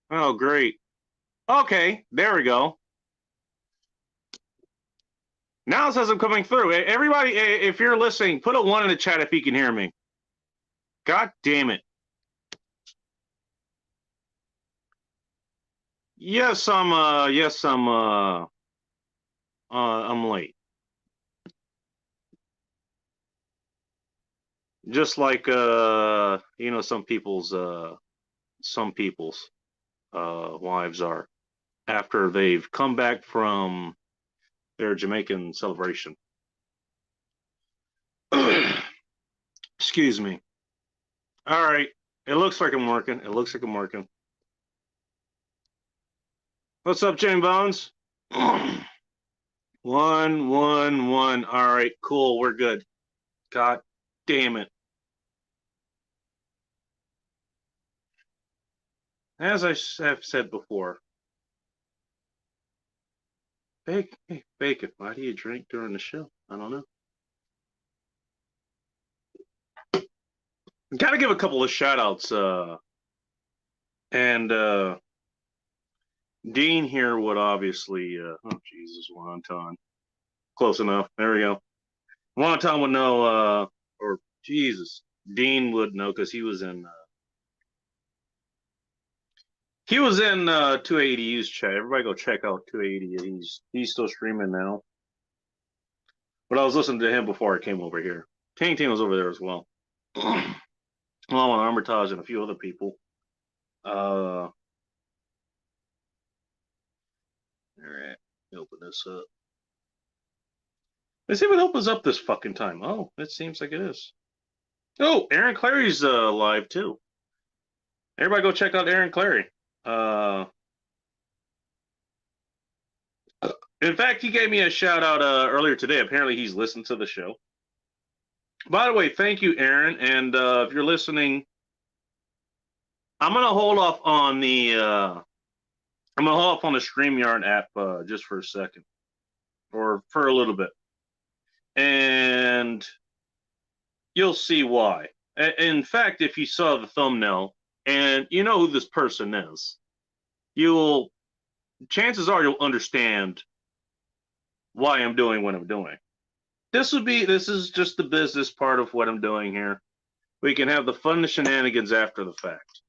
Oh, great. Okay, there we go. Now it says I'm coming through. Everybody, if you're listening, put a 1 in the chat if you can hear me. God damn it. Yes, I'm late. Just like some people's wives are after they've come back from their Jamaican celebration. Excuse me. All right. It looks like I'm working. It looks like I'm working. What's up, Jane Bones? 111. All right, cool. We're good. God damn it. As I have said before, Bacon, why do you drink during the show? I don't know. Gotta give a couple of shout outs. And Dean here would obviously, oh, Jesus, Wonton. Close enough. There we go. Wonton would know, or Jesus, Dean would know because he was in 280's chat. Everybody go check out 280. He's still streaming now. But I was listening to him before I came over here. Ting was over there as well. Along with Armitage and a few other people. All right. Open this up. Let's see if it opens up this fucking time. Oh, it seems like it is. Oh, Aaron Clary's live too. Everybody go check out Aaron Clary. In fact, he gave me a shout out earlier today. Apparently, he's listened to the show. By the way, thank you, Aaron. And if you're listening, I'm gonna hold off on the StreamYard app just for a second, or for a little bit, and you'll see why. In fact, if you saw the thumbnail and you know who this person is, chances are you'll understand why I'm doing what I'm doing. This is just the business part of what I'm doing here. We can have the fun and shenanigans after the fact.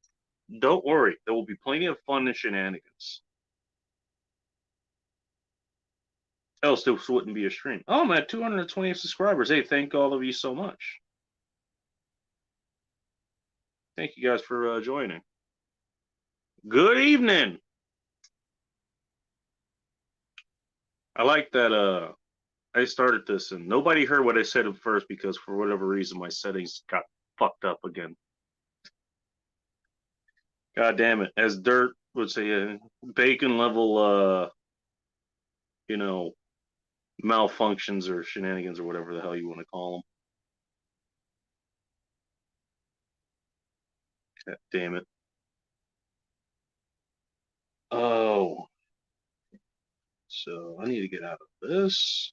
Don't worry, there will be plenty of fun and shenanigans. Else this wouldn't be a stream. Oh, I'm at 220 subscribers. Hey, thank all of you so much. Thank you guys for joining. Good evening. I like that I started this and nobody heard what I said at first because for whatever reason my settings got fucked up again. God damn it. As Dirt would say, bacon level, malfunctions or shenanigans or whatever the hell you want to call them. God damn it. Oh. So I need to get out of this.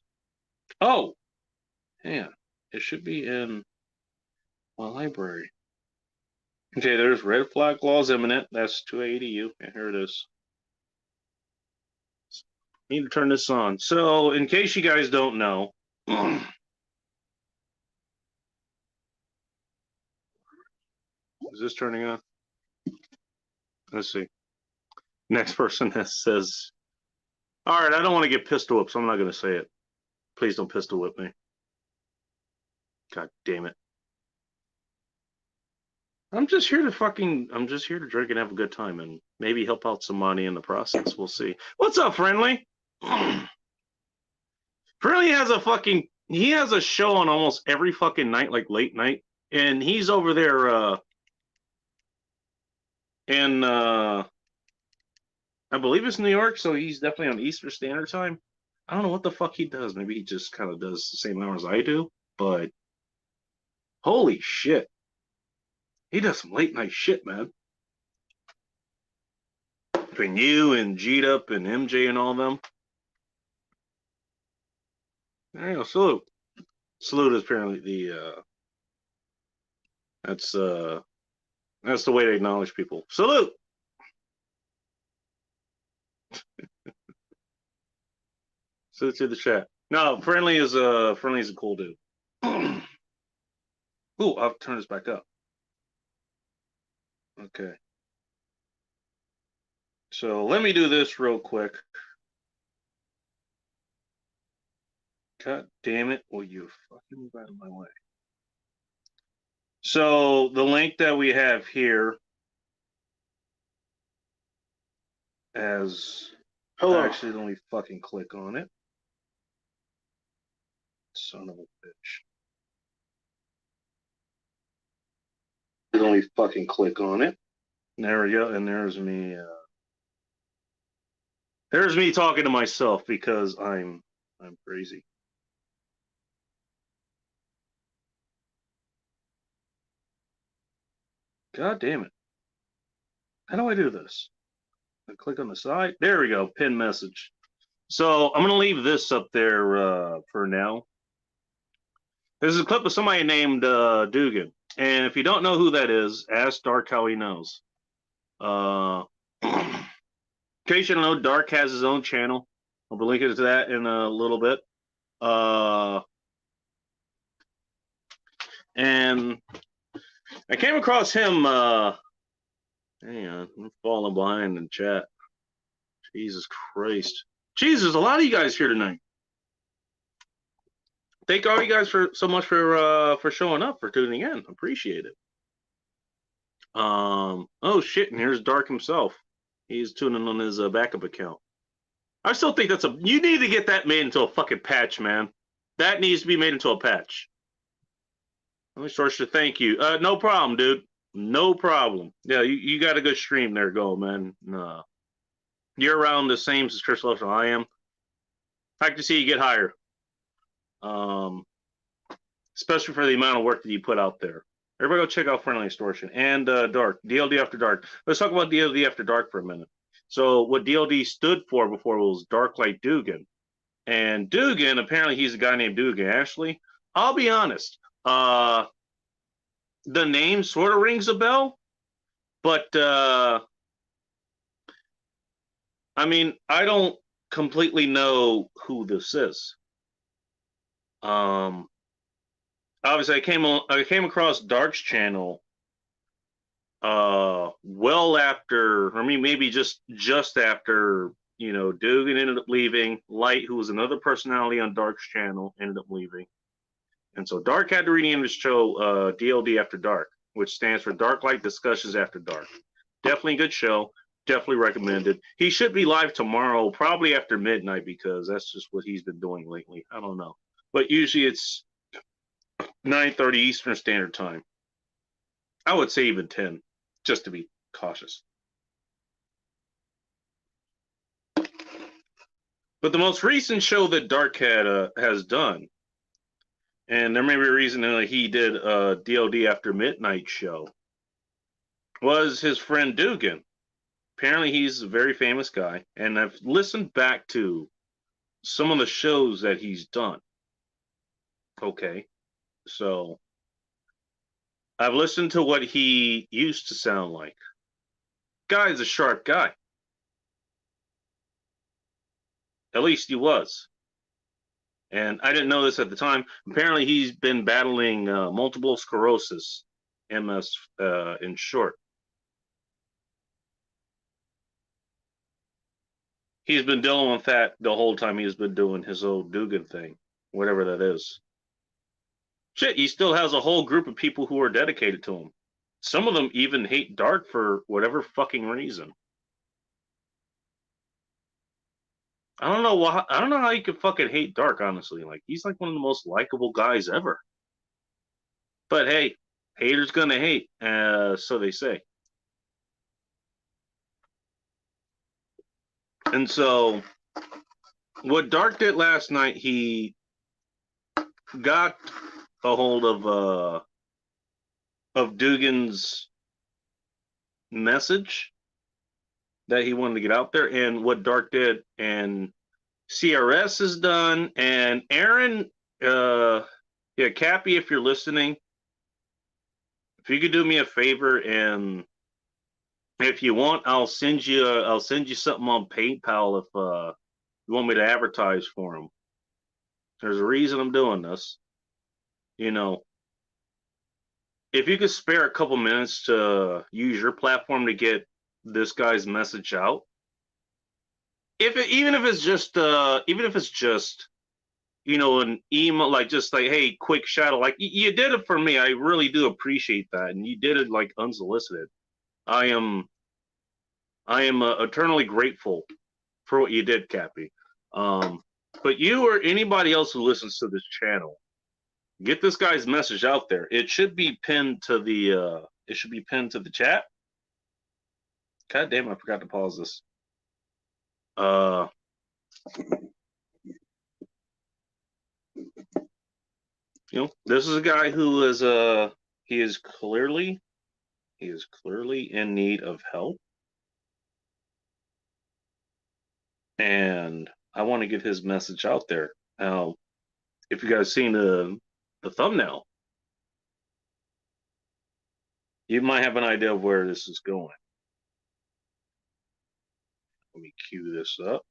Oh, man. It should be in my library. Okay, there's red flag laws imminent. That's 280U. And here it is. Need to turn this on. So, in case you guys don't know, is this turning on? Let's see. Next person that says, all right, I don't want to get pistol whipped, so I'm not going to say it. Please don't pistol whip me. God damn it. I'm just here to drink and have a good time and maybe help out some money in the process. We'll see. What's up, Friendly? Friendly he has a show on almost every fucking night, like late night. And he's over there in I believe it's New York, so he's definitely on Eastern Standard Time. I don't know what the fuck he does. Maybe he just kind of does the same hours I do, but holy shit. He does some late night shit, man. Between you and G'd Up and MJ and all of them. There you go, salute. Salute is apparently that's the way to acknowledge people. Salute! Send it to the chat. No, friendly is a cool dude. Ooh, I'll turn this back up. Okay. So let me do this real quick. God damn it. Will you fucking move out of my way? So the link that we have here as Hello. actually let me fucking click on it. Son of a bitch. Let me fucking click on it. There we go. And there's me. There's me talking to myself because I'm crazy. God damn it. How do I do this? I click on the side. There we go. Pin message. So I'm going to leave this up there for now. This is a clip of somebody named Dugan. And if you don't know who that is, ask Dark how he knows. In case you don't know, Dark has his own channel. I'll be linking to that in a little bit. And I came across him. Hang on, I'm falling behind in chat. Jesus Christ. Jesus, a lot of you guys here tonight. Thank all you guys for so much for showing up, for tuning in. Appreciate it. Oh shit, and here's Dark himself. He's tuning on his backup account. I still think that's you need to get that made into a fucking patch, man. That needs to be made into a patch. Let me start to thank you. No problem, dude. No problem. Yeah, you got a good stream there going, man. You're around the same as Chris Love I am. I like to see you get higher. Especially for the amount of work that you put out there. Everybody go check out Friendly Extortion and Dark, DLD After Dark. Let's talk about DLD After Dark for a minute. So what DLD stood for before was Dark Light Dugan. And Dugan, apparently he's a guy named Dugan. Actually, I'll be honest. The name sort of rings a bell, but I mean, I don't completely know who this is. Obviously, I came across Dark's channel well after, I mean, maybe just after, you know, Dugan ended up leaving. Light, who was another personality on Dark's channel, ended up leaving. And so Dark had to rename his show DLD After Dark, which stands for Dark Light Discussions After Dark. Definitely a good show. Definitely recommended. He should be live tomorrow, probably after midnight, because that's just what he's been doing lately. I don't know. But usually it's 9:30 Eastern Standard Time. I would say even 10, just to be cautious. But the most recent show that Dark has done, and there may be a reason that he did a DLD After Midnight show, was his friend Dugan. Apparently he's a very famous guy, and I've listened back to some of the shows that he's done. Okay, so I've listened to what he used to sound like. Guy's a sharp guy. At least he was. And I didn't know this at the time. Apparently he's been battling multiple sclerosis, MS in short. He's been dealing with that the whole time he's been doing his old Dugan thing, whatever that is. Shit, he still has a whole group of people who are dedicated to him. Some of them even hate Dark for whatever fucking reason. I don't know why. I don't know how you could fucking hate Dark, honestly. Like, he's like one of the most likable guys ever. But hey, haters gonna hate, so they say. And so, what Dark did last night, he got a hold of Dugan's message that he wanted to get out there, and what Dark did, and CRS is done, and Aaron, yeah, Cappy, if you're listening, if you could do me a favor and If you want, I'll send you something on PayPal if you want me to advertise for him. There's a reason I'm doing this. You know, if you could spare a couple minutes to use your platform to get this guy's message out, even if it's just an email, like just like, hey, quick shadow, like you did it for me. I really do appreciate that, and you did it like unsolicited. I am eternally grateful for what you did, Cappy. Um, but you or anybody else who listens to this channel, get this guy's message out there. It should be pinned to the chat. God damn, I forgot to pause this. Uh, this is a guy who is he is clearly in need of help, and I want to get his message out there. Now, if you guys seen the thumbnail, you might have an idea of where this is going. Let me cue this up.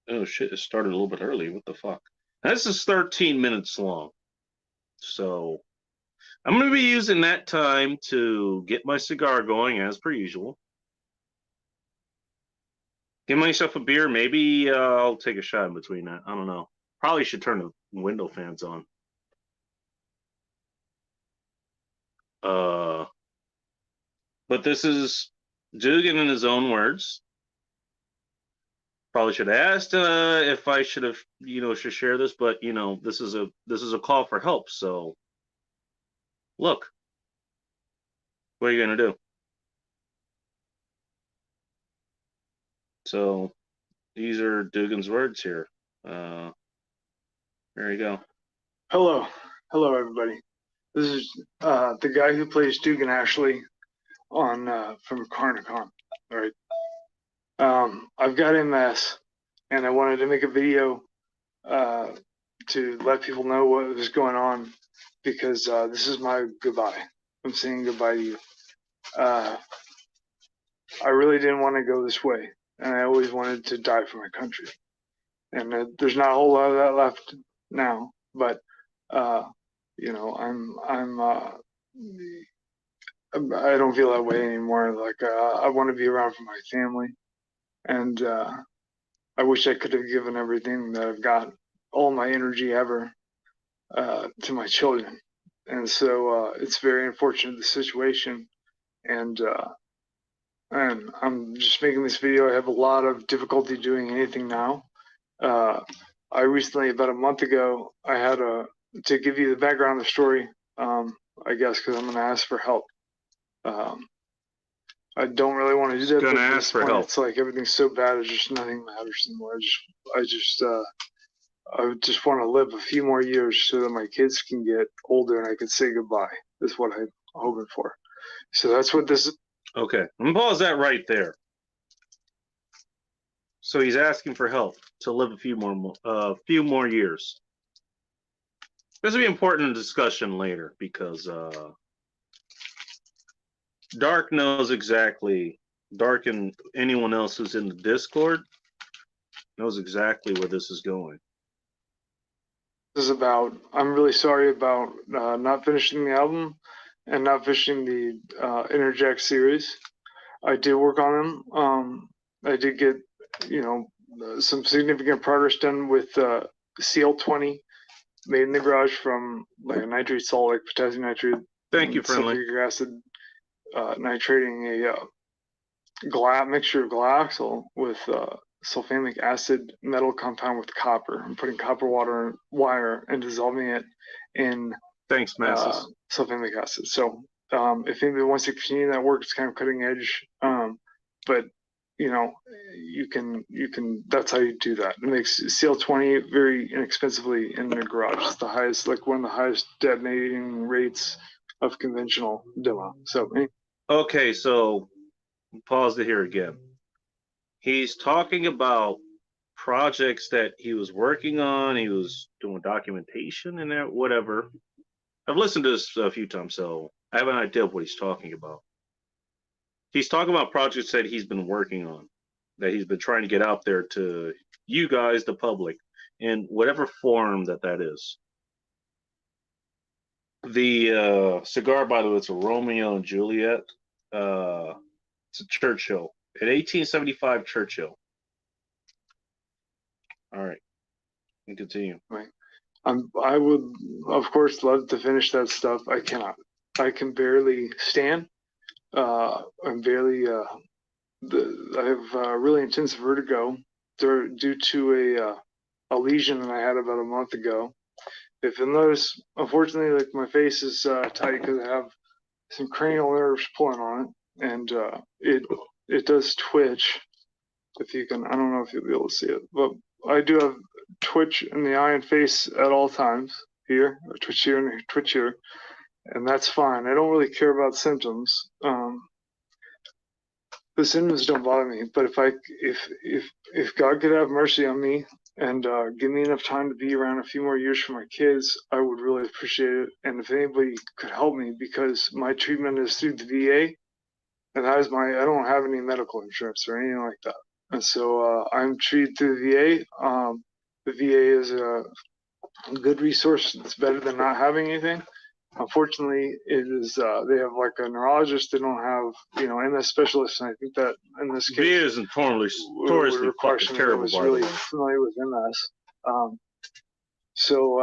Oh shit, it started a little bit early. What the fuck? This is 13 minutes long. So I'm going to be using that time to get my cigar going as per usual. Get myself a beer. Maybe I'll take a shot in between that. I don't know. Probably should turn the window fans on. But this is Dugan in his own words. Probably should have asked if I should have, should share this, but this is a call for help. So, look, what are you gonna do? So, these are Dugan's words here. There you go. Hello, everybody. This is the guy who plays Dugan Ashley on from Carnicon. All right. I've got MS, and I wanted to make a video to let people know what was going on because this is my goodbye. I'm saying goodbye to you. I really didn't want to go this way, and I always wanted to die for my country. And there's not a whole lot of that left now, but I don't feel that way anymore. Like I want to be around for my family, and I wish I could have given everything that I've got, all my energy ever, to my children. And so it's very unfortunate the situation, and I'm just making this video. I have a lot of difficulty doing anything now. I recently, about a month ago, I had to give you the background of the story, I guess, because I'm going to ask for help. I don't really want to do that. Gonna ask for help. It's like everything's so bad, it's just nothing matters anymore. I just want to live a few more years so that my kids can get older and I can say goodbye. That's what I'm hoping for. So that's what this is. Okay, I'm gonna pause that right there. So he's asking for help to live a few more years. This will be important discussion later because Dark knows exactly. Dark and anyone else who's in the Discord knows exactly where this is going. This is about. I'm really sorry about not finishing the album and not finishing the Interject series. I did work on them. I did get, some significant progress done with CL20 made in the garage from like a nitrate salt, like potassium nitrate. Thank you, friendly. Sulfuric acid nitrating a mixture of glyoxal with sulfamic acid metal compound with copper. I'm putting copper wire and dissolving it in sulfamic acid. So if anybody wants to continue that work, it's kind of cutting edge. But you can that's how you do that. It makes CL20 very inexpensively in the garage. It's the highest, like one of the highest detonating rates of conventional demo. So okay, so pause it here again. He's talking about projects that he was working on. He was doing documentation and that, whatever. I've listened to this a few times, so I have an idea of what he's talking about. He's talking about projects that he's been working on, that he's been trying to get out there to you guys, the public, in whatever form that is. The cigar, by the way, it's a Romeo and Juliet. It's a Churchill, an 1875 Churchill. All right, and continue. Right. I would, of course, love to finish that stuff. I cannot. I can barely stand. I'm barely. I have really intense vertigo due to a lesion that I had about a month ago. If you'll notice, unfortunately, like my face is tight because I have some cranial nerves pulling on it, and it does twitch. If you can, I don't know if you'll be able to see it, but I do have twitch in the eye and face at all times. Here, a twitch here and a twitch here, and that's fine. I don't really care about symptoms. The symptoms don't bother me, but if God could have mercy on me and give me enough time to be around a few more years for my kids, I would really appreciate it. And if anybody could help me, because my treatment is through the VA, and that is I don't have any medical insurance or anything like that. And so I'm treated through the VA. The VA is a good resource. It's better than not having anything. Unfortunately, it is. They have like a neurologist. They don't have, MS specialists. And I think that in this case, VA is notoriously fucking terrible. Was really familiar with MS. So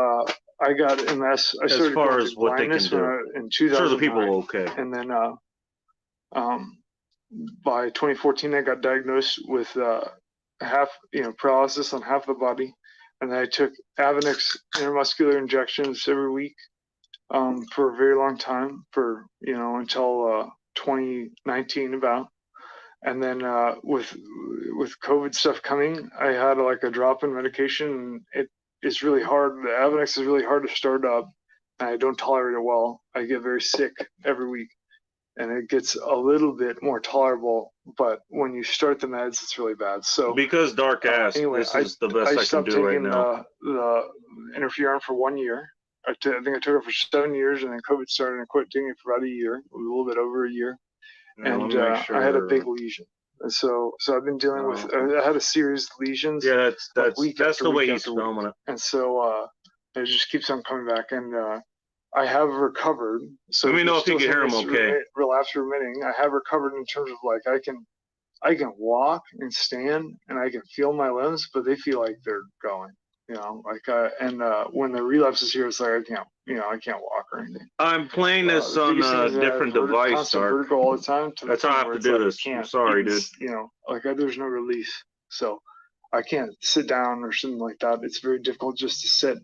I got MS. I started as far as what they can do in 2009. Sure, the people are okay. And then by 2014, I got diagnosed with paralysis on half the body, and then I took Avonex intramuscular injections every week for a very long time, for until 2019 about. And then with COVID stuff coming, I had like a drop in medication, and it's really hard. The Avonex is really hard to start up, and I don't tolerate it well. I get very sick every week, and it gets a little bit more tolerable, but when you start the meds, it's really bad. So because dark ass, anyway, this is the best I can do right now. The interferon for 1 year. I think I took it for 7 years, and then COVID started, and I quit taking it for about a year, a little bit over a year. And I had a big lesion. And so I've been dealing with. I had a series of lesions. Yeah, that's the way he's filming filming it. And so it just keeps on coming back, and I have recovered. So let me know if you can hear him okay. Relapse remitting. I have recovered in terms of like I can walk and stand, and I can feel my limbs, but they feel like they're going. When the relapse is here, it's like I can't walk or anything. I'm playing this on a different device, Dark. All the time. That's how I have to do this. I'm sorry, dude. There's no release, so I can't sit down or something like that. It's very difficult just to sit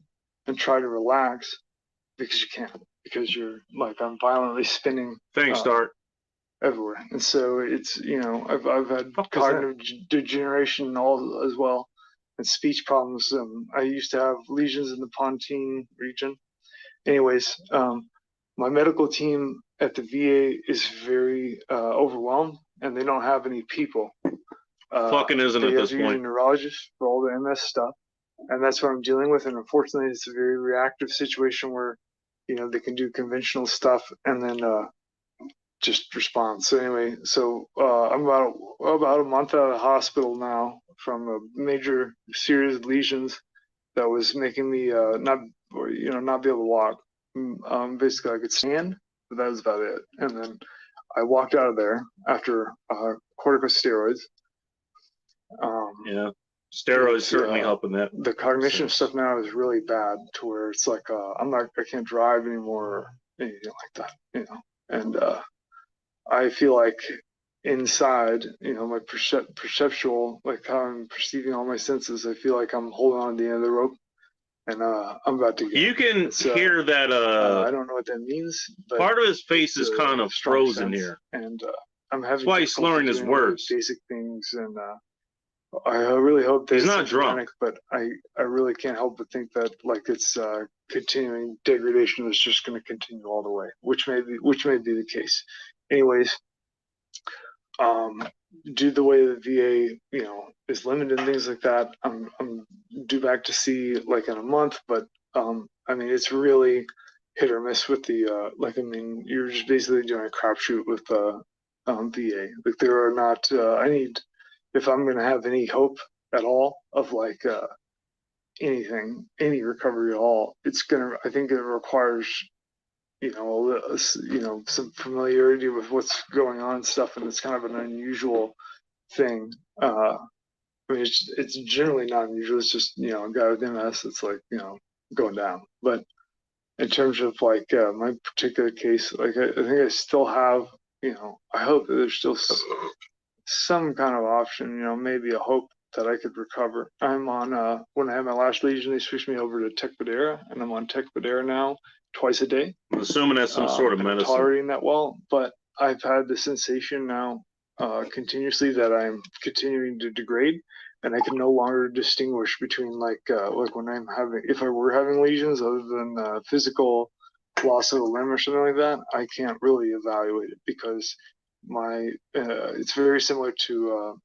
and try to relax because you can't, because you're like I'm violently spinning. Thanks, Dark. Everywhere, and so it's I've had cognitive degeneration all as well. And speech problems. I used to have lesions in the pontine region. Anyways, my medical team at the VA is very overwhelmed, and they don't have any people. Fucking isn't at this point. A neurologist for all the MS stuff, and that's what I'm dealing with. And unfortunately, it's a very reactive situation where, they can do conventional stuff and then just respond. So anyway, I'm about a month out of the hospital now from a major series of lesions that was making me not be able to walk. Basically, I could stand, but that was about it. And then I walked out of there after corticosteroids. Steroids certainly helping that. The cognition stuff now is really bad, to where it's like I can't drive anymore or anything like that. And I feel like inside, my perceptual, like how I'm perceiving all my senses, I feel like I'm holding on to the end of the rope, and I'm about to get. You can hear that. I don't know what that means. But part of his face is kind of frozen here, and I'm having. That's why he's slurring his words. Basic things, and I really hope that he's not drunk, but I really can't help but think that like it's continuing degradation is just going to continue all the way, which may be the case. Anyways, due to the way the VA, is limited and things like that, I'm due back to see like in a month, but it's really hit or miss with the you're just basically doing a crapshoot with VA. Like there are not. I need, if I'm going to have any hope at all of like anything, any recovery at all, it's gonna. I think it requires some familiarity with what's going on and stuff, and it's kind of an unusual thing. I mean, it's generally not unusual. It's just a guy with MS that's like going down. But in terms of like my particular case, like I think I still have I hope that there's still some kind of option. Maybe a hope that I could recover. I'm on when I had my last lesion, they switched me over to Tecfidera, and I'm on Tecfidera now twice a day. I'm assuming that's some sort of and I'm medicine. tolerating that well, but I've had the sensation now continuously that I'm continuing to degrade, and I can no longer distinguish between like when I'm having, if I were having lesions other than physical loss of a limb or something like that, I can't really evaluate it because my it's very similar to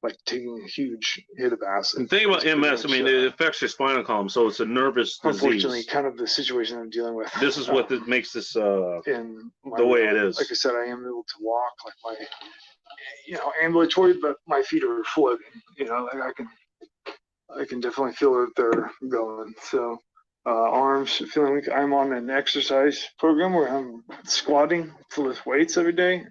like taking a huge hit of acid. And the thing about MS, I mean, it affects your spinal column, so it's a nervous unfortunately disease. kind of the situation I'm dealing with. This is what makes this in the way it is. Like I said, I am able to walk, like my ambulatory, but my feet are floating. Like I can definitely feel that they're going. So arms feeling weak. I'm on an exercise program where I'm squatting to lift weights every day.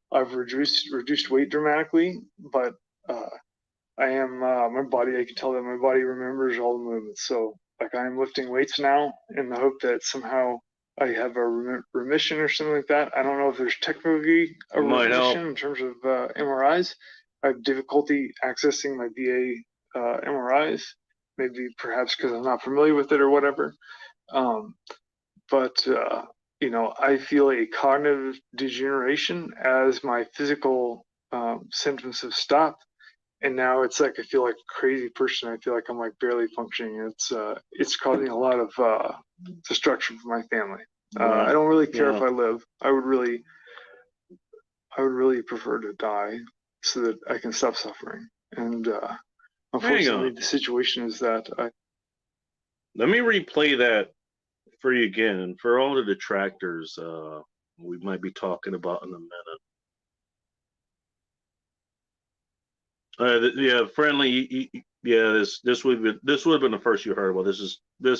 I've reduced weight dramatically, but I am my body. I can tell that my body remembers all the movements. So like I am lifting weights now in the hope that somehow I have a remission or something like that. I don't know if there's technically a remission in terms of MRIs. I have difficulty accessing my VA MRIs, maybe perhaps because I'm not familiar with it or whatever. But I feel a cognitive degeneration as my physical symptoms have stopped. And now it's like I feel like a crazy person. I feel like I'm like barely functioning. It's causing a lot of destruction for my family. I don't really care if I live. I would really prefer to die so that I can stop suffering. And unfortunately, the situation is that Let me replay that for you again, and for all the detractors we might be talking about in a minute. Yeah, friendly. Yeah, this would have been the first you heard about. This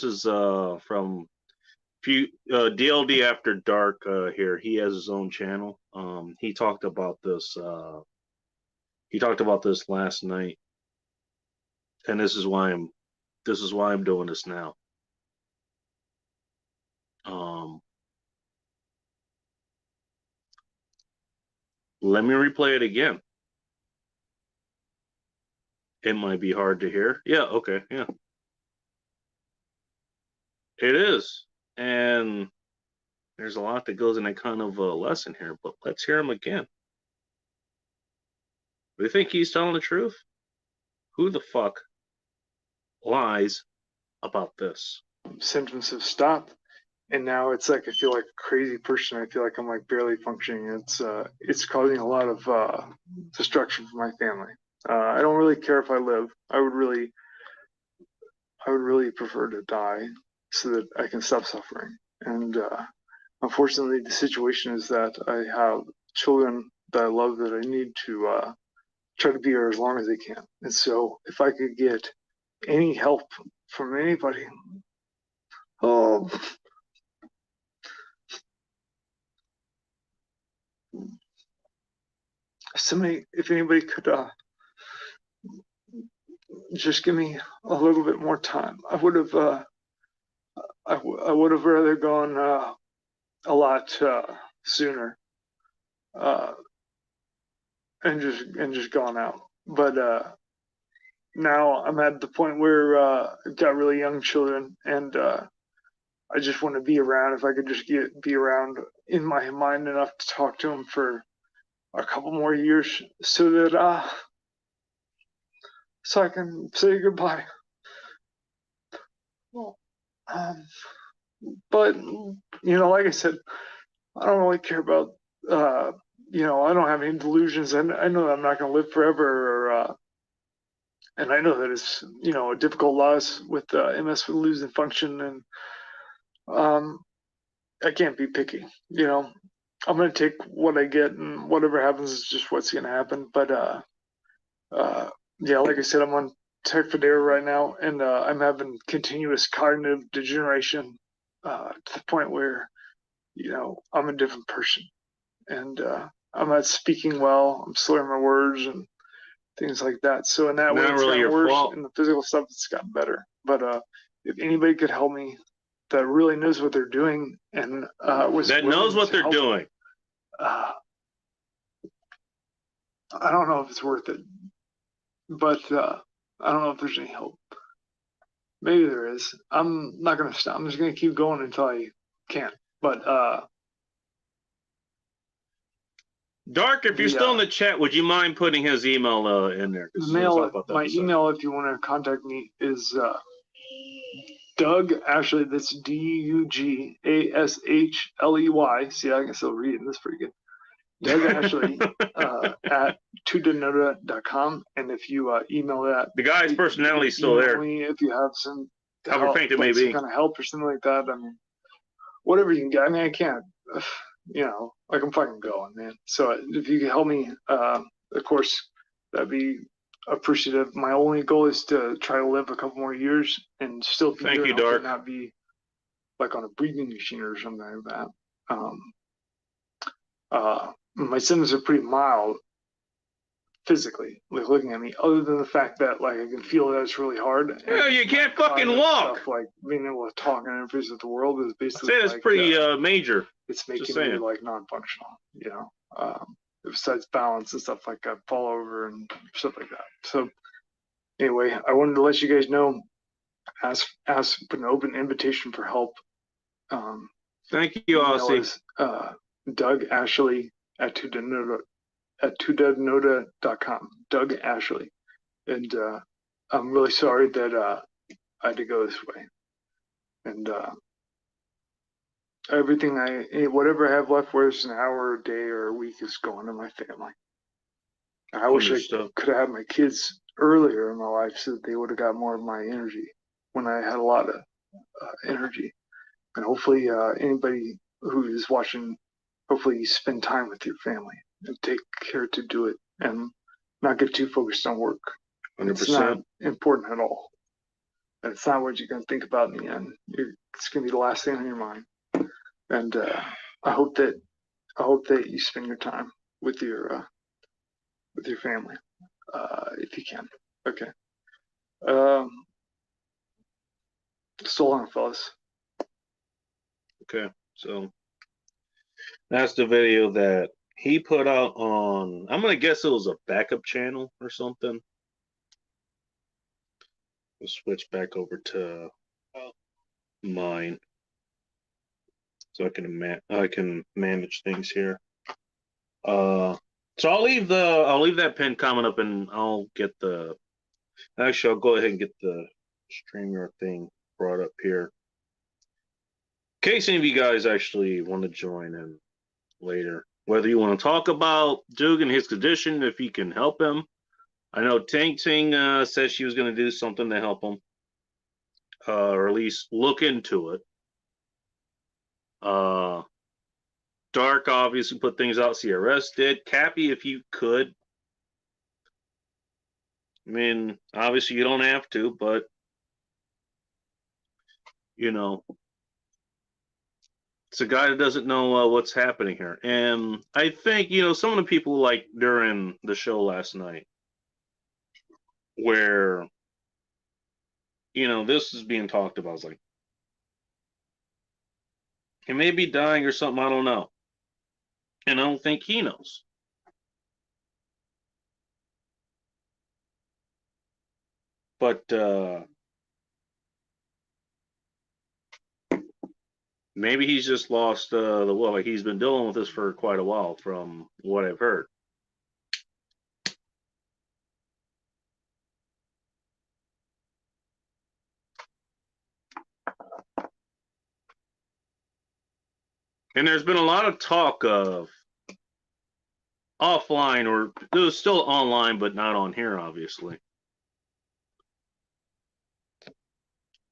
is from DLD After Dark here. He has his own channel. He talked about this. He talked about this last night, and this is why I'm doing this now. Let me replay it again. It might be hard to hear. Yeah, okay, yeah. It is. And there's a lot that goes in a kind of lesson here, but let's hear him again. Do you think he's telling the truth? Who the fuck lies about this? Symptoms have stopped, and now it's like I feel like a crazy person. I feel like I'm like barely functioning. It's causing a lot of destruction for my family. I don't really care if I live. I would really prefer to die so that I can stop suffering. And unfortunately, the situation is that I have children that I love that I need to try to be here as long as they can. And so if I could get any help from anybody, if anybody could just give me a little bit more time, I would have rather gone a lot sooner and just gone out. But now I'm at the point where I've got really young children, and I just want to be around. If I could just be around in my mind enough to talk to them for a couple more years, so that so I can say goodbye. Well, but like I said, I don't really care about. I don't have any delusions, and I know that I'm not going to live forever, and I know that it's a difficult loss with MS with losing function, and I can't be picky. I'm gonna take what I get, and whatever happens is just what's gonna happen. But yeah, like I said, I'm on Tecfidera right now, and I'm having continuous cognitive degeneration to the point where I'm a different person, and I'm not speaking well. I'm slurring my words and things like that. So in that way, Not it's really gotten your worse. fault. And the physical stuff, it's gotten better. But if anybody could help me, that really knows what they're doing and was That willing knows what to they're help, doing. I don't know if it's worth it, but I don't know if there's any hope. Maybe there is. I'm not gonna stop. I'm just gonna keep going until I can. But Dark, if you're the still in the chat, would you mind putting his email in there? Because we'll talk about that my in a second. email, if you want to contact me, is Doug Ashley. That's DUGASHLEY. See, I can still read this pretty good. Doug Ashley at tudenoda.com. And if you email that, The guy's personality is still email there. me if you have some However faint it may like some be. kind of help or something like that. I mean, whatever you can get. I mean, I can't, like I'm fucking going, man. So if you can help me, of course, that'd be appreciative. My only goal is to try to live a couple more years and still be Thank here you, and hopefully Dark. not be like on a breathing machine or something like that. My symptoms are pretty mild physically, like looking at me, other than the fact that like I can feel that it's really hard. And Well, you can't fucking cognitive walk. stuff, like being able to talk and interface with the world is I'd basically say that's like pretty major. it's Just making me saying. like non-functional, besides balance and stuff, like I fall over and stuff like that. So anyway, I wanted to let you guys know, put an open invitation for help. Thank you, Email Aussie. is Doug Ashley at tudenoda.com. Doug Ashley. And I'm really sorry that I had to go this way. And whatever I have left, whether it's an hour, a day, or a week, is going to my family. I wish I could have had my kids earlier in my life so that they would have got more of my energy when I had a lot of energy. And hopefully, anybody who is watching, hopefully you spend time with your family and take care to do it and not get too focused on work. 100%. It's not important at all. And it's not what you're going to think about in the end. It's going to be the last thing on your mind. And I hope that you spend your time with your family if you can. Okay. So long, fellas. Okay, so that's the video that he put out on, I'm going to guess it was a backup channel or something. We'll switch back over to mine so I can manage things here. So I'll leave that pinned comment up, and I'll get actually I'll go ahead and get the streamer thing brought up here. In case any of you guys actually want to join in later, whether you want to talk about Duke and his condition, if he can help him. I know Ting says she was going to do something to help him, or at least look into it. Dark obviously put things out. CRS did. Cappy, if you could. I mean, obviously you don't have to, but it's a guy that doesn't know what's happening here. And I think, some of the people, like during the show last night, where, this is being talked about, it's like, he may be dying or something, I don't know. And I don't think he knows. But maybe he's just lost the will. Like, he's been dealing with this for quite a while, from what I've heard. And there's been a lot of talk of offline, or it was still online, but not on here, obviously.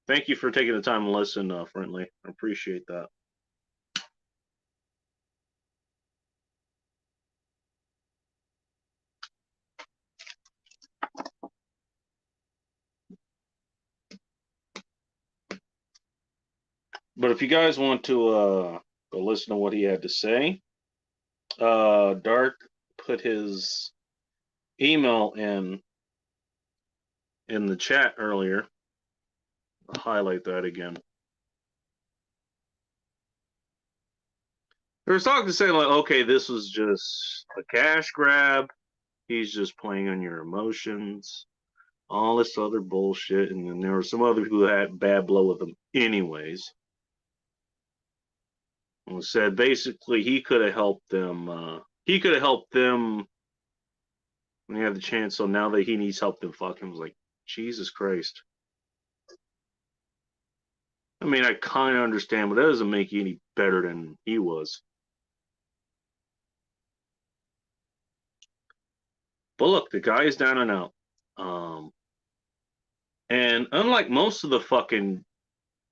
Thank you for taking the time to listen, Friendly. I appreciate that. But if you guys want to go listen to what he had to say, Dark put his email in the chat earlier. I'll highlight that again. There was talk to say like, okay, this was just a cash grab. He's just playing on your emotions, all this other bullshit, and then there were some other people who had bad blood with him, anyways. And said basically he could have helped them. He could have helped them when he had the chance. So now that he needs help, then fuck him. I was like, Jesus Christ. I mean, I kind of understand, but that doesn't make you any better than he was. But look, the guy is down and out. And unlike most of the fucking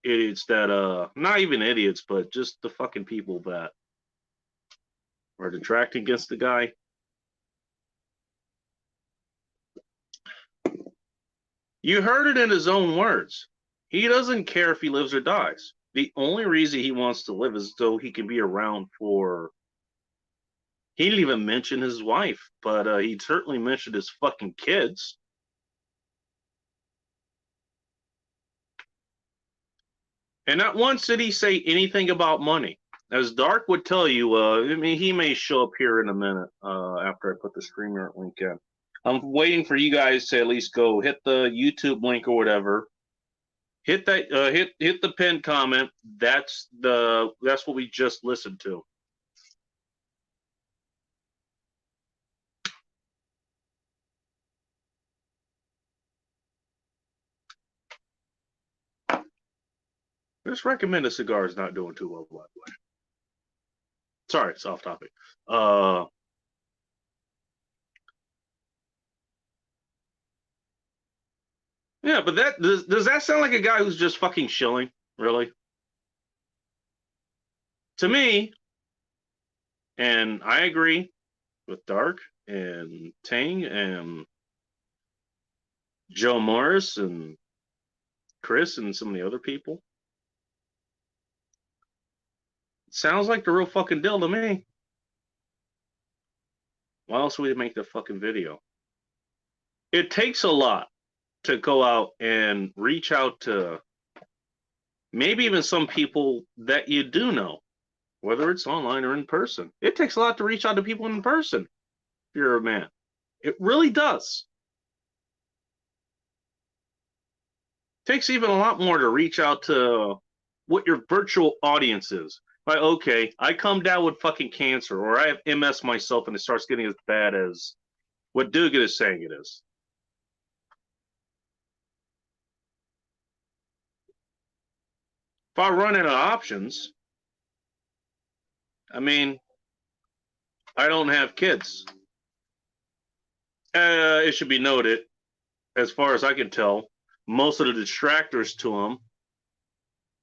idiots that not even idiots, but just the fucking people that are detracting against the guy. You heard it in his own words. He doesn't care if he lives or dies. The only reason he wants to live is so he can be around for. He didn't even mention his wife, but he certainly mentioned his fucking kids. And not once did he say anything about money. As Dark would tell you, I mean, he may show up here in a minute after I put the streamer link in. I'm waiting for you guys to at least go hit the YouTube link or whatever. Hit that, hit the pinned comment. That's what we just listened to. This recommended cigar is not doing too well, by the way. Sorry, it's off topic. Yeah, but that does that sound like a guy who's just fucking shilling? Really? To me, and I agree with Dark and Tang and Joe Morris and Chris and some of the other people. It sounds like the real fucking deal to me. Why else would we make the fucking video? It takes a lot to go out and reach out to maybe even some people that you do know, whether it's online or in person. It takes a lot to reach out to people in person if you're a man. It really does. It takes even a lot more to reach out to what your virtual audience is. Like, okay, I come down with fucking cancer, or I have MS myself, and it starts getting as bad as what Dugan is saying it is. If I run out of options, I mean, I don't have kids. It should be noted, as far as I can tell, most of the detractors to him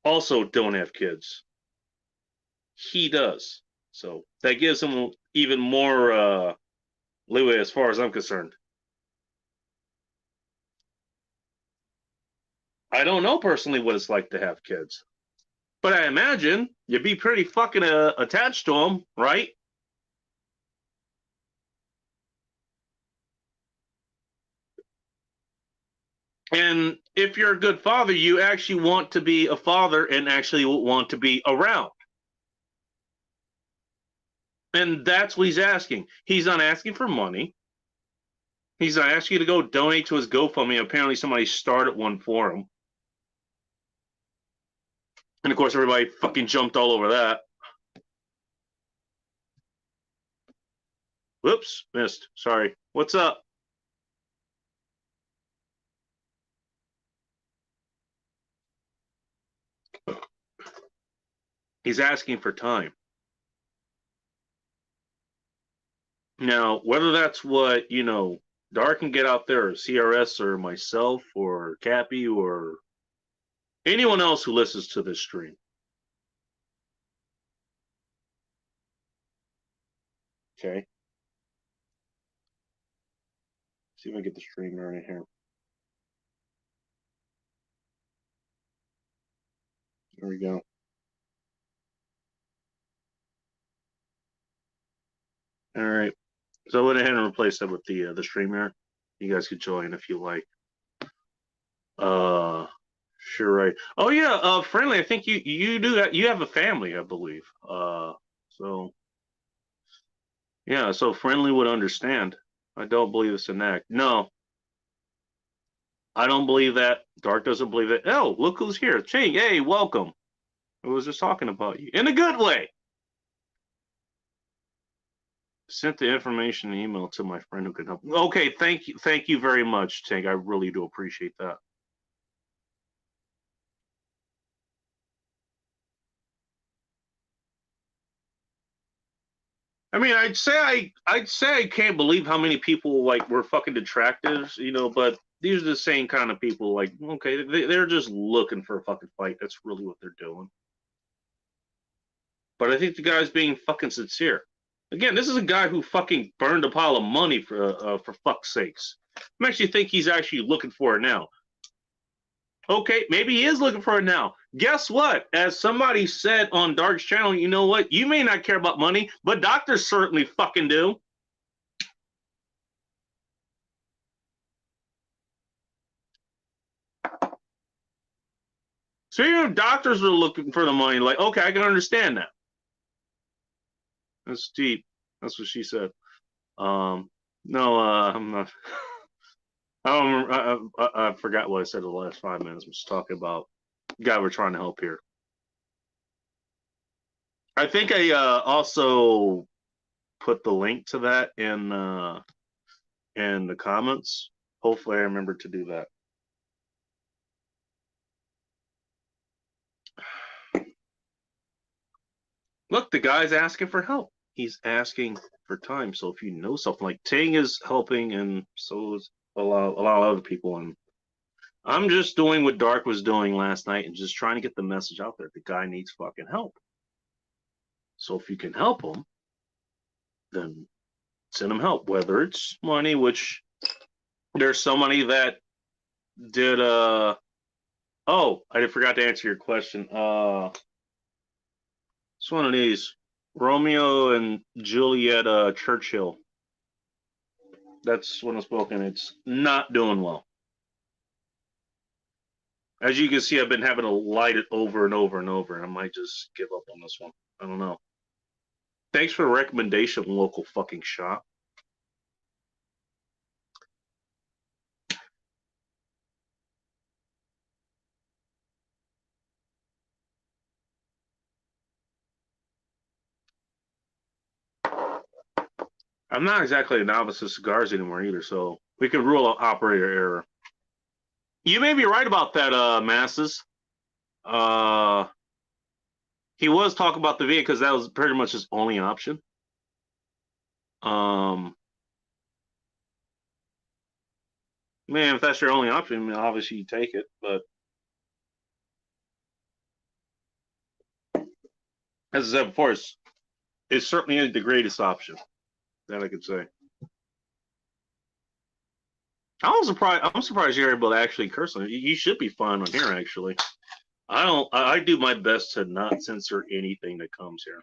also don't have kids. He does. So that gives him even more leeway as far as I'm concerned. I don't know personally what it's like to have kids, but I imagine you'd be pretty fucking attached to them, right? And if you're a good father, you actually want to be a father and actually want to be around. And that's what he's asking. He's not asking for money. He's not asking you to go donate to his GoFundMe. Apparently, somebody started one for him. And of course, everybody fucking jumped all over that. Whoops, missed. Sorry. What's up? He's asking for time. Now, whether that's what, Dark can get out there, or CRS, or myself, or Cappy, or anyone else who listens to this stream. Okay. See if I can get the stream running here. There we go. All right. So I went ahead and replaced that with the streamer. You guys could join if you like. Sure, right. Oh yeah, friendly. I think you have a family, I believe. So yeah, so friendly would understand. I don't believe it's an act. No, I don't believe that. Dark doesn't believe it. Oh, look who's here. Ching, hey, welcome. I was just talking about you in a good way. Sent the information email to my friend who can help. Okay, thank you very much, Ching. I really do appreciate that. I mean, I'd say I can't believe how many people like were fucking detractors, but these are the same kind of people. Like, okay, they're just looking for a fucking fight. That's really what they're doing. But I think the guy's being fucking sincere. Again, this is a guy who fucking burned a pile of money for fuck's sakes. I'm actually think he's actually looking for it now. Okay, maybe he is looking for it now. Guess what? As somebody said on Dark's channel, you know what? You may not care about money, but doctors certainly fucking do. So even if doctors are looking for the money, like, okay, I can understand that. That's deep. That's what she said. No, I'm not. I don't remember, I forgot what I said the last 5 minutes. I'm just talking about the guy we're trying to help here. I think I also put the link to that in the comments. Hopefully, I remember to do that. Look, the guy's asking for help. He's asking for time. So if you know something, like Ting is helping, and so is a lot of other people. And I'm just doing what Dark was doing last night and just trying to get the message out there. The guy needs fucking help. So if you can help him, then send him help. Whether it's money, which there's somebody that did oh, I forgot to answer your question. It's one of these. Romeo and Juliet Churchill. That's what I'm spoken. It's not doing well. As you can see, I've been having to light it over and over and over, and I might just give up on this one. I don't know. Thanks for the recommendation, local fucking shop. I'm not exactly a novice of cigars anymore either, so we can rule out operator error. You may be right about that, Masses. Uh, he was talking about the V because that was pretty much his only option. Man, if that's your only option, I mean, obviously you take it. But as I said before, it certainly is the greatest option that I could say. I'm surprised you're able to actually curse on it. You should be fine on here, actually. I don't. I do my best to not censor anything that comes here.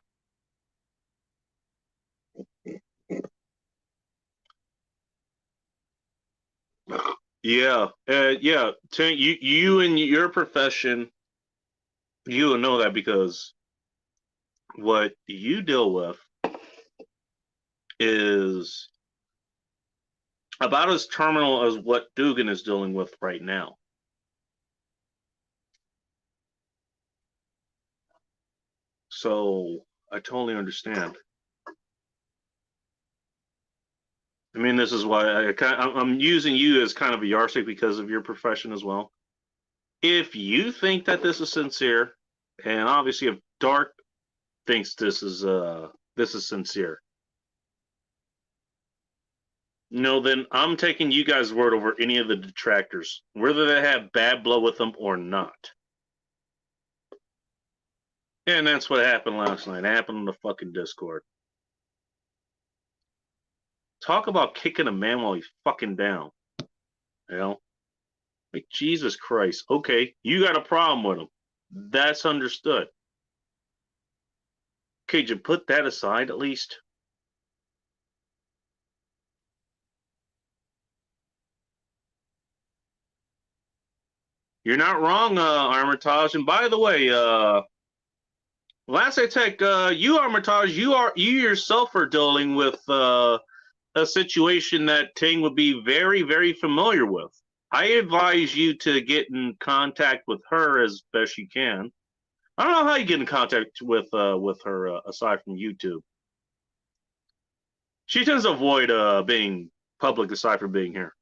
Yeah, yeah. You and your profession, you will know that because what you deal with is about as terminal as what Dugan is dealing with right now. So I totally understand. I mean, this is why I'm using you as kind of a yardstick because of your profession as well. If you think that this is sincere, and obviously if Dark thinks this is sincere, no, then I'm taking you guys' word over any of the detractors, whether they have bad blood with them or not. And that's what happened last night. It happened on the fucking Discord. Talk about kicking a man while he's fucking down. You know? Like, Jesus Christ. Okay, you got a problem with him. That's understood. Could you put that aside at least? You're not wrong, Armitage. And by the way, last I checked, you Armitage, you yourself are dealing with a situation that Ting would be very, very familiar with. I advise you to get in contact with her as best you can. I don't know how you get in contact with her aside from YouTube. She tends to avoid being public aside from being here.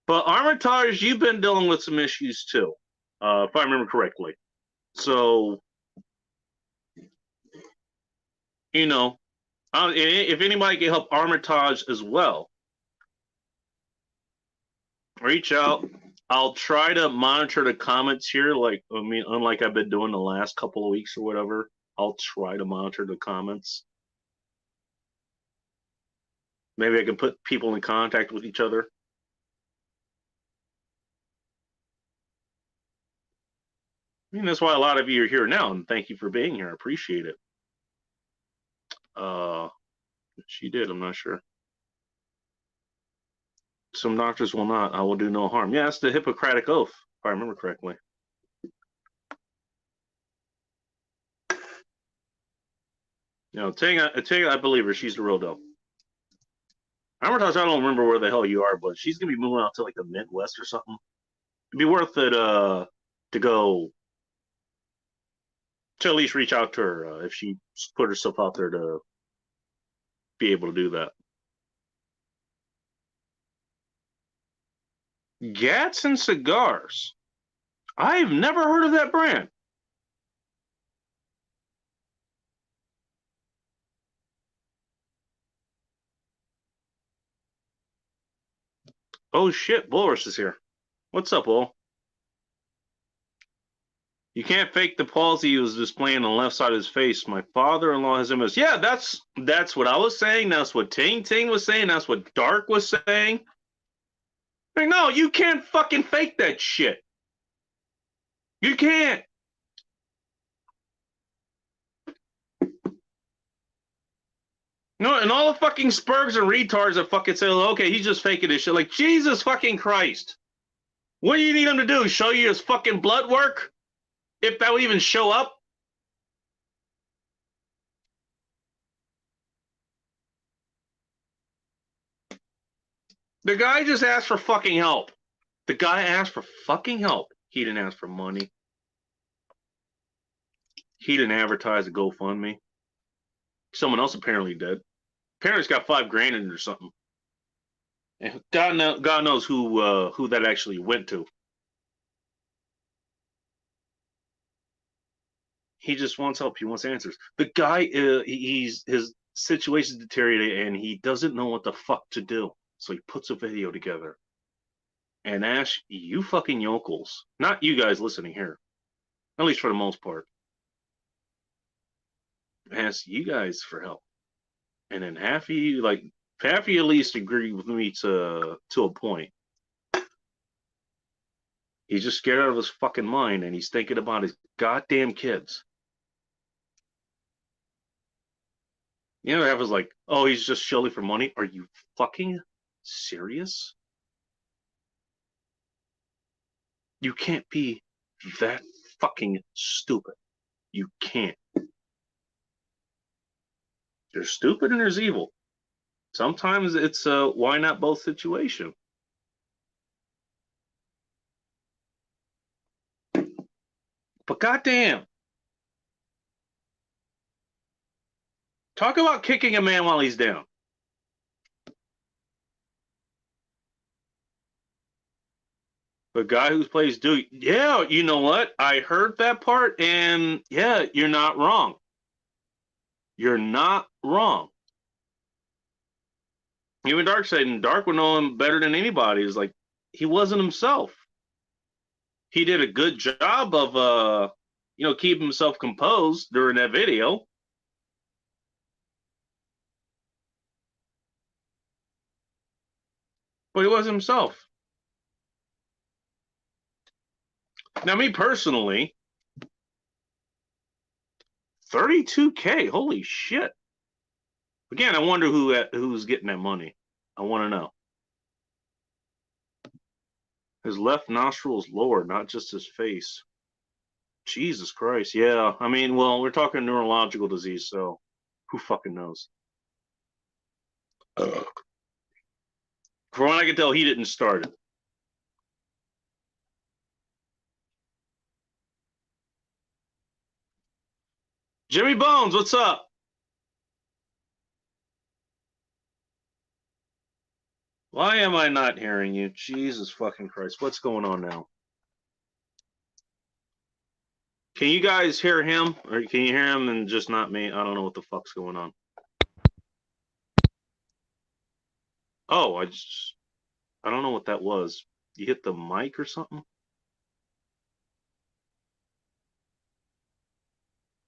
But Armitage, you've been dealing with some issues too, if I remember correctly. So, you know, if anybody can help Armitage as well, reach out. I'll try to monitor the comments here, unlike I've been doing the last couple of weeks or whatever. I'll try to monitor the comments. Maybe I can put people in contact with each other. I mean, that's why a lot of you are here now, and thank you for being here. I appreciate it. She did, I'm not sure. Some doctors will not. I will do no harm. Yeah, it's the Hippocratic Oath, if I remember correctly. You know, Ting, I believe her. She's the real deal. Armitage, I don't remember where the hell you are, but she's gonna be moving out to like the Midwest or something. It'd be worth it to go to at least reach out to her if she put herself out there to be able to do that. Gats and cigars. I've never heard of that brand. Oh shit, Bulrus is here. What's up, Bull? You can't fake the palsy he was displaying on the left side of his face. My father-in-law has MS. Yeah, that's what I was saying. That's what Ting was saying. That's what Dark was saying. Like, no, you can't fucking fake that shit. You can't. No, and all the fucking spurgs and retards that fucking say, okay, he's just faking this shit. Like, Jesus fucking Christ. What do you need him to do? Show you his fucking blood work? If that would even show up? The guy just asked for fucking help. The guy asked for fucking help. He didn't ask for money. He didn't advertise a GoFundMe. Someone else apparently did. Apparently he's got $5,000 in it or something. And God knows who that actually went to. He just wants help. He wants answers. The guy, his situation's deteriorated, and he doesn't know what the fuck to do. So he puts a video together and asks you fucking yokels, not you guys listening here, at least for the most part, ask you guys for help. And then half of you at least agree with me to a point. He's just scared out of his fucking mind, and he's thinking about his goddamn kids. You know, half is like, oh, he's just shilling for money. Are you fucking serious? You can't be that fucking stupid. You can't. There's stupid and there's evil. Sometimes it's a why not both situation. But goddamn. Talk about kicking a man while he's down. The guy who plays Duke, yeah, you know what? I heard that part, and yeah, you're not wrong. You're not wrong. Even Dark said, and Dark would know him better than anybody. Is like, he wasn't himself. He did a good job of, keeping himself composed during that video. But he wasn't himself. Now, me personally, 32K, holy shit. Again, I wonder who's getting that money. I want to know. His left nostril is lower, not just his face. Jesus Christ. Yeah. I mean, well, we're talking neurological disease, so who fucking knows? From what I can tell, he didn't start it. Jimmy Bones, what's up? Why am I not hearing you? Jesus fucking Christ. What's going on now? Can you guys hear him? Or can you hear him and just not me? I don't know what the fuck's going on. Oh, I don't know what that was. You hit the mic or something?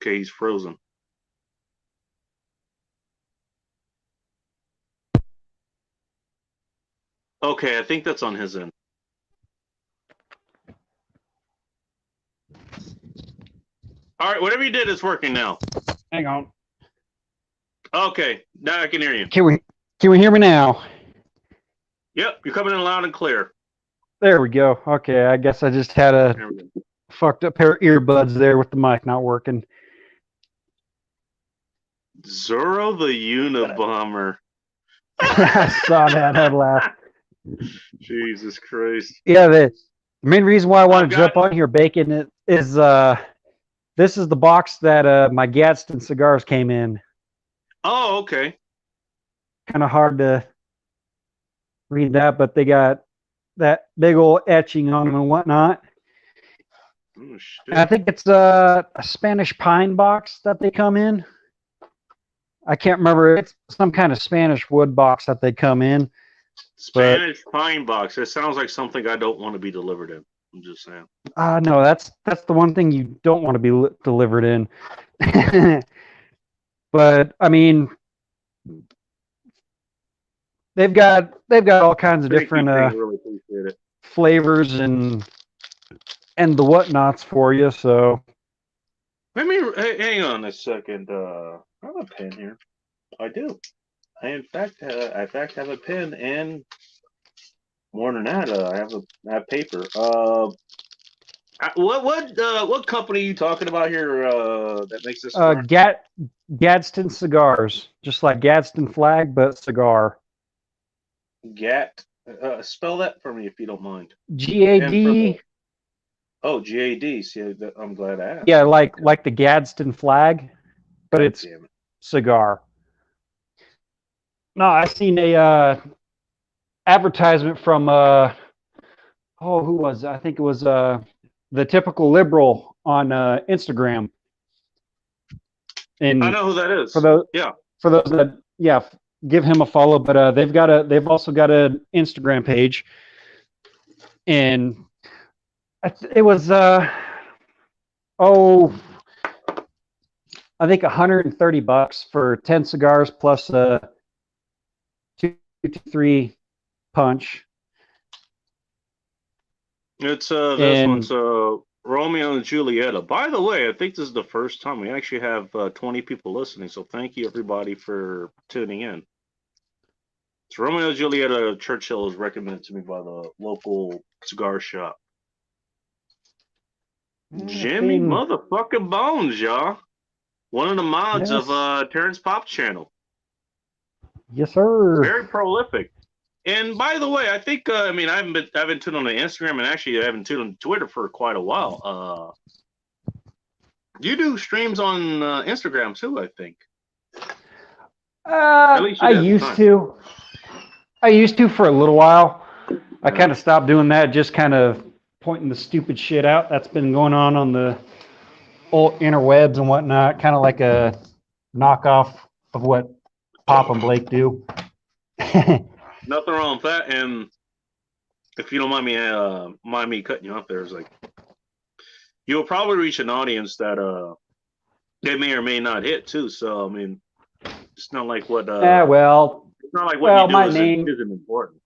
Okay, he's frozen. Okay, I think that's on his end. All right, whatever you did is working now. Hang on. Okay, now I can hear you. Can we hear me now? Yep, you're coming in loud and clear. There we go. Okay, I guess I just had a fucked up pair of earbuds there with the mic not working. Zorro the Unabomber. I saw that. I'd laugh. Jesus Christ. Yeah, the main reason why I want to jump on here, Bacon, is this is the box that my Gadsden cigars came in. Oh, okay. Kind of hard to read that, but they got that big old etching on them and whatnot. Oh, shit. And I think it's a Spanish pine box that they come in. I can't remember. It's some kind of Spanish wood box that they come in. Spanish pine box. That sounds like something I don't want to be delivered in. I'm just saying. No, that's the one thing you don't want to be delivered in. But I mean, they've got all kinds of different really appreciate it. flavors and the whatnots for you. So Let me hang on a second. I have a pen here. I do. I in fact have a pen, and more than that, I have paper. What company are you talking about here? That makes this Gadsden cigars, just like Gadsden flag, but cigar. Spell that for me if you don't mind. GAD. Oh, GAD. See, I'm glad I asked. Yeah, like the Gadsden flag, but it's cigar. No, I seen a advertisement from who was it? I think it was the typical liberal on Instagram. And I know who that is. For those that give him a follow. But they've also got an Instagram page, and it was I think $130 for 10 cigars plus a 2-3 punch. It's this one's Romeo and Julieta. By the way, I think this is the first time we actually have 20 people listening, so thank you everybody for tuning in. It's Romeo and Julieta Churchill is recommended to me by the local cigar shop. Jimmy motherfucking Bones, y'all. One of the mods of Terrence Pop's channel. Yes, sir. Very prolific. And by the way, I think I haven't tuned on the Instagram, and actually I haven't tuned on Twitter for quite a while. You do streams on Instagram too, I think. I used to for a little while. I kind of stopped doing that, just kind of pointing the stupid shit out that's been going on the old interwebs and whatnot, kind of like a knockoff of what Pop and Blake do. Nothing wrong with that, and if you don't mind me cutting you off there, it's like you'll probably reach an audience that they may or may not hit too. So I mean, it's not like what it's not like what you do isn't important.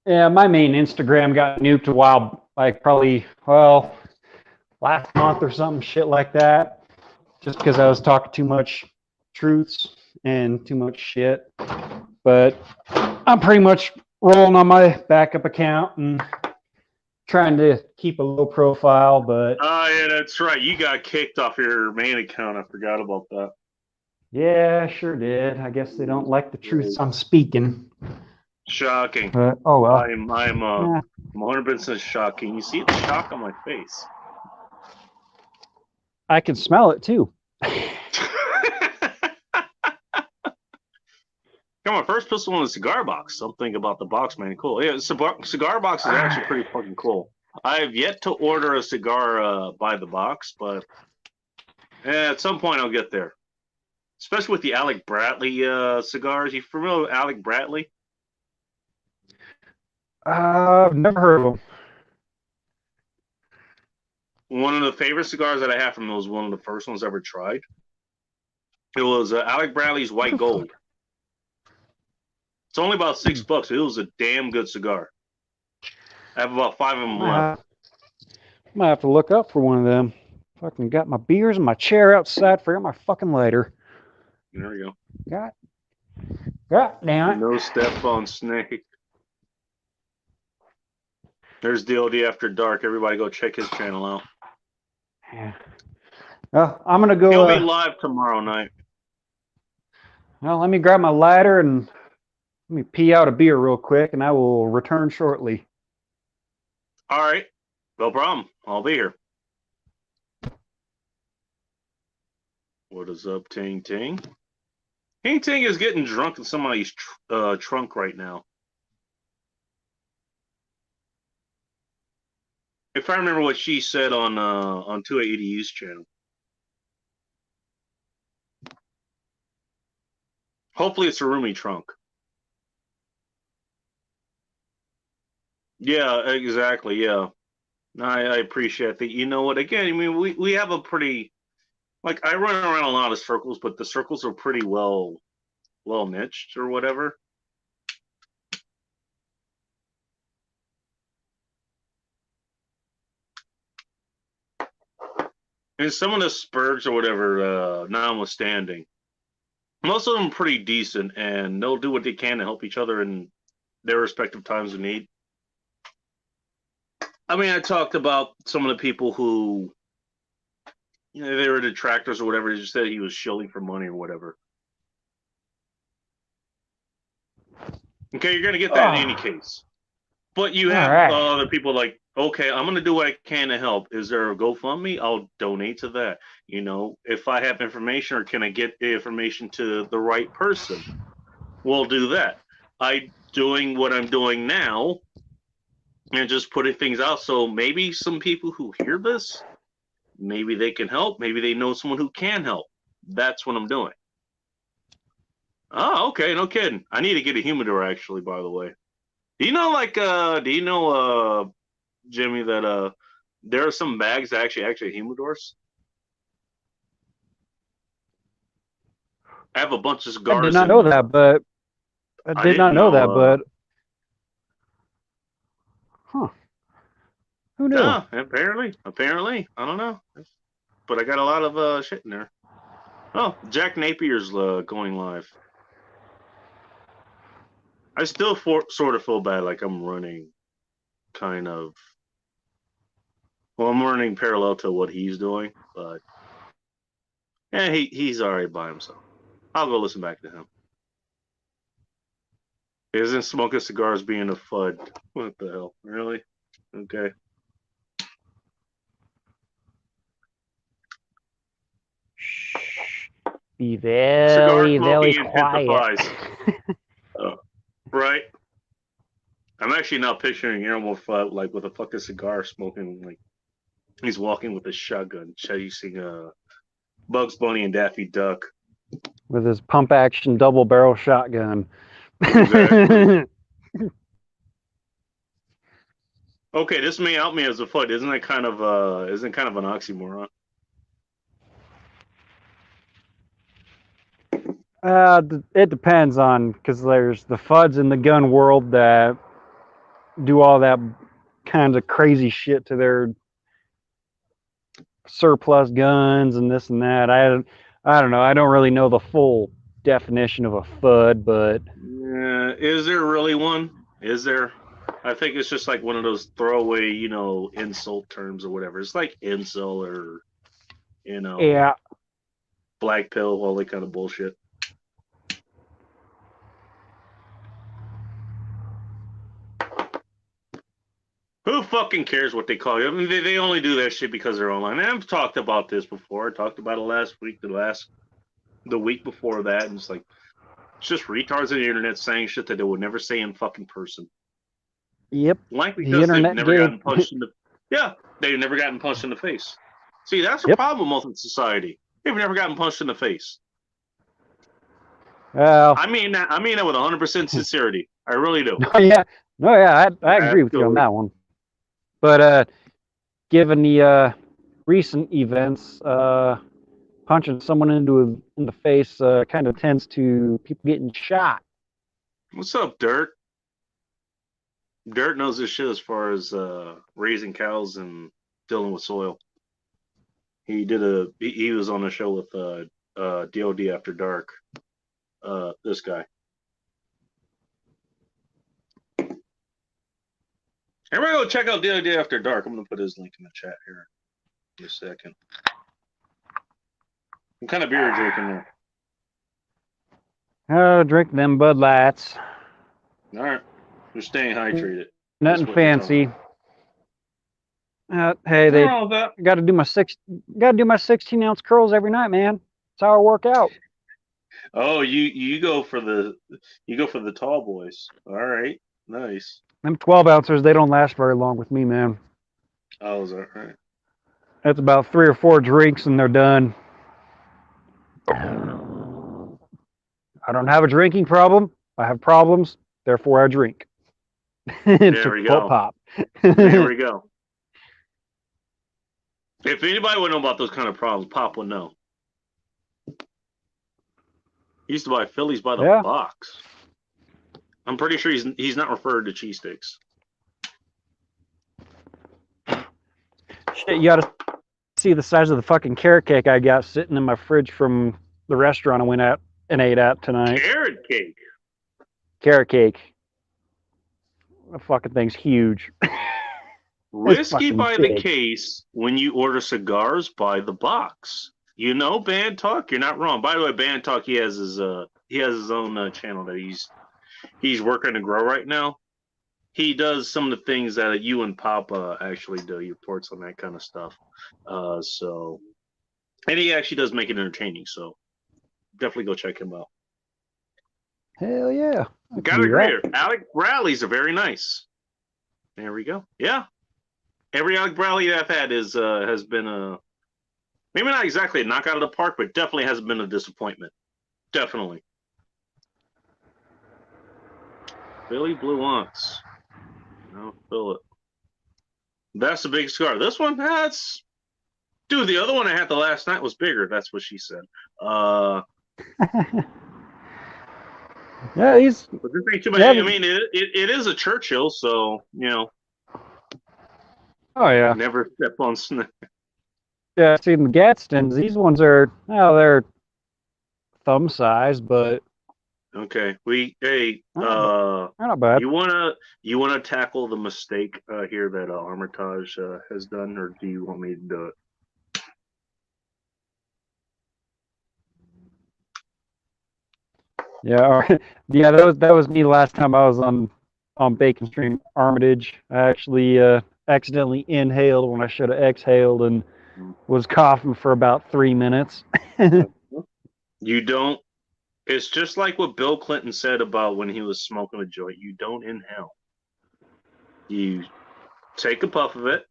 Yeah, my main Instagram got nuked a while, like probably last month or something shit like that, just because I was talking too much truths and too much shit. But I'm pretty much rolling on my backup account, and trying to keep a low profile, but Oh, yeah, that's right. You got kicked off your main account. I forgot about that. yeah, sure did. I guess they don't like the truths I'm speaking. Shocking. But oh well. I'm Yeah. 100% shocking. You see the shock on my face. I can smell it too. Got my first pistol in a cigar box. Something about the box, man. Cool. Yeah, cigar box is actually pretty fucking cool. I have yet to order a cigar by the box, but at some point I'll get there. Especially with the Alec Bradley cigars. You familiar with Alec Bradley? I've never heard of them. One of the favorite cigars that I have from him was one of the first ones I ever tried. It was Alec Bradley's White Gold. It's only about $6, but it was a damn good cigar. I have about 5 of them left. Might have to look up for one of them. Fucking got my beers and my chair outside. Forgot my fucking lighter. There we go. God damn it. No step on snake. There's DLD After Dark. Everybody go check his channel out. Yeah. Well, I'm gonna go. He'll be live tomorrow night. Well, let me grab my lighter and let me pee out a beer real quick, and I will return shortly. All right. No problem. I'll be here. What is up, Ting Ting? Ting Ting is getting drunk in somebody's trunk right now. If I remember what she said on 280U's channel. Hopefully it's a roomy trunk. Yeah, exactly. Yeah. I appreciate that. You know what? Again, I mean, we have a pretty, like, I run around a lot of circles, but the circles are pretty well niched or whatever. And some of the spurts or whatever, notwithstanding, most of them are pretty decent, and they'll do what they can to help each other in their respective times of need. I mean, I talked about some of the people who, you know, they were detractors or whatever. They just said he was shilling for money or whatever. Okay, you're going to get that in any case. But you have other people like, okay, I'm going to do what I can to help. Is there a GoFundMe? I'll donate to that. You know, if I have information or can I get the information to the right person, we'll do that. I doing what I'm doing now and just putting things out. So maybe some people who hear this, maybe they can help. Maybe they know someone who can help. That's what I'm doing. Oh, okay. No kidding. I need to get a humidor, actually, by the way. Do you know, Jimmy, that there are some bags that actually humidors? I have a bunch of cigars. I did not know that, but I did not know that, but huh? Who knew? Yeah, apparently, I don't know, but I got a lot of shit in there. Oh, Jack Napier's going live. I still sort of feel bad, like I'm running kind of. Well, I'm running parallel to what he's doing, but yeah, he's already by himself. I'll go listen back to him. Isn't smoking cigars being a FUD? What the hell? Really? Okay. Be very, very quiet. Right. I'm actually now picturing Elmo Fudd like with a fucking cigar, smoking, like he's walking with a shotgun, chasing Bugs Bunny and Daffy Duck with his pump action double barrel shotgun. Exactly. Okay, this may out me as a FUD. Isn't kind of an oxymoron? It depends on, because there's the FUDs in the gun world that do all that kinds of crazy shit to their surplus guns and this and that. I don't know. I don't really know the full definition of a FUD, but Is there really one? Is there? I think it's just like one of those throwaway, insult terms or whatever. It's like incel or, Yeah. black pill, all that kind of bullshit. Who fucking cares what they call you? I mean, they only do that shit because they're online. And I've talked about this before. I talked about it last week, the week before that, and it's like it's just retards on the internet saying shit that they would never say in fucking person. Yep. Like The because they've internet never gave. gotten punched in the they've never gotten punched in the face. See, that's a Yep. problem with society. They've never gotten punched in the face. Well. I mean that with 100% sincerity. I really do. Yeah. No. Yeah. I agree with you on Absolutely. that one. But given the recent events, punching someone in the face kind of tends to people getting shot. What's up, Dirt? Dirt knows his shit as far as raising cows and dealing with soil. He was on a show with DOD After Dark. This guy. Everybody go check out DOD After Dark. I'm gonna put his link in the chat here in a second. What kind of beer are you drinking there? Drink them Bud Lights. All right, we're staying hydrated. Nothing fancy. Hey, they got to do my 16-ounce curls every night, man. That's how I work out. Oh, you go for the tall boys. All right, nice. Them 12-ounces, they don't last very long with me, man. Oh, is that right? That's about 3 or 4 drinks and they're done. I don't have a drinking problem. I have problems, therefore I drink. There we go. Pop. There we go. If anybody would know about those kind of problems, Pop would know. He used to buy Phillies by the box. I'm pretty sure he's not referred to cheesesteaks. Shit, you gotta see the size of the fucking carrot cake I got sitting in my fridge from the restaurant I went out and ate at tonight. Carrot cake. Carrot cake. The fucking thing's huge. Whiskey by the case. When you order cigars by the box. Band Talk. You're not wrong. By the way, Band Talk. He has his own channel that he's working to grow right now. He does some of the things that you and Papa actually do. He reports on that kind of stuff. And he actually does make it entertaining. So definitely go check him out. Hell yeah! Got to agree. Alec Bradley's are very nice. There we go. Yeah. Every Alec Bradley I've had has been maybe not exactly a knockout of the park, but definitely hasn't been a disappointment. Definitely. Billy Blue Once. No, fill it. That's a big cigar. This one, dude, the other one I had the last night was bigger. That's what she said. Yeah, he's. But this ain't too much. I mean, it is a Churchill, so Oh yeah. Never step on snake. Yeah, see the Gatstons. These ones are they're thumb size, but okay. they're not bad. You wanna tackle the mistake here that Armitage has done, or do you want me to do it? Yeah, yeah. That was me last time I was on Bacon Stream Armitage. I actually accidentally inhaled when I should have exhaled and was coughing for about 3 minutes. You don't. It's just like what Bill Clinton said about when he was smoking a joint. You don't inhale. You take a puff of it.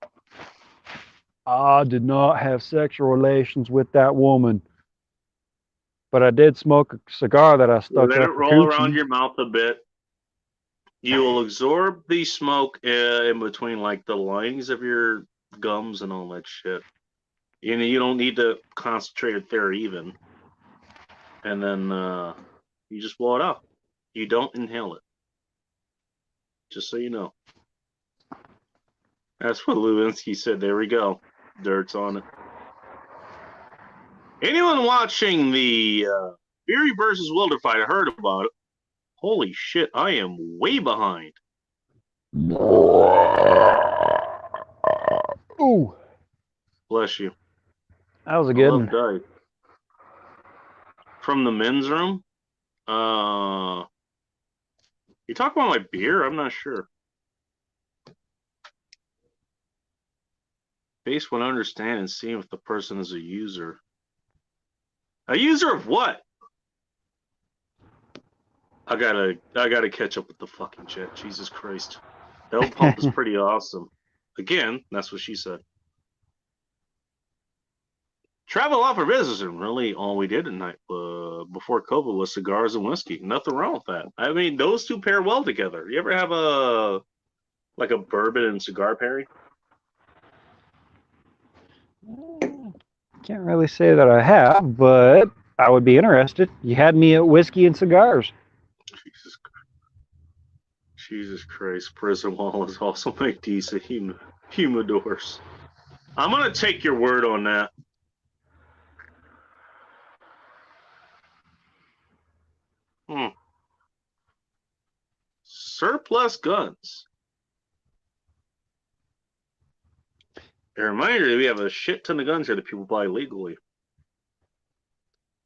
I did not have sexual relations with that woman, but I did smoke a cigar that I stuck Let up it roll around your mouth a bit. You will absorb the smoke in between, like the linings of your gums and all that shit. You don't need to concentrate it there even. And then you just blow it out. You don't inhale it. Just so you know. That's what Lewinsky said. There we go. Dirt's on it. Anyone watching the Fury versus Wilder fight? I heard about it. Holy shit, I am way behind. Ooh, Bless you. that was a I good love one. dice. From the men's room? You talk about my beer? I'm not sure. Base will understand and see if the person is a user. A user of what? I gotta catch up with the fucking chat. Jesus Christ. Bell pump is pretty awesome. Again, that's what she said. Travel out for business, and really all we did at night before COVID was cigars and whiskey. Nothing wrong with that. I mean, those two pair well together. You ever have a bourbon and cigar pairing? Can't really say that I have, but I would be interested. You had me at whiskey and cigars. Jesus Christ. Prison walls also make decent humidors. I'm gonna take your word on that. Surplus guns. A reminder that we have a shit ton of guns here that people buy legally.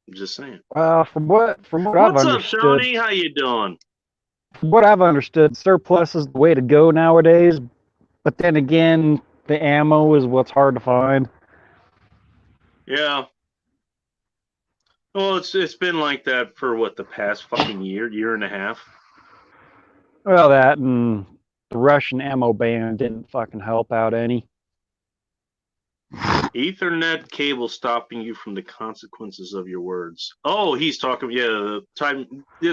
I'm just saying. From what I've What's up, understood, Shawnee? How you doing? from what I've understood, surplus is the way to go nowadays. But then again, the ammo is what's hard to find. Yeah. Well, it's been like that for what, the past fucking year and a half. Well, that and the Russian ammo ban didn't fucking help out any. Ethernet cable stopping you from the consequences of your words. Oh, he's talking. Yeah, type.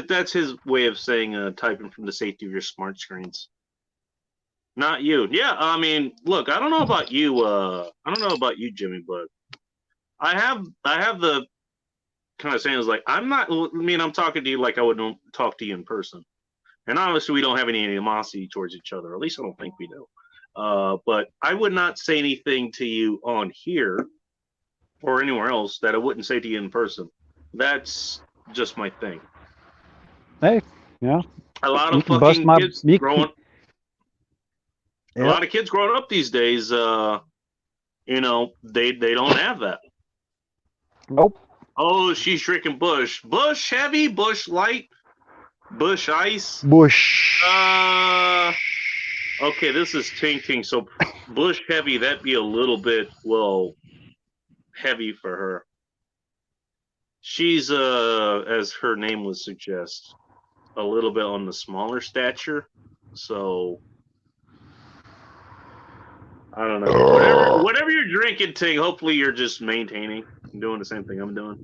That's his way of saying typing from the safety of your smart screens. Not you. Yeah, I mean, look, I don't know about you. I don't know about you, Jimmy, but I have the kind of saying is like I'm not. I mean, I'm talking to you like I would talk to you in person, and obviously we don't have any animosity towards each other. At least I don't think we do. But I would not say anything to you on here or anywhere else that I wouldn't say to you in person. That's just my thing. Hey, yeah. A lot You of can bust fucking my. kids You growing. Yep. A lot of kids growing up these days. You know, they don't have that. Nope. Oh, she's drinking Bush. Bush heavy, Bush light, Bush ice. Bush. Okay, this is tinking. So Bush heavy, that'd be a little bit, well, heavy for her. She's as her name would suggest, a little bit on the smaller stature. So I don't know. Whatever you're drinking, Ting, hopefully you're just maintaining and doing the same thing I'm doing.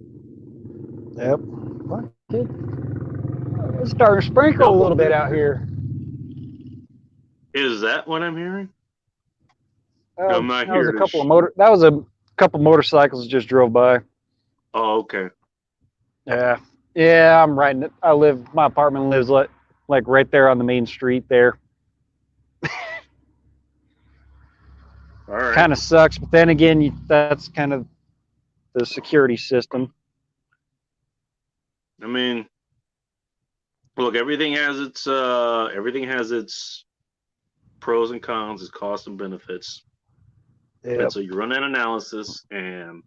Yep. What, kid? It's starting to sprinkle a little bit out here. Is that what I'm hearing? I'm not That was here a couple of That was a couple motorcycles that just drove by. Oh, okay. Yeah. I'm right in it. My apartment lives like right there on the main street there. All right. Kind of sucks, but then again, that's kind of the security system. I mean, look, everything has its pros and cons, its costs and benefits. Yep. And so you run that analysis and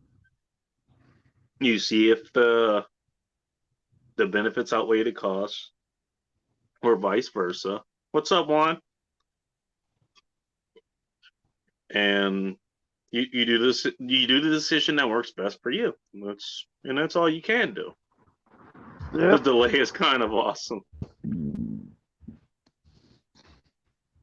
you see if the benefits outweigh the costs, or vice versa. What's up, Juan? And you do this. You do the decision that works best for you. That's all you can do. Yep. The delay is kind of awesome.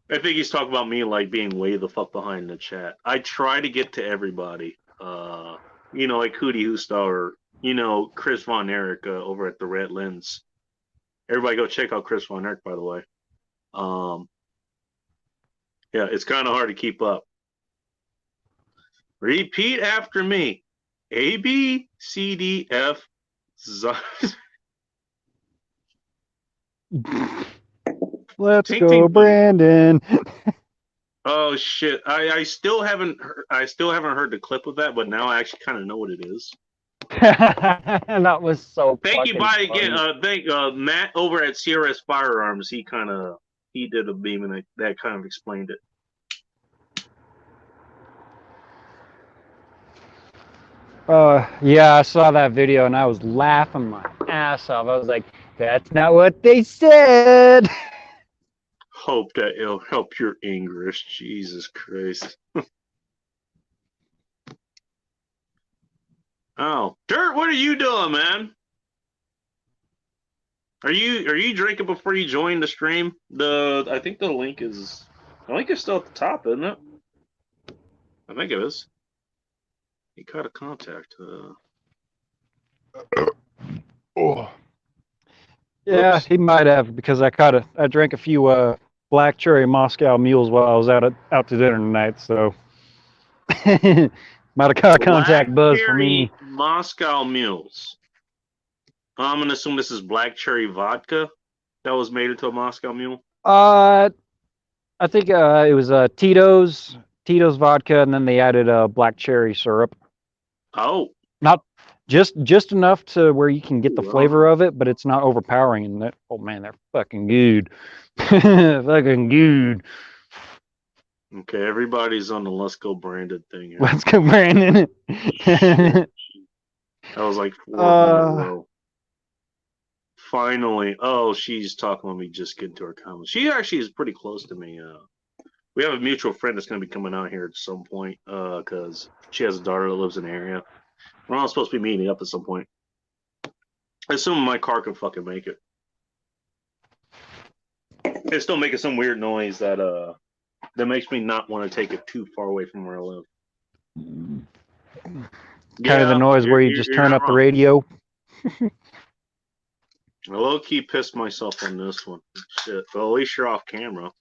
I think he's talking about me like being way the fuck behind in the chat. I try to get to everybody. You know, like Hootie Hoosta or, you know, Chris Von Erich over at the Red Lens. Everybody go check out Chris Von Erich, by the way. Yeah, it's kind of hard to keep up. Repeat after me. A, B, C, D, F, Z. Let's Ting, go, ting, boom. Brandon. Oh shit! I still haven't heard the clip of that, but now I actually kind of know what it is. That was so. Thank you, bye funny. again. Thank Matt over at CRS Firearms. He kind of he did a meme and that kind of explained it. Yeah, I saw that video and I was laughing my ass off. I was like, that's not what they said. Hope that it'll help your English. Jesus Christ. Oh, Dirt, what are you doing, man? Are you drinking before you join the stream? I think the link is still at the top, isn't it? I think it is. You got a contact. Oh. Yeah, Oops. he might have because I drank a few black cherry Moscow mules while I was out to dinner tonight, so might have caught a Black contact buzz for cherry me. Moscow mules. I'm gonna assume this is black cherry vodka that was made into a Moscow mule. I think it was Tito's vodka, and then they added black cherry syrup. Oh, Not just enough to where you can get the flavor wow. of it, but it's not overpowering. And that, oh man, they're fucking good, fucking good. Okay, everybody's on the Let's Go branded thing here. Let's go, Brandon. Shit. That was like 4 in a row. Finally. Oh, she's talking about me just getting to her comments. She actually is pretty close to me. We have a mutual friend that's going to be coming out here at some point because she has a daughter that lives in the area. We're all supposed to be meeting up at some point. I assume my car can fucking make it. It's still making some weird noise that makes me not want to take it too far away from where I live. Kind of the noise where you just turn up the radio. I low-key pissed myself on this one. Shit. Well, at least you're off camera.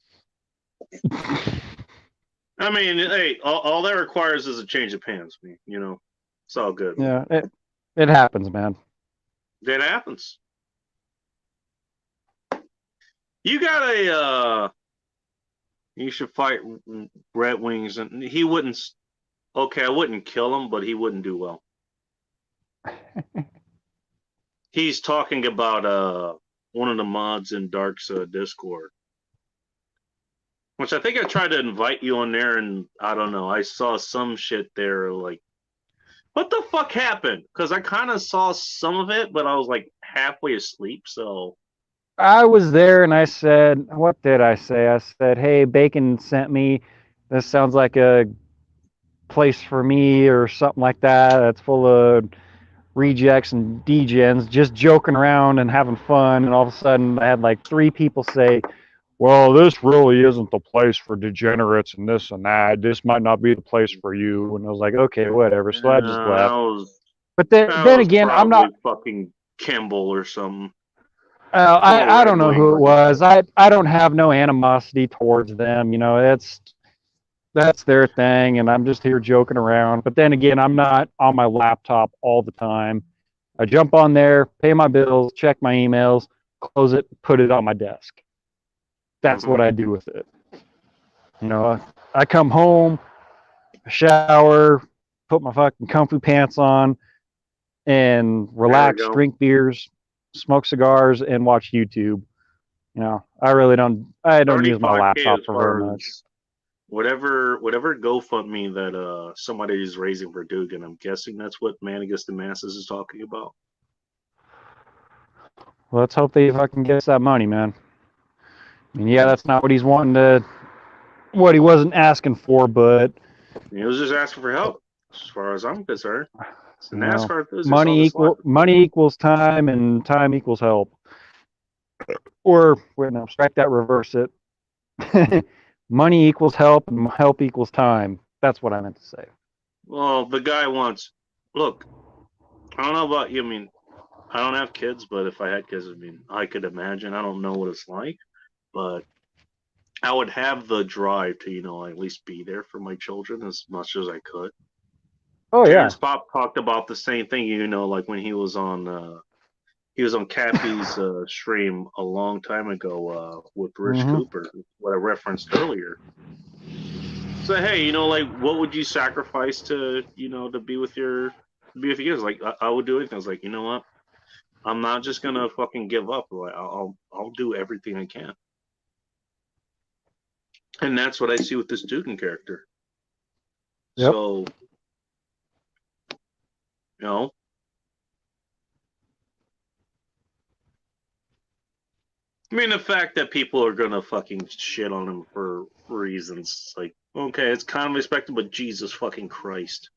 I mean, hey, all that requires is a change of pants. You know, it's all good. Yeah, it happens, man. That happens. You got you should fight Red Wings, and he wouldn't. Okay, I wouldn't kill him, but he wouldn't do well. He's talking about one of the mods in Dark's Discord. Which I think I tried to invite you on there, and I don't know. I saw some shit there, like, what the fuck happened? Because I kind of saw some of it, but I was like halfway asleep. So I was there, and I said, "What did I say?" I said, "Hey, Bacon sent me. This sounds like a place for me, or something like that. That's full of rejects and degens, just joking around and having fun." And all of a sudden, I had like 3 people say, well, this really isn't the place for degenerates and this and that. This might not be the place for you. And I was like, okay, whatever. So I just left. But then again, I'm not fucking Kimball or something. I don't know who it was. I don't have no animosity towards them. You know, that's their thing, and I'm just here joking around. But then again, I'm not on my laptop all the time. I jump on there, pay my bills, check my emails, close it, put it on my desk. That's what I do with it. You know, I come home, shower, put my fucking comfy pants on, and relax, drink beers, smoke cigars, and watch YouTube. You know, I don't use my laptop for very much. Whatever GoFundMe that somebody's raising for Dugan, I'm guessing that's what Man Against the Masses is talking about. Well, let's hope they fucking get that money, man. I mean, yeah, that's not what he's wanting to, what he wasn't asking for, but he was just asking for help, as far as I'm concerned. It's the NASCAR money equals time, and time equals help. Or wait, no, strike that, reverse it. Money equals help, and help equals time. That's what I meant to say. Well, the guy wants. Look, I don't know about you. I mean, I don't have kids, but if I had kids, I mean, I could imagine. I don't know what it's like, but I would have the drive to, you know, at least be there for my children as much as I could. Oh, Terrence yeah. Pop talked about the same thing, you know, like when he was on Cappy's stream a long time ago with Rich Cooper, what I referenced earlier. So hey, you know, like what would you sacrifice to, you know, to be with your kids? Like I would do anything. I was like, you know what? I'm not just gonna fucking give up. Like I'll do everything I can. And that's what I see with this Dugan character. Yep. So, you know, I mean, the fact that people are gonna fucking shit on him for reasons like, okay, it's kind of expected, but Jesus fucking Christ.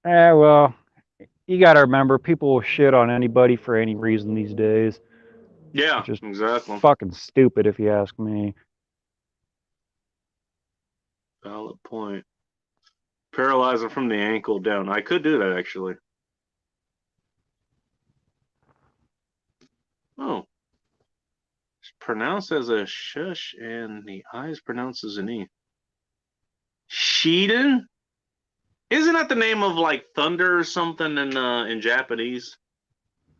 Well, you got to remember, people will shit on anybody for any reason these days. Yeah, Which is exactly. fucking stupid, if you ask me. Valid point. Paralyzing from the ankle down. I could do that actually. Oh. It's pronounced as a shush and the I is pronounced as an E. Shiden? Isn't that the name of like thunder or something in Japanese?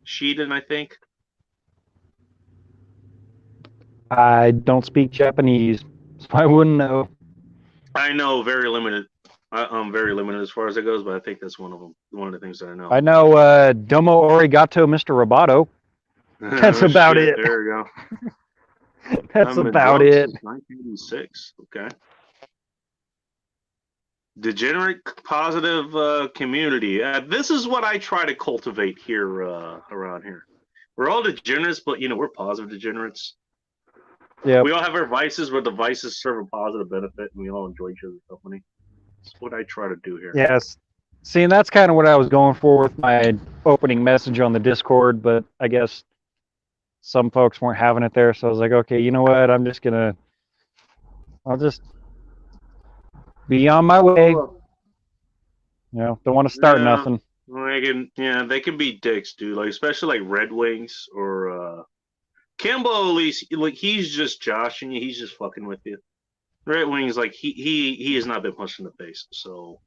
Shiden, I think. I don't speak Japanese, so I wouldn't know. I know very limited. I'm very limited as far as it goes, but I think that's one of them. One of the things that I know. I know Domo Arigato, Mr. Roboto. That's about Shit, it. there you go. That's I've been about drunk it. since 1986. Okay. Degenerate positive community. This is what I try to cultivate here around here. We're all degenerates, but we're positive degenerates. Yep. We all have our vices, but the vices serve a positive benefit, and we all enjoy each other's company. That's what I try to do here. Yes. See, and that's kind of what I was going for with my opening message on the Discord, but I guess some folks weren't having it there, so I was like, okay, you know what? I'll just be on my way. Don't want to start nothing. They can be dicks, dude. Like especially like Red Wings or Campbell. At least like he's just joshing you. He's just fucking with you. Red Wings, like he has not been punched in the face, so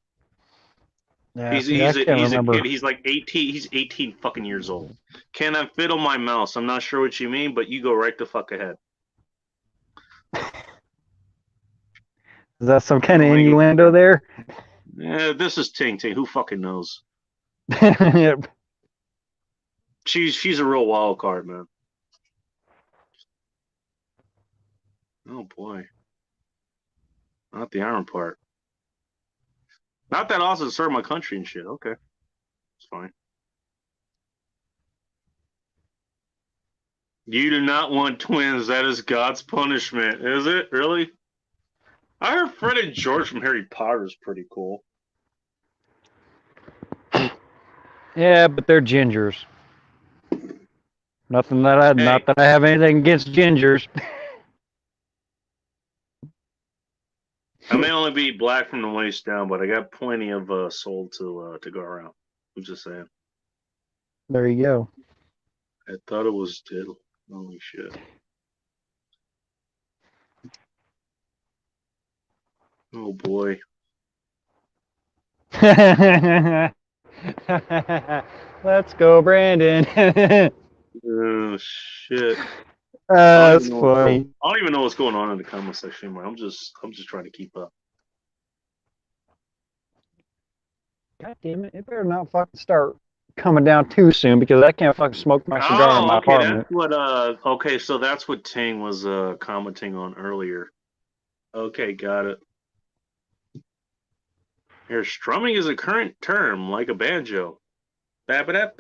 Yeah, he's a kid. He's like 18. He's 18 fucking years old. Can I fiddle my mouse? I'm not sure what you mean, but you go right the fuck ahead. Is that some kind of innuendo there? Yeah, this is Ting Ting. Who fucking knows? Yep. She's a real wild card, man. Oh boy. Not the iron part. Not that awesome to serve my country and shit. Okay. It's fine. You do not want twins. That is God's punishment. Is it? Really? I heard Fred and George from Harry Potter is pretty cool. Yeah, but they're gingers. Not that I have anything against gingers. I may only be black from the waist down, but I got plenty of soul to go around. I'm just saying. There you go. I thought it was diddle. Holy shit. Oh boy. Let's go, Brandon. Oh shit. That's funny. I don't even know what's going on in the comment section anymore. I'm just trying to keep up. God damn it! It better not fucking start coming down too soon because I can't fucking smoke my cigar in my apartment. So that's what Ting was commenting on earlier. Okay, got it. Here, strumming is a current term, like a banjo. Okay.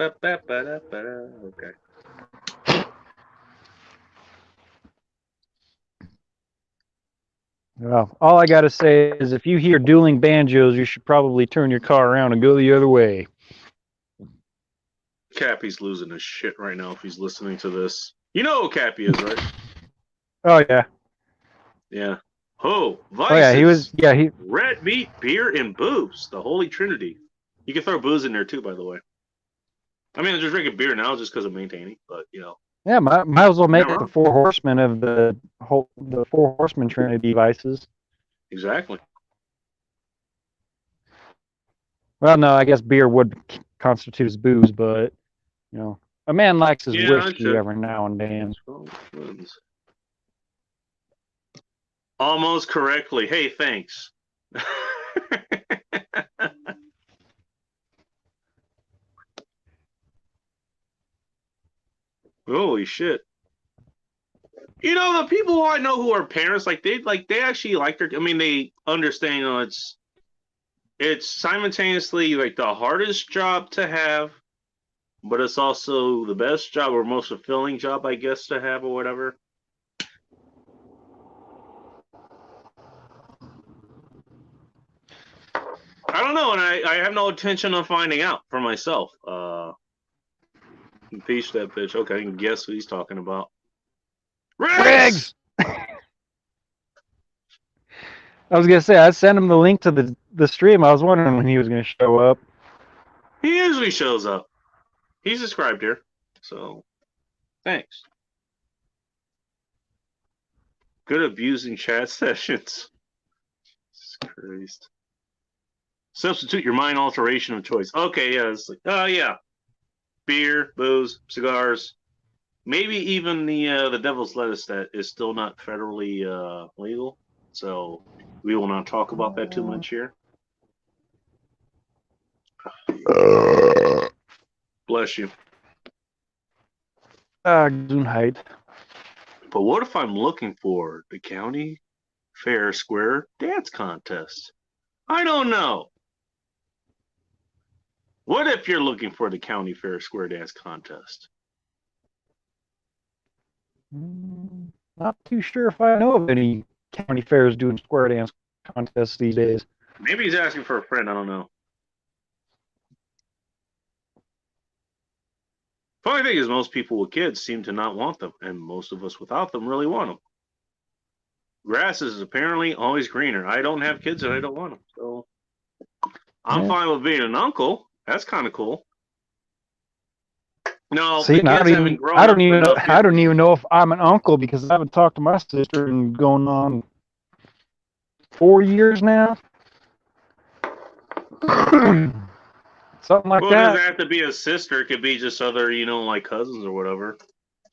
Well, all I gotta say is if you hear dueling banjos, you should probably turn your car around and go the other way. Cappy's losing his shit right now if he's listening to this. You know who Cappy is, right? Oh yeah. Yeah. Oh, vices. Oh yeah, he red meat, beer, and booze. The Holy Trinity. You can throw booze in there too, by the way. I mean, I'm just drinking beer now just because of maintaining, but Yeah, might as well make it the four horsemen of the four horsemen Trinity vices. Exactly. Well, no, I guess beer would constitute as booze, but a man likes his whiskey every now and then. Almost correctly. Hey, thanks. Holy shit. You know, the people I know who are parents, they actually like their. I mean, they understand. You know, it's simultaneously like the hardest job to have, but it's also the best job or most fulfilling job, I guess, to have or whatever. I don't know, and I have no intention of finding out for myself. Impeach that bitch. Okay, I can guess who he's talking about. Riggs! Riggs! I was gonna say I sent him the link to the stream. I was wondering when he was gonna show up. He usually shows up. He's described here, so thanks. Good abusing chat sessions. Jesus Christ. Substitute your mind alteration of choice. Okay, yeah, it's like, oh yeah, beer, booze, cigars, maybe even the devil's lettuce that is still not federally legal. So we will not talk about that too much here. Bless you. Gesundheit. But what if I'm looking for the county fair square dance contest? I don't know. What if you're looking for the county fair square dance contest? Not too sure if I know of any county fairs doing square dance contests these days. Maybe he's asking for a friend. I don't know. Funny thing is, most people with kids seem to not want them, and most of us without them really want them. Grass is apparently always greener. I don't have kids and I don't want them, so I'm fine with being an uncle. That's kind of cool. No, See, the kids haven't grown I don't up even know, enough yet. I don't even know if I'm an uncle because I haven't talked to my sister in going on 4 years now. Something like Well, it that. doesn't have to be a sister. It could be just other, like cousins or whatever.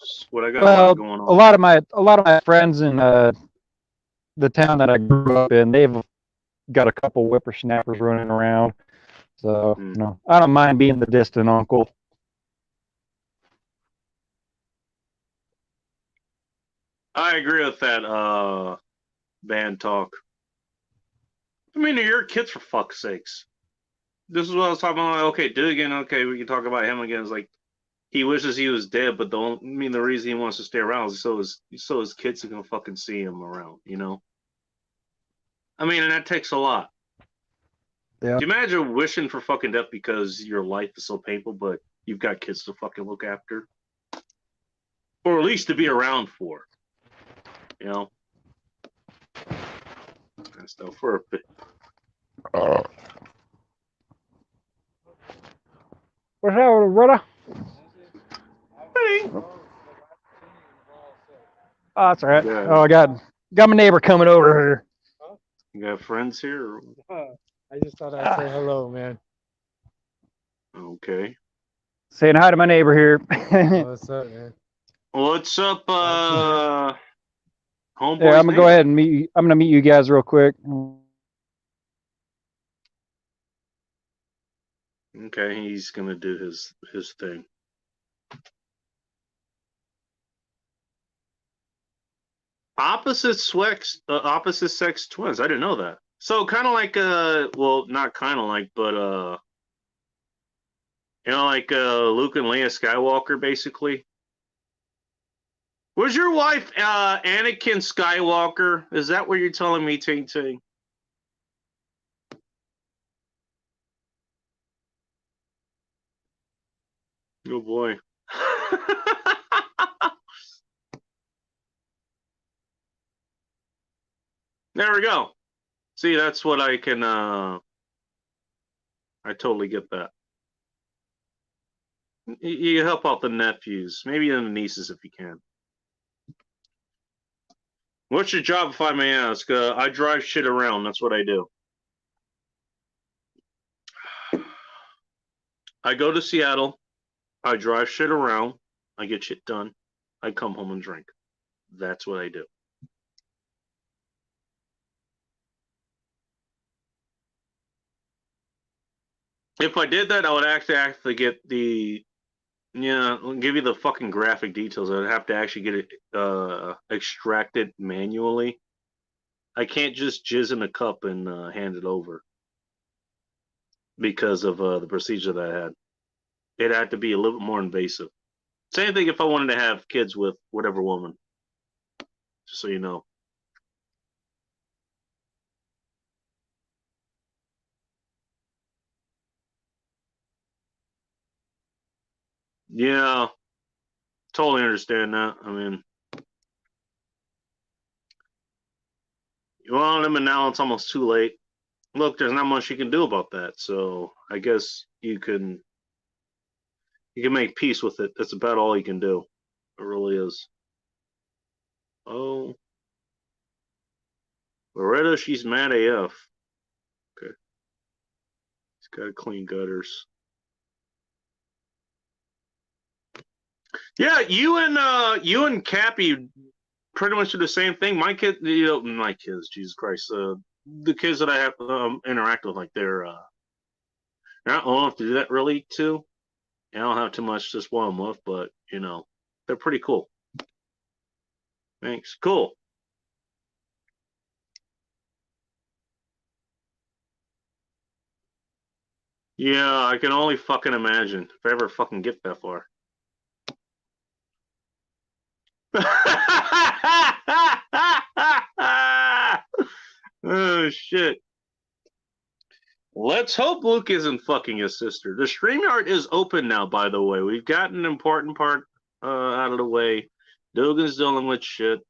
Just what I got a Well, lot going on. a lot of my friends in the town that I grew up in, they've got a couple whippersnappers running around. So, I don't mind being the distant uncle. I agree with that band talk. I mean, they're your kids for fuck's sakes. This is what I was talking about. Like, okay, Dugan. Okay, we can talk about him again. It's like he wishes he was dead, but the reason he wants to stay around is so his kids can fucking see him around. I mean, and that takes a lot. Yeah. Do you imagine wishing for fucking death because your life is so painful, but you've got kids to fucking look after, or at least to be around for? And stuff for a bit. What's up, brother? Hey. Oh, that's all right. Yeah. Oh, I got my neighbor coming over here. You got friends here? I just thought I'd say hello, man. Okay. Saying hi to my neighbor here. What's up, man? What's up, homeboy? Yeah, I'm gonna go ahead and meet. I'm gonna meet you guys real quick. Okay, he's gonna do his thing. Opposite sex twins. I didn't know that. So kind of like well, not kind of like, but like Luke and Leia Skywalker, basically. Was your wife Anakin Skywalker? Is that what you're telling me, Ting Ting? Oh boy. There we go. See, that's what I can I totally get that. You help out the nephews, maybe even the nieces if you can. What's your job, if I may ask? I drive shit around. That's what I do. I go to Seattle. I drive shit around. I get shit done. I come home and drink. That's what I do. If I did that, I would actually get the Yeah, I'll give you the fucking graphic details. I'd have to actually get it extracted manually. I can't just jizz in a cup and hand it over because of the procedure that I had. It had to be a little bit more invasive. Same thing if I wanted to have kids with whatever woman, just so you know. Yeah, totally understand that. I mean, you want them and now it's almost too late. Look, there's not much you can do about that. So I guess you can make peace with it. That's about all you can do. It really is. Oh, Loretta, she's mad AF. Okay, he's got to clean gutters. Yeah, you and Cappy pretty much do the same thing. My kid, my kids, Jesus Christ, the kids that I have interact with, like they're not old enough to do that really too. I don't have too much to spoil them with, but they're pretty cool. Thanks. Cool. Yeah, I can only fucking imagine if I ever fucking get that far. Oh shit. Let's hope Luke isn't fucking his sister. The StreamYard is open now, by the way. We've gotten an important part out of the way. Dugan's dealing with shit.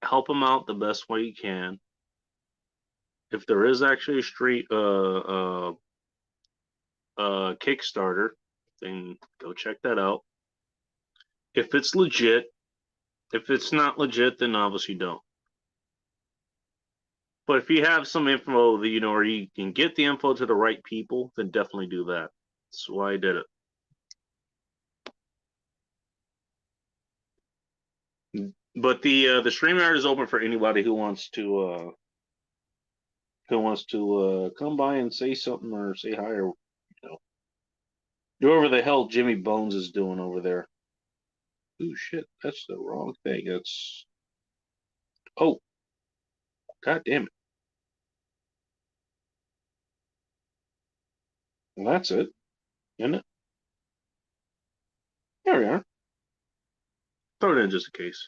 Help him out the best way you can. If there is actually a Kickstarter, then go check that out. If it's legit, if it's not legit, then obviously don't. But if you have some info that or you can get the info to the right people, then definitely do that. That's why I did it. But the StreamYard is open for anybody who wants to come by and say something or say hi or do whatever the hell Jimmy Bones is doing over there. Ooh shit, that's the wrong thing. That's god damn it. Well, that's it, isn't it? There we are. Throw it in just in case.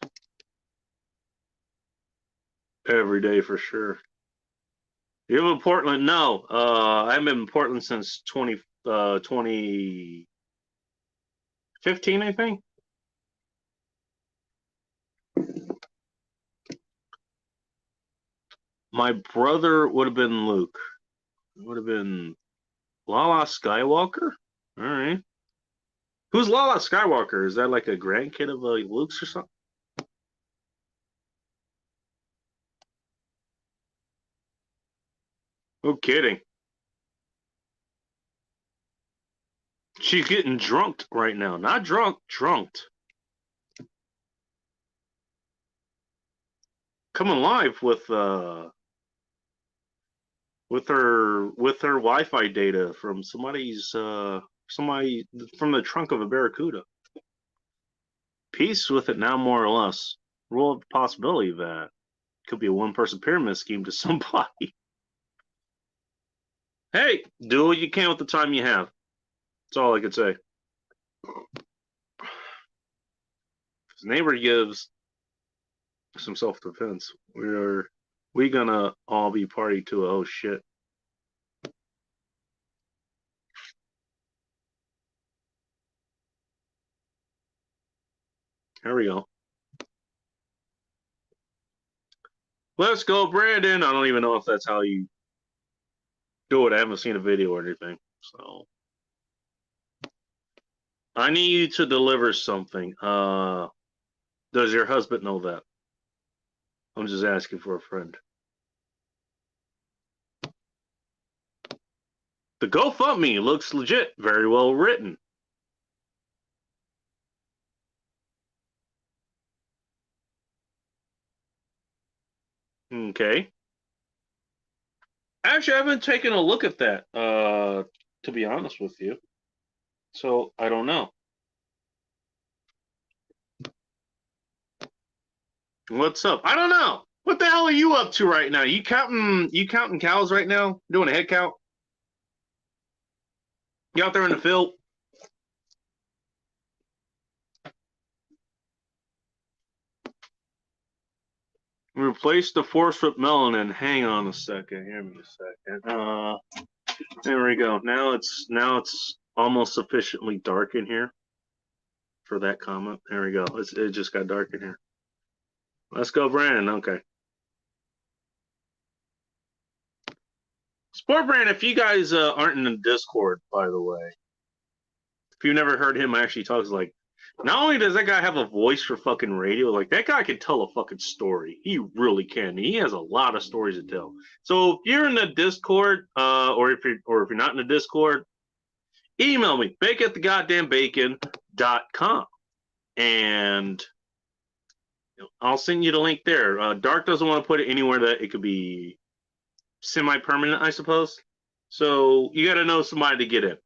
Every day for sure. You live in Portland? No. I've been in Portland since 2015, I think. My brother would have been Luke. Would have been Lala Skywalker. All right. Who's Lala Skywalker? Is that like a grandkid of Luke's or something? No kidding. She's getting drunked right now. Not drunk, drunked. Coming live with her Wi-Fi data from somebody from the trunk of a Barracuda. Peace with it now, more or less. Rule of the possibility that could be a one-person pyramid scheme to somebody. Hey, do what you can with the time you have. That's all I could say. His neighbor gives some self-defense. We gonna all be party to a oh shit. Here we go. Let's go, Brandon. I don't even know if that's how you do it. I haven't seen a video or anything. So I need you to deliver something. Does your husband know that? I'm just asking for a friend. The GoFundMe looks legit. Very well written. Okay. Actually, I haven't taken a look at that, to be honest with you. So I don't know. What's up? I don't know. What the hell are you up to right now? You counting cows right now? Doing a head count? You out there in the field? Replace the 4-foot melon and hang on a second. Hear me a second. There we go. Now it's almost sufficiently dark in here for that comment. There we go. It just got dark in here. Let's go, Brandon. Okay. Sport Brand, if you guys aren't in the Discord, by the way, if you've never heard him actually talks, like, not only does that guy have a voice for fucking radio, like that guy can tell a fucking story. He really can. He has a lot of stories to tell. So if you're in the Discord, or if you're not in the Discord, email me, bakeatthegoddamnbacon.com, and I'll send you the link there. Dark doesn't want to put it anywhere that it could be semi-permanent, I suppose. So you got to know somebody to get in.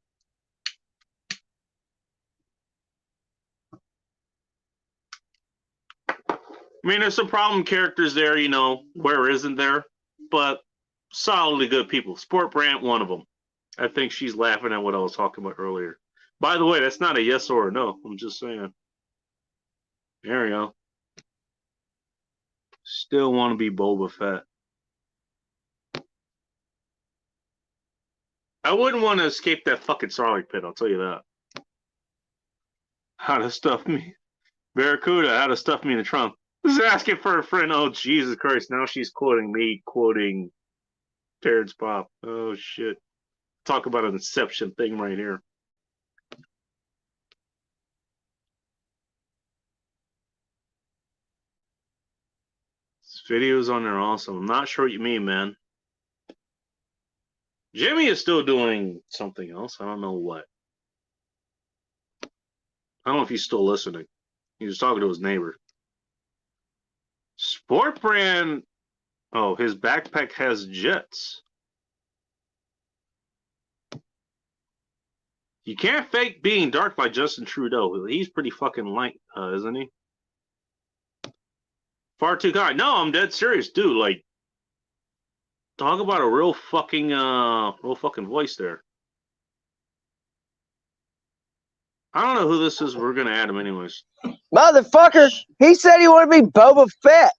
I mean, there's some problem characters there, where isn't there? But solidly good people. Sport Brand, one of them. I think she's laughing at what I was talking about earlier. By the way, that's not a yes or a no. I'm just saying. There we go. Still want to be Boba Fett. I wouldn't want to escape that fucking Sarlacc pit, I'll tell you that. How to stuff me. Barracuda, how to stuff me in the trunk. This is asking for a friend. Oh, Jesus Christ. Now she's quoting me, quoting Terrence Pop. Oh, shit. Talk about an Inception thing right here. This video's on there also. I'm not sure what you mean, man. Jimmy is still doing something else. I don't know what. I don't know if he's still listening. He was talking to his neighbor. Sport Brand. Oh, his backpack has jets. You can't fake being dark by Justin Trudeau. He's pretty fucking light, isn't he? Far too kind. No, I'm dead serious, dude. Like, talk about a real fucking voice there. I don't know who this is. We're gonna add him anyways. Motherfucker, he said he wanted to be Boba Fett.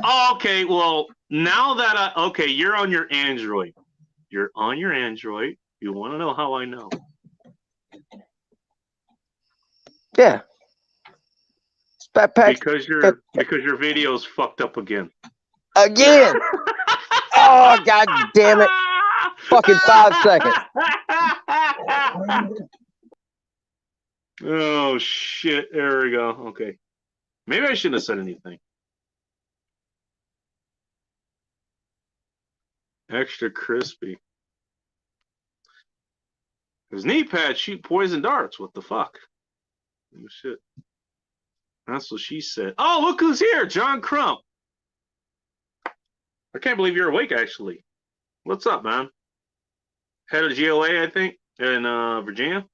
Oh, okay, well, now that okay, you're on your Android. You're on your Android. You want to know how I know? Yeah. Backpack Because your video's fucked up again. again. Oh, god damn it. Fucking 5 seconds. Oh shit. There we go. Okay. Maybe I shouldn't have said anything. Extra crispy. His knee pads shoot poison darts. What the fuck? Oh shit. That's what she said. Oh, look who's here. John Crump. I can't believe you're awake, actually. What's up, man? Head of GOA, I think, in Virginia.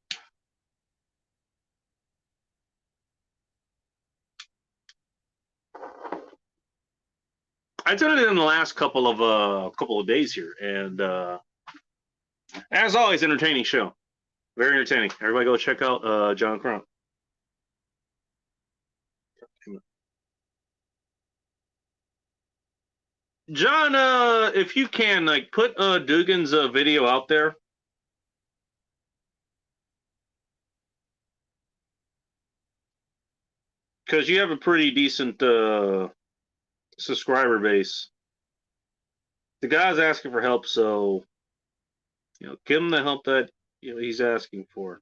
I tuned it in the last couple of days here, and as always, entertaining show. Very entertaining. Everybody go check out John Crump. John, if you can, like, put Dugan's video out there. Because you have a pretty decent subscriber base. The guy's asking for help, so give him the help that he's asking for.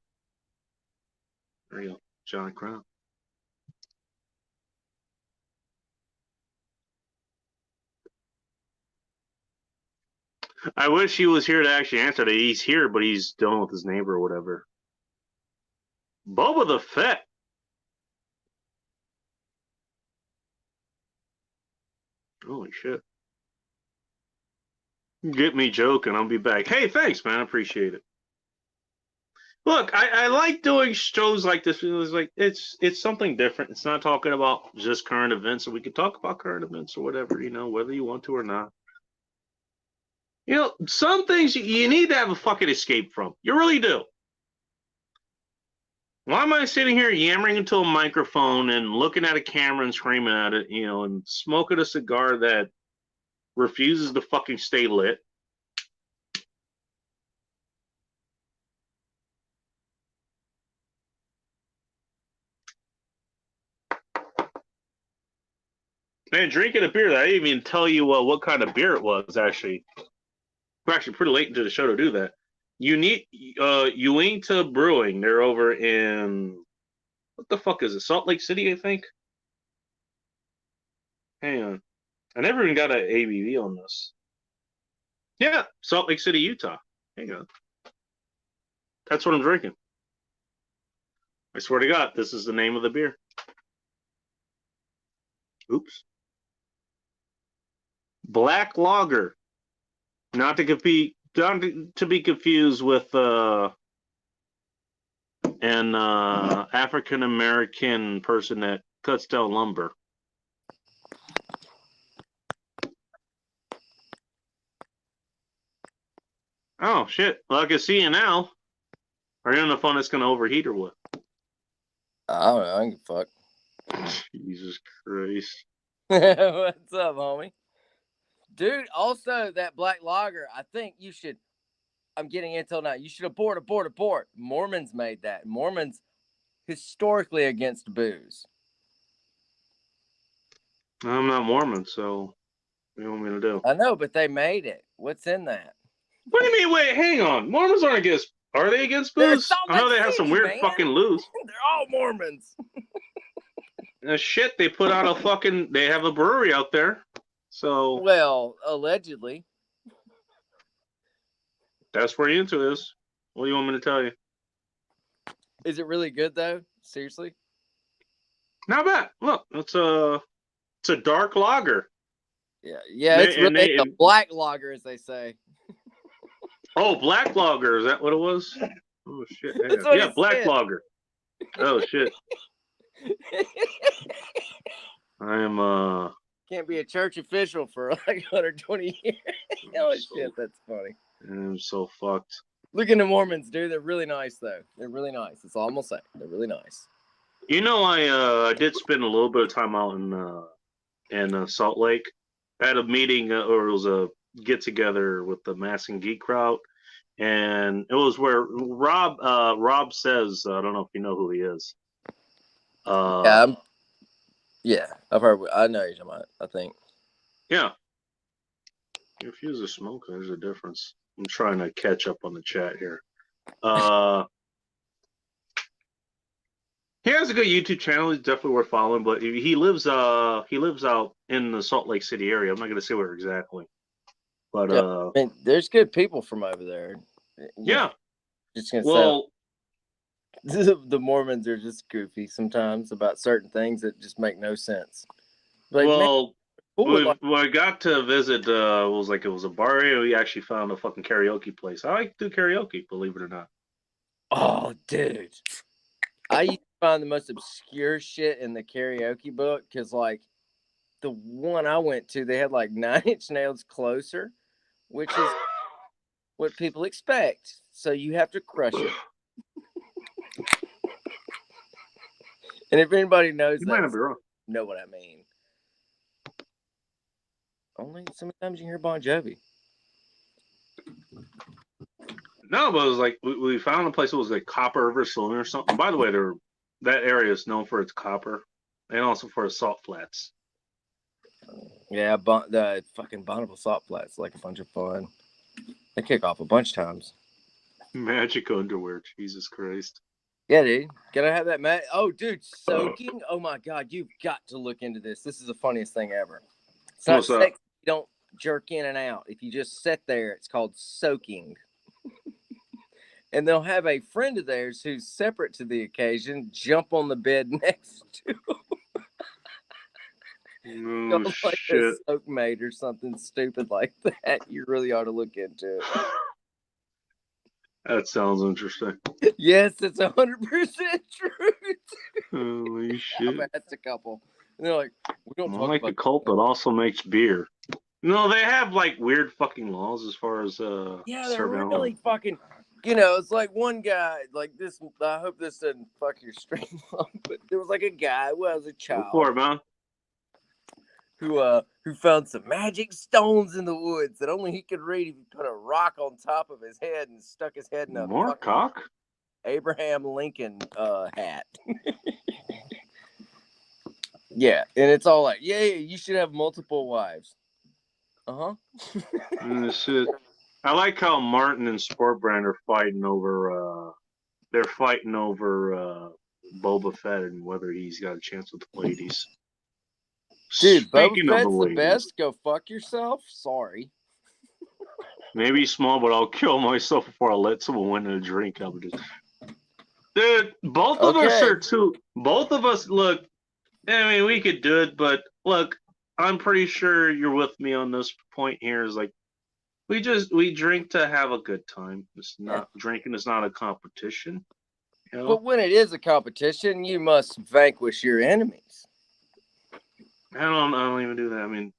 There you go, John Crown. I wish he was here to actually answer that. He's here, but he's dealing with his neighbor or whatever. Boba the Fett. Holy shit. Get me joking. I'll be back. Hey, thanks, man. I appreciate it. Look, I like doing shows like this. It's something different. It's not talking about just current events, and we can talk about current events or whatever, whether you want to or not. Some things you need to have a fucking escape from. You really do. Why am I sitting here yammering into a microphone and looking at a camera and screaming at it, and smoking a cigar that refuses to fucking stay lit? Man, drinking a beer, I didn't even tell you what kind of beer it was, actually. We're actually pretty late into the show to do that. Uinta Brewing. They're over in, what the fuck is it? Salt Lake City, I think. Hang on, I never even got an ABV on this. Yeah, Salt Lake City, Utah. Hang on, that's what I'm drinking. I swear to God, this is the name of the beer. Oops. Black Lager, not to be confused with an African American person that cuts down lumber. Oh shit! Well, I can see you now. Are you on the phone that's gonna overheat or what? I don't know. I can fuck. Jesus Christ! What's up, homie? Dude, also that black lager, I think you should. I'm getting intel now. You should abort. Mormons made that. Mormons historically against booze. I'm not Mormon, so what do you want me to do? I know, but they made it. What's in that? What do you mean? Wait, hang on. Mormons aren't against. Are they against They're booze? Salt I know Lake they have some City, weird man. fucking loose. They're all Mormons. Shit, they put out a fucking. They have a brewery out there, so Well, allegedly. that's where Into is. What do you want me to tell you? Is it really good though? Seriously? Not bad. Look, it's a dark lager. Yeah. It's a black lager, as they say. Oh, black lager. Is that what it was? Oh shit. Yeah, black said. lager. Oh shit. I am Can't be a church official for like 120 years. Oh shit, that's funny. I'm so fucked. Look into Mormons, dude. They're really nice, though. They're really nice. That's all I'm gonna say. They're really nice. I did spend a little bit of time out in Salt Lake. I had a meeting, or it was a get together with the Mass and Geek crowd, and it was where Rob says, I don't know if you know who he is. Yeah, I've heard. I know you're talking about. I think. Yeah. If you use a smoke, there's a difference. I'm trying to catch up on the chat here. He has a good YouTube channel. He's definitely worth following. But he lives out in the Salt Lake City area. I'm not going to say where exactly. But yeah, I mean, there's good people from over there. Yeah. Just gonna say. The Mormons are just goofy sometimes about certain things that just make no sense. Like, I got to visit. It was a bar area. We actually found a fucking karaoke place. I like to do karaoke, believe it or not. Oh, dude, I used to find the most obscure shit in the karaoke book because, like, the one I went to, they had like 9 Inch Nails Closer, which is what people expect. So you have to crush it. And if anybody knows You might not be wrong. Know what I mean. Only sometimes you hear Bon Jovi. No, but it was like we found a place that was like Copper River Saloon or something. By the way, that area is known for its copper and also for its salt flats. Yeah, the fucking Bonneville Salt Flats, like a bunch of fun. They kick off a bunch of times. Magic underwear, Jesus Christ. Yeah, dude. Gotta have that Oh, dude, soaking. Oh my God, you've got to look into this. This is the funniest thing ever. It's not sex. You don't jerk in and out. If you just sit there, it's called soaking. And they'll have a friend of theirs who's separate to the occasion jump on the bed next to them. Oh, like shit. a soak mate or something stupid like that. You really ought to look into it. That sounds interesting. Yes, it's 100% truth. Holy I've shit. asked a couple. And they're like, we don't I talk like a about cult that also makes beer. No, they have like weird fucking laws as far as Yeah, they're serving alcohol. really fucking. You know, it's like one guy, like this. I hope this doesn't fuck your stream up, but there was like a guy who was a Go child for it, man. who found some magic stones in the woods that only he could read if he put a rock on top of his head and stuck his head in a More fucking cock? Abraham Lincoln hat. Yeah, and it's all like, yeah, you should have multiple wives. Shit. I like how Martin and Sportbrand are fighting over. They're fighting over Boba Fett and whether he's got a chance with the ladies. Dude, Boba Speaking of the Fett's the ladies, best. Go fuck yourself. Sorry. maybe he's small, but I'll kill myself before I let someone win a drink. I would just, dude. Both of us Okay. are too. Both of us look. I mean, we could do it, but look, I'm pretty sure you're with me on this point here. Is like we drink to have a good time. It's not drinking is not a competition. You know? But when it is a competition, you must vanquish your enemies. I don't even do that. I mean,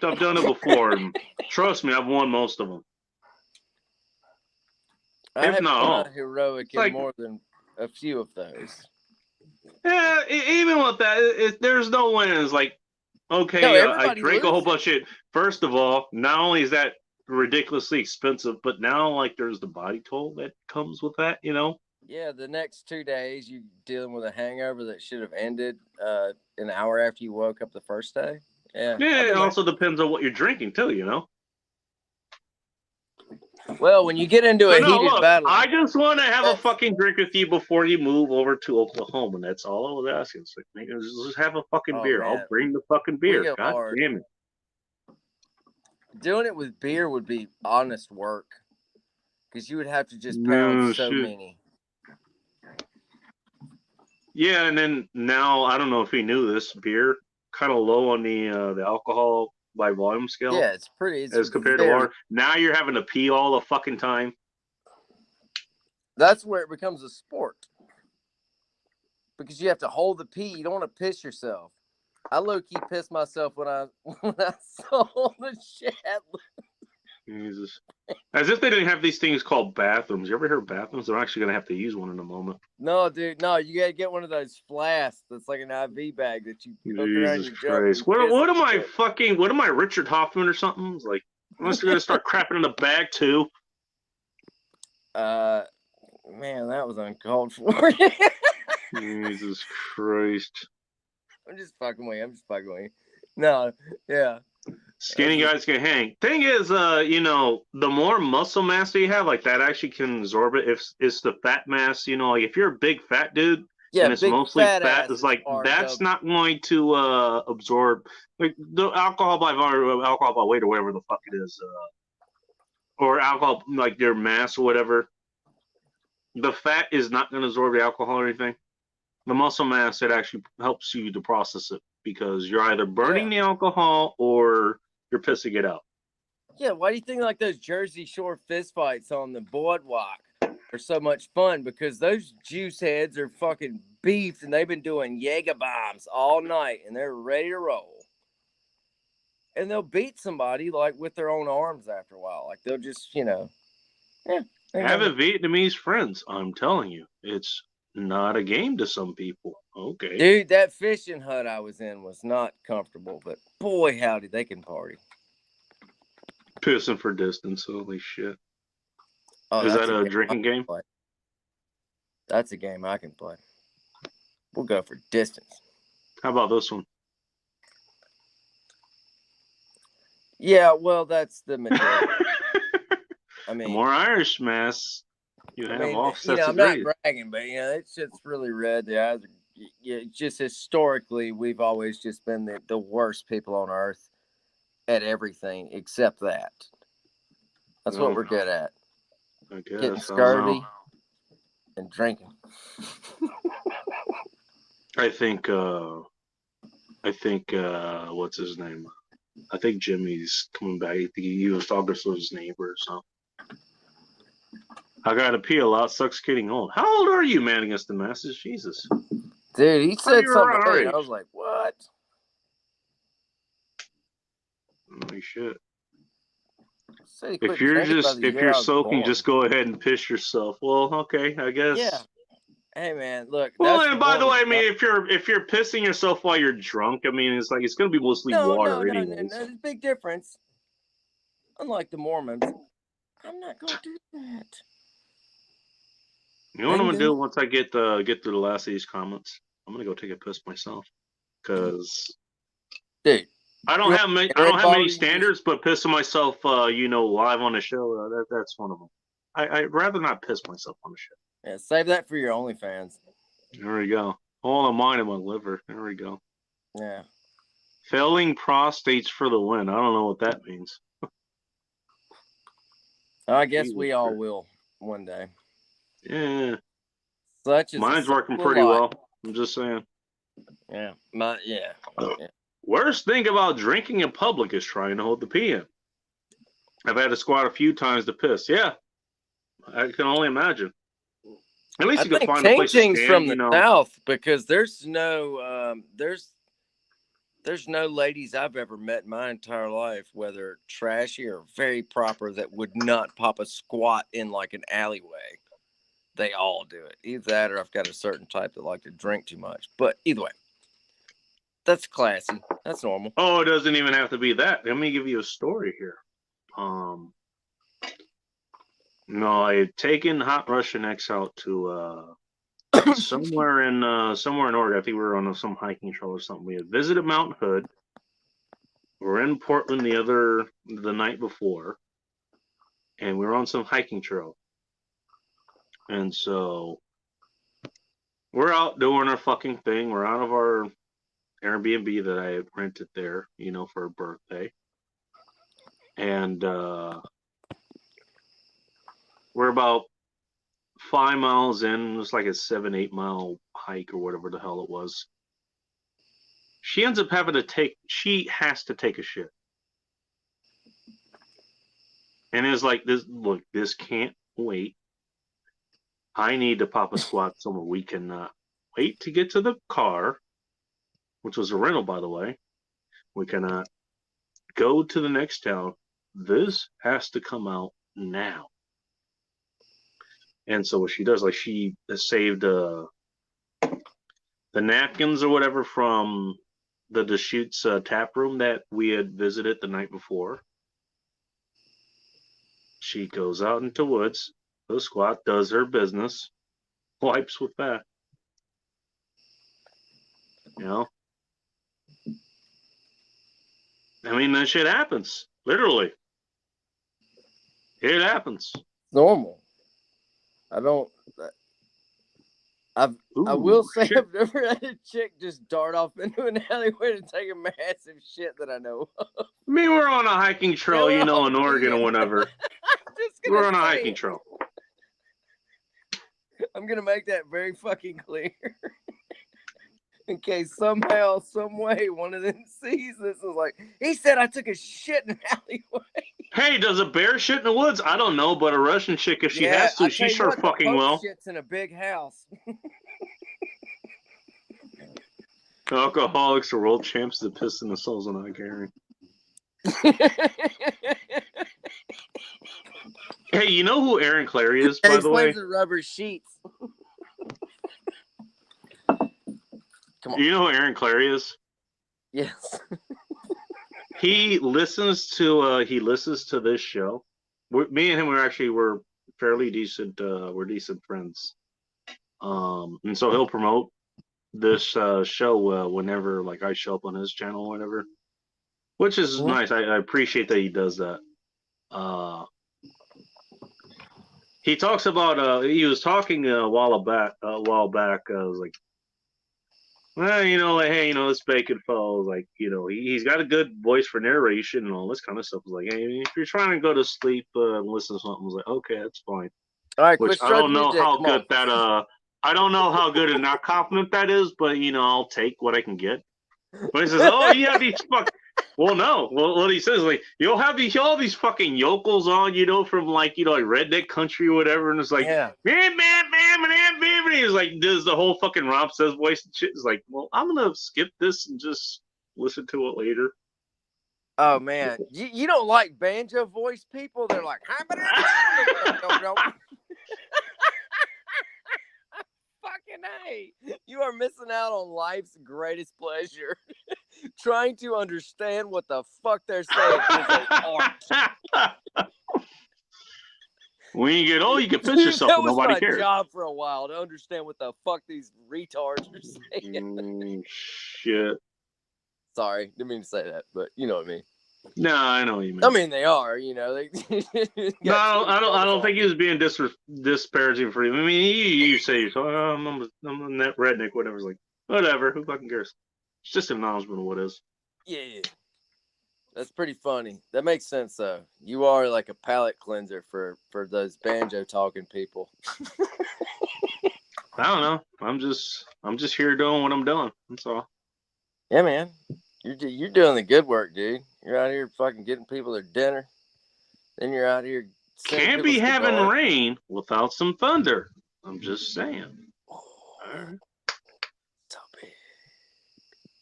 I've done it before, and trust me, I've won most of them. I If have not been all. heroic in like- more than a few of those. Yeah, even with that, there's no wins. Like, okay, No, I everybody drank a whole loses. bunch of shit. First of all, not only is that ridiculously expensive, but now like there's the body toll that comes with that. You know. Yeah, the next 2 days you dealing with a hangover that should have ended an hour after you woke up the first day. Yeah. Yeah, it also depends on what you're drinking too. You know. Well, when you get into a So no, heated look, battle, I just want to have a That's- fucking drink with you before you move over to Oklahoma. And that's all I was asking. It's like, man, just have a fucking Oh, beer. man. I'll bring the fucking We beer. go God hard. damn it. doing it with beer would be honest work because you would have to just No pound so shit. many. Yeah, and then now I don't know if he knew this beer kind of low on the alcohol by volume scale Yeah, it's pretty. It's as compared to very- water. Now you're having to pee all the fucking time. That's where it becomes a sport because you have to hold the pee. You don't want to piss yourself. I low key pissed myself when I saw the shit. Jesus. As if they didn't have these things called bathrooms. You ever heard of bathrooms? They're actually gonna have to use one in a moment. No, dude, no, you gotta get one of those flasks that's like an IV bag that you hook around Jesus your junk. Christ. What am I, Richard Hoffman or something? It's like, unless you're gonna start crapping in the bag too. Man, that was uncalled for. Jesus Christ. I'm just fucking with you. No, yeah. Skinny guys can hang. Thing is, the more muscle mass that you have, like that actually can absorb it. If it's the fat mass, like if you're a big fat dude Yeah, and it's big mostly fat fat, asses it's like are that's the- not going to absorb like the alcohol by weight or whatever the fuck it is, or alcohol like your mass or whatever. The fat is not going to absorb the alcohol or anything. The muscle mass, it actually helps you to process it because you're either burning the alcohol or you're pissing it out. Yeah, why do you think like those Jersey Shore fistfights on the boardwalk are so much fun? Because those juice heads are fucking beefed and they've been doing Jaeger bombs all night and they're ready to roll. And they'll beat somebody like with their own arms after a while. Like they'll just, Having Vietnamese friends, I'm telling you, it's not a game to some people. Okay. Dude, that fishing hut I was in was not comfortable, but boy, howdy, they can party. Pissing for distance. Holy shit. Oh, Is that's that a game drinking I can game? play. That's a game I can play. We'll go for distance. How about this one? Yeah, well, that's the majority. I The mean, more Irish mass you have offsets I'm the not grade. bragging, but it's just really red. The eyes are, just historically, we've always just been the worst people on earth at everything except that. That's what we're good at. I Getting guess. I don't scurvy know. and drinking. I think what's his name? I think Jimmy's coming back. He was talking to his neighbor or something. I gotta pee a lot. Sucks getting old. How old are you, man? Against the masses, Jesus. Dude, he said you're something around to our me, and I age. was like, what? Holy shit. Said he If quit you're drinking by just the if year you're I was soaking, born. just go ahead and piss yourself. Well, okay, I guess. Yeah. Hey, man, look. Well, that's and by the normal. way, I mean, if you're pissing yourself while you're drunk, I mean, it's like it's gonna be mostly No, water, anyways. there's a big difference. Unlike the Mormons, I'm not going to do that. You know what I'm gonna do once I get through the last of these comments? I'm gonna go take a piss myself, because dude, I don't have many. I don't have many standards, but pissing myself, live on the show, that's one of them. I'd rather not piss myself on the show. Yeah, save that for your OnlyFans. There we go. All of mine in my liver. There we go. Yeah. Failing prostates for the win. I don't know what that means. I guess we all will one day. Yeah. Such is mine's working pretty well. I'm just saying. Yeah. Yeah. Worst thing about drinking in public is trying to hold the pee in. I've had to squat a few times to piss. Yeah. I can only imagine. At least you can find a place to stand, from the South, because there's no there's no ladies I've ever met in my entire life, whether trashy or very proper, that would not pop a squat in like an alleyway. They all do it. Either that or I've got a certain type that like to drink too much. But either way, that's classy. That's normal. Oh, it doesn't even have to be that. Let me give you a story here. No, I had taken Hot Russian X out to somewhere in Oregon. I think we were on some hiking trail or something. We had visited Mount Hood. We were in Portland the night before, and we were on some hiking trail. And so we're out doing our fucking thing. We're out of our Airbnb that I had rented there, for a birthday. And we're about 5 miles in. It was like a 7-8 mile hike or whatever the hell it was. She ends up she has to take a shit. And it's like, this can't wait. I need to pop a squat somewhere. We cannot wait to get to the car, which was a rental, by the way. We cannot go to the next town. This has to come out now. And so what she does, like, she saved the napkins or whatever from the Deschutes tap room that we had visited the night before. She goes out into woods, goes squat, does her business, wipes with that. I mean, that shit happens. Literally. It happens. Normal. I will say shit. I've never had a chick just dart off into an alleyway to take a massive shit that I know of. I mean, we're on a hiking trail, in Oregon or whatever. We're on a hiking trail. I'm going to make that very fucking clear. In case somehow, some way, one of them sees this is like, he said I took a shit in an alleyway. Hey, does a bear shit in the woods? I don't know, but a Russian chick, if she has to, she sure fucking will. Shit's in a big house. Alcoholics are world champs that piss in the souls of not caring. Hey, you know who Aaron Clary is, by the way? The rubber sheets. Come on. You know who Aaron Clary is? Yes. He listens to this show. Me and him we're fairly decent. We're decent friends. And so he'll promote this show whenever, like, I show up on his channel or whatever, which is nice. I appreciate that he does that. He talks about he was talking a while back. I was like, well, hey, this bacon fellow, like, he's got a good voice for narration and all this kind of stuff. I was like, hey, if you're trying to go to sleep and listen to something, I was like, okay, that's fine. All right, which I don't know how good that I don't know how good and not confident that is, but I'll take what I can get. But he says, oh, you have these Well, no. Well, what he says, like, you'll have all these fucking yokels on, from like, like redneck country or whatever, and it's like, Yeah. man, and he's like, does the whole fucking Rob Says voice and shit. It's like, well, I'm gonna skip this and just listen to it later. Oh man, you don't like banjo voice people? They're like, fucking A. You are missing out on life's greatest pleasure. Trying to understand what the fuck they're saying is an art. When you get old, you can piss yourself, that and was nobody my cares. job for a while, to understand what the fuck these retards are saying. Shit. Sorry, didn't mean to say that, but you know what I mean. No, I know what you mean. I mean, they are, They No, I don't think he was being disparaging for you. I mean, you say, I'm a net redneck, whatever. It's like, whatever, who fucking cares? It's just an acknowledgement of what is. Yeah. That's pretty funny. That makes sense, though. You are like a palate cleanser for those banjo talking people. I don't know. I'm just here doing what I'm doing. That's all. Yeah, man. You're doing the good work, dude. You're out here fucking getting people their dinner. Then you're out here. Can't be having rain without some thunder. I'm just saying.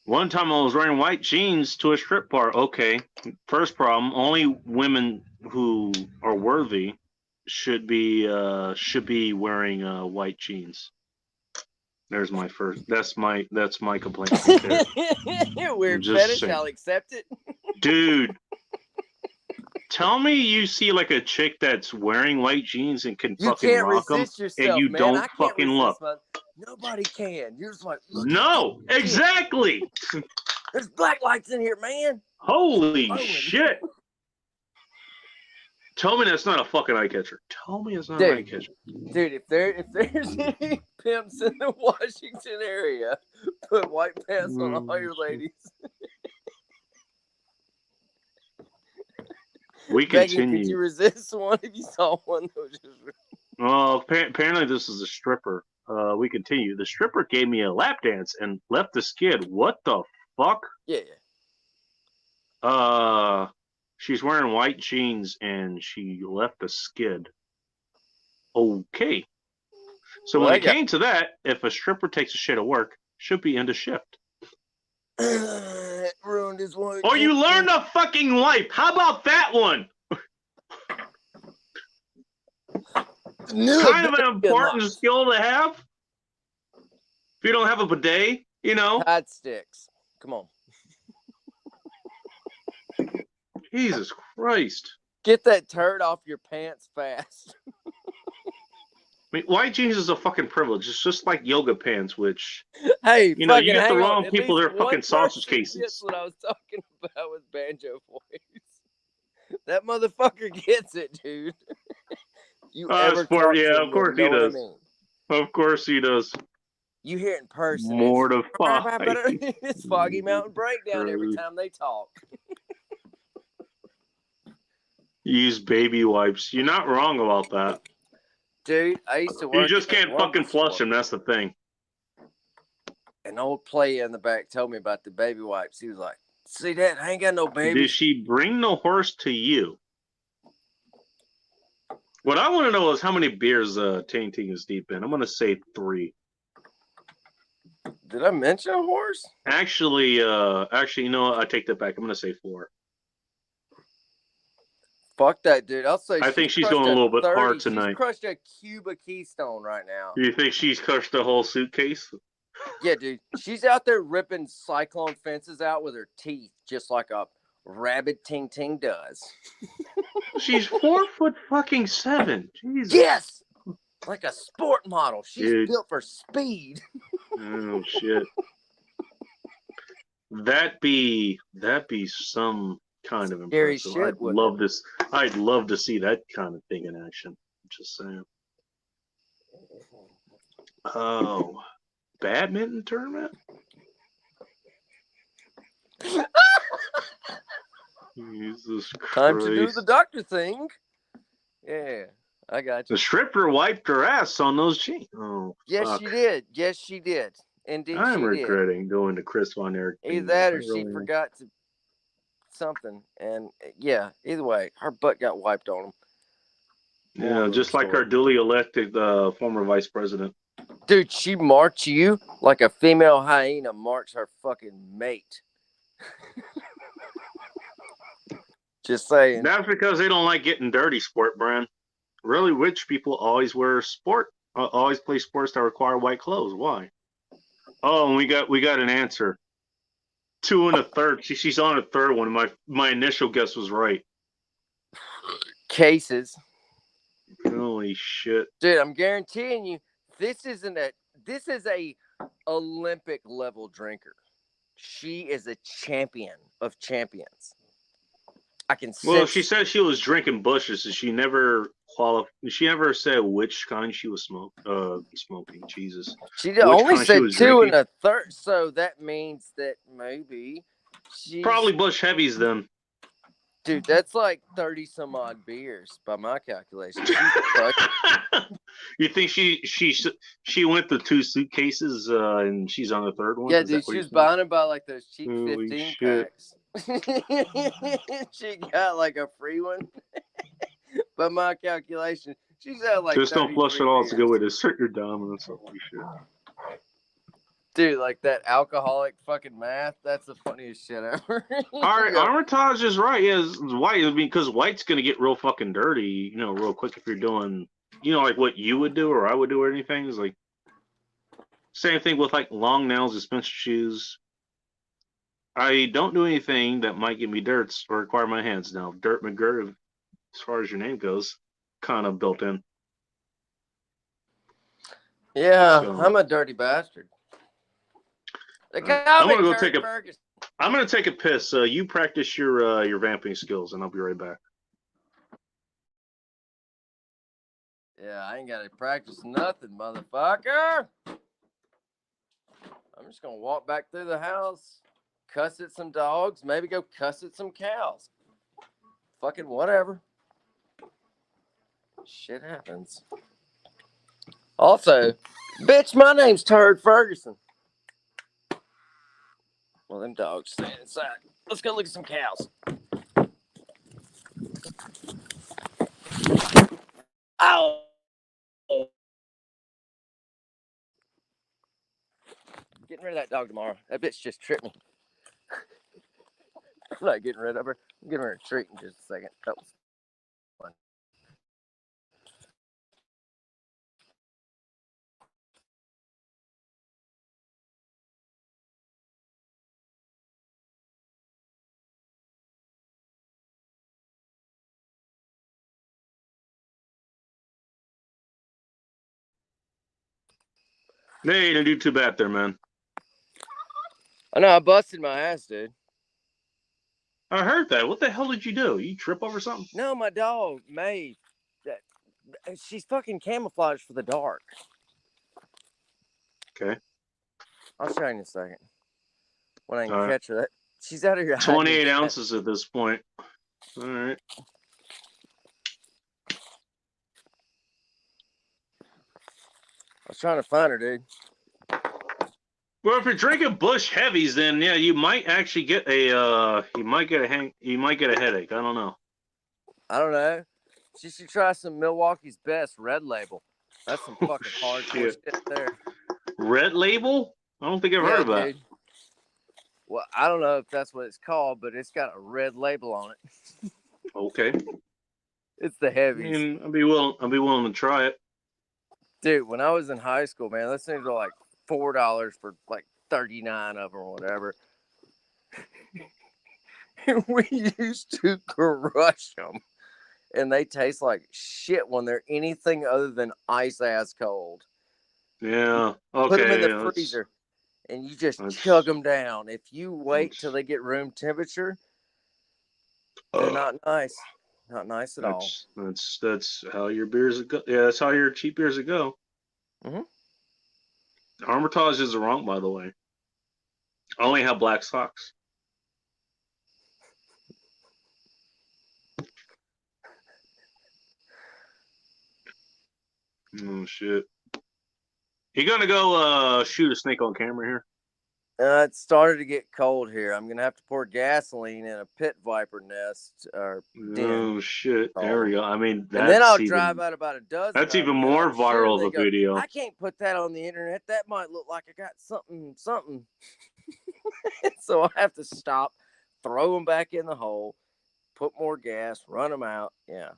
One time I was wearing white jeans to a strip bar. Okay, first problem: only women who are worthy should be wearing white jeans. There's my first. That's my complaint. Right there. Weird fetish. Saying. I'll accept it. Dude, tell me you see like a chick that's wearing white jeans and can fucking rock them, and you don't fucking look. Nobody can. You're just like, look. No, exactly. There's black lights in here, man. Holy shit. Tell me that's not a fucking eye catcher. Tell me it's not an eye catcher. Dude, if there's any pimps in the Washington area, put white pants on all your ladies. We continue. Begging, could you resist one if you saw one that was just... Well, apparently this is a stripper. We continue. The stripper gave me a lap dance and left the skid. What the fuck? Yeah. She's wearing white jeans and she left a skid. Okay. So when it came to that, if a stripper takes a shit at work, should be into shift. Ruined his one. Or you learned a fucking life. How about that one? Kind of an important skill to have. If you don't have a bidet, Hot sticks. Come on. Jesus Christ. Get that turd off your pants fast. I mean, white jeans is a fucking privilege. It's just like yoga pants, which, hey, you get the wrong people, they're fucking sausage cases. That's what I was talking about with banjo voice. That motherfucker gets it, dude. You ever of course he does. Of course he does. You hear it in person. Mortified. It's Foggy Mountain Breakdown every time they talk. Use baby wipes. You're not wrong about that. Dude, I used to work. You just can't fucking flush them. That's the thing. An old player in the back told me about the baby wipes. He was like, see that? I ain't got no baby. Did she bring the horse to you? What I want to know is how many beers Tainting is deep in. I'm going to say 3. Did I mention a horse? Actually, you know what? I take that back. I'm going to say 4. Fuck that, dude. I'll say. I think she's going a little bit hard tonight. She's crushed a Cuba Keystone right now. You think she's crushed a whole suitcase? Yeah, dude. She's out there ripping cyclone fences out with her teeth, just like a rabid Ting Ting does. She's 4'7". Jesus. Yes, like a sport model. She's built for speed. Oh shit. That be some kind of scary impressive. shit. I'd love to see that kind of thing in action. I'm just saying. Oh, badminton tournament? Jesus Christ. Time to do the doctor thing. Yeah, I got you. The stripper wiped her ass on those jeans. Oh, yes, fuck. she did. Yes, she did. Indeed, I'm she regretting going to Chris Von Erich. Either that or she forgot to something, and yeah, either way, her butt got wiped on him. Yeah, just like our duly elected former vice president. Dude, she marked you like a female hyena marks her fucking mate. Just saying. That's because they don't like getting dirty, sport brand. Really rich people always wear always play sports that require white clothes. Why? Oh, and we got an answer. 2 and a third. She's on a third one. My initial guess was right. Cases. Holy shit. Dude, I'm guaranteeing you, this is a Olympic level drinker. She is a champion of champions. I can sense. Well, she said she was drinking bushes, and she never She never said which kind she was smoking. Jesus. She Which only kind she said was 2 drinking. and a third, so that means that maybe she's Probably Bush Heavies then. Dude, that's like 30 some odd beers by my calculation. She's fucking. You think she went through 2 suitcases and she's on the third one? Yeah, Is that dude, what she you're was saying? buying them by like those cheap Holy 15 shit. packs. She got like a free one. By my calculation, she's had like Just don't flush it 33 all beers. to go with assert your dominance. Holy shit. Dude, like that alcoholic fucking math, that's the funniest shit ever. All right, Armitage is right. Yeah, it's white. I mean, because white's gonna get real fucking dirty, real quick if you're doing, like what you would do or I would do or anything. Is like same thing with like long nails and Spencer shoes. I don't do anything that might give me dirts or require my hands. Now, Dirt McGirt, as far as your name goes, kind of built in. Yeah, So- I'm a dirty bastard. They Alright, call I'm me gonna go Kurt take a- Ferguson. I'm gonna take a piss. You practice your vamping skills, and I'll be right back. Yeah, I ain't got to practice nothing, motherfucker. I'm just going to walk back through the house, cuss at some dogs, maybe go cuss at some cows. Fucking whatever. Shit happens. Also, bitch, my name's Turd Ferguson. Well, them dogs stay inside. Let's go look at some cows. Ow! Getting rid of that dog tomorrow. That bitch just tripped me. I'm not getting rid of her. I'm giving her a treat in just a second. That was fun. Hey, you didn't do too bad there, man. I know, I busted my ass, dude. I heard that. What the hell did you do? You trip over something? No, my dog, Maeve, she's fucking camouflaged for the dark. Okay. I'll show you in a second. When I can All right. catch her. She's out of here. hiding 28 shit. ounces at this point. All right. I was trying to find her, dude. Well, if you're drinking Bush Heavies, then yeah, you might actually get a you might get a headache. I don't know. I don't know. She should try some Milwaukee's Best Red Label. That's some fucking hardcore Shit. shit there. Red Label? I don't think I've heard of that. Dude. Well, I don't know if that's what it's called, but it's got a red label on it. Okay. It's the I heavies. mean, I'd be willing to try it. Dude, when I was in high school, man, those things were like $4 for like 39 of them or whatever. We used to crush them. And they taste like shit when they're anything other than ice ass cold. Yeah. Okay. Put them in the yeah, freezer and you just that's- chug them down. If you wait till they get room temperature, they're not nice. Not nice at all. That's how your beers go. Yeah, that's how your cheap beers go. Mhm. Armitage is wrong, by the way. I only have black socks. Oh shit! You gonna go shoot a snake on camera here? It started to get cold here. I'm gonna have to pour gasoline in a pit viper nest or den. Oh shit! There we go. I mean, And then I'll that's drive even out about a dozen. that's of even them, and more I'm sure viral they of a go, video. I can't put that on the internet. That might look like I got something. So I'll have to stop, throw them back in the hole, put more gas, run them out. Yeah,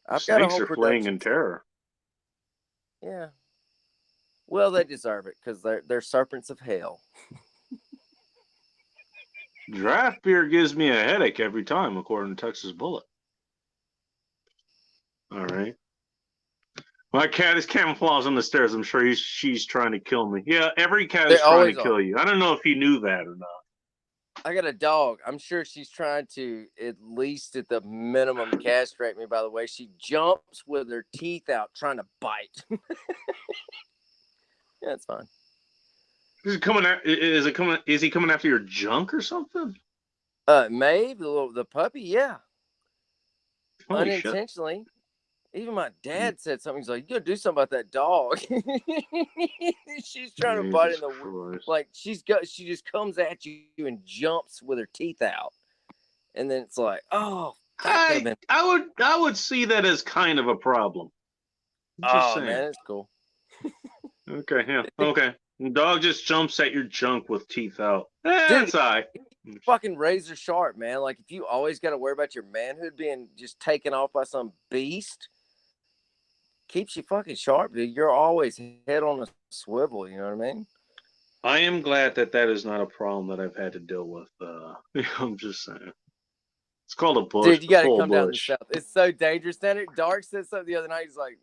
I've got a Snakes whole are fleeing production. in terror. Yeah. Well, they deserve it because they're serpents of hell. Draft beer gives me a headache every time, according to Texas Bullet. All right. My cat is camouflaged on the stairs. I'm sure she's trying to kill me. Yeah, every cat They is trying always to kill are. you. I don't know if you knew that or not. I got a dog. I'm sure she's trying to, at least at the minimum, castrate me. By the way, she jumps with her teeth out, trying to bite. Yeah, it's fine. Is it coming? Is he coming after your junk or something? Maeve, the puppy, yeah, Holy shit! unintentionally. Even my dad said something. He's like, "You gotta do something about that dog." She's trying to bite in Jesus the Christ. like. She just comes at you and jumps with her teeth out, and then it's like, oh, that could have been. I would see that as kind of a problem. Just saying. Man, it's cool. Okay, yeah, okay. Dog just jumps at your junk with teeth out. That's all right. Fucking razor sharp, man. Like if you always got to worry about your manhood being just taken off by some beast, keeps you fucking sharp, dude. You're always head on a swivel. You know what I mean? I am glad that is not a problem that I've had to deal with. I'm just saying. It's called a bush. Dude, you got to full come down to the bush. south. It's so dangerous down there. Dark said something the other night. He's like,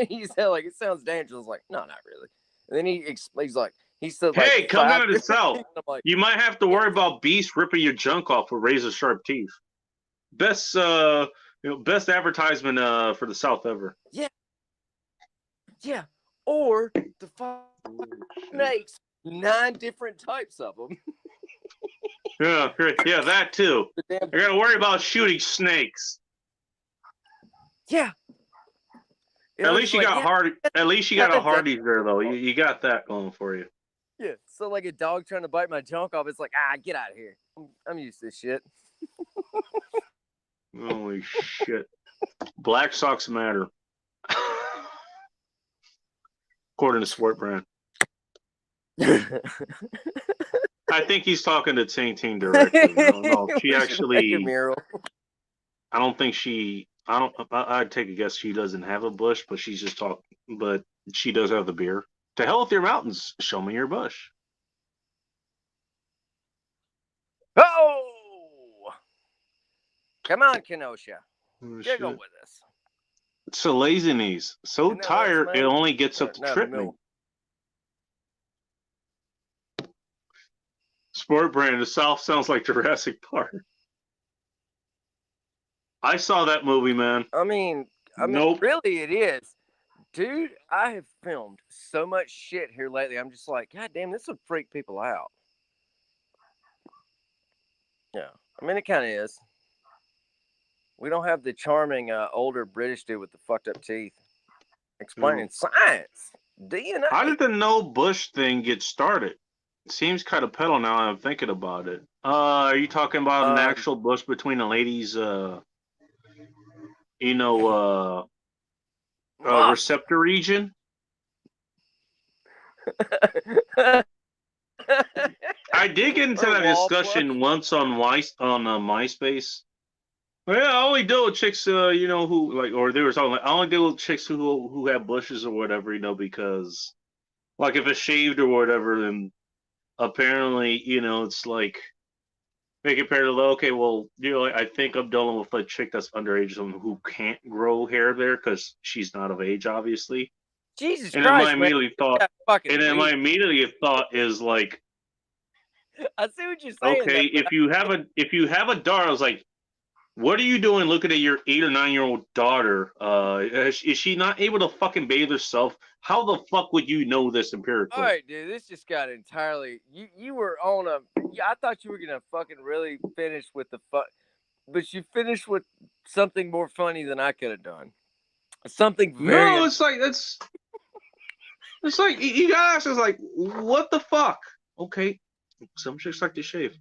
he said, like, it sounds dangerous. I was like, no, not really. And then he's like, he said, like, hey, come down to the south. Like, you might have to worry about beasts ripping your junk off with razor sharp teeth. Best best advertisement for the south ever. Yeah. Or the snakes, 9 different types of them. Yeah, that too. I gotta worry about shooting snakes. Yeah. At least you got hard. At least you got a Hardee's there though. You got that going for you. Yeah. So like a dog trying to bite my junk off, it's like, get out of here. I'm used to this shit. Holy shit! Black socks matter. According to Sport Brand. I think he's talking to Ting Ting directly. I don't know. She actually. I don't think she. I'd take a guess she doesn't have a bush, but she's just talking. But she does have the beer. To hell with your mountains. Show me your bush. Oh! Come on, Kenosha. Giggle with us. It's a laziness. So tired, it only gets up to trip me. Sport Brand, the South sounds like Jurassic Park. I saw that movie, man. I mean, nope. Really it is. Dude, I have filmed so much shit here lately. I'm just like, God damn, this would freak people out. Yeah. I mean, it kind of is. We don't have the charming older British dude with the fucked up teeth explaining science. DNA. How did the no bush thing get started? It seems kind of pedal now I'm thinking about it. Are you talking about an actual bush between a lady's receptor region? I did get into that discussion once on MySpace. Well, I only deal with chicks, who like, or they were talking like, I only deal with chicks who have bushes or whatever, because, like, if it's shaved or whatever, then apparently, it's like they compare to, okay, well, I think I'm dealing with a chick that's underage, someone who can't grow hair there because she's not of age, obviously. Jesus and Christ, then my immediately thought, my immediate thought is like, I see what you're saying. Okay, if you have a daughter, I was like, what are you doing looking at your 8 or 9-year-old daughter? Is she not able to fucking bathe herself? How the fuck would you know this empirically? All right, dude, this just got entirely. You were on a. I thought you were gonna fucking really finish with the fun, but you finished with something more funny than I could have done. Something very. No, it's like it's like you gotta ask us like, what the fuck? Okay, Some chicks like to shave.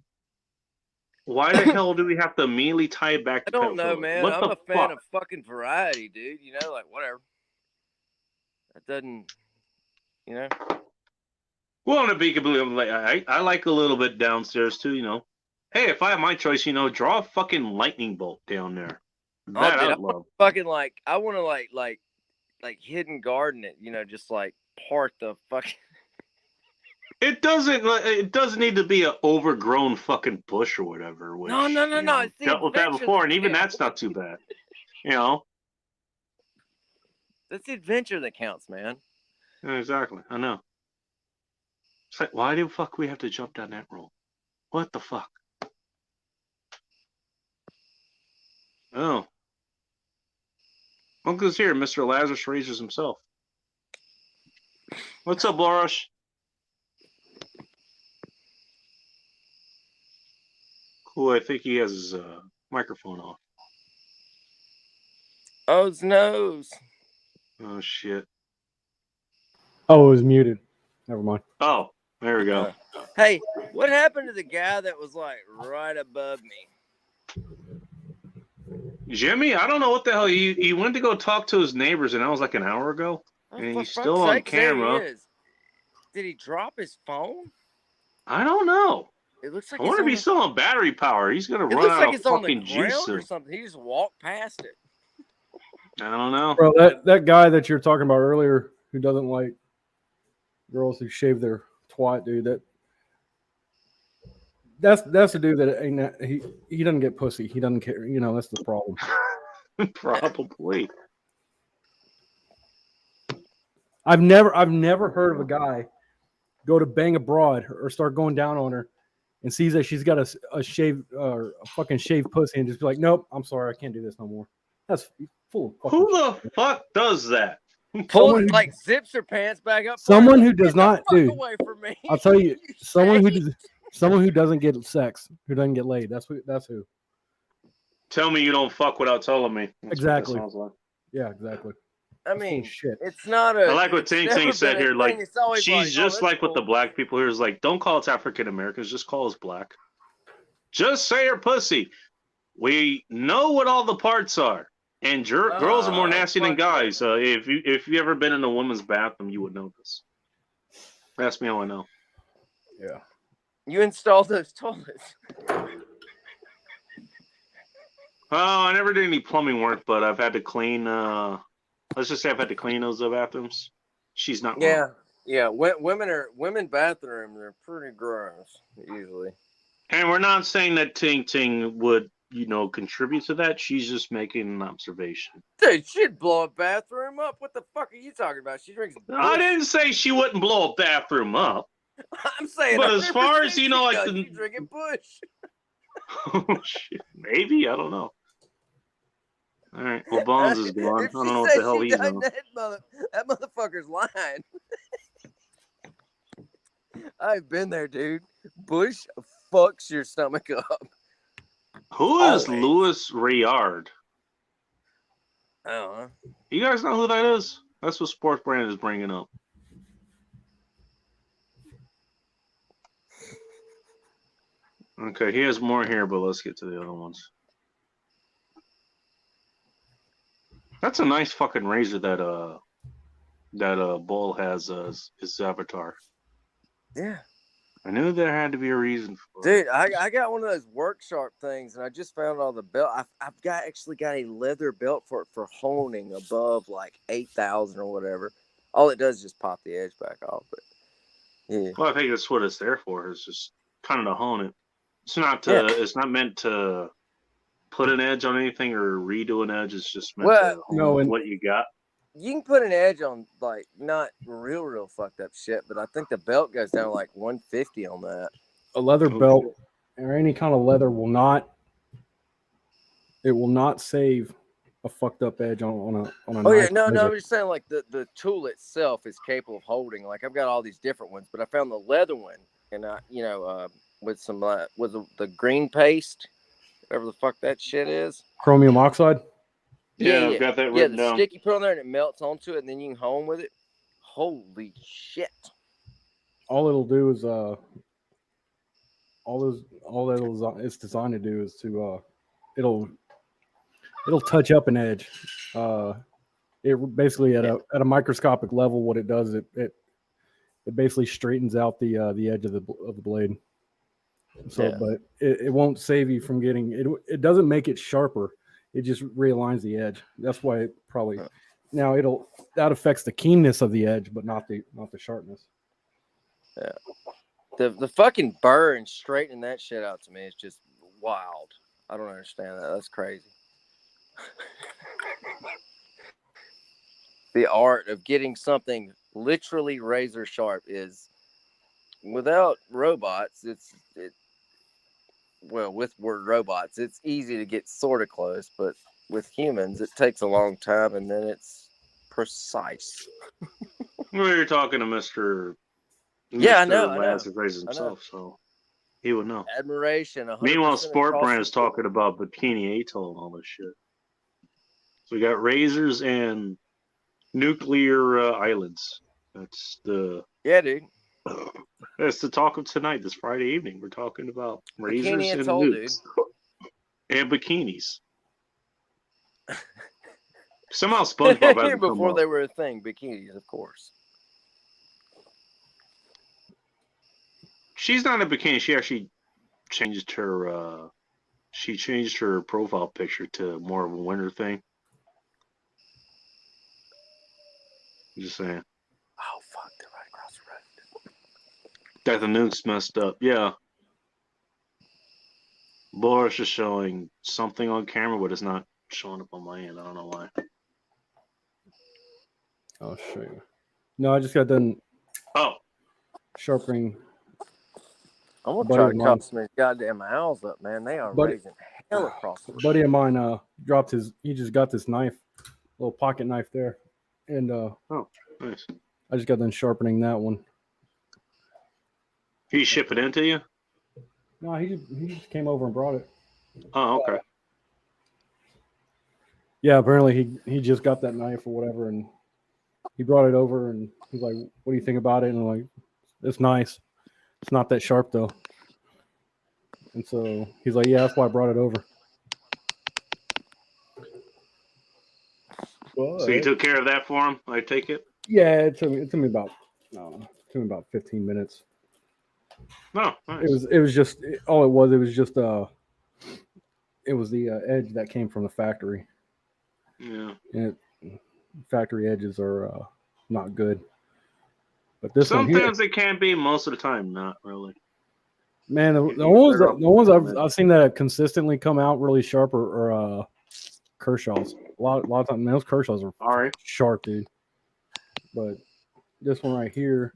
Why the hell do we have to immediately tie it back I to don't know, pedophilia? man. What I'm the a fan fuck? of fucking variety, dude. You know, like whatever. That doesn't, you know. Well, to be completely, like, I like a little bit downstairs too. You know, hey, if I have my choice, you know, draw a fucking lightning bolt down there. Oh, That dude, I'd I want love. fucking I want to like hidden garden it. You know, just like part the fucking. It doesn't need to be an overgrown fucking bush or whatever. Which No. you know, It's the dealt with that adventure before, that and even counts. that's not too bad. You know. That's the adventure that counts, man. Yeah, exactly. I know. It's like, why the fuck we have to jump down that road? What the fuck? Oh. Uncle's here. Mr. Lazarus raises himself. What's up, Larosh? Cool. I think he has his microphone off. Oh, his nose. Oh, shit. Oh, it was muted. Never mind. Oh, there we go. Hey, what happened to the guy that was like right above me? Jimmy, I don't know what the hell. He went to go talk to his neighbors, and that was like an hour ago. Oh, And for he's fuck's still on sakes, there he camera. is. Did he drop his phone? I don't know. It looks like I wonder if he's still on battery power. He's gonna It run looks out like of it's on the fucking juice ground or soon. something. He just walked past it. I don't know. Bro, that guy that you're talking about earlier who doesn't like girls who shave their twat, dude, that's the dude that ain't that, he doesn't get pussy. He doesn't care. You know, that's the problem. Probably. I've never heard of a guy go to bang a broad or start going down on her and sees that she's got a shave or a fucking shaved pussy and just be like, nope, I'm sorry, I can't do this no more. That's full of fucking Who the fuck does that? Pull Someone it who- like zips her pants back up. Someone first. who does Get the not, fuck dude. away from me. I'll tell you, someone who saved. does, someone who doesn't get sex, who doesn't get laid. That's who. Tell me you don't fuck without telling me. That's Exactly. What that sounds like. Yeah, exactly. I That's full mean, of shit. it's not a. I like what it's Ting never Ting said been a here. Like, thing. It's always she's like, just oh, like with the cool. black people here. Is like, don't call us African Americans. Just call us black. Just say her pussy. We know what all the parts are. And girls are more nasty than fuck guys. If you ever been in a woman's bathroom, you would know this. Ask me how I know. Yeah. You installed those toilets. Oh, I never did any plumbing work, but I've had to clean. Let's just say I've had to clean those bathrooms. She's not wrong. Yeah. Women bathrooms are pretty gross usually. And we're not saying that Ting Ting would, contribute to that. She's just making an observation. Dude, she'd blow a bathroom up. What the fuck are you talking about? She drinks. I Bush. didn't say she wouldn't blow a bathroom up. I'm saying. But as far as, she like does, the- she's drinking Bush. Oh, shit. Maybe, I don't know. All right. Well, Bones is gone. I If don't she know what says the hell she he's done on. that motherfucker's lying. I've been there, dude. Bush fucks your stomach up. Who is Always. Louis Rayard? I don't know. You guys know who that is? That's what Sports Brand is bringing up. Okay, he has more here, but let's get to the other ones. That's a nice fucking razor that Bull has as his avatar. Yeah. I knew there had to be a reason for it. Dude, I got one of those work sharp things, and I just found all the belt. I've actually got a leather belt for honing above like 8,000 or whatever. All it does is just pop the edge back off. But yeah, Well, I think that's what it's there for. It's just kind of to hone it. It's not to. Yeah. It's not meant to put an edge on anything or redo an edge. It's just meant Well, to hone no, and- what you got. you can put an edge on like not real fucked up shit, but I think the belt goes down like 150 on that. A leather Okay. belt or any kind of leather will not save a fucked up edge on a Oh yeah, knife no, razor. I'm just saying like the tool itself is capable of holding. Like I've got all these different ones, but I found the leather one, and with some with the green paste, whatever the fuck that shit is. Chromium oxide. Yeah, I've got that Yeah, written the down. stick you put on there and it melts onto it, and then you can hone with it. Holy shit! All it'll do is all that it's designed to do is to it'll touch up an edge. It basically at a microscopic level, what it does it basically straightens out the edge of the blade. So, but it won't save you from getting it. It doesn't make it sharper. It just realigns the edge. That's why it probably now that affects the keenness of the edge, but not the sharpness. Yeah. The fucking burr and straightening that shit out to me is just wild. I don't understand that. That's crazy. The art of getting something literally razor sharp is, without robots, with word robots, it's easy to get sort of close, but with humans, it takes a long time, and then it's precise. Well, you're talking to Mr. Yeah, I know. Laz raises himself, so he would know. Admiration. Meanwhile, Sport Brand is talking about Bikini Atoll and all this shit. So we got razors and nuclear islands. That's the dude. That's the talk of tonight. This Friday evening, we're talking about razors Bikini and Atoll, nukes and bikinis. Somehow SpongeBob hasn't come before up. they were a thing. Bikinis, of course. She's not in a bikini. She actually changed her. She changed her profile picture to more of a winter thing. Just saying. Oh fuck! They're right across the road. That the nuke's messed up. Yeah. Boris is showing something on camera, but it's not showing up on my end. I don't know why. I'll show you. No, I just got done sharpening. I'm gonna try to cut some of these goddamn owls up, man. They are raising hell across the road. Buddy of mine he just got this knife, little pocket knife there. And nice. I just got done sharpening that one. He ship it into you? No, he just came over and brought it. Oh, okay. Yeah, apparently he just got that knife or whatever, and he brought it over, and he's like, "What do you think about it?" And I'm like, "It's nice. It's not that sharp though." And so he's like, "Yeah, that's why I brought it over." But, so you took care of that for him, I take it? Yeah, it took me about 15 minutes. No, nice. It was just all it was. It was just it was the edge that came from the factory. Yeah. And factory edges are not good. But this sometimes they can be. Most of the time, not really. Man, the ones I've seen that consistently come out really sharp are Kershaw's. A lot of times, man, those Kershaw's are sharp, dude. But this one right here,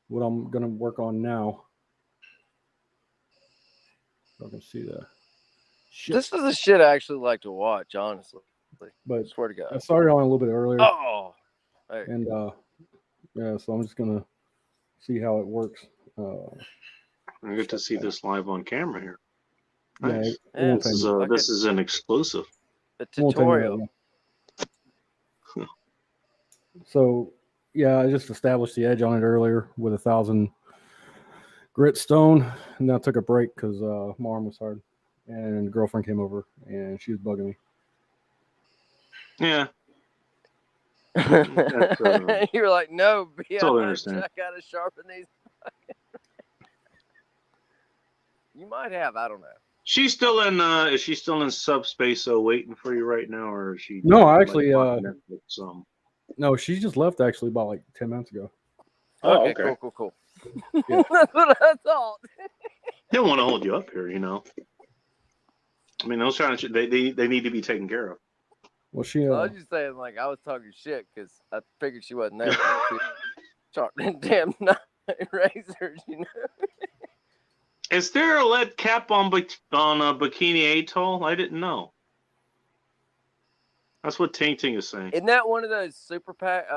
what I'm gonna work on now. I can see that. This is the shit I actually like to watch, honestly. But I swear to God, I started on a little bit earlier. Oh, hey. And yeah, so I'm just gonna see how it works. I get to see this live on camera here. Nice. Yeah, this is an exclusive. A tutorial. So yeah, I just established the edge on it earlier with 1,000 grit stone, and then I took a break because my arm was hard, and girlfriend came over and she was bugging me. Yeah. You were like, no, B, totally I understand. gotta sharpen these. You might have, I don't know. She's still in. Is she still in subspace, waiting for you right now, or is she? No, actually, Netflix, no, she just left actually about like 10 minutes ago. Oh, okay. Cool. Yeah. That's what I thought. They don't want to hold you up here, you know. I mean, those kind of they need to be taken care of. Well, she. I was just saying, like, I was talking shit because I figured she wasn't there. Sharpening damn razors, you know. Is there a lead cap on Bikini Atoll? I didn't know. That's what Ting is saying. Isn't that one of those super pack?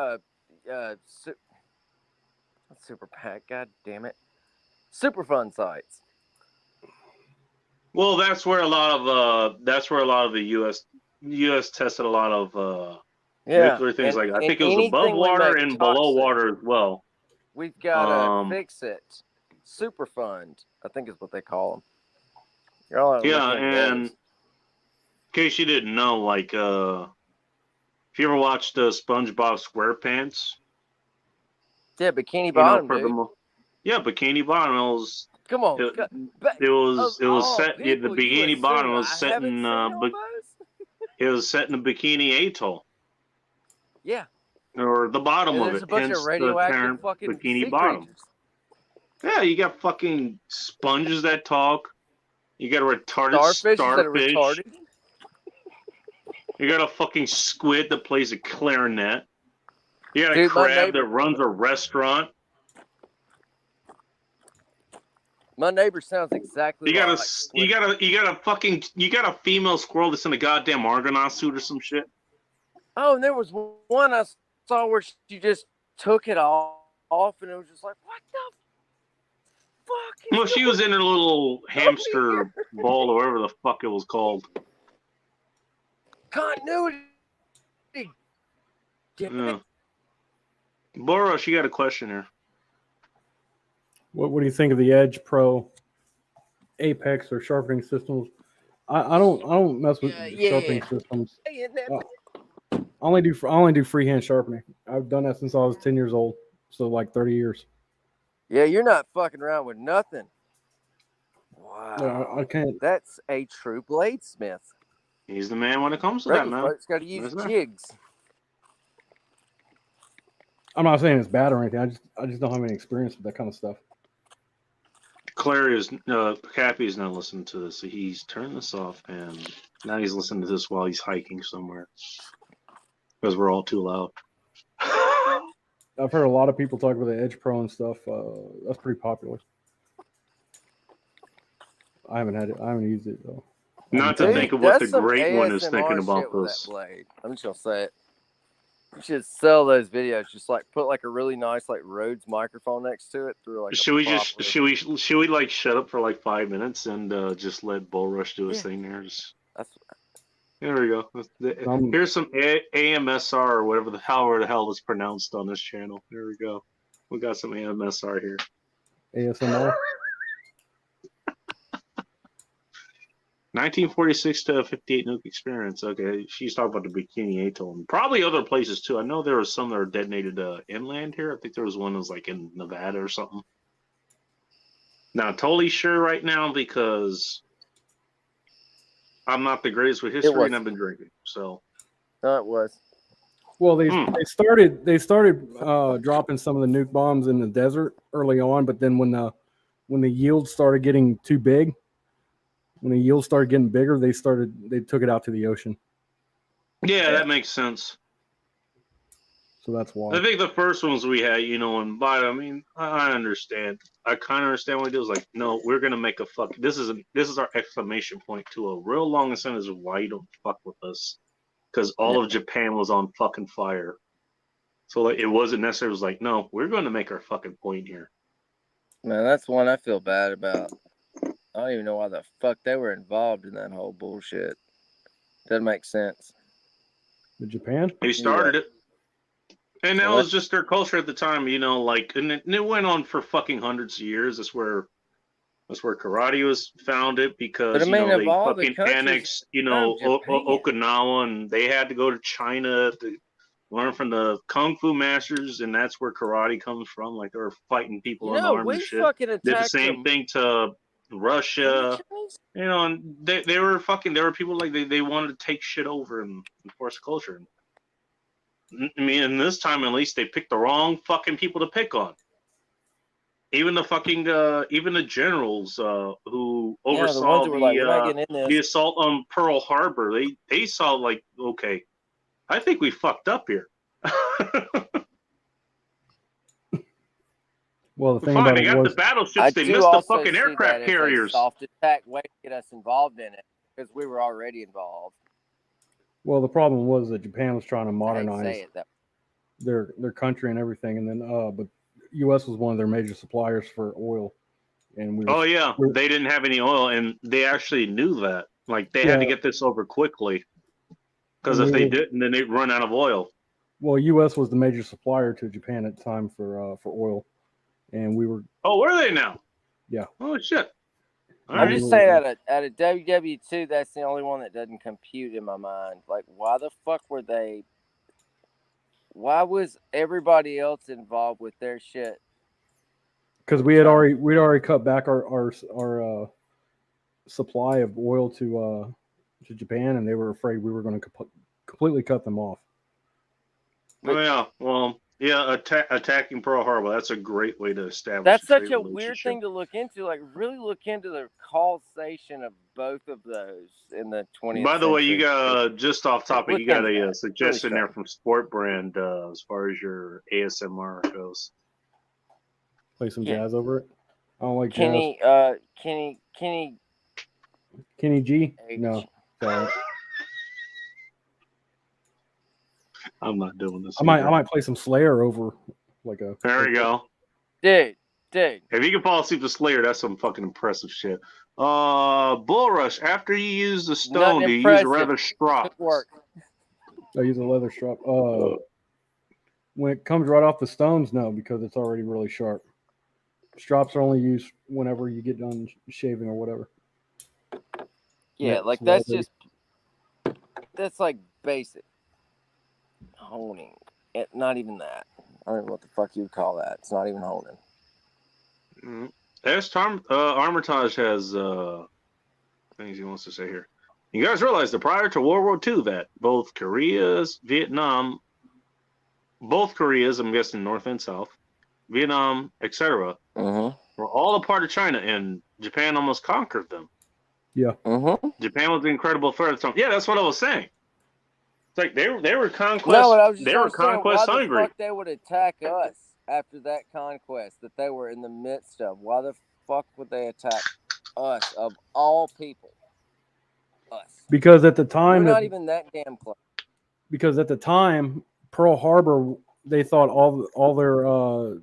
Super pack. God damn it. Super fun sites. Well, that's where a lot of the U.S. tested a lot of nuclear things like that. I think it was above water and below water as well. We've got to fix it super fund, I think is what they call them. You're all Yeah, and in case you didn't know, like, if you ever watched SpongeBob SquarePants, yeah, Bikini Bottom, dude. Yeah, Bikini Bottom. Come on, It was set. The people, Bikini Bottom was I set haven't in. seen all those. It was set in the Bikini Atoll, Yeah, or the bottom and of there's it. a bunch Hence of the radioactive term fucking Bikini sea Bottom. creatures. Yeah, you got fucking sponges that talk. You got a retarded Starfish that are starfish. retarded. You got a fucking squid that plays a clarinet. You got a Dude, crab that runs a restaurant. My neighbor sounds exactly You got like a Squid. you got a female squirrel that's in a goddamn Argonaut suit or some shit. Oh, and there was one I saw where she just took it off, and it was just like, what the fuck? Well, she was in her little hamster ball or whatever the fuck it was called. Continuity. Yeah. Boros, you got a question here. What do you think of the Edge Pro, Apex, or sharpening systems? I don't mess with sharpening systems. I only do freehand sharpening. I've done that since I was 10 years old, so like 30 years. Yeah, you're not fucking around with nothing. Wow. Yeah, I can't. That's a true bladesmith. He's the man when it comes to Regular that, man. folks got to use jigs. I'm not saying it's bad or anything. I just don't have any experience with that kind of stuff. Clary is Cappy's not listening to this, so he's turned this off, and now he's listening to this while he's hiking somewhere because we're all too loud. I've heard a lot of people talk about the Edge Pro and stuff. That's pretty popular. I haven't had it. I haven't used it though. Not to think of what the great one is thinking about this. Blade. I'm just gonna say it. You should sell those videos. Just like put like a really nice like Rhodes microphone next to it through like. Should we like shut up for like 5 minutes and just let Bull Rush do his thing there? There we go. Here's some AMSR or whatever the hell is pronounced on this channel. There we go. We got some AMSR here. ASMR. 1946 to 58 nuke experience. Okay, she's talking about the Bikini Atoll and probably other places too. I know there was some that are detonated inland here. I think there was one that was like in Nevada or something. Not totally sure right now because I'm not the greatest with history and I've been drinking. So no, it was. Well, they started dropping some of the nuke bombs in the desert early on, but then when the yields started getting too big. When the yields started getting bigger, they took it out to the ocean. Yeah, that makes sense. So that's why. I think the first ones we had, but I mean, I understand. I kind of understand what it is. Like, no, we're gonna make a fuck. This is our exclamation point to a real long sentence of why you don't fuck with us, because all of Japan was on fucking fire. So like, it wasn't necessarily. It was like, no, we're going to make our fucking point here. Man, that's one I feel bad about. I don't even know why the fuck they were involved in that whole bullshit. Doesn't make sense. The Japan? They started it. And that was just their culture at the time, like, and it went on for fucking hundreds of years. That's where karate was founded because, they fucking annexed, Okinawa, and they had to go to China to learn from the kung fu masters, and that's where karate comes from. Like, they were fighting people unarmed and shit. Did the same thing to Russia, and they were people like they wanted to take shit over and enforce culture. I mean, in this time at least, they picked the wrong fucking people to pick on. Even the fucking even the generals who oversaw the assault on Pearl Harbor, they saw like, okay, I think we fucked up here. Well, the thing fine, about they got the battleships. They missed the fucking aircraft carriers. Soft attack way to get us involved in it because we were already involved. Well, the problem was that Japan was trying to modernize their country and everything, and then but U.S. was one of their major suppliers for oil, and they didn't have any oil, and they actually knew that. Like they had to get this over quickly because if they didn't, then they'd run out of oil. Well, U.S. was the major supplier to Japan at the time for oil. And we were. Oh, were they now? Oh shit! All I'm right. just saying, out of WW2, that's the only one that doesn't compute in my mind. Like, why the fuck were they? Why was everybody else involved with their shit? Because we'd already cut back our supply of oil to Japan, and they were afraid we were going to completely cut them off. Oh yeah. Well, yeah. Attacking Pearl Harbor. That's a great way to establish. That's such trade a weird relationship. thing to look into. Like, really look into the causation of both of those in the 20th. By the way, you century. got just off topic. Look You got into a that. suggestion Really there from Sport Brand as far as your ASMR goes. Play some Yeah. jazz over it. I don't like Kenny, jazz. Kenny G? H. No. Sorry. I'm not doing this. I might play some Slayer over like a. There we go. Dude. If you can fall asleep to Slayer, that's some fucking impressive shit. Bull Rush. After you use the stone, do you use a rather strop? Good work. I use a leather strap. When it comes right off the stones, no, because it's already really sharp. Strops are only used whenever you get done shaving or whatever. Yeah, like that's like basic honing. Not even that. I don't know what the fuck you would call that. It's not even honing. Armitage has things he wants to say here. You guys realize that prior to World War II, that both Koreas, I'm guessing North and South, Vietnam, etc., were all a part of China, and Japan almost conquered them. Yeah. Japan was an incredible threat at the time. Yeah, that's what I was saying. It's like they were conquest. No, what I was just they were saying, conquest why the hungry. fuck they would attack us after that conquest that they were in the midst of? Why the fuck would they attack us of all people? Us. Because at the time, we're not even that damn close. Because at the time, Pearl Harbor, they thought all their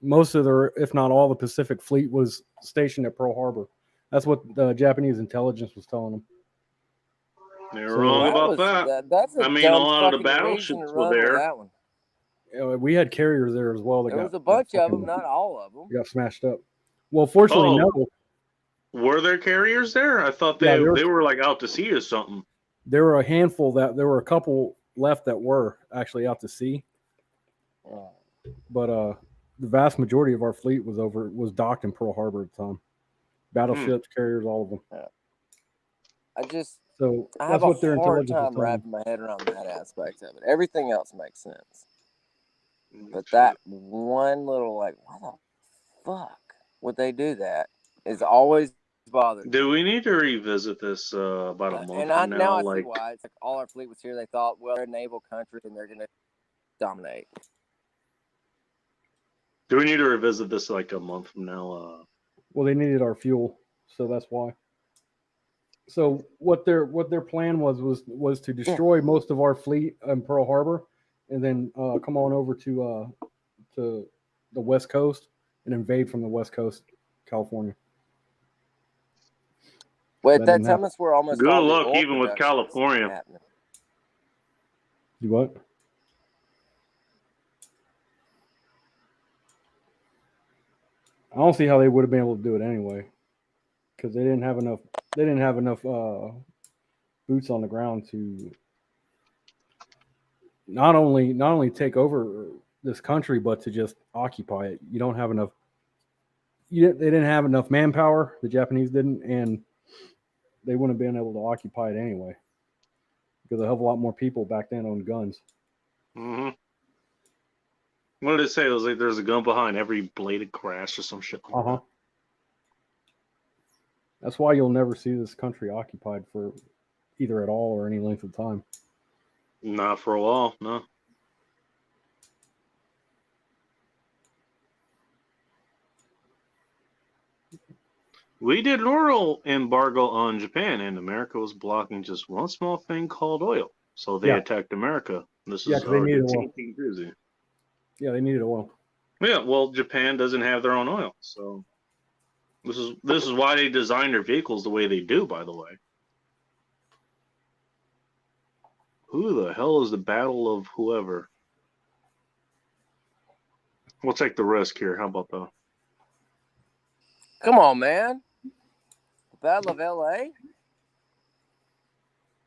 most of their, if not all, the Pacific Fleet was stationed at Pearl Harbor. That's what the Japanese intelligence was telling them. They're wrong about that. That's a a lot of the reason battleships to were run with there. that one. We had carriers there as well. There was a bunch of them, not all of them. Got smashed up. Well, fortunately, no. Were there carriers there? I thought they were like out to sea or something. There were a handful there were a couple left that were actually out to sea. But the vast majority of our fleet was docked in Pearl Harbor at the time. Battleships, carriers, all of them. Yeah. I that's have what their a hard intelligence time was wrapping my head around that aspect of it. Everything else makes sense. But that one little, like, why the fuck would they do that is always bothered me. Do we need to revisit this about a month from now? Now I see why. It's like all our fleet was here. They thought, well, they're a naval country and they're going to dominate. Do we need to revisit this like a month from now? Well, they needed our fuel, so that's why. So what their plan was to destroy most of our fleet in Pearl Harbor, and then come on over to the West Coast and invade from the West Coast, California. Well, at that time, that's where almost good all luck the oil even with California. happening. You what? I don't see how they would have been able to do it anyway, because they didn't have enough. They didn't have enough boots on the ground to not only take over this country, but to just occupy it. You don't have enough. They didn't have enough manpower. The Japanese didn't, and they wouldn't have been able to occupy it anyway, because a hell of a lot more people back then owned guns. Mm-hmm. What did it say? It was like there's a gun behind every bladed crash or some shit. That. That's why you'll never see this country occupied for either at all or any length of time. Not for a while, no. We did an oil embargo on Japan, and America was blocking just one small thing called oil. So they attacked America. This is they needed oil. Yeah, they needed oil. Yeah, well, Japan doesn't have their own oil, so this is why they design their vehicles the way they do. By the way, who the hell is the Battle of whoever? We'll take the risk here. How about that? Come on, man. The Battle of L.A.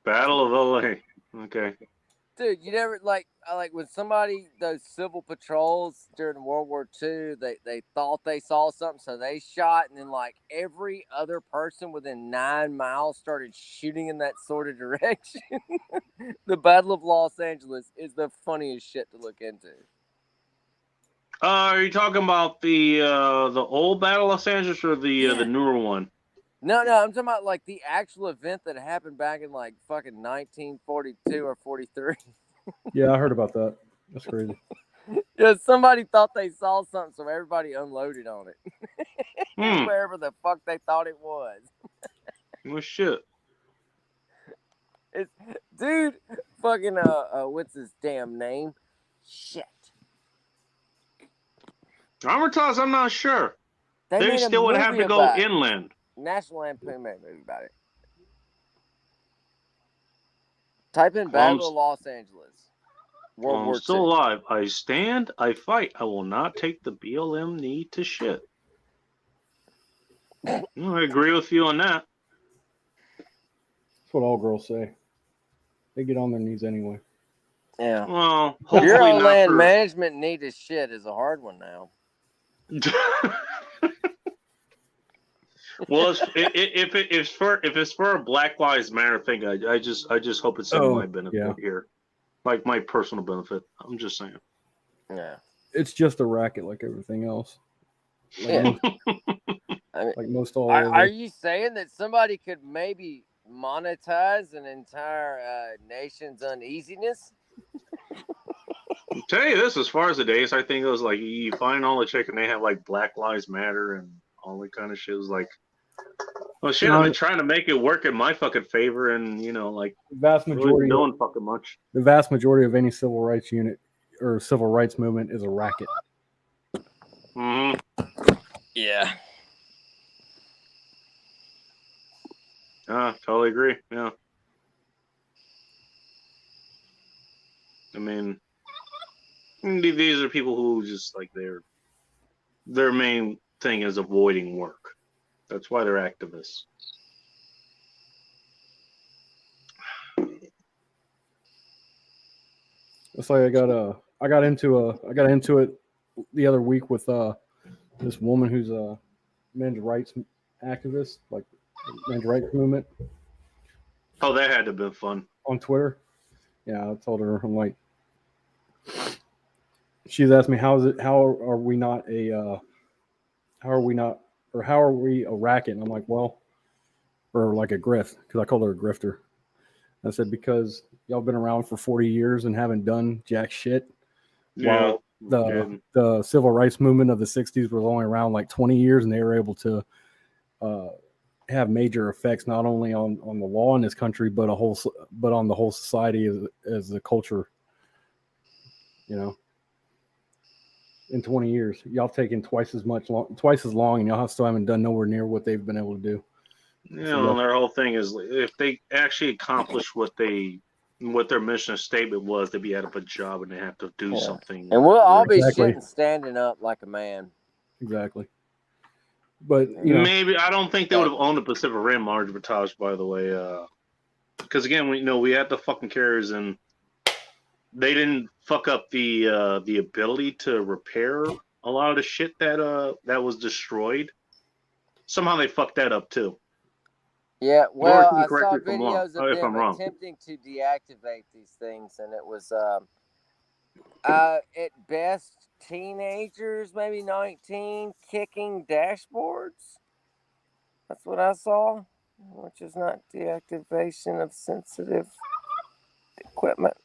Battle of LA. Okay. Dude, you never like when somebody those civil patrols during World War II, they thought they saw something, so they shot, and then like every other person within 9 miles started shooting in that sort of direction. The Battle of Los Angeles is the funniest shit to look into. Are you talking about the old Battle of Los Angeles or the newer one? No, I'm talking about like the actual event that happened back in like fucking 1942 or 43. Yeah, I heard about that. That's crazy. Yeah, somebody thought they saw something, so everybody unloaded on it. Wherever the fuck they thought it was. Well, shit. It's dude, fucking what's his damn name? Shit. Armitage, I'm not sure. They They made a still would have movie to go about it. inland. National Lampoon made a movie about it. Type in Battle of Los Angeles. World War I'm still II. alive. I stand, I fight. I will not take the BLM knee to shit. I agree with you on that. That's what all girls say. They get on their knees anay. Yeah. Well, hopefully Bureau not Land for... Management need to shit is a hard one now. Well, if it's for a Black Lives Matter thing, I just hope it's in my benefit here, like my personal benefit. I'm just saying. Yeah. It's just a racket like everything else. Like Yeah. most, I mean, like most all. are you saying that somebody could maybe monetize an entire nation's uneasiness? I'll tell you this, as far as the days, I think it was like you find all the chick and they have like Black Lives Matter and all that kind of shit. It was like, well, shit, I've been trying to make it work in my fucking favor, and like the vast majority really doing fucking much. The vast majority of any civil rights unit or civil rights movement is a racket. Mm-hmm. Yeah. Totally agree. Yeah. I mean, these are people who just like their main thing is avoiding work. That's why they're activists. It's like I got into it the other week with this woman who's a men's rights activist, like men's rights movement. Oh, that had to have been fun. On Twitter. Yeah, I told her, I'm like, she's asked me how are we a racket? And I'm like, well, or like a grift, because I called her a grifter. I said, because y'all been around for 40 years and haven't done jack shit. Yeah. While the civil rights movement of the 60s was only around like 20 years, and they were able to have major effects not only on the law in this country, but on the whole society as a culture. In 20 years, y'all taken twice as long, and y'all still haven't done nowhere near what they've been able to do. Their whole thing is if they actually accomplish what their mission statement was, they'd be out of a job and they have to do something. And we'll all be shitting standing up like a man. Exactly. But maybe I don't think they would have owned the Pacific Rim arbitrage, by the way, because again, we had the fucking carriers and they didn't fuck up the ability to repair a lot of the shit that was destroyed. Somehow they fucked that up too. Yeah, well, I saw videos of them attempting to deactivate these things, and it was at best teenagers, maybe 19, kicking dashboards. That's what I saw, which is not deactivation of sensitive equipment.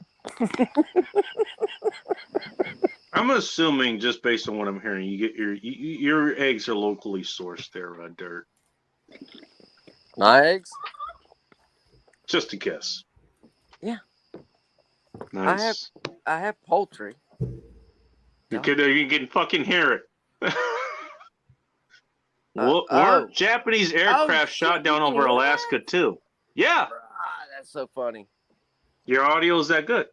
I'm assuming, just based on what I'm hearing, you get your eggs are locally sourced there, Dirt. My eggs? Just a guess. Yeah. Nice. I have poultry. You can fucking hear it. Weren't Japanese aircraft shot down over Alaska too? Yeah. That's so funny. Your audio is that good?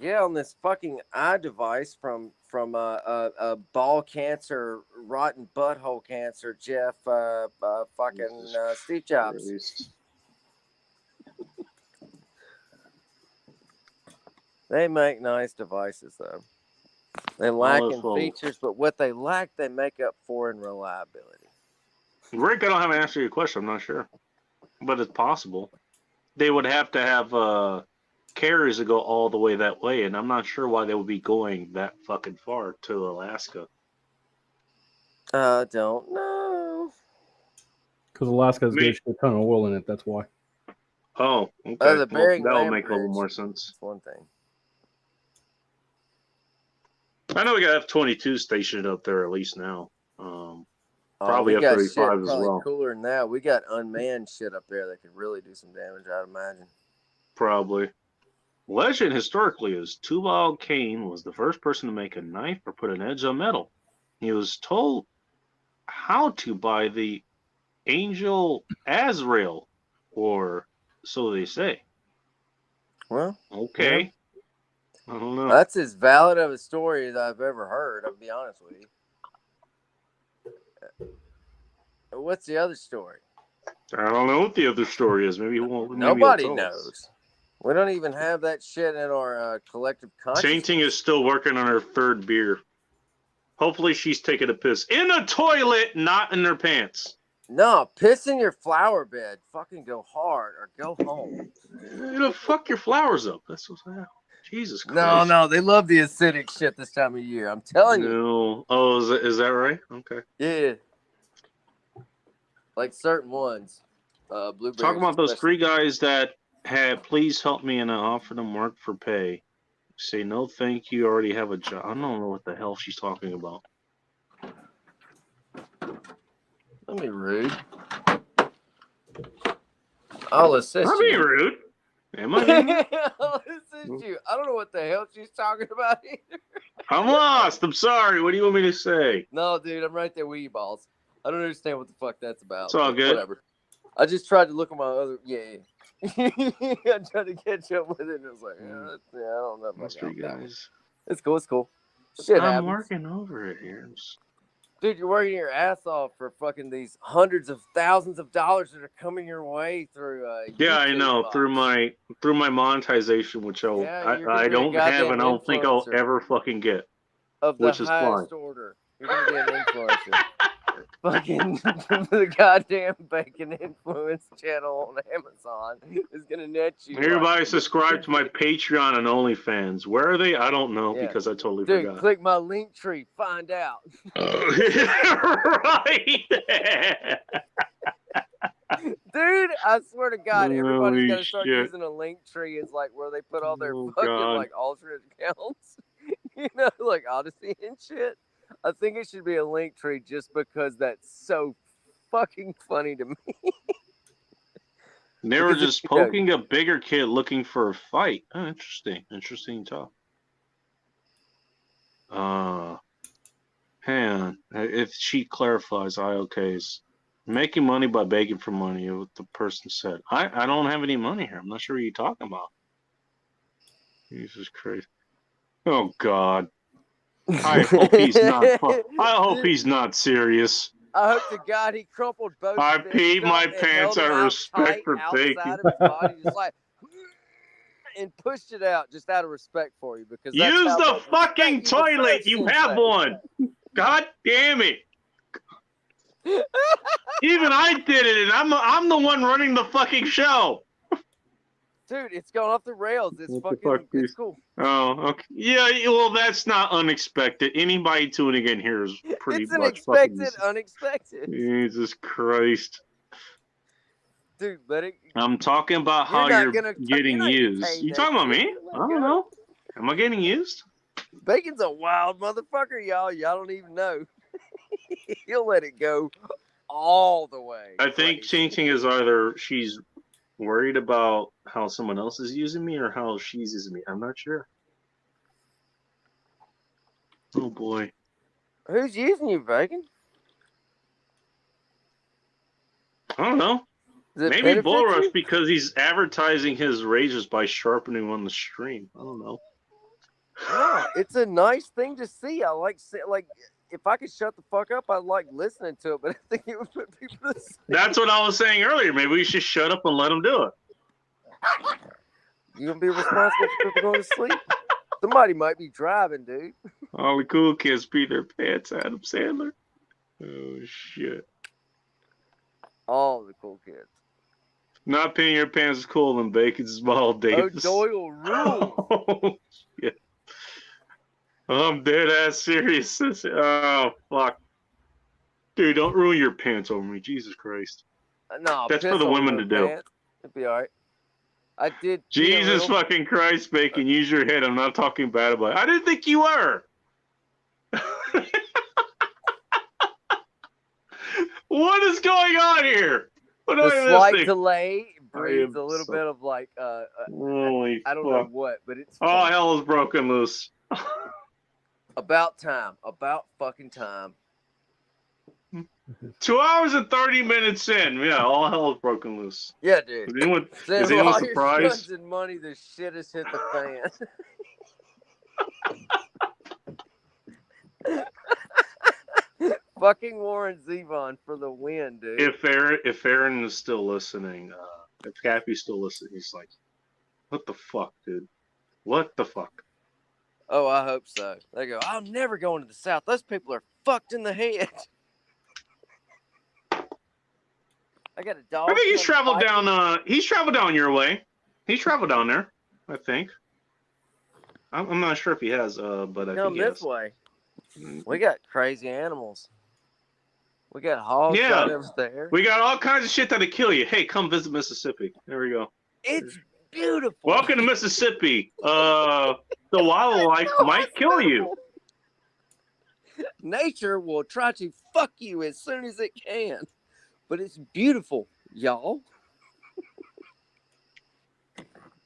Yeah, on this fucking iDevice from ball cancer, rotten butthole cancer, Jeff, Steve Jobs. Christ. They make nice devices, though. They lack in Wonderful. features, but what they lack, they make up for in reliability. Rick, I don't have an answer to your question. I'm not sure, but it's possible. They would have to have carriers that go all the way that way, and I'm not sure why they would be going that fucking far to Alaska. I don't know. Because Alaska's Me- got a ton of oil in it. That's why. Oh, okay. The Well, Bering that'll Land make a little Bridge. more sense. That's one thing. I know we got F-22 stationed up there at least now. Probably we got F-35 shit as probably well. cooler than that. We got unmanned shit up there that could really do some damage, I'd imagine. Probably. Legend historically is Tubal Cain was the first person to make a knife or put an edge on metal. He was told how to by the angel Azrael, or so they say. Well, Okay. I don't know. that's as valid of a story as I've ever heard, I'll be honest with you. What's the other story? I don't know what the other story is. Maybe maybe Nobody he'll tell us. knows. We don't even have that shit in our collective consciousness. Ting Ting is still working on her third beer. Hopefully she's taking a piss in a toilet, not in her pants. No, piss in your flower bed. Fucking go hard or go home. It'll fuck your flowers up. That's what's happening. Jesus Christ. No, they love the acidic shit this time of year. I'm telling you. No. Oh, is that right? Okay. Yeah. Like certain ones. Blueberries. Talk about those especially. 3 guys that had please help me and I offered them work for pay. Say no thank you, already have a job. I don't know what the hell she's talking about. Don't be rude. I'll assist I'm being you. rude. Am I being rude? I'll assist you. I don't know what the hell she's talking about either. I'm lost. I'm sorry. What do you want me to say? No, dude, I'm right there with you, balls. I don't understand what the fuck that's about. It's all but good. Whatever. I just tried to look at my other. Yeah. I tried to catch up with it, and it was like, I don't know. If Those I 3 got that one. guys. It's cool. It's cool. Shit I'm happens. working over it here. Dude, you're working your ass off for fucking these hundreds of thousands of dollars that are coming your way through. Yeah, I YouTube know. box. Through my monetization, which Yeah, you're gonna I be a don't have, goddamn and I don't think I'll influencer. ever fucking get. Of the which is highest fine. order. You're gonna be an influencer. Fucking the goddamn bacon influence channel on Amazon is gonna net you. Everybody subscribe to my Patreon and OnlyFans. Where are they? I don't know Yeah. because I totally Dude, forgot. click my link tree, find out. Right. Dude, I swear to God, everybody's Holy got to start shit. using a link tree as like where they put all their Oh, fucking God. like alternate accounts. Like Odyssey and shit. I think it should be a link tree just because that's so fucking funny to me. They were Because just if you don't- poking a bigger kid looking for a fight. Oh, interesting. Interesting talk. Hang on. If she clarifies, IOKs. Making money by begging for money, what the person said. I don't have any money here. I'm not sure what you're talking about. Jesus Christ. Oh, God. I hope he's not. I hope he's not serious. I hope to God he crumpled both. I fists peed up my and pants held them out of out respect tight for bacon. outside of his body, just like, and pushed it out just out of respect for you because that's Use how the much fucking respect you toilet. deserve, You Sensei. have one. God damn it. Even I did it, and I'm the one running the fucking show. Dude, it's going off the rails. It's What the fucking, fuck, it's dude? cool. Oh, okay. Yeah, well, that's not unexpected. Anybody tuning in here is pretty It's an much expected, fucking... unexpected. Jesus Christ. Dude, let it. I'm talking about You're how not you're gonna getting you're not used. contain You that talking about shit. me? Let I it don't go. know. Am I getting used? Bacon's a wild motherfucker, y'all. Y'all don't even know. He'll let it go all the way. I think Crazy. changing is either she's worried about how someone else is using me or how she's using me. I'm not sure. Oh boy. Who's using you, Bacon? I don't know. Does it Maybe benefit Bull Rush you? because he's advertising his rages by sharpening on the stream. I don't know. No, it's a nice thing to see. I like if I could shut the fuck up, I'd like listening to it, but I think it would put people to sleep. That's what I was saying earlier. Maybe we should shut up and let them do it. You gonna be responsible for people going to sleep? Somebody might be driving, dude. All the cool kids pee their pants, Adam Sandler. Oh, shit. All the cool kids. Not peeing your pants is cooler than bacon small Davis. Oh, Doyle rules. Oh, shit. I'm dead ass serious. Oh, fuck. Dude, don't ruin your pants over me. Jesus Christ. No, That's piss for the on women your to do. pants. It'd be all right. I did. Jesus fucking Christ, Bacon. Use your head. I'm not talking bad about it. I didn't think you were. What is going on here? What am The I slight missing? delay breeds am a little so- bit of like Holy I don't know fuck. what, but it's All fun. hell is broken loose. About time. About fucking time. 2 hours and 30 minutes in. Yeah, all hell is broken loose. Yeah, dude. Is anyone, Send is anyone all your surprised? guns and money. The shit has hit the fan. Fucking Warren Zevon for the win, dude. If Aaron is still listening, if Cappy's still listening, he's like, what the fuck, dude? What the fuck? Oh, I hope so. They go, I'm never going to the South. Those people are fucked in the head. I got a dog. I think he's trying to traveled fight me. down. He's traveled down your way. He's traveled down there. I think. I'm not sure if he has. But I Come think he this has. way. We got crazy animals. We got hogs Yeah. right over there. We got all kinds of shit that'll kill you. Hey, come visit Mississippi. There we go. It's beautiful. Welcome to Mississippi. The wildlife might kill you. Nature will try to fuck you as soon as it can, but it's beautiful, y'all.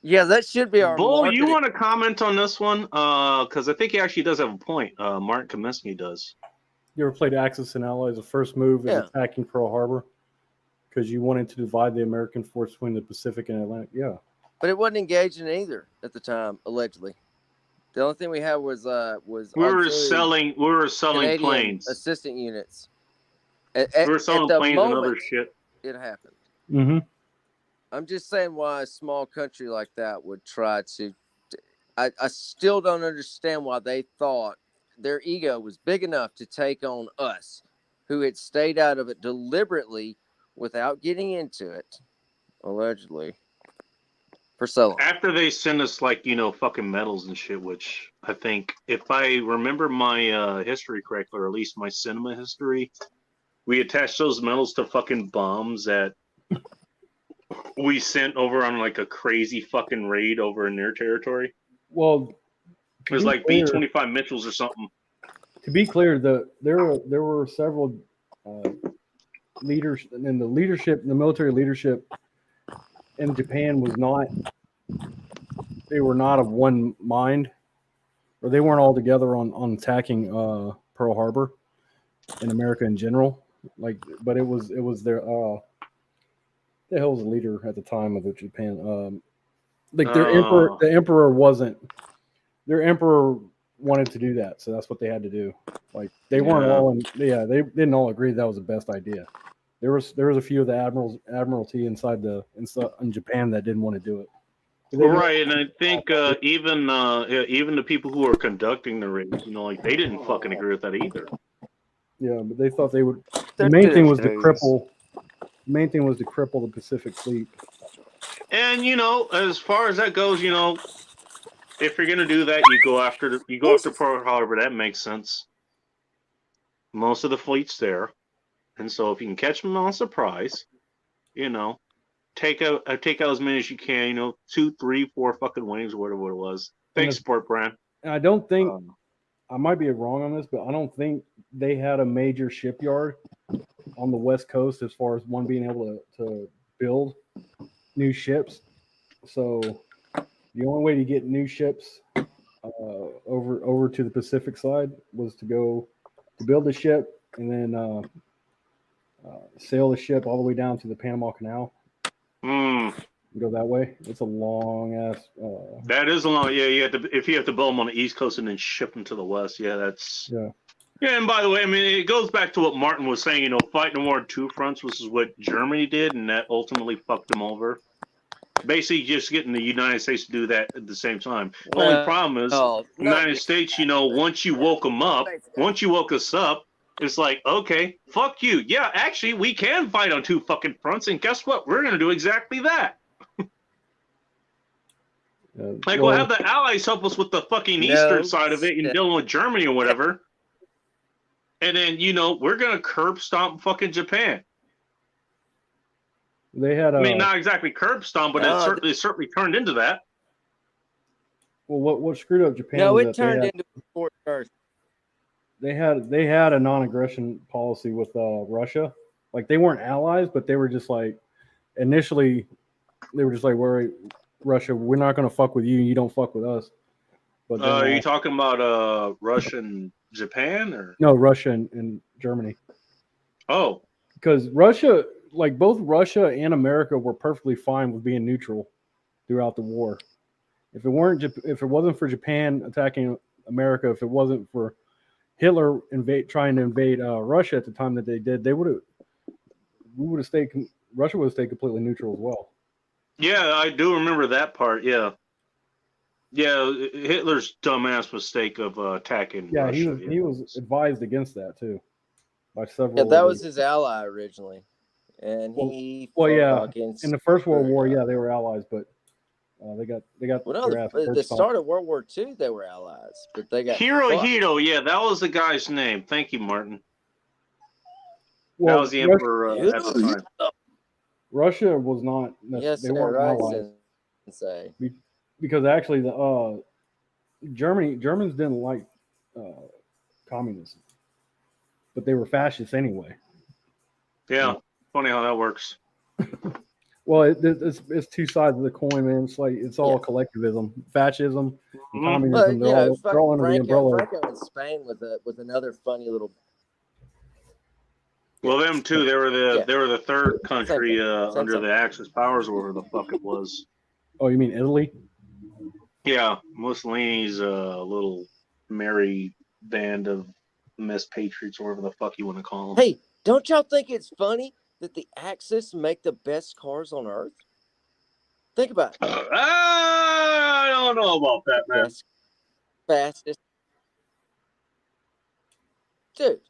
Yeah, that should be our Bull, marketing. you want to comment on this one? Because I think he actually does have a point. Martin Kaminsky does. You ever played Axis and Allies? The first move is Yeah. attacking Pearl Harbor because you wanted to divide the American force between the Pacific and Atlantic. Yeah. But it wasn't engaged in either at the time, allegedly. The only thing we had was We were auxiliary selling Canadian planes. assistant units. We were selling at the planes and other moment shit. it happened. Mm-hmm. I'm just saying why a small country like that would try to. I still don't understand why they thought their ego was big enough to take on us, who had stayed out of it deliberately without getting into it, allegedly, for so long. After they send us fucking medals and shit, which I think, if I remember my history correctly, or at least my cinema history, we attached those medals to fucking bombs that we sent over on like a crazy fucking raid over in their territory. Well, It was like B-25 Mitchells or something. to be clear, there were several leaders, and the military leadership in Japan was not. They were not of one mind, or they weren't all together on attacking Pearl Harbor in America in general. But it was their the hell was the leader at the time of the Japan? The emperor wasn't. Their emperor wanted to do that, so that's what they had to do. Like they weren't all in. Yeah, they didn't all agree that was the best idea. There was a few of the admiralty in Japan that didn't want to do it. Right, and I think even the people who were conducting the raid, they didn't fucking agree with that either. Yeah, but they thought they would. The main thing was to cripple. The main thing was to cripple the Pacific Fleet. And as far as that goes, if you're gonna do that, you go after Pearl Harbor. That makes sense. Most of the fleet's there, and so if you can catch them on surprise, take out as many as you can. 2, 3, 4 fucking wings, whatever it was. Thanks, Sport Brand. And I don't think I might be wrong on this, but I don't think they had a major shipyard on the West Coast as far as one being able to build new ships. So the only way to get new ships over to the Pacific side was to go to build a ship and then sail the ship all the way down to the Panama Canal. Go that way. It's a long ass. That is a long. Yeah, you have to if you have to build them on the East Coast and then ship them to the West. Yeah, that's. Yeah. Yeah, and by the way, I mean it goes back to what Martin was saying. You know, fighting the war on two fronts, which is what Germany did, and that ultimately fucked them over. Basically, just getting the United States to do that at the same time. Only problem is, United States. You know, once you woke them up, once you woke us up, it's like, okay, fuck you. Yeah, actually, we can fight on two fucking fronts, and guess what? We're gonna do exactly that. Like, we'll have the Allies help us with the fucking eastern side of it and dealing with Germany or whatever. And then, you know, we're going to curb stomp fucking Japan. They had. I mean, not exactly curb stomp, but it certainly turned into that. Well, what screwed up Japan? No, was it turned into Fort Earth. They had a non-aggression policy with Russia. Like, they weren't allies, but they were just like, initially, they were just like, we're Russia, we're not going to fuck with you. You don't fuck with us. But then, are you talking about Russia and Japan or no, Russia and Germany? Oh, because Russia, like both Russia and America, were perfectly fine with being neutral throughout the war. If it wasn't for Japan attacking America, if it wasn't for Hitler trying to invade Russia at the time that they did, Russia would have stayed completely neutral as well. Yeah, I do remember that part. Yeah. Yeah, Hitler's dumbass mistake of attacking Russia. He was advised against that too by several. Yeah, that was his ally originally, and he. In the First World War, they were allies, but they got. Well, no, the start of World War II, they were allies, but they got Hirohito. Yeah, that was the guy's name. Thank you, Martin. Well, that was the emperor at the time. Russia was not. They weren't allies. Because actually, the Germans didn't like communism, but they were fascists anyway. Yeah, funny how that works. Well, it's two sides of the coin, man. It's like it's all collectivism, fascism, and communism. They're all under the umbrella. Franco in Spain was another funny little. Well, them too. They were the third country under the Axis powers, or whatever the fuck it was. Oh, you mean Italy? Yeah, Mussolini's little merry band of mispatriots, or whatever the fuck you want to call them. Hey, don't y'all think it's funny that the Axis make the best cars on Earth? Think about it. I don't know about that, man. Fastest. Dude.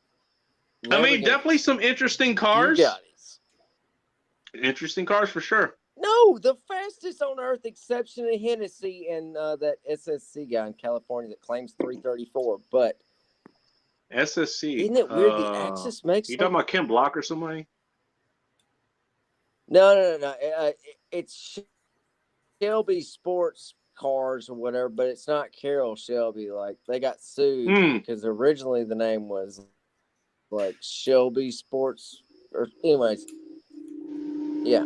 I mean, definitely some interesting cars. Interesting cars for sure. No, the fastest on Earth, exception of Hennessy and that SSC guy in California that claims 334. But SSC, isn't it weird? The Axis makes. You talking about Ken Block or somebody? No. It's Shelby Sports Cars or whatever, but it's not Carroll Shelby. Like, they got sued because originally the name was like Shelby Sports, or anyways. Yeah.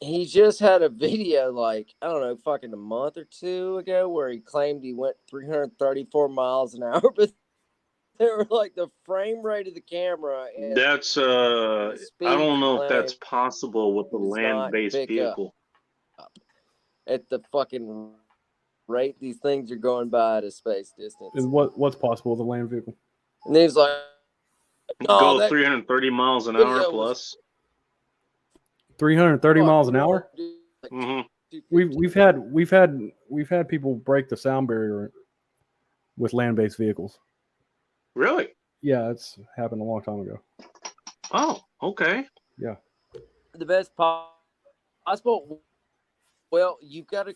He just had a video, like, I don't know, fucking a month or two ago, where he claimed he went 334 miles an hour, but they were like the frame rate of the camera. And that's I don't know if that's possible with the land-based vehicle. At the fucking rate these things are going by at a space distance. Is what's possible with a land vehicle? And he's like, go 330 miles an hour plus. 330 miles an hour. Mm-hmm. We've had people break the sound barrier with land-based vehicles. Really? Yeah, it's happened a long time ago. Oh, okay. Yeah. The best possible. Well, you've got to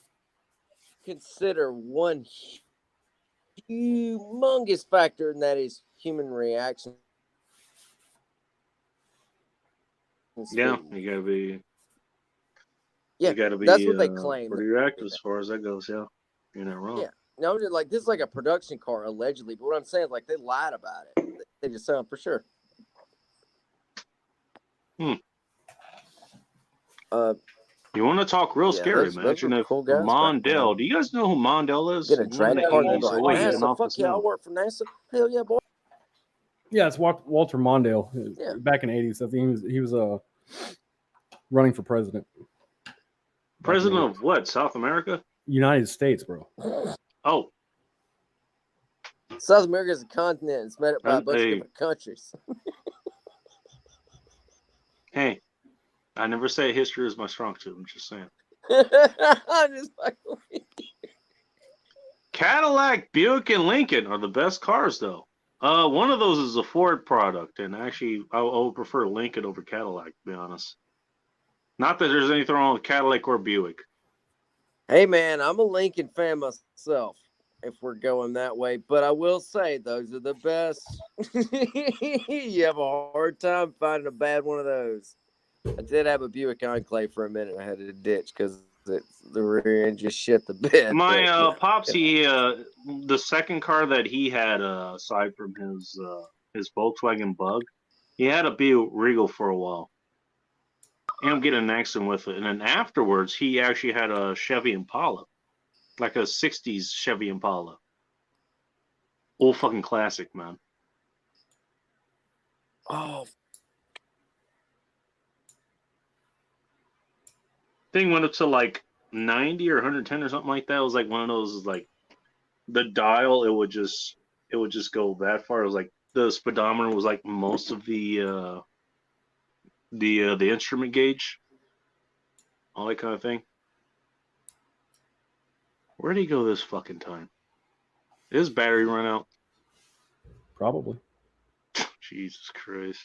consider one humongous factor, and that is human reaction. Yeah, you gotta be. Yeah, you gotta be. That's what they claim. Pretty reactive as far as that goes. Yeah, you're not wrong. Yeah, no, like this is like a production car allegedly, but what I'm saying is like they lied about it. They just sound for sure. You want to talk real scary, man? You know, cool guys, Mondale. Do you guys know who Mondale is? Get a drag car. NASA. Fuck yeah, I work for NASA. Hell yeah, boy. Yeah, it's Walter Mondale. Back in the 80s, I think he was running for president. President of what? South America? United States, bro. Oh, South America is a continent. It's made up by a bunch of different countries. hey, I never say history is my strong suit. I'm just saying. I'm just like, Cadillac, Buick, and Lincoln are the best cars, though. One of those is a Ford product, and actually, I would prefer Lincoln over Cadillac, to be honest. Not that there's anything wrong with Cadillac or Buick. hey man, I'm a Lincoln fan myself. If we're going that way, but I will say those are the best. You have a hard time finding a bad one of those. I did have a Buick Enclave for a minute. I had to ditch because the rear end just shit the bed. My pops, the second car that he had, aside from his Volkswagen Bug, he had a Buick Regal for a while. And get an accident with it, and then afterwards he actually had a Chevy Impala, like a '60s Chevy Impala. Old fucking classic, man. Oh, Thing went up to like 90 or 110 or something like that. It was like one of those, like the dial, it would just go that far. It was like the speedometer was like most of the instrument gauge, all that kind of thing. Where'd he go this fucking time? Did his battery run out? Probably. Jesus Christ.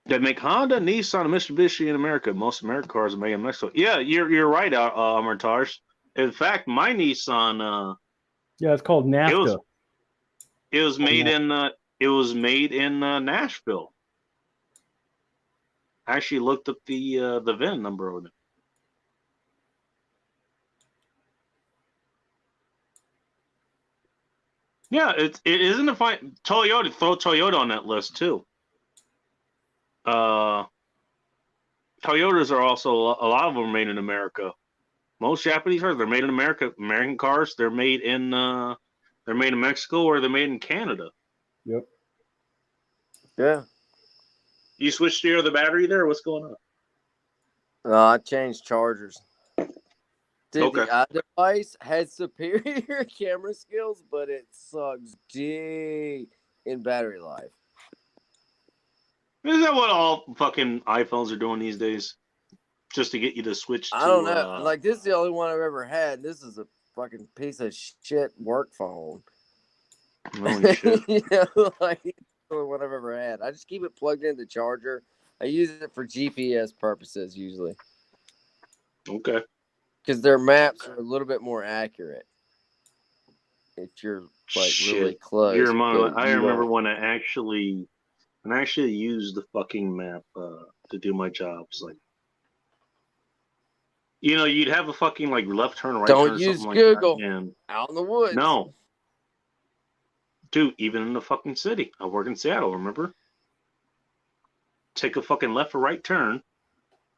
They make Honda, Nissan, and Mitsubishi in America. Most American cars are made in Mexico. Yeah, you're right, Amartage. In fact, my Nissan, Yeah, it's called NAFTA. it was made in Nashville. I actually looked up the VIN number on it. Yeah, it isn't a fine Toyota. Throw Toyota on that list too. Toyotas are also a lot of them are made in America. Most Japanese cars, they're made in America. American cars, they're made in Mexico or they're made in Canada. Yep. yeah. You switched to the battery there? What's going on? I changed chargers. Dude, Okay. the iDevice has superior camera skills, but it sucks D in battery life. Is that what all fucking iPhones are doing these days? Just to get you to switch to... I don't know. Like, this is the only one I've ever had. This is a fucking piece of shit work phone. Holy shit. You know, like, it's the only one I've ever had. I just keep it plugged into the charger. I use it for GPS purposes usually. Okay. Because their maps are a little bit more accurate. If you're, like, really close. I remember when I actually used the fucking map to do my jobs. Like, you know, you'd have a fucking like left turn, right turn, don't use something Google like that. And out in the woods. no, dude, even in the fucking city. I work in Seattle. Remember? Take a fucking left or right turn.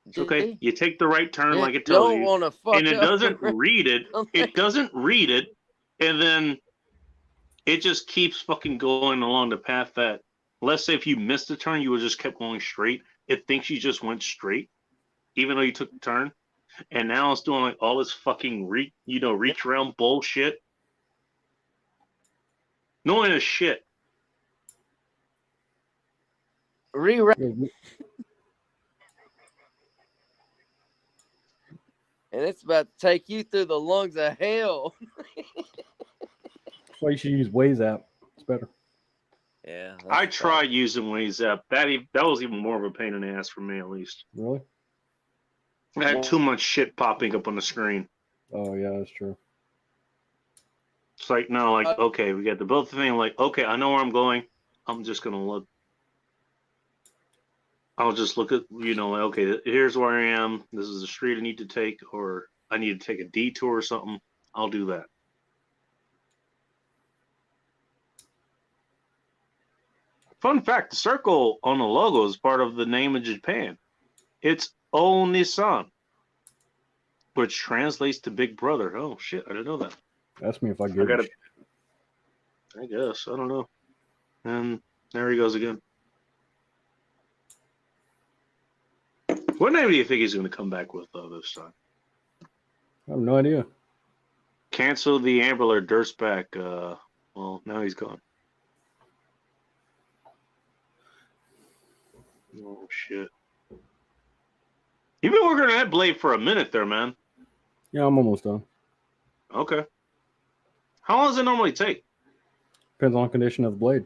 It's okay. You take the right turn like it tells you, and it doesn't read it. It doesn't read it, and then it just keeps fucking going along the path that. Let's say if you missed a turn, you would just kept going straight. It thinks you just went straight, even though you took the turn. And now it's doing like all this fucking reach around bullshit. No one is shit. Reroute. And it's about to take you through the lungs of hell. That's why you should use Waze app. It's better. Yeah. I tried using Waze app. That was even more of a pain in the ass for me, at least. Really? I had too much shit popping up on the screen. Oh yeah, that's true. It's like, no, like, okay, we got the both thing. I'm like, okay, I know where I'm going. I'm just gonna look. I'll just look at, like, okay, here's where I am. This is the street I need to take, or I need to take a detour or something. I'll do that. Fun fact, the circle on the logo is part of the name of Japan. It's Onisan, which translates to Big Brother. Oh, shit, I didn't know that. Ask me if I get it. I guess. I don't know. And there he goes again. What name do you think he's going to come back with this time? I have no idea. Cancel the Ambler Dirtback. Well, now he's gone. Oh shit! You've been working on that blade for a minute there, man. Yeah, I'm almost done. Okay. How long does it normally take? Depends on the condition of the blade.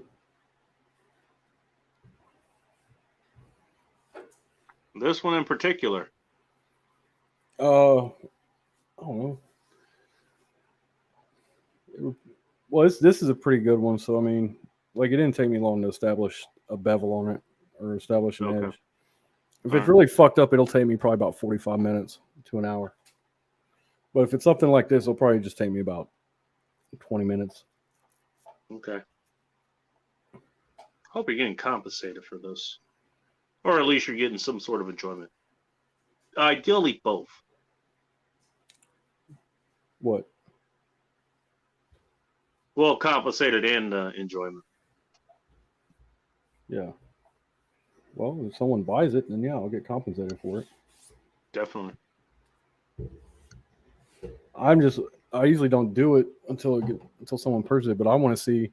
This one in particular. I don't know. Well, this is a pretty good one. So I mean, like, it didn't take me long to establish a bevel on it or establish an Okay. edge. If All it's right. really fucked up, it'll take me probably about 45 minutes to an hour. But if it's something like this, it'll probably just take me about 20 minutes. Okay. Hope you're getting compensated for this, or at least you're getting some sort of enjoyment. Ideally, both. What? Well, compensated and enjoyment. Yeah. Well, if someone buys it, then yeah, I'll get compensated for it. Definitely. I usually don't do it until someone purchases it, but I want to see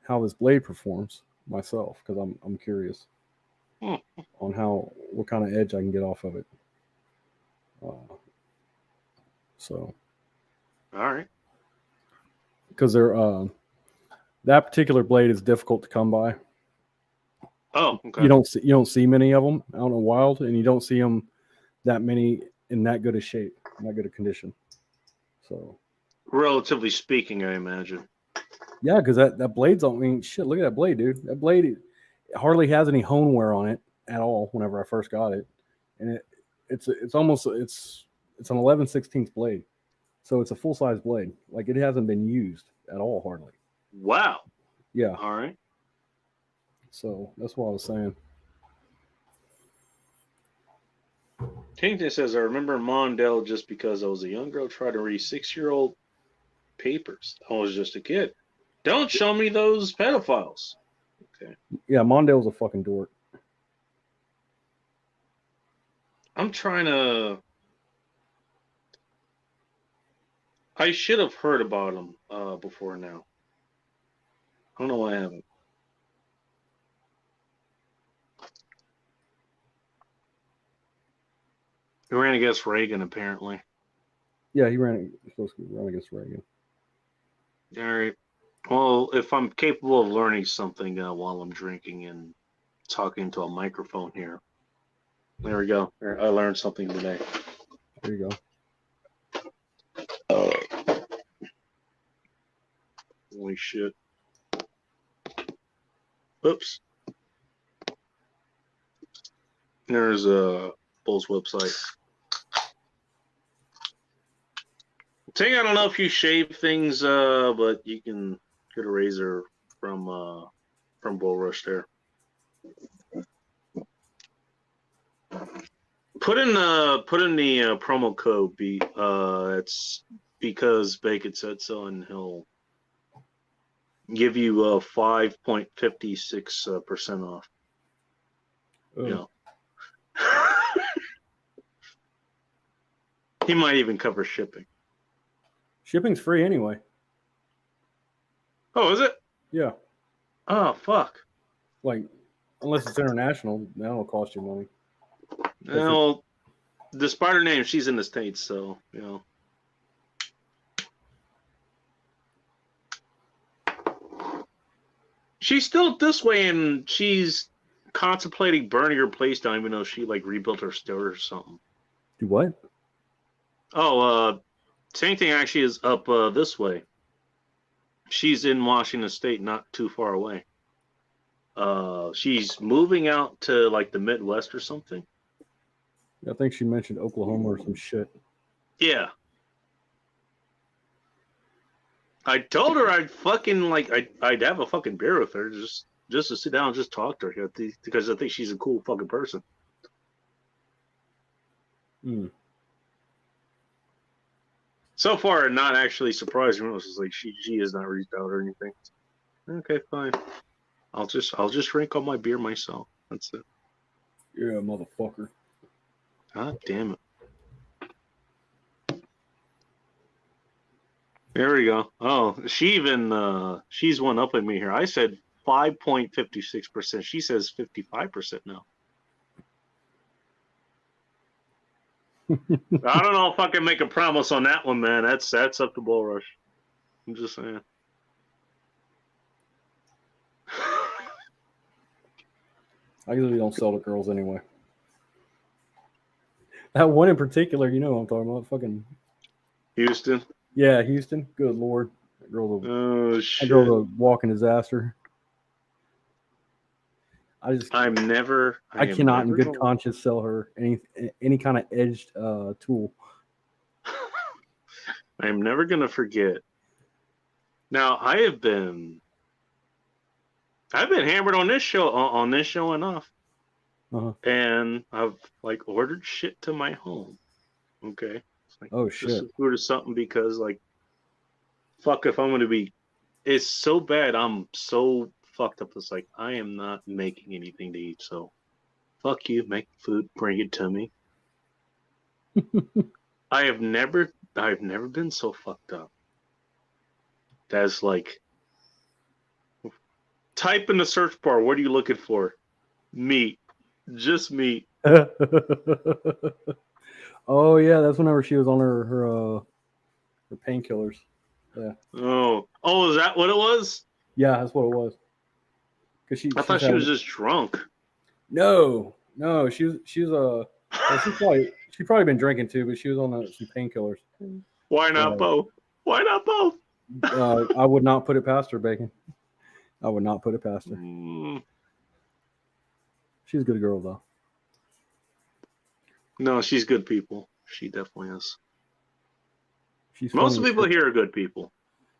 how this blade performs myself because I'm curious on what kind of edge I can get off of it. So. All right. Because that particular blade is difficult to come by. Oh, okay. You don't see many of them out in the wild, and you don't see them that many in that good a shape, in that good a condition. So, Relatively speaking, I imagine. yeah, because that blade's on. I mean, shit, look at that blade, dude. That blade it hardly has any hone wear on it at all. Whenever I first got it, and it's an 11/16 blade, so it's a full size blade. Like, it hasn't been used at all, hardly. Wow. Yeah. All right. So that's what I was saying. Kington says, I remember Mondale just because I was a young girl trying to read 6-year-old papers. I was just a kid. Don't show me those pedophiles. Okay. Yeah, Mondale's a fucking dork. I'm trying to. I should have heard about him before now. I don't know why I haven't. He ran against Reagan, apparently. Yeah, he supposed to run against Reagan. All right. Well, if I'm capable of learning something while I'm drinking and talking to a microphone here, there we go. I learned something today. There you go. Holy shit. Oops. There's Bull's website. Ting, I don't know if you shave things, but you can get a razor from Bull Rush there. Put in the promo code B. It's because Bacon said so, and he'll give you 5.56% off. Oh. You know. He might even cover shipping. Shipping's free anyway. Oh, is it? Yeah. Oh, fuck. Like, unless it's international, that'll cost you money. Well, despite her name, she's in the States, so, you know. She's still this way, and she's contemplating burning her place down, even though she, like, rebuilt her store or something. Do what? Oh, same thing actually is up this way. She's in Washington State, not too far away. She's moving out to, like, the Midwest or something. I think she mentioned Oklahoma or some shit. Yeah. I told her I'd fucking I'd have a fucking beer with her just to sit down and just talk to her because I think she's a cool fucking person. Hmm. So far, not actually surprising. It was just like she has not reached out or anything. Okay, fine. I'll just drink all my beer myself. That's it. Yeah, motherfucker. God damn it. There we go. Oh, she's one up at me here. I said 5.56%. She says 55% now. I don't know if I can make a promise on that one, man. That's up to Bull Rush. I'm just saying. I usually don't sell to girls anyway. That one in particular, you know what I'm talking about. Fucking Houston. yeah, Houston. Good lord, that girl Oh that shit. girl a walking disaster. I cannot in good conscience sell her any kind of edged tool. I'm never gonna forget. Now I've been hammered on this show enough, and I've like ordered shit to my home. Okay, it's like, Oh just shit! food or something because like, fuck if I'm gonna be. It's so bad. I'm so fucked up. It's like I am not making anything to eat. So, fuck you. Make food. Bring it to me. I've never been so fucked up. That's like, type in the search bar. What are you looking for? Meat. Just meat. Oh yeah, that's whenever she was on her painkillers. Yeah. Oh, is that what it was? Yeah, that's what it was. Because I thought she was just drunk. No, she's well, she probably been drinking too, but she was on some painkillers. Why not both? Why not both? I would not put it past her, Bacon. I would not put it past her. She's a good girl though. No, she's good people. She definitely is. Most people here are good people.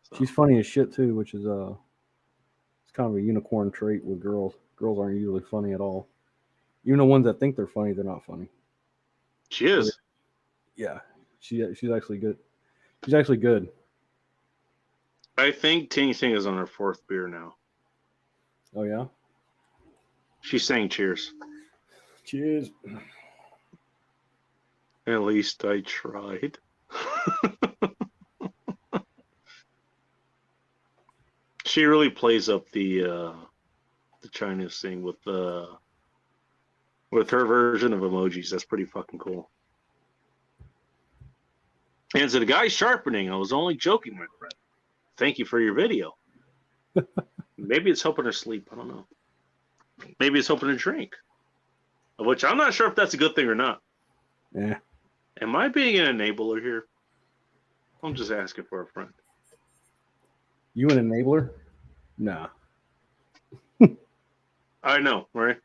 So. She's funny as shit too, which is it's kind of a unicorn trait with girls. Girls aren't usually funny at all. Even the ones that think they're funny, they're not funny. She is. Yeah, she's actually good. She's actually good. I think Ting Ting is on her 4th beer now. Oh yeah. She's saying cheers. Cheers. At least I tried. She really plays up the Chinese thing with her version of emojis. That's pretty fucking cool. And so the guy sharpening, I was only joking, my friend. Thank you for your video. Maybe it's helping her sleep. I don't know. Maybe it's helping her drink. Which I'm not sure if that's a good thing or not. Yeah. Am I being an enabler here? I'm just asking for a friend. You an enabler? Nah. I know, right?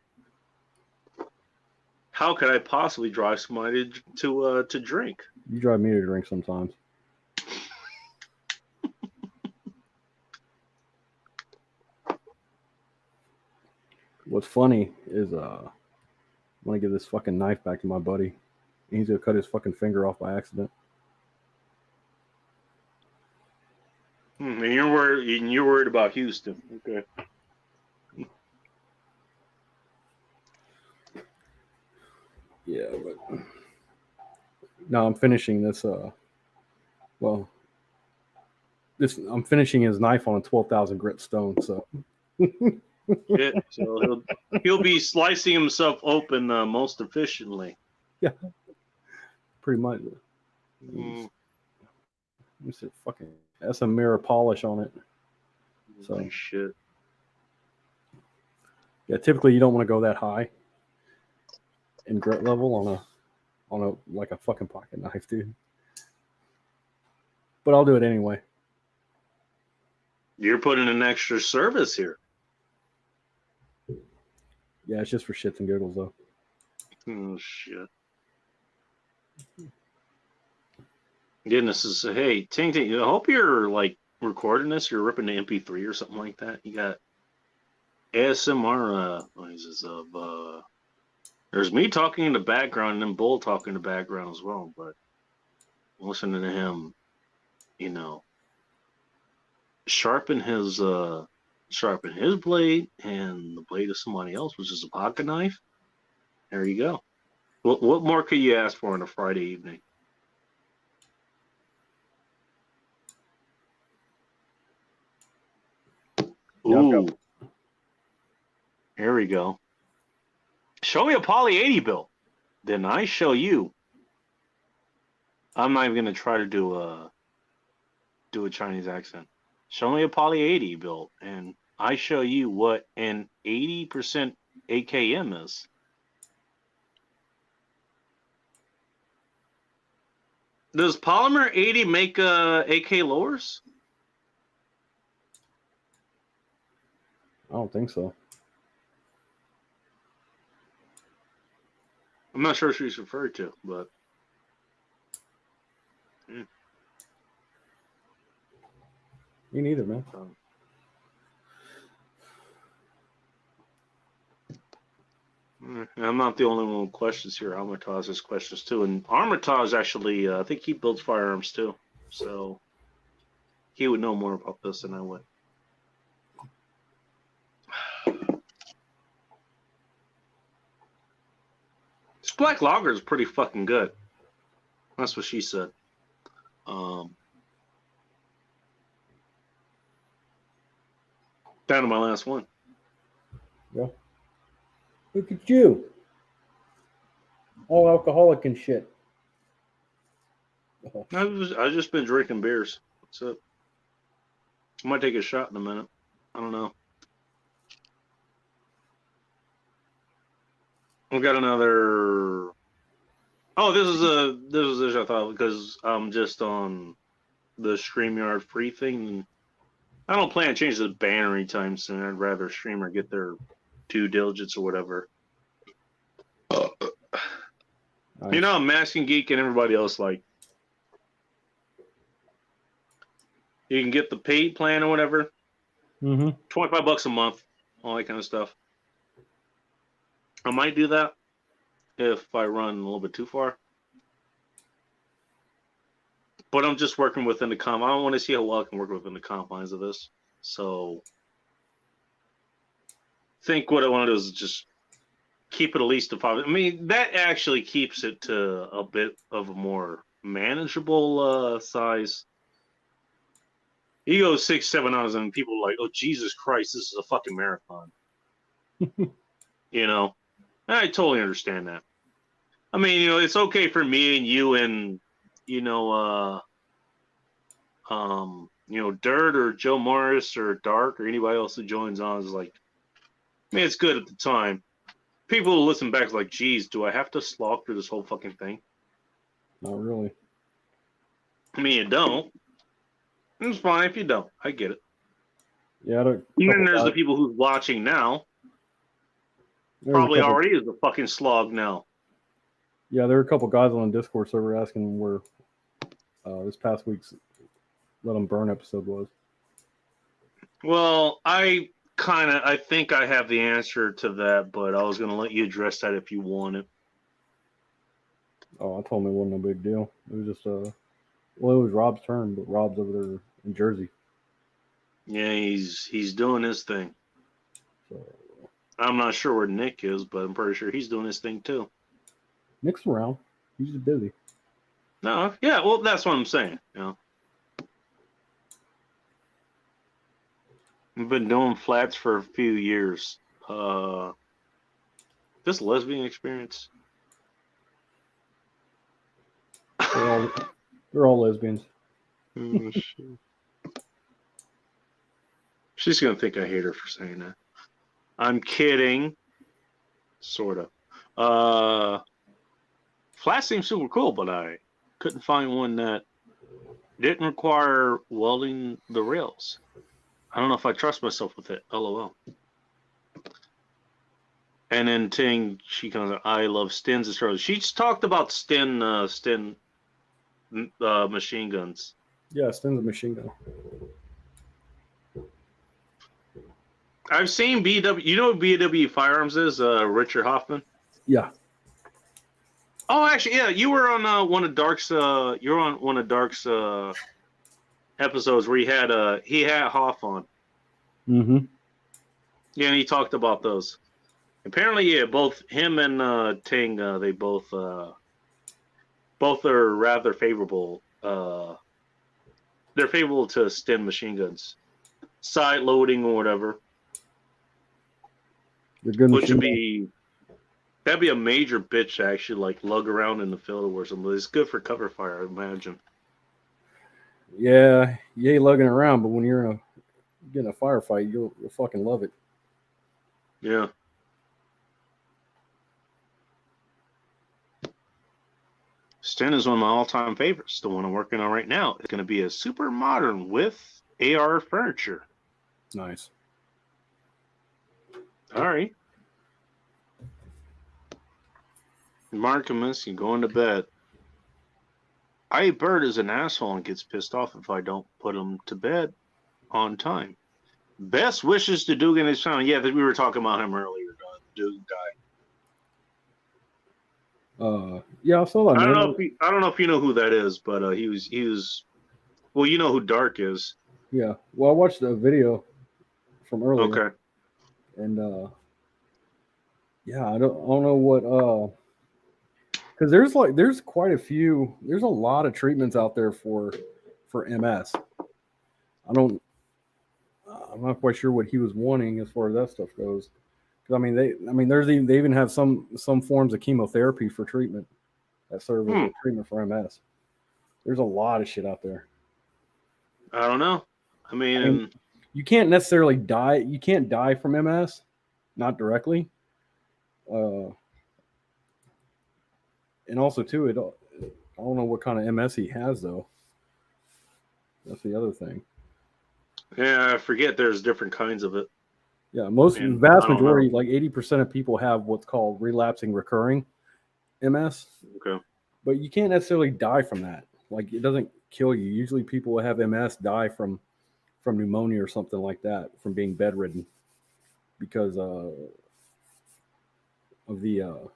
How could I possibly drive somebody to drink? You drive me to drink sometimes. What's funny is I want to give this fucking knife back to my buddy. He's gonna cut his fucking finger off by accident. And you're worried about Houston. Okay. Yeah, but no, I'm finishing this. I'm finishing his knife on a 12,000 grit stone. So. Yeah, so he'll be slicing himself open most efficiently. Yeah, pretty much. Let me see, fucking. That's some mirror polish on it. So holy shit. Yeah, typically you don't want to go that high in grit level on a like a fucking pocket knife, dude. But I'll do it anyway. You're putting an extra service here. Yeah, it's just for shits and giggles though. Oh shit. Goodness is hey, Ting Ting, I hope you're like recording this, you're ripping the MP3 or something like that. You got ASMR noises of there's me talking in the background and then Bull talking in the background as well, but listening to him, sharpen his blade and the blade of somebody else, which is a pocket knife. There you go. What more could you ask for on a Friday evening? Yeah, I've Ooh. Here we go. Show me a Poly 80 bill. Then I show you. I'm not even gonna try to do a Chinese accent. Show me a Poly 80 bill, and I show you what an 80% AKM is. Does Polymer 80 make AK lowers? I don't think so. I'm not sure what she's referred to, but Me neither, man. I'm not the only one with questions here. Armitage has questions too, and Armitage actually, I think he builds firearms too, so he would know more about this than I would. This Black Lager is pretty fucking good. That's what she said. Down to my last one. Yeah. Look at you. All alcoholic and shit. I've just been drinking beers. That's it. I might take a shot in a minute. I don't know. We got another. Oh, this is I thought because I'm just on the StreamYard free thing. And I don't plan to change the banner anytime soon. I'd rather streamer get their due diligence or whatever. Nice. You know, Masking Geek and everybody else like. You can get the paid plan or whatever. Mm-hmm. $25 a month, all that kind of stuff. I might do that if I run a little bit too far. But I'm just working within the I don't want to see how well I can work within the confines of this. So I think what I want to do is just keep it at least to 5. I mean, that actually keeps it to a bit of a more manageable size. You go 6-7 hours and people are like, oh, Jesus Christ, this is a fucking marathon. You know, I totally understand that. I mean, you know, it's okay for me and you and, you know, Dirt or Joe Morris or Dark or anybody else who joins on is like, I mean, it's good at the time. People who listen back is like, geez, do I have to slog through this whole fucking thing? Not really. I mean, you don't. It's fine if you don't. I get it. Yeah, And then there's the people who's watching now. Probably already is a fucking slog now. Yeah, there are a couple guys on the Discord server asking where this past week's Let 'Em Burn episode was. Well, I think I have the answer to that, but I was going to let you address that if you want it. Oh, I told him it wasn't no big deal. It was just well, it was Rob's turn, but Rob's over there in Jersey. Yeah, he's doing his thing. So I'm not sure where Nick is, but I'm pretty sure he's doing his thing too. Nick's around. He's just busy. No, yeah, well, that's what I'm saying. You know, I've been doing flats for a few years. This lesbian experience. They're all lesbians. Oh, shit. She's gonna think I hate her for saying that. I'm kidding. Sorta. Flat seems super cool, but I couldn't find one that didn't require welding the rails. I don't know if I trust myself with it. LOL. And then Ting, she comes. I love Stins. She's talked about Stin machine guns. Yeah, Sten's a machine gun. I've seen BW. You know what BW Firearms is? Richard Hoffman. Yeah. Oh, actually, yeah. You were on one of Dark's. You were on one of Dark's episodes where he had Hoff on. Mm-hmm. Yeah, and he talked about those. Apparently, yeah, both him and Ting, they both are rather favorable. They're favorable to Sten machine guns, side loading or whatever, They're good which would machine. be that'd be a major bitch to actually like lug around in the field or something. It's good for cover fire, I imagine. Yeah, you ain't lugging around, but when you're getting a firefight, you'll fucking love it. Yeah. Sten is one of my all-time favorites. The one I'm working on right now is going to be a super modern with AR furniture. Nice. All right. Markimus, you going to bed. Bird is an asshole and gets pissed off if I don't put him to bed on time. Best wishes to Dugan and his family. Yeah, we were talking about him earlier. Dugan died. Yeah, I saw that. I Man. don't know if you know who that is, but he was. Well, you know who Dark is. Yeah. Well, I watched a video from earlier. Okay. And yeah, I don't know what because there's quite a few. There's a lot of treatments out there for MS. I'm not quite sure what he was wanting as far as that stuff goes. Because they even have some forms of chemotherapy for treatment that serve as a treatment for MS. There's a lot of shit out there. I don't know. I mean, you can't necessarily die. You can't die from MS, not directly. And also too, I don't know what kind of MS he has though. That's the other thing. Yeah, I forget. There's different kinds of it. Yeah, vast majority, like 80% of people have what's called relapsing recurring MS. Okay. But you can't necessarily die from that. Like it doesn't kill you. Usually people who have MS die from pneumonia or something like that, from being bedridden because of the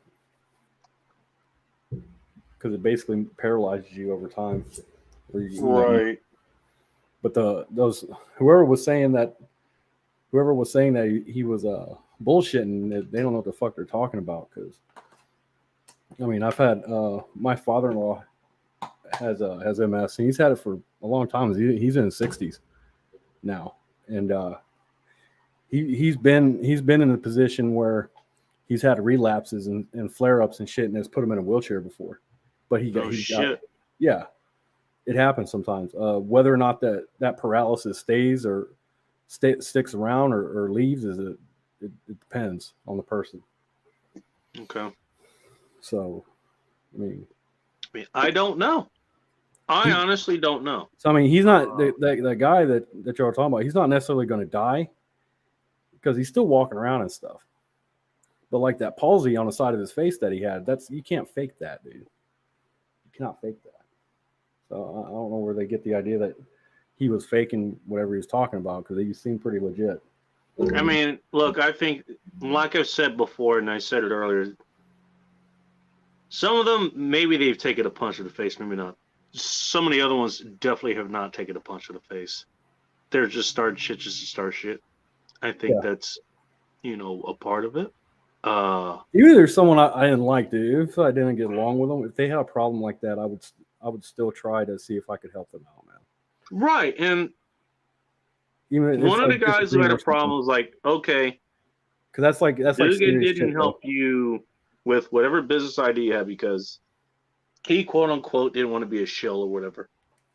because it basically paralyzes you over time. Right. But whoever was saying that he was bullshitting, they don't know what the fuck they're talking about. Because I mean, I've had my father-in-law has MS, and he's had it for a long time. He's in his 60s now, and he's been in a position where he's had relapses and flare-ups and shit, and has put him in a wheelchair before. But he got yeah, it happens sometimes. Whether or not that paralysis stays or sticks around or leaves it depends on the person. Okay. So, I mean, I don't know. I honestly don't know. So I mean, he's not the guy that y'all are talking about. He's not necessarily going to die because he's still walking around and stuff. But like that palsy on the side of his face that he had, you can't fake that, dude. You cannot fake that. So I don't know where they get the idea that he was faking whatever he was talking about, because he seemed pretty legit. I mean, look, I think, like I've said before, and I said it earlier, some of them, maybe they've taken a punch to the face, maybe not. Some of the other ones definitely have not taken a punch to the face. They're just starting shit just to start shit. I think that's, a part of it. Even if there's someone I didn't like, dude, if I didn't get along with them, if they had a problem like that, I would still try to see if I could help them out, man. Right, and even one of the guys who had a problem was like, okay, because that's Dugan didn't help you with whatever business idea you had because he quote unquote didn't want to be a shill or whatever.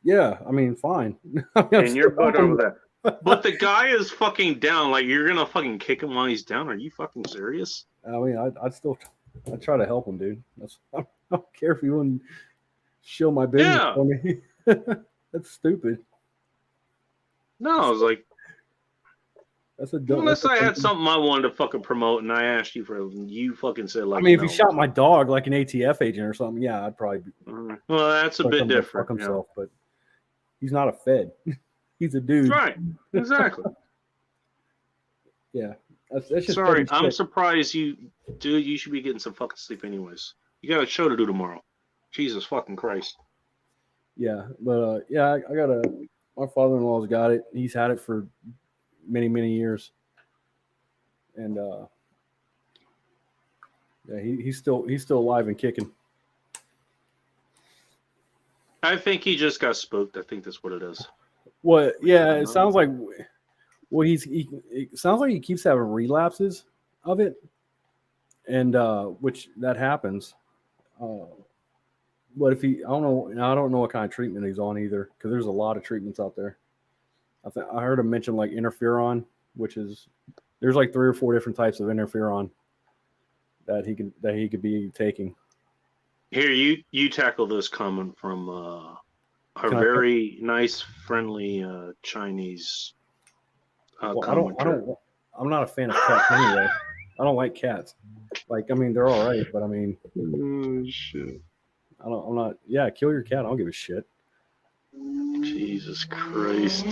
Yeah, I mean, fine. And you're good over that. But the guy is fucking down. Like, you're gonna fucking kick him while he's down? Are you fucking serious? I mean, I'd try to help him, dude. I don't care if he wouldn't shill my business for me. That's stupid. No, I was like, unless I had thing. something I wanted to fucking promote and I asked you for it, and you fucking said like, I mean, if he shot my dog like an ATF agent or something, yeah, I'd probably be. Well, that's a bit different. Fuck himself, but he's not a Fed. He's a dude. Right. Exactly. Yeah. That's just sorry. I'm surprised dude. You should be getting some fucking sleep anyways. You got a show to do tomorrow. Jesus fucking Christ. Yeah, but yeah, I got my father-in-law's got it. He's had it for many, many years. And Yeah, he's still alive and kicking. I think he just got spooked. I think that's what it is. What? Yeah, it sounds like. Well, it sounds like he keeps having relapses of it, and which that happens. But if I don't know what kind of treatment he's on either, because there's a lot of treatments out there. I heard him mention like interferon, which is there's like 3 or 4 different types of interferon that he could be taking. Here, you tackle this comment from our Can I- very nice, friendly Chinese Well, commenter. I'm not a fan of cats anyway. I don't like cats. Like, I mean, they're all right, but I mean, Oh, shit. I'm not. Yeah, kill your cat. I don't give a shit. Jesus Christ.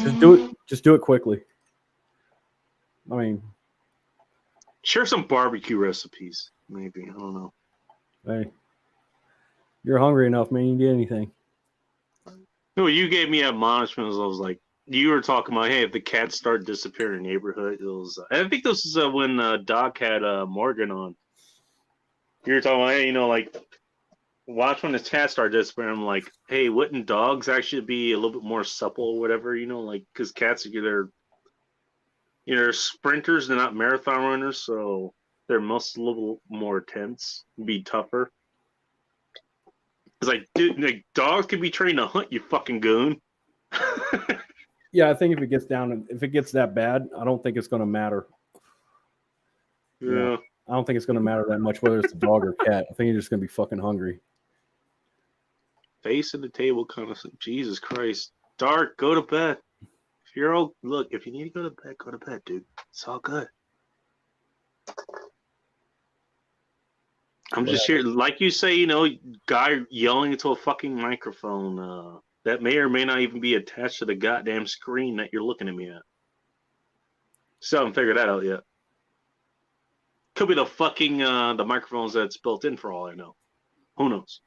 Just do it quickly. I mean, Share some barbecue recipes, maybe. I don't know. hey, you're hungry enough, man. You can get anything. No, you gave me admonishments. I was like, you were talking about, hey, if the cats start disappearing in the neighborhood, it was. I think this is when Doc had Morgan on. You were talking about, hey, like, watch when the cats start disappearing. I'm like, hey, wouldn't dogs actually be a little bit more supple or whatever? Like, because cats are they're sprinters, they're not marathon runners, so their muscles a little more tense, be tougher. It's like, dude, like, dogs can be trained to hunt, you fucking goon. Yeah, I think if it gets that bad, I don't think it's going to matter. Yeah. You know, I don't think it's going to matter that much whether it's a dog or cat. I think you're just going to be fucking hungry. Face at the table kind of thing. Jesus Christ. Dark, go to bed. Look, if you need to go to bed, dude. It's all good. I'm just here, like you say, guy yelling into a fucking microphone that may or may not even be attached to the goddamn screen that you're looking at me at. Still haven't figured that out yet. Could be the fucking the microphones that's built in for all I know. Who knows?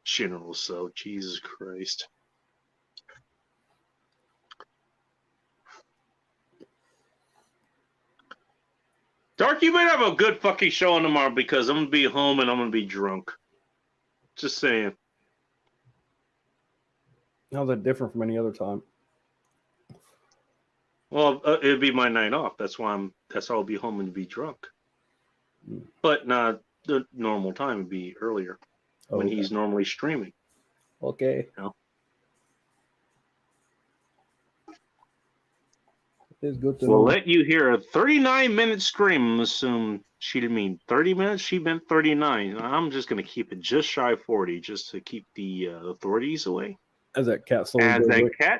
General so Jesus Christ. Dark, you might have a good fucking show on tomorrow because I'm gonna be home and I'm gonna be drunk. Just saying. How's that different from any other time? Well, it'd be my night off. That's why I'll be home and be drunk. But not the normal time. It'd be earlier when he's normally streaming. Okay. It's good to know. We'll let you hear a 39-minute stream. Assume she didn't mean 30 minutes. She meant 39. I'm just going to keep it just shy of 40 just to keep the authorities away. As that cat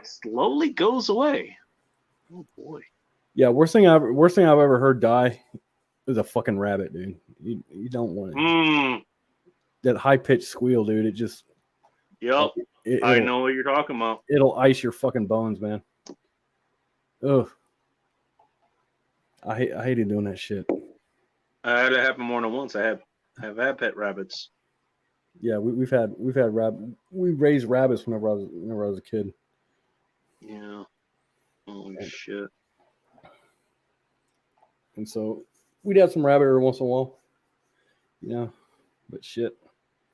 slowly goes away. Oh, boy. Yeah, worst thing I've ever heard die is a fucking rabbit, dude. You don't want it. That high-pitched squeal, dude. It just... Yep. I know what you're talking about. It'll ice your fucking bones, man. Ugh. I hated doing that shit. I had it happen more than once. I've had pet rabbits. Yeah, we've had we raised rabbits whenever I was a kid. Yeah. Holy shit. And so we'd have some rabbit every once in a while. Yeah, but shit.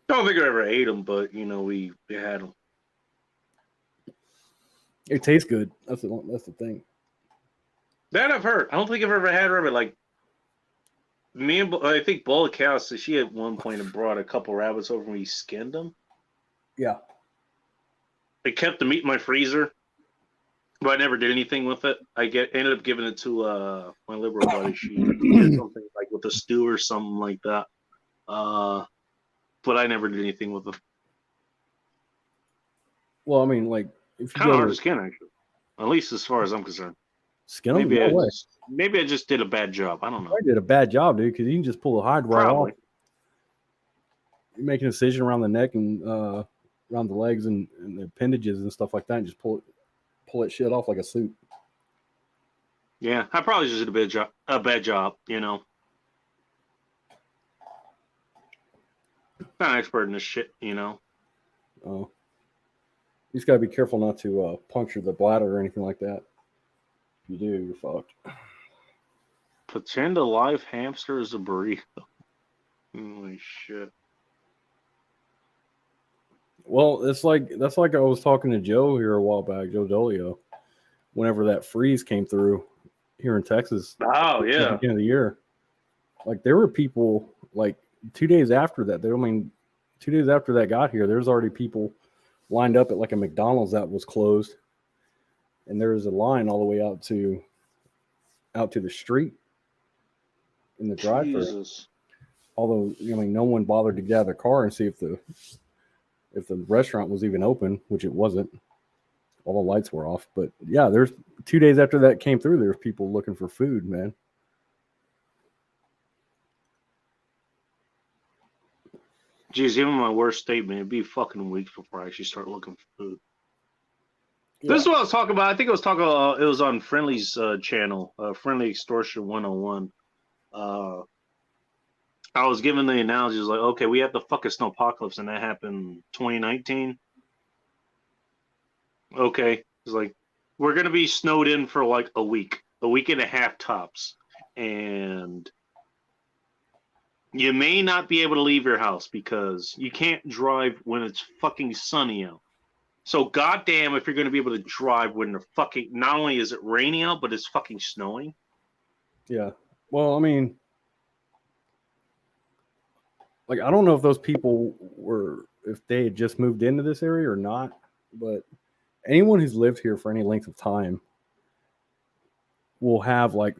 Don't think I ever ate them, but we had them. It tastes good. That's the thing. That I've heard. I don't think I've ever had rabbit. Like me and I think Bola Cow. So she at one point had brought a couple rabbits over and we skinned them. Yeah. I kept the meat in my freezer, but I never did anything with it. Ended up giving it to my liberal buddy. She did something like with a stew or something like that. But I never did anything with them. Well, I mean, like if you kind of hard to skin, actually. At least as far as I'm concerned. Skin them? Maybe I just did a bad job. I don't know. I did a bad job, dude, because you can just pull the hide right off. You make an incision around the neck and around the legs and the appendages and stuff like that, and just pull that shit off like a suit. Yeah, I probably just did a bad job. Not an expert in this shit. Oh. You just gotta be careful not to puncture the bladder or anything like that. If you do, you're fucked. Pretend a live hamster is a burrito. Holy shit. Well, that's like I was talking to Joe here a while back, Joe Dolio, whenever that freeze came through here in Texas Oh, at the yeah. beginning of the year. Like there were people like 2 days after that. 2 days after that got here, there's already people lined up at like a McDonald's that was closed, and there was a line all the way out to the street in the drive-thru. Jesus. Although no one bothered to get out of their car and see if the restaurant was even open, which it wasn't. All the lights were off. But yeah, there's 2 days after that came through, there's people looking for food, man. Geez, even my worst statement, it'd be fucking weeks before I actually start looking for food. Yeah. This is what I was talking about. I think I was talking it was on Friendly's channel, Friendly Extortion 101. I was given the analogy, it was like, okay, we had the fucking snowpocalypse, and that happened 2019. Okay. It's like, we're going to be snowed in for like a week and a half tops. And you may not be able to leave your house because you can't drive when it's fucking sunny out. So goddamn if you're going to be able to drive when the fucking, not only is it raining out, but it's fucking snowing. Yeah. Well, I mean, like, I don't know if those people if they had just moved into this area or not, but anyone who's lived here for any length of time will have like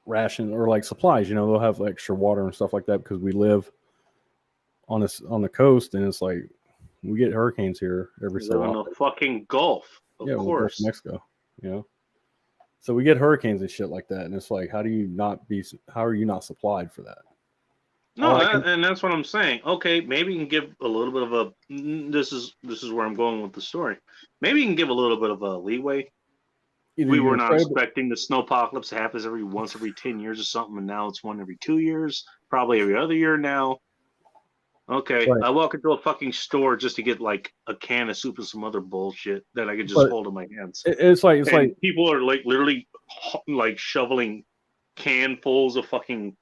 ration or like supplies, they'll have extra water and stuff like that because we live on the coast, and it's like we get hurricanes here every so In often. the fucking Gulf, of Gulf course. of Mexico, So we get hurricanes and shit like that, and it's like, how are you not supplied for that? No, and that's what I'm saying. Okay, maybe you can give a little bit of a. This is where I'm going with the story. Maybe you can give a little bit of a leeway. We were not expecting the snowpocalypse to happen once every 10 years or something, and now it's one every 2 years, probably every other year now. Okay, Right. I walk into a fucking store just to get like a can of soup and some other bullshit that I could just hold in my hands. It's like people are like literally like shoveling canfuls of fucking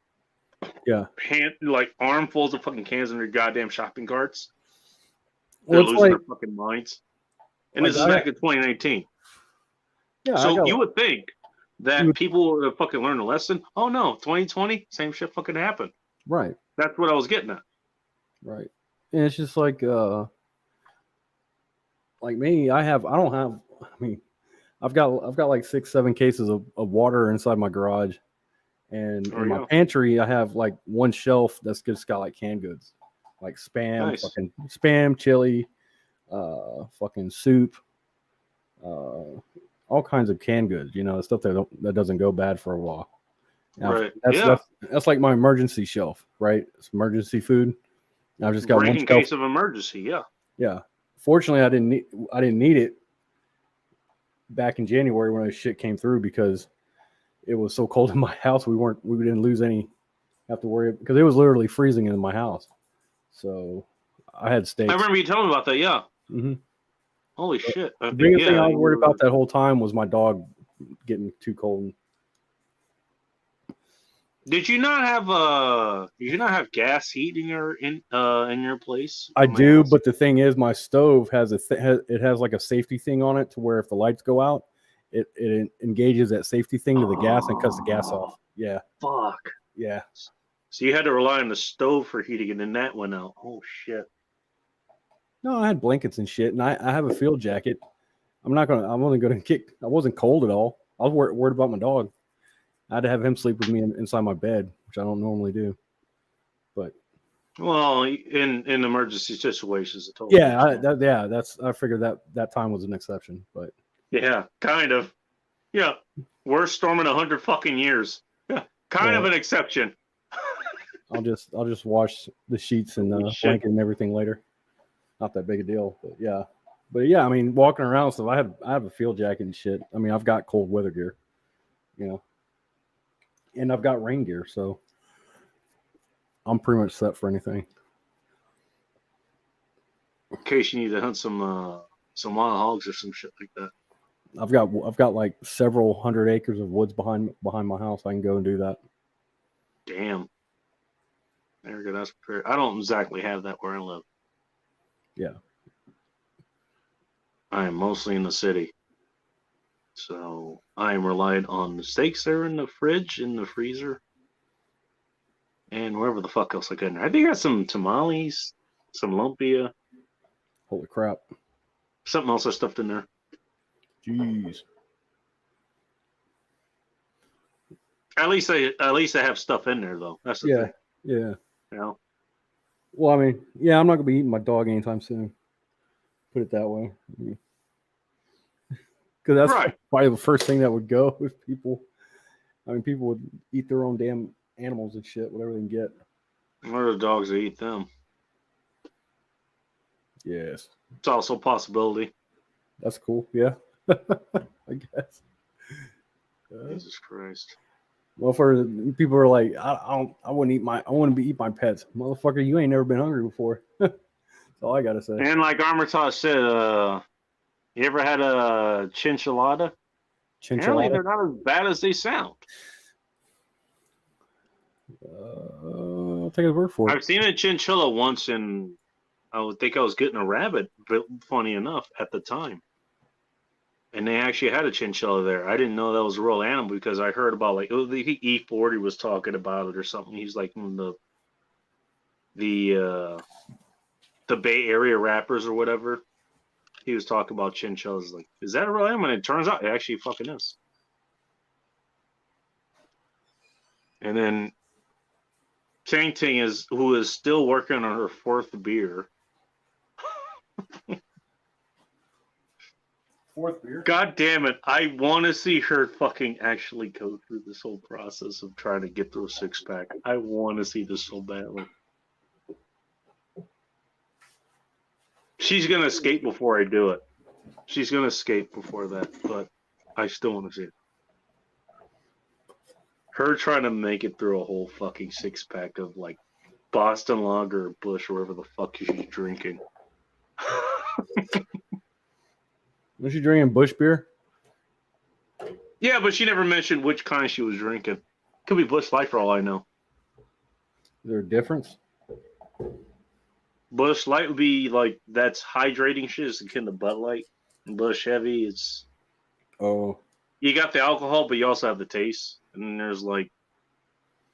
armfuls of fucking cans in their goddamn shopping carts. They're losing their fucking minds. And this is back in 2019. Yeah. So you would think that people would have fucking learned a lesson. Oh no, 2020, same shit fucking happened. Right. That's what I was getting at. Right. And it's just like me, I've got like 6-7 cases of water inside my garage. And in my pantry, I have like one shelf that's just got like canned goods, like fucking spam, chili, fucking soup, all kinds of canned goods. Stuff that doesn't go bad for a while. Now, right. That's like my emergency shelf, right? It's emergency food. I've just got one in case of emergency. Yeah. Yeah. Fortunately, I didn't need it back in January when this shit came through because it was so cold in my house. We didn't lose any, have to worry, because it was literally freezing in my house. So I had steaks. I remember you telling me about that. Yeah. Mm-hmm. Holy shit. The biggest thing I was worried about that whole time was my dog getting too cold. Did you not have gas heat in your place? I do, but the thing is, my stove has like a safety thing on it to where if the lights go out, it engages that safety thing to the gas and cuts the gas off. Yeah. Fuck. Yeah. So you had to rely on the stove for heating, and then that went out. Oh shit. No, I had blankets and shit, and I have a field jacket. I wasn't cold at all. I was worried about my dog. I had to have him sleep with me inside my bed, which I don't normally do. But in emergency situations, it's totally I figured that time was an exception, but yeah, kind of. Yeah, worst storm in 100 fucking years. Yeah, kind of an exception. I'll just wash the sheets and blanket and everything later. Not that big a deal, but yeah. I mean, walking around, so I have a field jacket and shit. I mean, I've got cold weather gear, and I've got rain gear, so I'm pretty much set for anything. In case you need to hunt some some wild hogs or some shit like that. I've got like several hundred acres of woods behind my house. I can go and do that. Damn. There we go. That's fair. I don't exactly have that where I live. Yeah. I am mostly in the city. So I am relied on the steaks that are in the fridge, in the freezer, and wherever the fuck else I got in there. I think I got some tamales, some lumpia, Holy crap. something else I stuffed in there. Jeez. At least I have stuff in there though. That's the Yeah. thing. Yeah. You know? Well, I mean, yeah, I'm not gonna be eating my dog anytime soon. Put it that way. Because that's Right. probably the first thing that would go if people. I mean, people would eat their own damn animals and shit, whatever they can get. What are the dogs that eat them? Yes, It's also a possibility. that's cool. Yeah, I guess. Jesus Christ. Well, for people are like, I wouldn't eat my pets, motherfucker. You ain't never been hungry before. That's all I gotta say. And like Armitage said, you ever had a chinchillada? Apparently, Chinchillada. they're not as bad as they sound. I'll take his word for it. I've seen a chinchilla once, and I would think I was getting a rabbit, but funny enough, at the time. And they actually had a chinchilla there. I didn't know that was a real animal because I heard about like E40 was talking about it or something. He's like in the Bay Area rappers or whatever. He was talking about chinchillas. Like, is that a real animal? And it turns out it actually fucking is. And then Ting Ting who is still working on her fourth beer. Fourth beer. God damn it. I want to see her fucking actually go through this whole process of trying to get through a six pack. I want to see this so badly. She's going to escape before I do it. She's going to escape before that, but I still want to see it. Her trying to make it through a whole fucking six pack of like Boston Lager or Bush or whatever the fuck she's drinking. Was she drinking Bush beer? Yeah, but she never mentioned which kind she was drinking. Could be Bush Light for all I know. Is there a difference? Bush Light would be like that's hydrating shit. It's akin to Bud Light. And Bush Heavy, it's Oh, you got the alcohol, but you also have the taste. And then there's like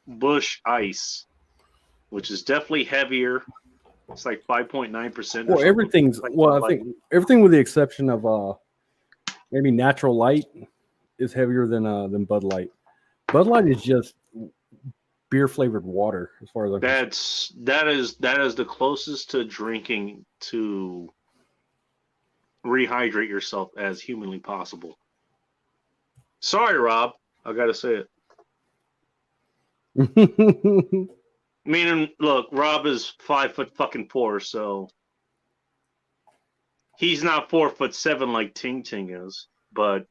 Bush Ice, which is definitely heavier. It's like 5.9%. well, everything's Like well. Bud I Light. think everything with the exception of maybe Natural Light is heavier than Bud Light. Bud Light is just beer flavored water, as far as I'm concerned. that is the closest to drinking to rehydrate yourself as humanly possible. Sorry, Rob. I gotta say it. Meaning, look, Rob is 5'4", so he's not 4'7" like Ting Ting is. But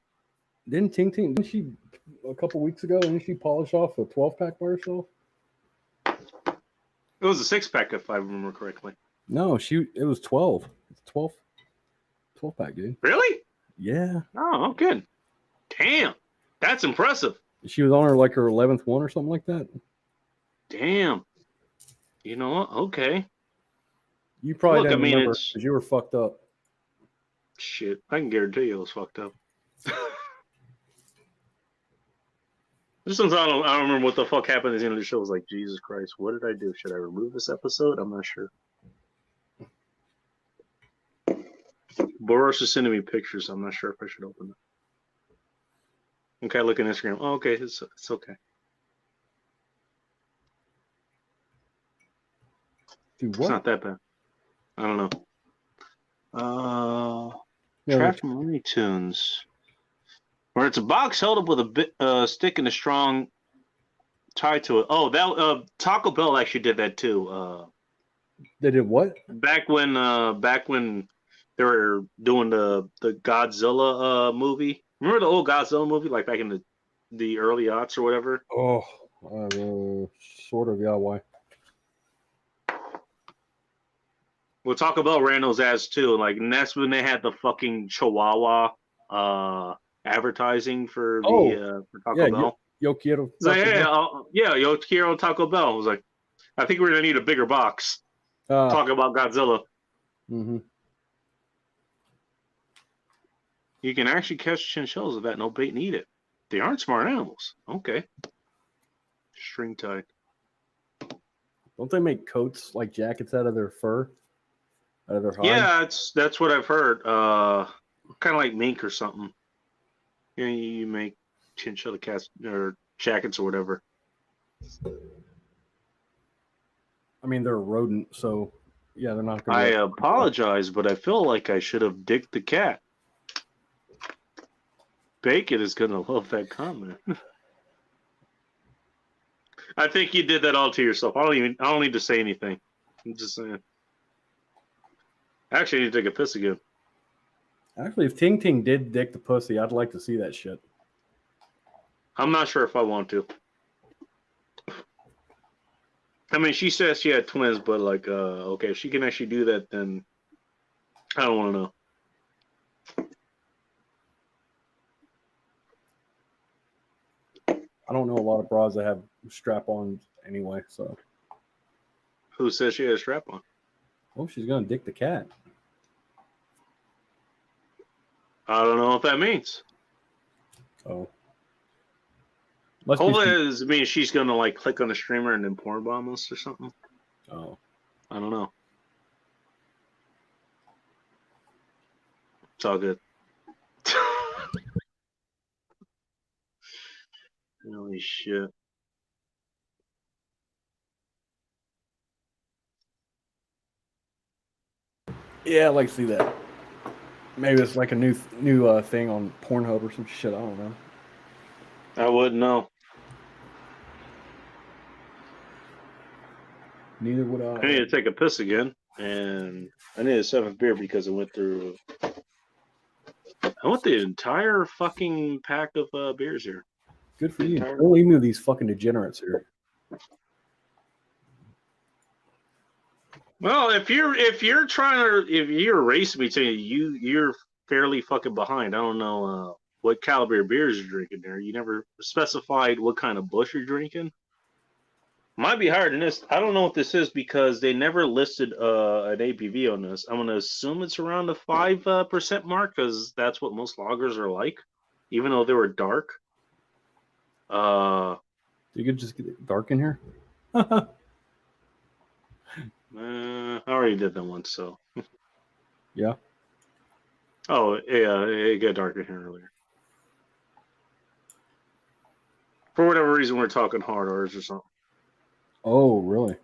Didn't she a couple weeks ago? Didn't she polish off a 12-pack by herself? it was a 6-pack, if I remember correctly. No, it was 12. It's 12-pack, dude. Really? Yeah, Oh, good. Damn, that's impressive. she was on her 11th one or something like that. Damn. You know what? Okay. You probably Look, didn't I mean, remember it's- because you were fucked up. Shit, I can guarantee you it was fucked up. Just since I don't remember what the fuck happened at the end of the show. I was like, Jesus Christ, what did I do? Should I remove this episode? I'm not sure. Boris is sending me pictures. I'm not sure if I should open them. Okay, look at Instagram. Oh, okay, it's okay. Dude, It's what? not that bad. I don't know. Yeah, Trapped Looney Tunes. Where it's a box held up with a stick and a strong tie to it. Oh, that Taco Bell actually did that too. they did what? Back when they were doing the Godzilla movie. Remember the old Godzilla movie, like back in the early aughts or whatever? Oh, sort of. Yeah, why? Well, Taco Bell ran those ads too. Like, and that's when they had the fucking Chihuahua advertising for the for Taco Yeah, Bell. Yo quiero. It's like, Taco hey, Bell. yeah, yo quiero Taco Bell. I was like, I think we're gonna need a bigger box. Talking about Godzilla. Mm-hmm. You can actually catch chinchillas with that no bait needed. They aren't smart animals. Okay. String tied. Don't they make coats like jackets out of their fur, out of their hide? Yeah, that's what I've heard. Kind of like mink or something. You make chinchilla cats or jackets or whatever. I mean, they're a rodent, so yeah, they're not I gonna. apologize, but I feel like I should have dicked the cat. Bacon is gonna love that comment. I think you did that all to yourself. I don't need to say anything. I'm just saying. Actually, I need to take a piss again. Actually, if Ting Ting did dick the pussy, I'd like to see that shit. I'm not sure if I want to. I mean, she says she had twins, but like, okay, if she can actually do that, then I don't want to know. I don't know a lot of bras that have strap-ons anyway, so. Who says she had a strap on? Oh, she's gonna dick the cat. I don't know what that means. Oh. Must be Hopefully, some- it means she's gonna like click on the streamer and then porn bomb us or something. Oh. I don't know. It's all good. Holy shit. Yeah, I'd like to see that. Maybe it's like a new thing on Pornhub or some shit. I don't know. I wouldn't know. Neither would I need to take a piss again, and I need a seventh beer because I went the entire fucking pack of beers here. Good for you. Entire- Don't leave me with these fucking degenerates here. Well, if you're racing me to you're fairly fucking behind. I don't know what caliber of beers you're drinking there. You never specified what kind of bush you're drinking. Might be higher than this. I don't know what this is because they never listed an ABV on this. I'm gonna assume it's around the 5% mark because that's what most lagers are like, even though they were dark. You could just get it dark in here. I already did that once, so. Yeah. Oh, yeah, it got darker here earlier. For whatever reason, we're talking hard R's or something. Oh, really?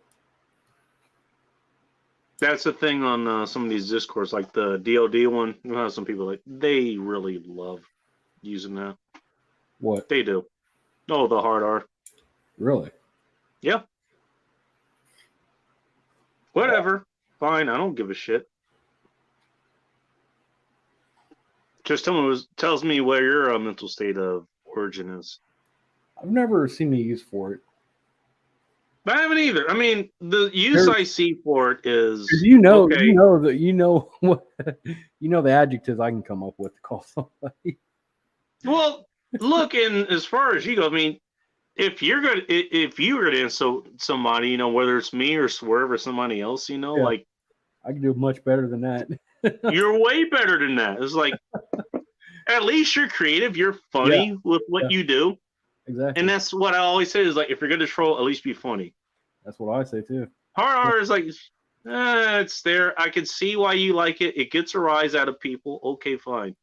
That's the thing on some of these discourse, like the DOD one. You know how some people they really love using that. What? They do. Oh, the hard R. Really? Yeah. Whatever. Fine. I don't give a shit. Just tells me where your mental state of origin is. I've never seen the use for it. I haven't either. I mean, the use I see for it is You know okay. you know what the adjectives I can come up with to call somebody. Well, look, and as far as you go, I mean, if you were to insult somebody, you know, whether it's me or Swerve or somebody else, you know, Yeah. like I can do much better than that. you're way better than that. It's like at least you're creative, you're funny with what you do. Exactly. And that's what I always say is like if you're gonna troll, at least be funny. That's what I say too. Hard R is like it's there. I can see why you like it. It gets a rise out of people. Okay, fine.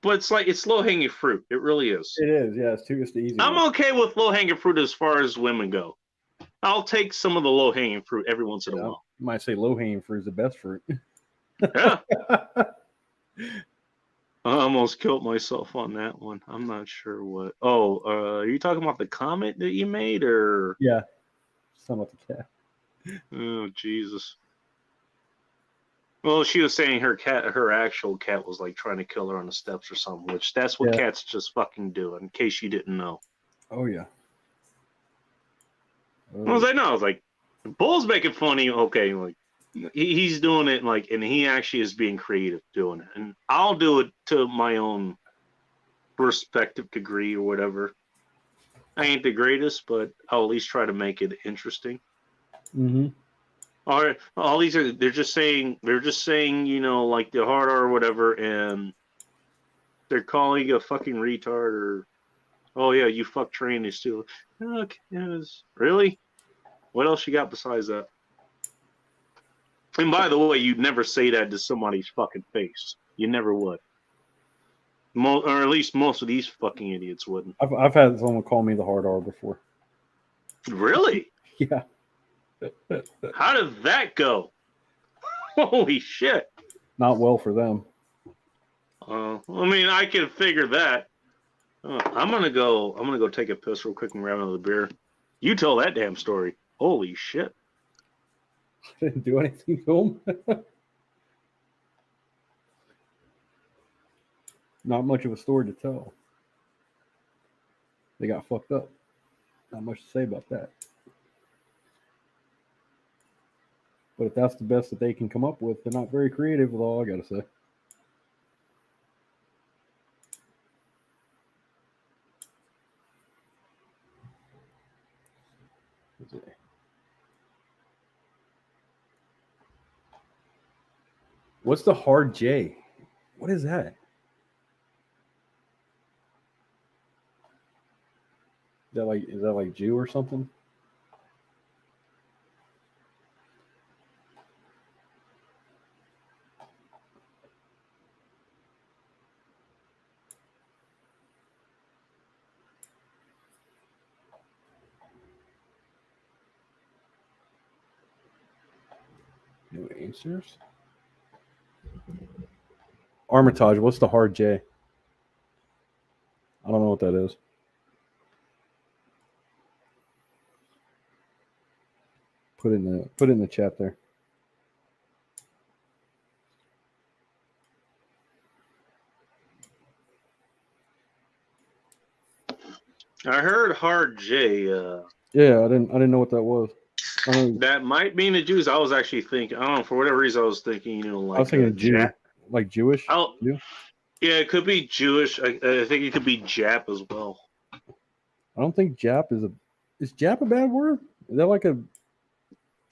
But it's like it's low hanging fruit. It really is. It is, yeah. It's the easy. I'm one. okay with low hanging fruit as far as women go. I'll take some of the low hanging fruit every once in a while. You might say low hanging fruit is the best fruit. Yeah. I almost killed myself on that one. I'm not sure what. Oh, are you talking about the comment that you made or? Yeah. Something with the cat. Oh, Jesus. Well, she was saying her actual cat was like trying to kill her on the steps or something, which that's what cats just fucking do, in case you didn't know. Oh, yeah. I was like, no, I was like, Bull's making funny. Okay, like, he's doing it like, and he actually is being creative doing it. And I'll do it to my own respective degree or whatever. I ain't the greatest, but I'll at least try to make it interesting. Mm-hmm. All these are they're just saying you know, like the hard R or whatever, and they're calling you a fucking retard or oh yeah, you fuck trannies too. Okay, really? What else you got besides that? And by the way, you'd never say that to somebody's fucking face. You never would. Or at least most of these fucking idiots wouldn't. I've had someone call me the hard R before. Really? Yeah. How did that go? Holy shit! Not well for them. I mean, I can figure that. I'm gonna go take a piss real quick and grab another beer. You tell that damn story. Holy shit! I didn't do anything to them. Not much of a story to tell. They got fucked up. Not much to say about that. But if that's the best that they can come up with, they're not very creative with all I gotta say. What's the hard J? What is that? Is that like Jew or something? No answers. Armitage, what's the hard J? I don't know what that is. Put it in the chat there. I heard hard J. Yeah, I didn't know what that was. That might mean the Jews. I was actually thinking. I don't know, for whatever reason, I was thinking. You know, like I was thinking Jew, like Jewish. Oh, Jew? yeah, it could be Jewish. I think it could be Jap as well. I don't think Jap is Jap a bad word? Is that like a?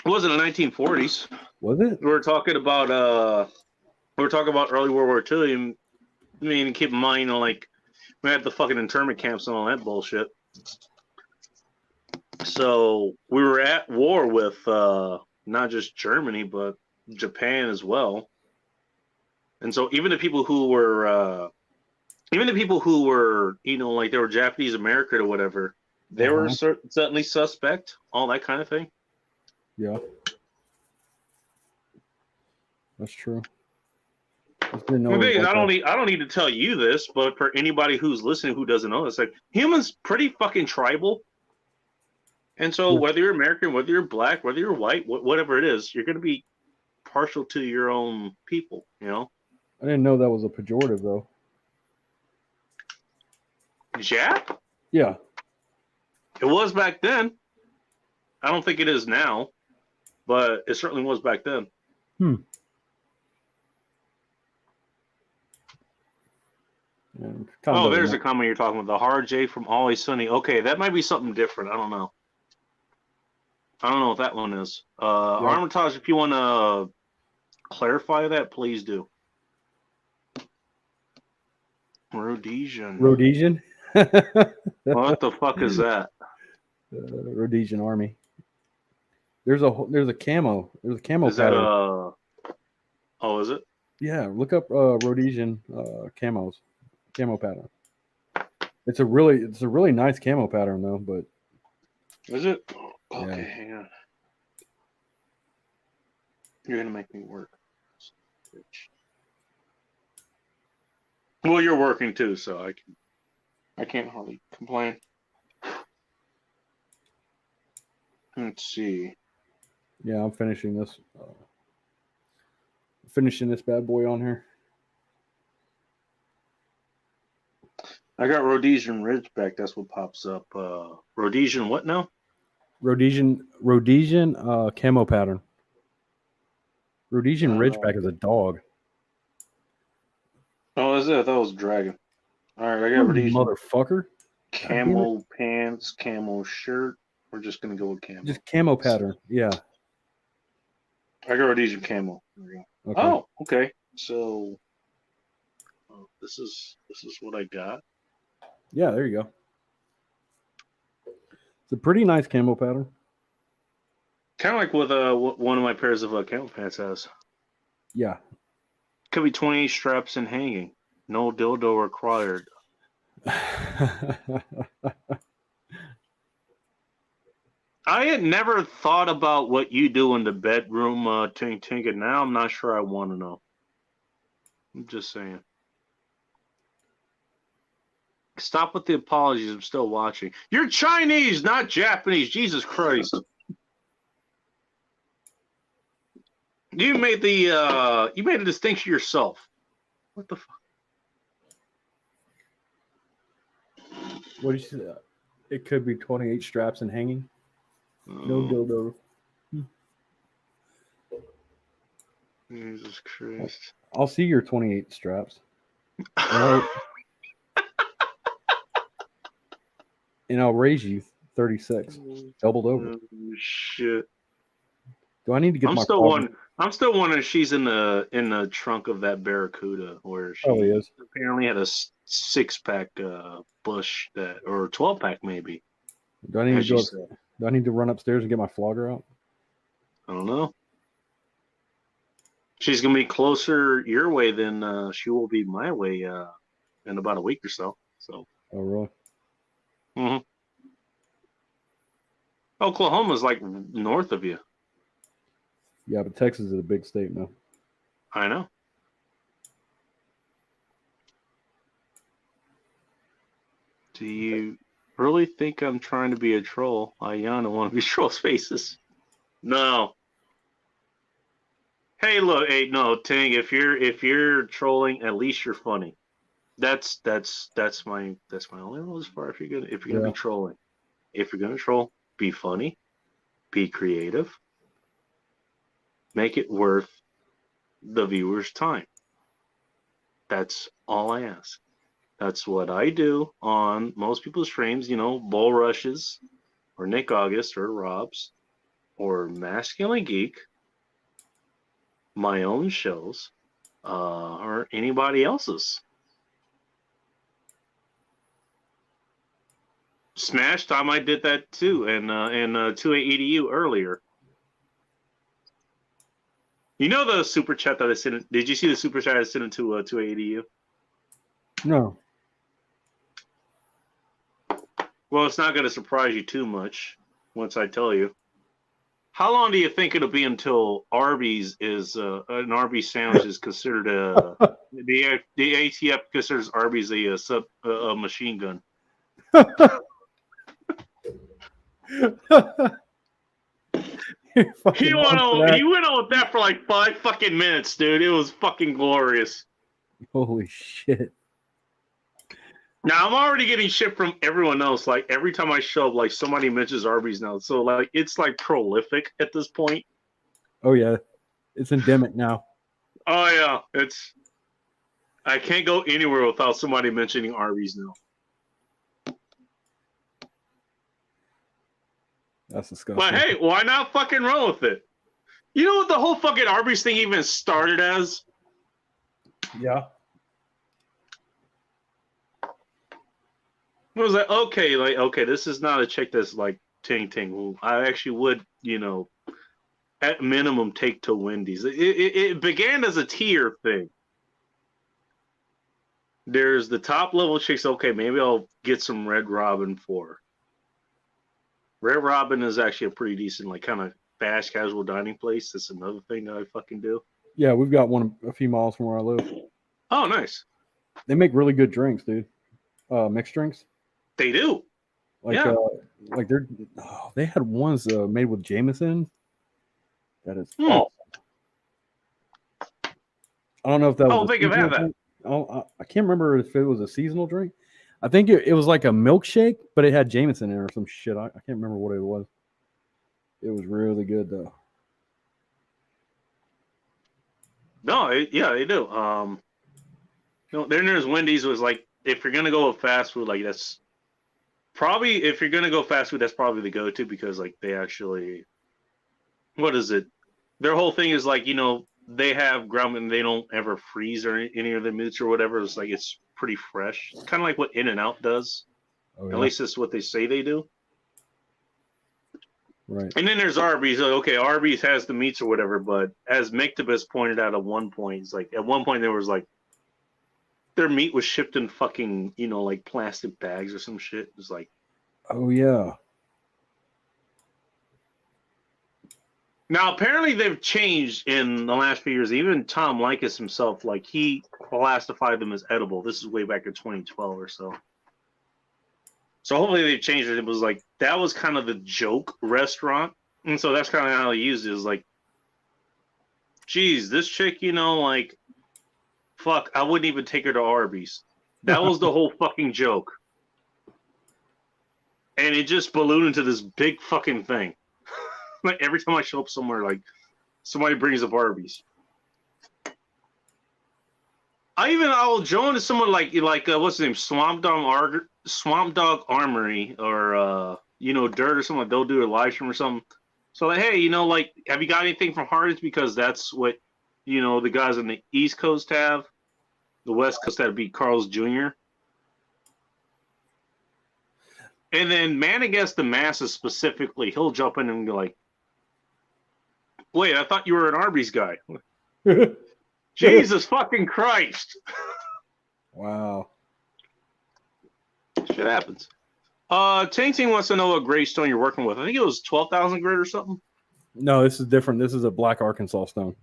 It was in the 1940s. Was it? We were talking about early World War II. I mean, keep in mind, you know, like we had the fucking internment camps and all that bullshit. So we were at war with not just Germany but Japan as well. And so even the people who were you know, like they were Japanese American or whatever, they were certainly suspect, all that kind of thing. Yeah, that's true. I don't need to tell you this, but for anybody who's listening who doesn't know this, like humans pretty fucking tribal. And so whether you're American, whether you're black, whether you're white, whatever it is, you're going to be partial to your own people, you know? I didn't know that was a pejorative though. Jap? Yeah. It was back then. I don't think it is now, but it certainly was back then. Oh, there's a comment you're talking about. The hard J from Always Sunny. Okay, that might be something different. I don't know. I don't know what that one is. Armitage, if you want to clarify that, please do. Rhodesian. Rhodesian? What the fuck is that? Rhodesian Army. There's a camo. There's a camo is pattern. That oh, is it? Yeah, look up Rhodesian camo pattern. It's a really nice camo pattern though, but is it? Okay, yeah. Hang on. You're gonna make me work. Well, you're working too, so I can't hardly complain. Let's see. Yeah, I'm finishing this. Finishing this bad boy on here. I got Rhodesian Ridgeback. That's what pops up. Rhodesian what now? Rhodesian camo pattern. Rhodesian Ridgeback is a dog. Oh, is it? I thought it was a dragon. All right, I got You Rhodesian motherfucker. camo pants, camo shirt. We're just gonna go with camo. Just camo pattern. Yeah. I got Rhodesian camo. There we go. Okay. Oh, okay. So this is what I got. Yeah, there you go. It's a pretty nice camo pattern. Kind of like with one of my pairs of camo pants has. Yeah. Could be 28 straps and hanging. No dildo required. I had never thought about what you do in the bedroom, Tink Tink, and now I'm not sure I want to know. I'm just saying. Stop with the apologies. I'm still watching. You're Chinese, not Japanese. Jesus Christ. You made a distinction yourself. What the fuck? What did you say? It could be 28 straps and hanging. No dildo. Jesus Christ. I'll see your 28 straps. And I'll raise you 36. Doubled over. Oh, shit. Do I need to get I'm my still phone? wondering if she's in the trunk of that Barracuda where she Probably is. apparently had a 6-pack bush or 12-pack maybe. Do I need as to go? you said. Do I need to run upstairs and get my flogger out? I don't know. She's gonna be closer your way than she will be my way in about a week or so. So Oh, really? mhm. Oklahoma's like north of you. Yeah, but Texas is a big state now. I know. Do you really think I'm trying to be a troll? I don't want to be troll spaces. No. Hey, look, hey, no, Ting. If you're trolling, at least you're funny. That's my only rule as far if you're gonna Yeah. be trolling. If you're gonna troll, be funny, be creative, make it worth the viewer's time. That's all I ask. That's what I do on most people's streams, Bull Rushes or Nick August or Rob's or Masculine Geek, my own shows, or anybody else's. Smash Time, I did that too, and 2AEDU earlier. You know the super chat that I sent? Did you see the super chat I sent to 2AEDU? No. Well, it's not going to surprise you too much once I tell you. How long do you think it'll be until Arby's is an Arby's sandwich is considered the ATF considers Arby's a machine gun? He went on with that for like 5 fucking minutes, dude. It was fucking glorious. Holy shit. Now I'm already getting shit from everyone else. Like every time I show up, like somebody mentions Arby's now. So like it's like prolific at this point. Oh yeah. It's endemic now. Oh yeah. I can't go anywhere without somebody mentioning Arby's now. That's disgusting. But hey, why not fucking roll with it? You know what the whole fucking Arby's thing even started as? Yeah. It was like, okay, this is not a chick that's like Ting Ting, who I actually would, at minimum take to Wendy's. It began as a tier thing. There's the top level chicks. Okay, maybe I'll get some Red Robin for. Red Robin is actually a pretty decent, like kind of fast casual dining place. That's another thing that I fucking do. Yeah, we've got one a few miles from where I live. Oh, nice. They make really good drinks, dude. Mixed drinks. They do. Like, Yeah. They had ones made with Jameson. That is awesome. I don't know if that was. I don't think I've had that. I can't remember if it was a seasonal drink. I think it was like a milkshake, but it had Jameson in it or some shit. I can't remember what it was. It was really good though. No, yeah, they do. Then there's Wendy's was like, if you're gonna go with fast food, like that's probably if you're gonna go fast food, that's probably the go-to because like they actually, what is it? Their whole thing is like they have ground and they don't ever freeze or any of the meats or whatever. It's like it's pretty fresh, kind of like what In-N-Out does. Oh, At yeah. least that's what they say they do. Right. And then there's Arby's. Like, okay, Arby's has the meats or whatever, but as Mictabus pointed out at one point, it's like at one point there was like their meat was shipped in fucking like plastic bags or some shit. It's like, Oh yeah. now apparently they've changed in the last few years. Even Tom Likas himself, like he classified them as edible. This is way back in 2012 or so. So hopefully they've changed it. It was like that was kind of the joke restaurant, and so that's kind of how they used it. Is like, geez, this chick, like, fuck, I wouldn't even take her to Arby's. That was the whole fucking joke, and it just ballooned into this big fucking thing. Like every time I show up somewhere, like somebody brings up Arby's. I'll join someone like what's his name, Swamp Dog Armory or Dirt or something. Like they'll do a live stream or something. So like, hey, like, have you got anything from Hardee's? Because that's what the guys on the East Coast have. The West Coast that'd be Carl's Jr. And then Man Against the Masses specifically, he'll jump in and be like, wait, I thought you were an Arby's guy. Jesus fucking Christ. Wow. Shit happens. Ting wants to know what gray stone you're working with. I think it was 12,000 grit or something. No, this is different. This is a black Arkansas stone.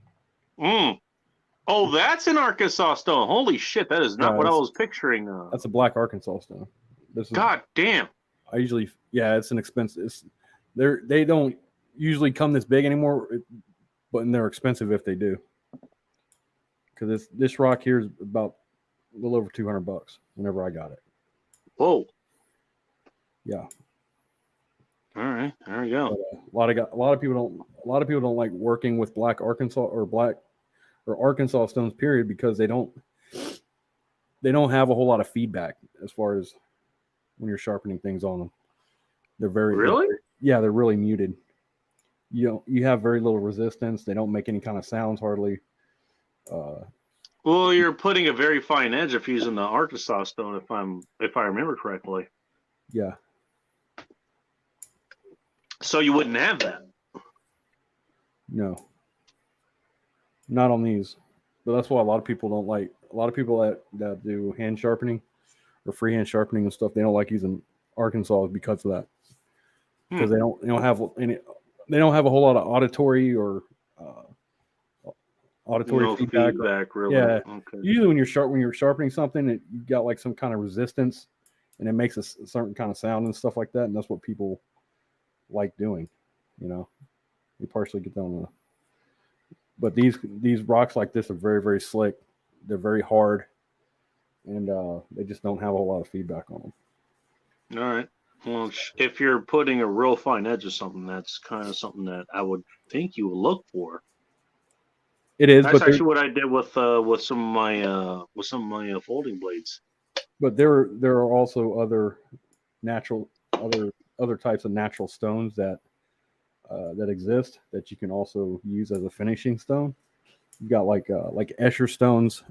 Oh, that's an Arkansas stone. Holy shit, that is not Yeah, what I was picturing. That's a black Arkansas stone. This is, God damn. I usually, it's an expensive. They don't usually come this big anymore, but they're expensive if they do. Because this rock here is about a little over $200 whenever I got it. Whoa. Yeah. All right, there we go. But, a lot of people don't like working with black Arkansas or Arkansas stones. Period, because they don't have a whole lot of feedback as far as when you're sharpening things on them. They're Really? They're really muted. You have very little resistance. They don't make any kind of sounds hardly. Well, you're putting a very fine edge if using the Arkansas stone, if I remember correctly. Yeah. So you wouldn't have that. No. Not on these. But that's why a lot of people don't like. A lot of people that do hand sharpening or freehand sharpening and stuff, they don't like using Arkansas because of that. Because they don't have a whole lot of auditory or auditory feedback. Really. Yeah. Okay. Usually when you're sharpening something, you got like some kind of resistance, and it makes a certain kind of sound and stuff like that, and that's what people like doing. You partially get down the. But these rocks like this are very, very slick. They're very hard, and they just don't have a whole lot of feedback on them. All right. Well, if you're putting a real fine edge or something, that's kind of something that I would think you would look for. It is, That's but actually what I did with some of my folding blades. But there are also other types of natural stones that exist that you can also use as a finishing stone. You got like Escher stones,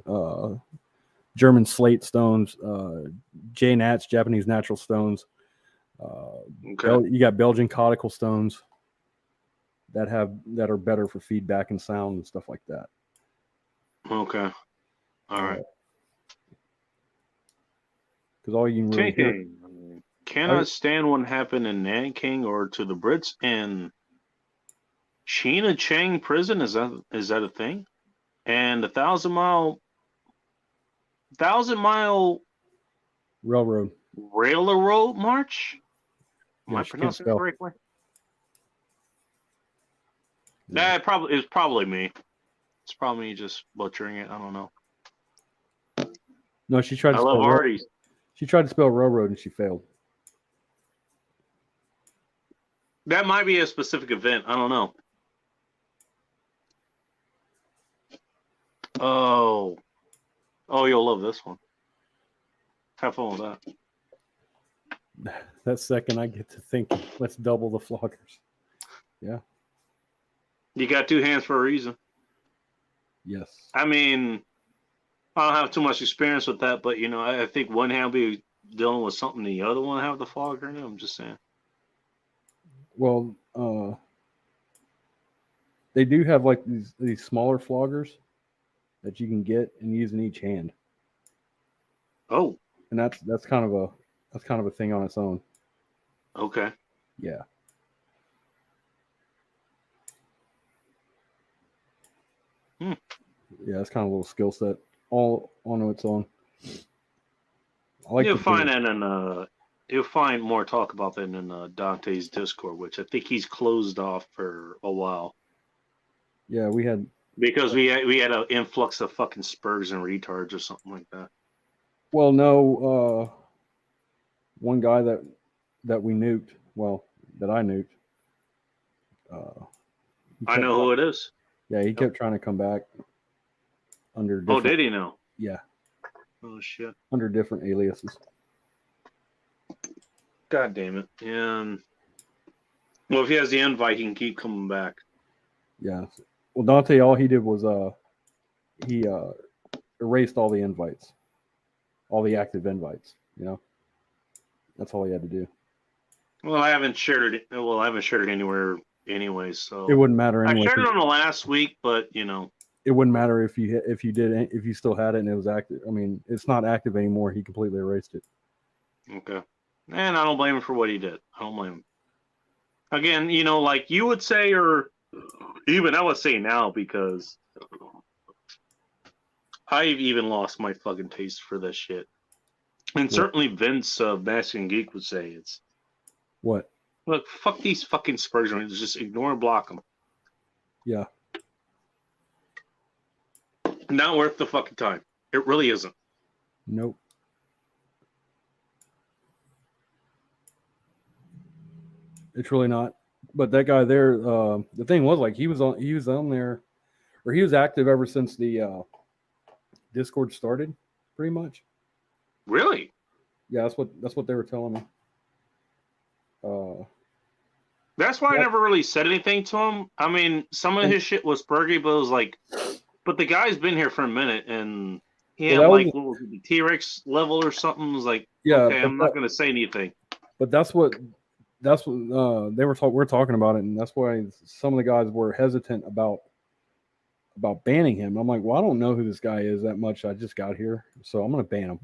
German slate stones, J-Nats, Japanese natural stones. Okay. You got Belgian conical stones that are better for feedback and sound and stuff like that. Okay. All right. Because all you can really hear, cannot stand what happened in Nanking or to the Brits in China Chang prison. Is that a thing? And the 1,000-mile railroad march. Am I pronouncing it correctly? Yeah. Nah, it's probably me. It's probably me just butchering it. I don't know. No, she tried to I love spell Artie's. She tried to spell railroad and she failed. That might be a specific event. I don't know. Oh, you'll love this one. Have fun with that. That second I get to thinking, let's double the floggers. Yeah. You got two hands for a reason. Yes. I mean, I don't have too much experience with that, but I think one hand will be dealing with something, the other one have the flogger. I'm just saying. Well, they do have like these smaller floggers that you can get and use in each hand, Oh, and that's kind of a thing on its own. okay. Yeah. Hmm. Yeah, it's kind of a little skill set all on its own. I like You'll to find do it. that in you'll find more talk about that in Dante's Discord, which I think he's closed off for a while Yeah, we had because we had an influx of fucking spurs and retards or something like that. well, no, one guy that we nuked, well, that I nuked. He I kept know who it is. Yeah, he kept trying to come back under Oh, different, did he know? yeah, Oh shit! under different aliases. God damn it! Yeah. Well, if he has the invite, he can keep coming back. Yeah. Well, Dante, all he did was he erased all the invites, all the active invites. That's all he had to do. Well, I haven't shared it. Well, I haven't shared it anywhere anyway, so It wouldn't matter I anyway. shared it on the last week, but It wouldn't matter if you still had it and it was active. I mean, it's not active anymore. He completely erased it. Okay. And I don't blame him for what he did. I don't blame him. Again, like you would say, or even I would say now, because I've even lost my fucking taste for this shit. And certainly Vince of Bastion Geek would say it's, What? look, fuck these fucking Spurs. Just ignore and block them. Yeah. Not worth the fucking time. It really isn't. Nope. It's really not. But that guy there, the thing was like he was on there, or he was active ever since the Discord started, pretty much. Really? Yeah, that's what they were telling me. That's why I never really said anything to him. I mean, some of his shit was spurgy, but it was like, but the guy's been here for a minute, and he had like what was it, the T-Rex level or something. It was like, yeah, okay, I'm not going to say anything. But that's what they were we're talking about it, and that's why some of the guys were hesitant about banning him. I'm like, well, I don't know who this guy is that much. I just got here, so I'm gonna ban him.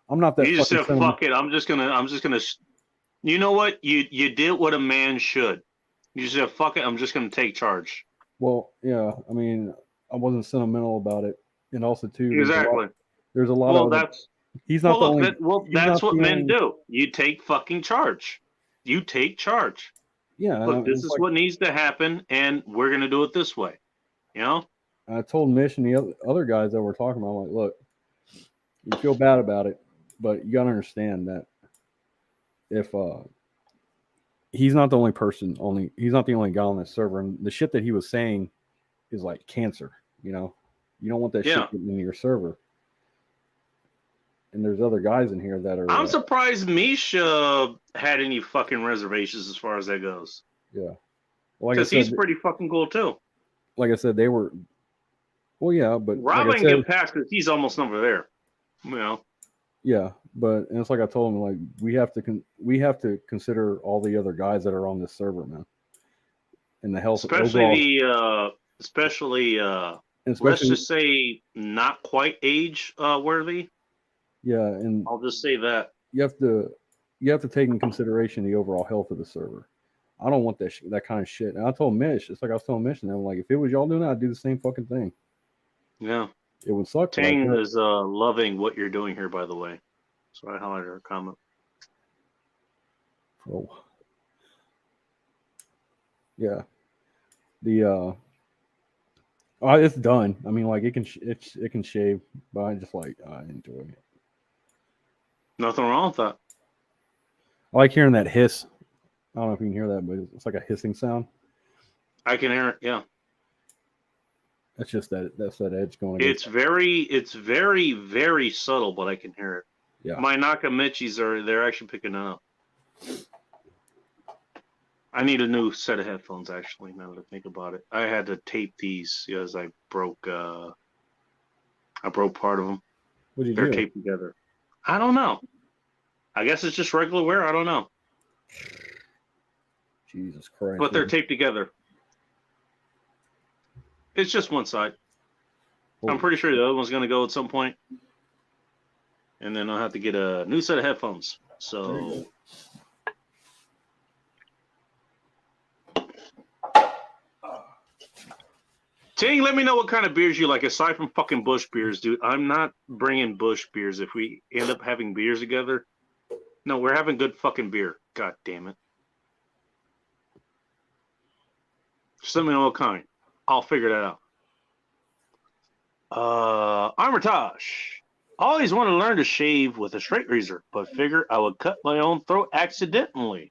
I'm not that. You just said, fuck it. I'm just gonna. You know what? You did what a man should. You said, fuck it. I'm just gonna take charge. Well, yeah. I mean, I wasn't sentimental about it, and also too, Exactly. There's a lot of. That's. He's not the only. That's what men do. You take fucking charge. You take charge. Yeah. Look, this is what needs to happen, and we're gonna do it this way. I told Mish and the other guys that we're talking about, I'm like, look, you feel bad about it, but you gotta understand that if he's not the only person, he's not the only guy on this server, and the shit that he was saying is like cancer. You don't want that shit getting into your server. And there's other guys in here that are. I'm surprised Misha had any fucking reservations as far as that goes. Yeah, because he's pretty fucking cool too. Like I said, they were. Well, yeah, but Robin like can get past because he's almost over there. Yeah, but and it's like I told him, like we have to consider all the other guys that are on this server, man, and the health, especially let's just say not quite age worthy. Yeah, and I'll just say that you have to take in consideration the overall health of the server. I don't want that kind of shit. And I told Mish, it's like I was telling Mish, and I'm like, if it was y'all doing that, I'd do the same fucking thing. Yeah, it would suck. Tang is loving what you're doing here, by the way. So I highlighted her comment. Oh, yeah. The it's done. I mean, like it can shave, but I just I enjoy it. Nothing wrong with that. I like hearing that hiss. I don't know if you can hear that, but it's like a hissing sound. I can hear it. Yeah. That's just that's that edge going. It's very, very subtle, but I can hear it. Yeah. My Nakamichis they're actually picking up. I need a new set of headphones, actually, now that I think about it. I had to tape these because I broke part of them. What did you They're do? taped together. I don't know. I guess it's just regular wear. I don't know. Jesus Christ. But they're man. taped together. It's just one side. I'm Holy pretty sure the other one's going to go at some point. And then I'll have to get a new set of headphones. So... Ting, let me know what kind of beers you like, aside from fucking Bush beers, dude. I'm not bringing Bush beers if we end up having beers together. No, we're having good fucking beer. God damn it. Just let me know what kind. I'll figure that out. Armitage. Always want to learn to shave with a straight razor, but figure I would cut my own throat accidentally.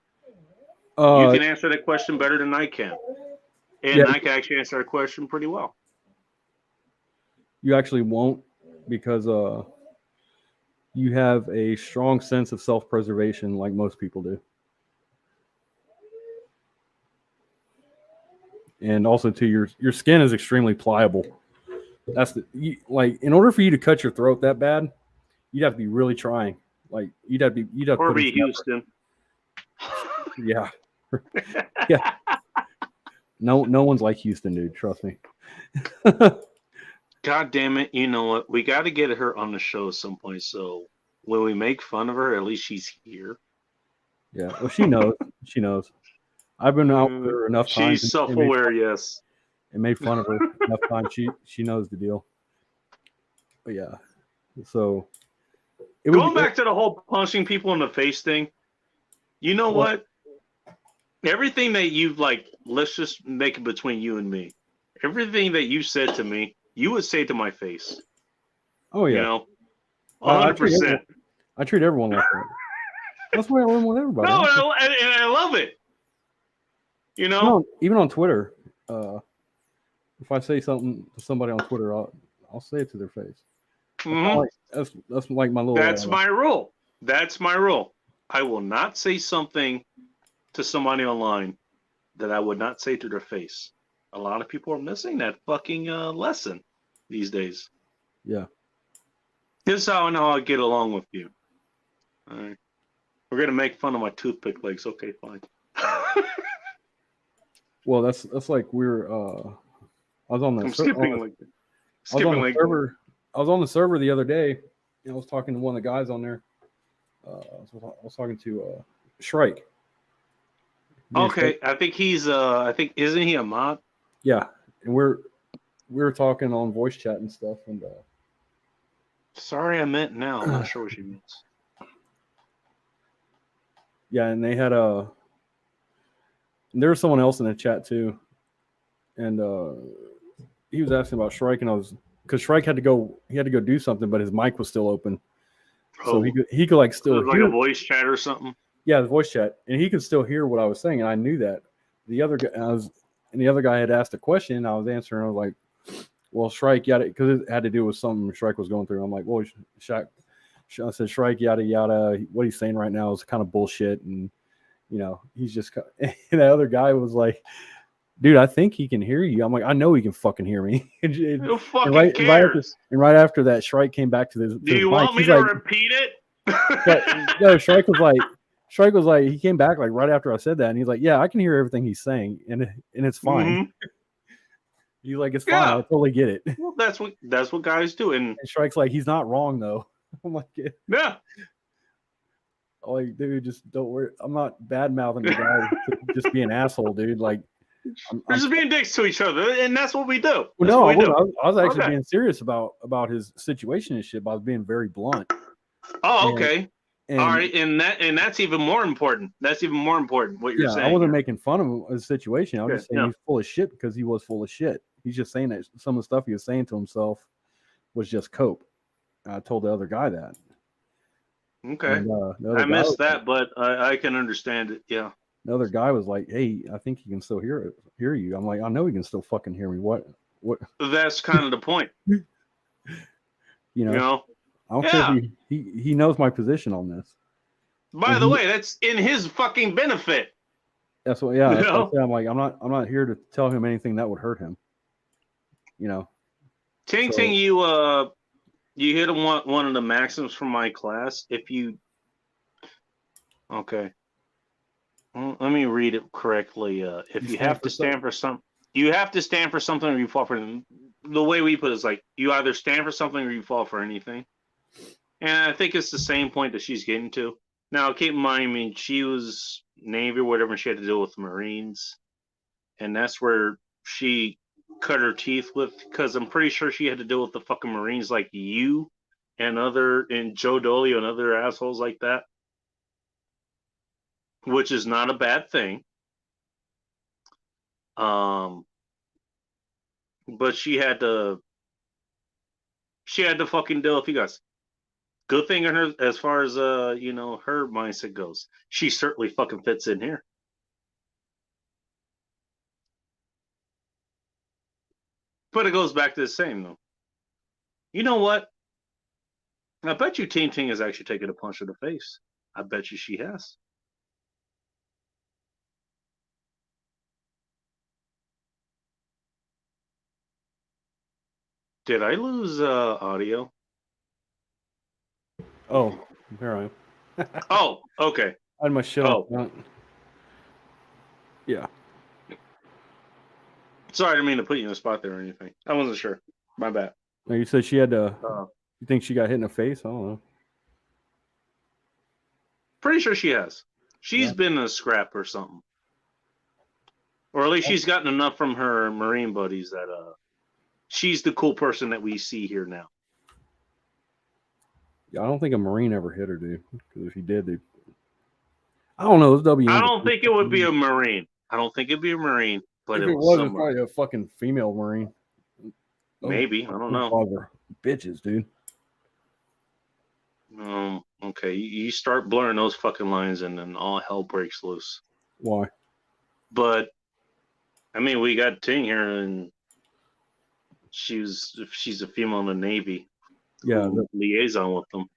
You can answer that question better than I can. And I can actually answer that question pretty well. You actually won't, because you have a strong sense of self-preservation like most people do. And also too, your skin is extremely pliable. That's like, in order for you to cut your throat that bad, you'd have to be really trying. Like you'd have to or put be Houston. Yeah. Yeah. No one's like Houston, dude. Trust me. God damn it. You know what? We got to get her on the show at some point. So when we make fun of her, at least she's here. Yeah. Well, she knows. She knows. I've been out with her enough times. She's self-aware, yes. And made fun of her enough times. She knows the deal. But yeah. So going back to the whole punching people in the face thing, you know what? Everything that you've let's just make it between you and me. Everything that you said to me, you would say to my face. Oh yeah. You know, 100%. I treat everyone like that. That's why I live with everybody. No, and I love it. You know, even on Twitter, if I say something to somebody on Twitter, I'll say it to their face. Mm-hmm. That's like my little. That's my rule. That's my rule. I will not say something to somebody online that I would not say to their face. A lot of people are missing that fucking lesson these days. Yeah. This is how I know I get along with you. All right. We're gonna make fun of my toothpick legs. Okay, fine. Well, that's like I was on the. I'm skipping like I was on the server the other day, and I was talking to one of the guys on there. I was talking to Shrike. Okay, I think he's isn't he a mod? Yeah, and we were talking on voice chat and stuff, and sorry, I meant now. I'm not sure what she means. Yeah, and they had there was someone else in the chat too, and he was asking about Shrike, and because Shrike had to go do something, but his mic was still open, so he could still hear a voice chat or something. Yeah, the voice chat, and he could still hear what I was saying, and I knew that. The other guy had asked a question, and I was answering. I was like, "Well, Shrike, yada," because it had to do with something Shrike was going through. I'm like, "Well, I said, Shrike, yada yada. What he's saying right now is kind of bullshit, and he's just." And the other guy was like, "Dude, I think he can hear you." I'm like, "I know he can fucking hear me." Who fucking cares? Right after that, Shrike came back to this. Do you want me to repeat it? No, Shrike was like, he came back right after I said that, and he's like, "Yeah, I can hear everything he's saying, and it's fine." Mm-hmm. He's like, "It's fine. I totally get it." Well, that's what guys do. And Shrike's like, "He's not wrong though." I'm like, "Yeah." I'm like, dude, just don't worry. I'm not bad mouthing the guy to just be an asshole, dude. Like, we're just being dicks to each other, and that's what we do. Well, no, I was actually being serious about his situation and shit. But I was being very blunt. Oh, okay. All right, and that's even more important. That's even more important. What you're saying. I wasn't making fun of his situation. I was just saying he's full of shit because he was full of shit. He's just saying that some of the stuff he was saying to himself was just cope. I told the other guy that. Okay. And, I missed that, but I can understand it. Yeah. The other guy was like, "Hey, I think he can still hear you." I'm like, "I know he can still fucking hear me. What What That's kind of the point. you You know? know. I don't Yeah. care if he knows my position on this. By And the he- way, that's in his fucking benefit. That's what. Yeah. You That's what I know? said. I'm not here to tell him anything that would hurt him. You know. Ting So- Ting, you hit one of the maxims from my class. If you okay, well, let me read it correctly. If you have to stand for some, you have to stand for something or you fall for. The way we put it is like you either stand for something or you fall for anything. And I think it's the same point that she's getting to. Now, keep in mind, I mean, she was Navy or whatever, and she had to deal with the Marines, and that's where she cut her teeth with. Because I'm pretty sure she had to deal with the fucking Marines like you and Joe Dolio and other assholes like that, which is not a bad thing. But she had to fucking deal with you guys. Good thing in her, as far as her mindset goes, she certainly fucking fits in here. But it goes back to the same though. You know what? I bet you Ting Ting has actually taken a punch to the face. I bet you she has. Did I lose audio? Oh, there I am. Oh, okay. I had my shit Oh. on front. Yeah. Sorry, I didn't mean to put you in a spot there or anything. I wasn't sure. My bad. Now you said she had to. Uh, You think she got hit in the face? I don't know. Pretty sure she has. She's Yeah. been in a scrap or something. Or at least she's gotten enough from her Marine buddies that she's the cool person that we see here now. Yeah, I don't think a Marine ever hit her, dude. Because if he did, they. I don't know. Those WMs. I don't think it would be a Marine. I don't think it'd be a Marine, but If it it was was, it's somebody. probably a fucking female Marine. Maybe. I don't know. Those are bitches, dude. Okay. You start blurring those fucking lines and then all hell breaks loose. Why? But I mean, we got Ting here, and she's a female in the Navy. Yeah. who liaison with them,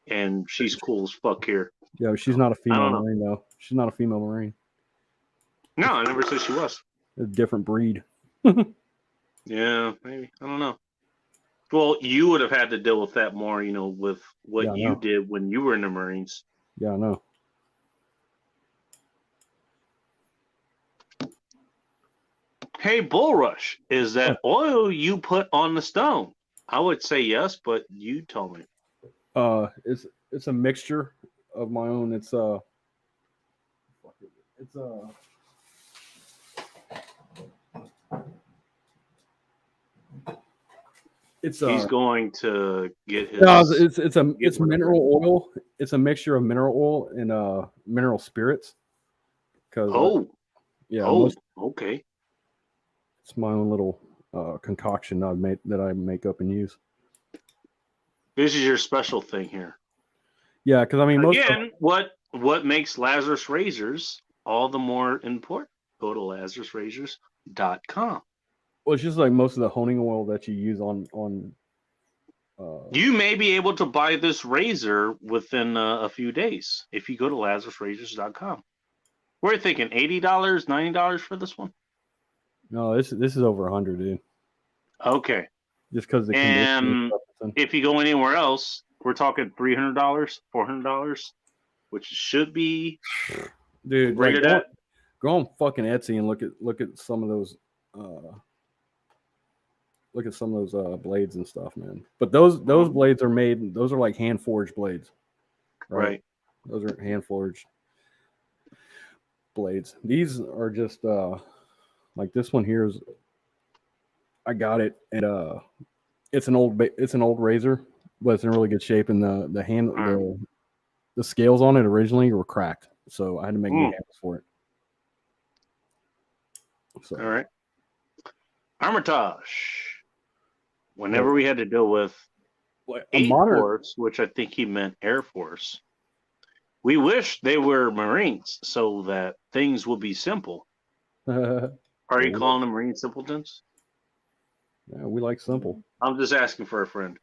and she's cool as fuck here. Yeah, but she's not a I don't female know. Marine, though. She's not a female Marine. No, I never said she was. A different breed. Yeah, maybe. I don't know. Well, you would have had to deal with that more, with what Yeah, I you know. did when you were in the Marines. Yeah, I know. Hey, Bullrush, is that oil you put on the stone? I would say yes, but you told me. It's a mixture of my own. It's He's going to get his. no, it's whatever. mineral oil. It's a mixture of mineral oil and mineral spirits. Because yeah, Okay. it's my own little concoction that I make up and use. This is your special thing here. Yeah, because I mean, Again, what makes Lazarus Razors all the more important? Go to LazarusRazors.com. well, it's just like most of the honing oil that you use on. You may be able to buy this razor within a few days if you go to LazarusRazors.com. We're thinking $80, $90 for this one. No, this is over 100, dude. Okay. Just because the And conditioning stuff. if you go anywhere else, we're talking $300, $400, which should be Dude, rated like, at. go on fucking Etsy and look at some of those blades and stuff, man. But those blades are made. Those are like hand forged blades, Right. Those are hand forged blades. These are just like this one here is. I got it, and it's an old razor, but it's in really good shape, and the scales on it originally were cracked, so I had to make new handles for it. So. All right. Armitage. Whenever we had to deal with Force, which I think he meant Air Force, we wish they were Marines so that things would be simple. Are you calling them Marine simpletons? Yeah, we like simple. I'm just asking for a friend.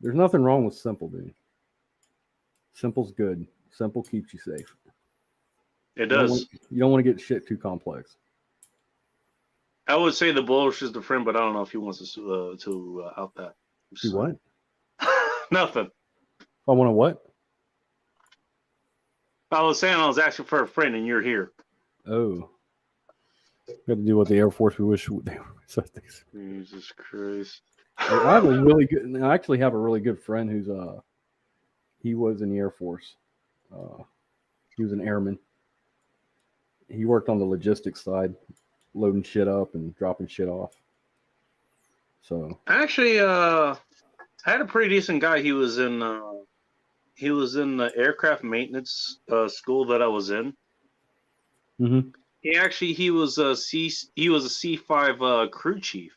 There's nothing wrong with simple, dude. Simple's good. Simple keeps you safe. It does. You don't want to get shit too complex. I would say the Bullish is the friend, but I don't know if he wants to out that. Do what? Nothing. If I want to what? I was saying I was asking for a friend, and you're here. Oh. Got to do what the Air Force we wish they were. Jesus Christ. I have a really good. I actually have a really good friend who's he was in the Air Force. He was an airman. He worked on the logistics side, loading shit up and dropping shit off. So Actually, I had a pretty decent guy. He was in the aircraft maintenance school that I was in. mm-hmm. He was a C5 crew chief.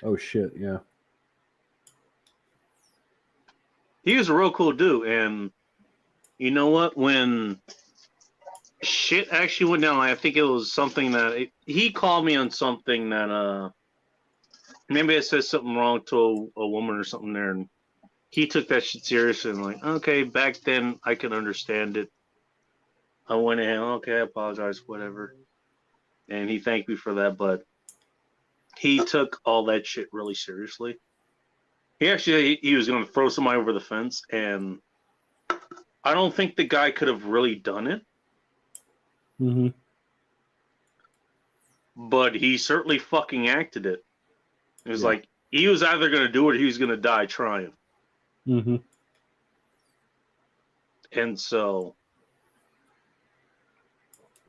Oh shit, yeah. He was a real cool dude, and you know what? When shit actually went down, I think it was something that he called me on something that maybe I said something wrong to a woman or something there, and he took that shit seriously and like, okay, back then I could understand it. I went ahead, okay, I apologize, whatever. And he thanked me for that, but he took all that shit really seriously. He was going to throw somebody over the fence, and I don't think the guy could have really done it. Mm-hmm. But he certainly fucking acted it. It was like he was either going to do it or he was going to die trying. Mm-hmm. And so,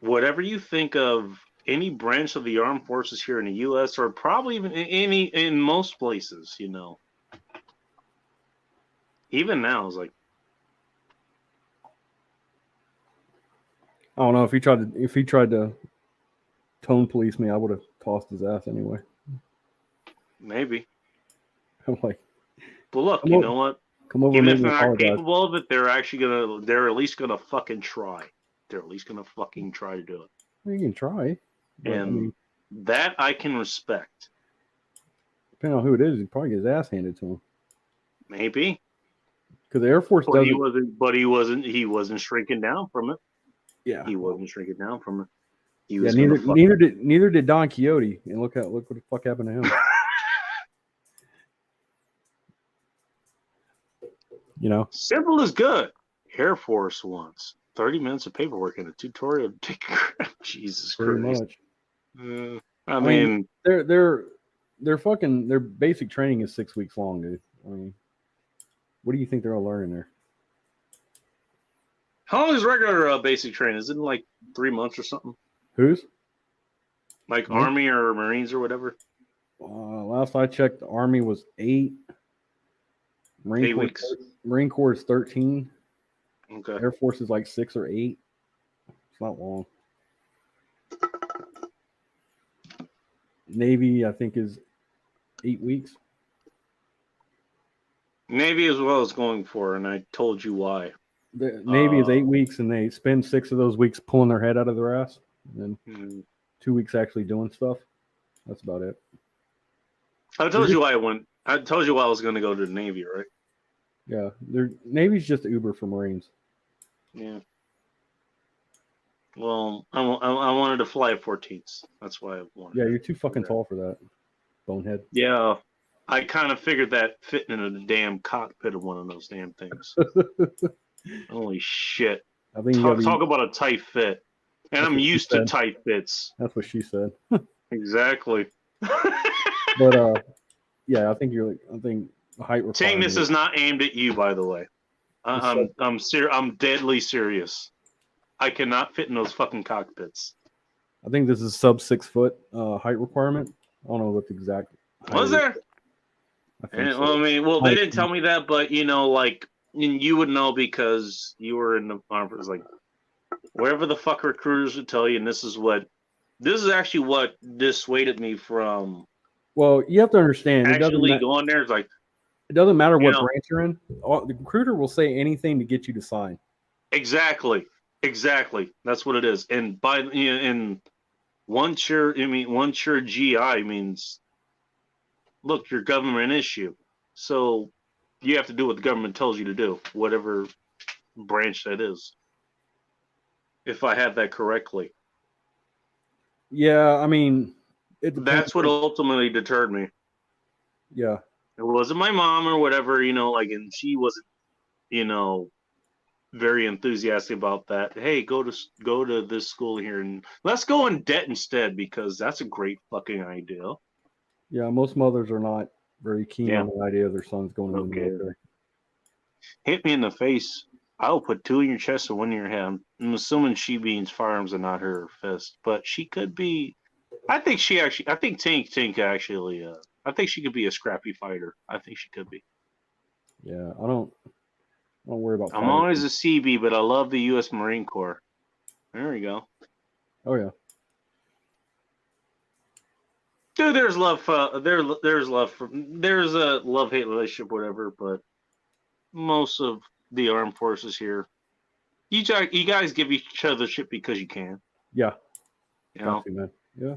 whatever you think of any branch of the armed forces here in the U.S. or probably even in most places, you know, even now, it's like, I don't know if he tried to tone police me, I would have tossed his ass anyway. maybe. I'm like, but look, you know what? Come over, even and if they're not apologize. capable of it, they're at least gonna fucking try. They're at least gonna fucking try to do it. Well, you can try. But, And that I can respect. Depending on who it is, he'd probably get his ass handed to him. Maybe. Because the Air Force But doesn't. He wasn't shrinking down from it. Yeah. He wasn't shrinking down from it. He Yeah. was Neither did Don Quixote. And look what the fuck happened to him. You know. Simple is good. Air Force wants 30 minutes of paperwork and a tutorial to take crap. Jesus Pretty Christ. much. I mean, their basic training is 6 weeks long, dude. I mean, what do you think they're all learning there? how long is regular basic training? Is it like 3 months or something? Whose? Like Hmm? Army or Marines or whatever? Last I checked, the Army was 8. 8 weeks. Marine Corps is 13. Okay. Air Force is like 6 or 8. It's not long. Navy, I think, is 8 weeks. Navy as well is going for, and I told you why. The Navy is 8 weeks, and they spend 6 of those weeks pulling their head out of their ass, and then 2 weeks actually doing stuff. That's about it. I told you why I went. I told you why I was going to go to the Navy, right? Yeah, Navy's just Uber for Marines. Yeah. Well, I wanted to fly F-14s. That's why I wanted. Yeah, you're too fucking tall for that, bonehead. Yeah, I kind of figured that fitting in the damn cockpit of one of those damn things. Holy shit! I think Talk about a tight fit, and I'm used to tight fits. That's what she said. Exactly. But yeah, I think height requirement. Saying this is not aimed at you, by the way. I'm deadly serious. I cannot fit in those fucking cockpits. I think this is sub 6 foot height requirement. I don't know what the exact. Was there? Well, they didn't tell me that, but you know, like you would know because you were in the army. It's like wherever the fuck recruiters would tell you, and this is actually what dissuaded me from. Well, you have to understand. Actually, going there is like. It doesn't matter what branch you're in. The recruiter will say anything to get you to sign. Exactly. That's what it is. And once you're GI means look, your government issue. So you have to do what the government tells you to do, whatever branch that is. If I have that correctly. Yeah, I mean, it depends. That's what ultimately deterred me. Yeah. It wasn't my mom or whatever, like, and she wasn't, very enthusiastic about that. Hey, go to this school here and let's go in debt instead because that's a great fucking idea. Yeah, most mothers are not very keen Yeah. on the idea of their sons going in the Okay. military. Hit me in the face. I'll put 2 in your chest and 1 in your head. I'm assuming she means firearms and not her fist, but she could be. I think Tink actually. I think she could be a scrappy fighter. I think she could be. Yeah, I don't worry about I'm fighting. always a CB, but I love the U.S. Marine Corps. There we go. Oh yeah. Dude, there's love. There's love for. There's a love-hate relationship, whatever. But most of the armed forces here, you guys give each other shit because you can. Yeah. You know, Got to, man. Yeah.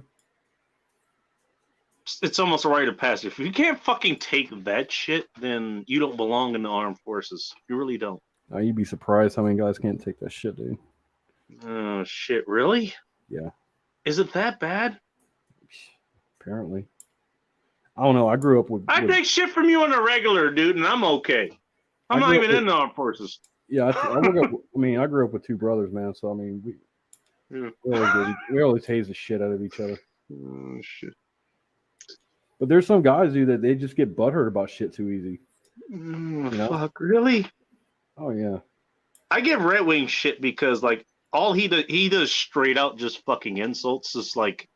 it's almost a rite of passage. If you can't fucking take that shit, then you don't belong in the armed forces. You really don't. You'd be surprised how many guys can't take that shit, dude. Oh shit! Really? Yeah. Is it that bad? Apparently. I don't know. I grew up with. I take shit from you on a regular, dude, and I'm okay. I'm not even in the armed forces. Yeah, I grew up with 2 brothers, man. So I mean, we always haze the shit out of each other. Oh shit! But there's some guys, dude, that they just get butthurt about shit too easy. Fuck, really? Oh yeah. I give Red Wing shit because like all he does straight out just fucking insults. It's like,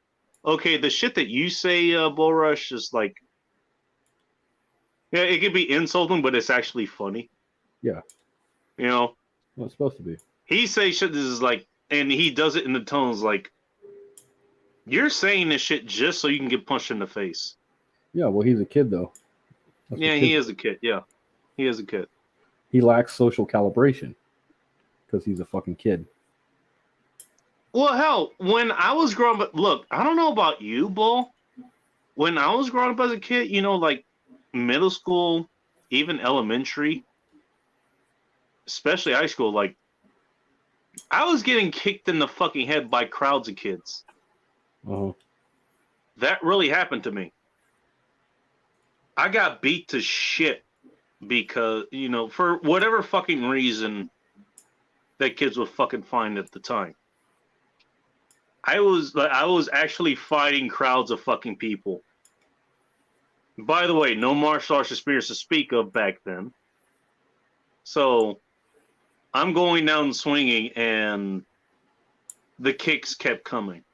okay, the shit that you say, Bull Rush, is like, yeah, it could be insulting, but it's actually funny. Yeah. Well, it's supposed to be. He say shit that is like, and he does it in the tones like, you're saying this shit just so you can get punched in the face. Yeah, well, he's a kid though. He is a kid. Yeah, he is a kid. He lacks social calibration because he's a fucking kid. Well, hell, when I was growing up, look, I don't know about you, Bull. When I was growing up as a kid, like middle school, even elementary, especially high school, like I was getting kicked in the fucking head by crowds of kids. Uh-huh. That really happened to me. I got beat to shit because, for whatever fucking reason that kids would fucking find at the time. I was actually fighting crowds of fucking people. By the way, no martial arts experience to speak of back then. So I'm going down swinging, and the kicks kept coming.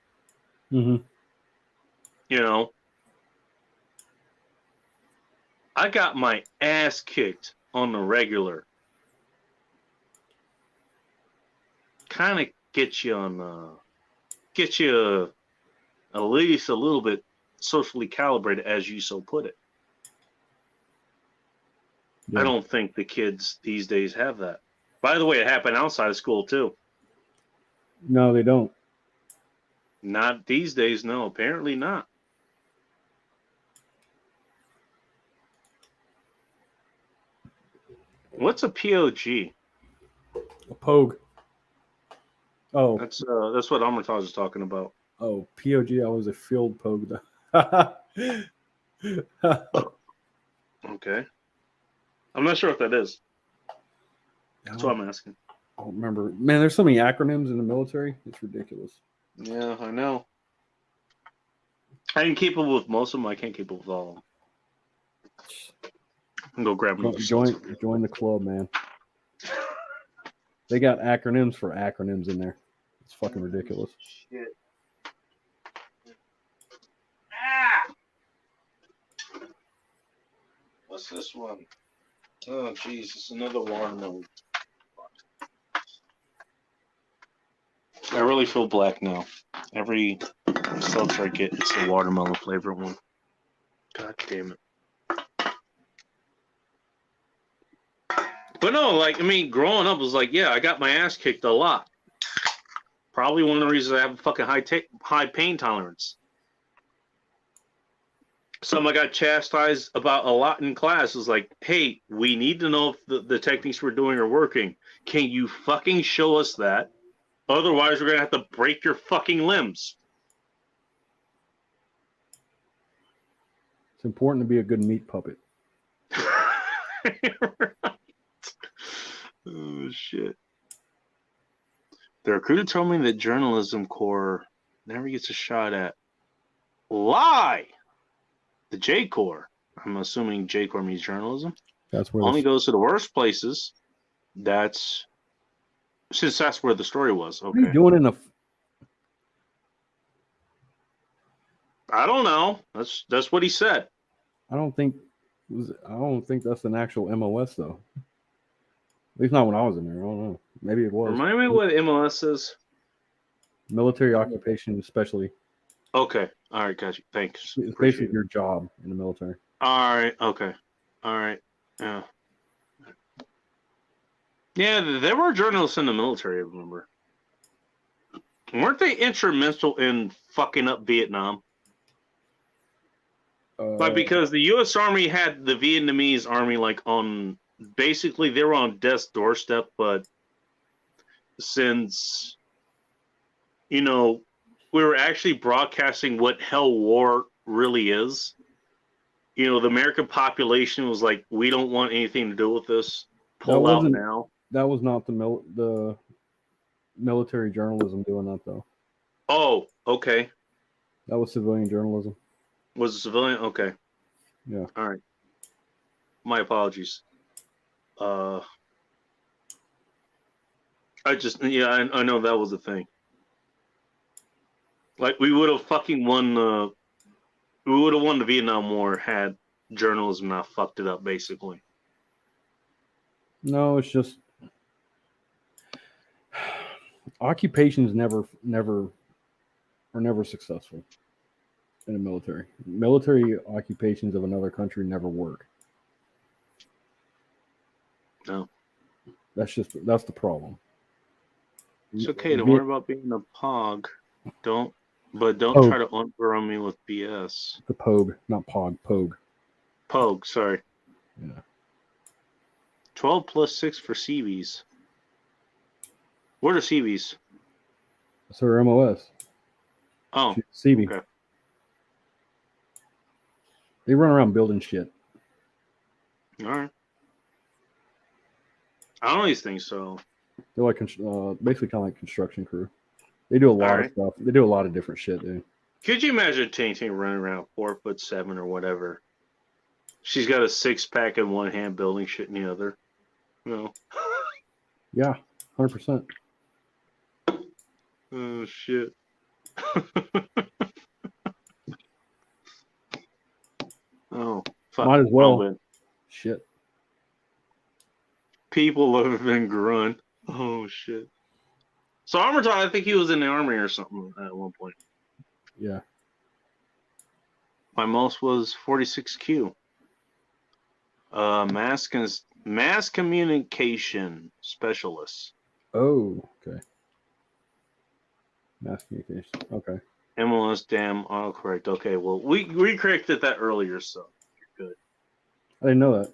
Mm-hmm. I got my ass kicked on the regular. Kind of get you at least a little bit socially calibrated, as you so put it. Yeah. I don't think the kids these days have that. By the way, it happened outside of school too. No, they don't. Not these days, no. Apparently not. What's a POG? A pogue. Oh, that's what Amritaj is talking about. Oh, POG. I was a field pogue. Okay. I'm not sure what that is. That's what I'm asking. I don't remember. Man, there's so many acronyms in the military. It's ridiculous. Yeah, I know. I can keep up with most of them. I can't keep up with all of them. I'm go grab them. Join the club, man. They got acronyms for acronyms in there. It's fucking ridiculous. Shit. Ah! What's this one? Oh, jeez, it's another watermelon. I really feel black now. Every seltzer I get, it's the watermelon flavor one. God damn it. But no, growing up was like, yeah, I got my ass kicked a lot. Probably one of the reasons I have a fucking high pain tolerance. Something I got chastised about a lot in class is like, hey, we need to know if the techniques we're doing are working. Can you fucking show us that? Otherwise, we're going to have to break your fucking limbs. It's important to be a good meat puppet. Right. Oh, shit. The recruiter told me that journalism corps never gets a shot at. Lie! The J Corps, I'm assuming J Corps means journalism, That's where only goes to the worst places. Since that's where the story was. What are you Okay. doing in a? I don't know. That's what he said. I don't think that's an actual MOS though. At least not when I was in there. I don't know. Maybe it was. Remind me what MLS is. Military occupation, especially. Okay. All right, got you. Thanks. It's Appreciate basically it. your job in the military. All right. Okay. All right. Yeah. Yeah, there were journalists in the military, I remember. Weren't they instrumental in fucking up Vietnam? Like, because the U.S. Army had the Vietnamese army, like, on... Basically, they were on death's doorstep, but since, we were actually broadcasting what hell war really is, the American population was like, we don't want anything to do with this. Pull out now. That was not the military journalism doing that, though. Oh, okay. That was civilian journalism. Was it civilian? Okay. Yeah. All right. My apologies. I know that was the thing. Like, we would have fucking won the Vietnam War had journalism not fucked it up, basically. No, it's just occupations never are never successful in the military. Military occupations of another country never work. No. That's the problem. It's okay to worry about being a pog. Don't try to unburrow me with BS. The pogue, not pog, pogue. Pogue, sorry. Yeah. 12 plus 6 for CVs. What are CVs? That's her MOS. Oh, CB. okay. They run around building shit. All right. I don't know these things, so They're like basically kind of like construction crew. They do a lot of stuff. They do a lot of different shit, dude. Could you imagine Ting running around 4'7" or whatever? She's got a 6-pack in one hand, building shit in the other. No. Yeah, 100%. Oh shit. Oh, fuck. Might as well. Shit. People live in Grunt. Oh shit. So Armorton, I think he was in the army or something at one point. Yeah. My most was 46Q. Mass communication specialist. Oh, okay. Mass communication. Okay. MLS damn autocorrect. Okay, well we corrected that earlier, so you're good. I didn't know that.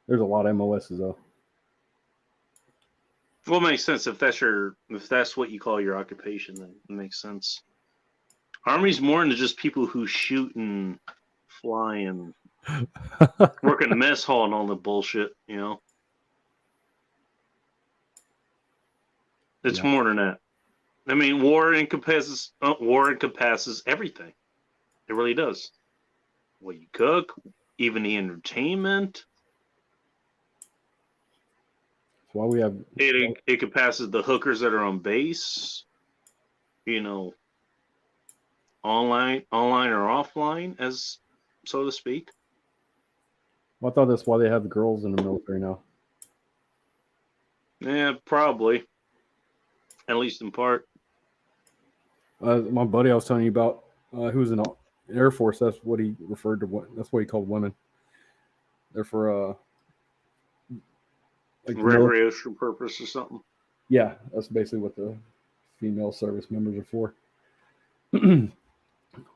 There's a lot of MOSs though. Well, it makes sense if that's what you call your occupation, then it makes sense. Army's more into just people who shoot and fly and work in the mess hall and all the bullshit, It's more than that. I mean, war encompasses everything. It really does. What you cook, even the entertainment. That's why we have It encompasses the hookers that are on base. Online or offline, as so to speak. Well, I thought that's why they have the girls in the military now. Yeah, probably. At least in part. My buddy I was telling you about, who was in the Air Force, that's what he referred to. That's what he called women. They're for like recreational purpose or something. Yeah, that's basically what the female service members are for.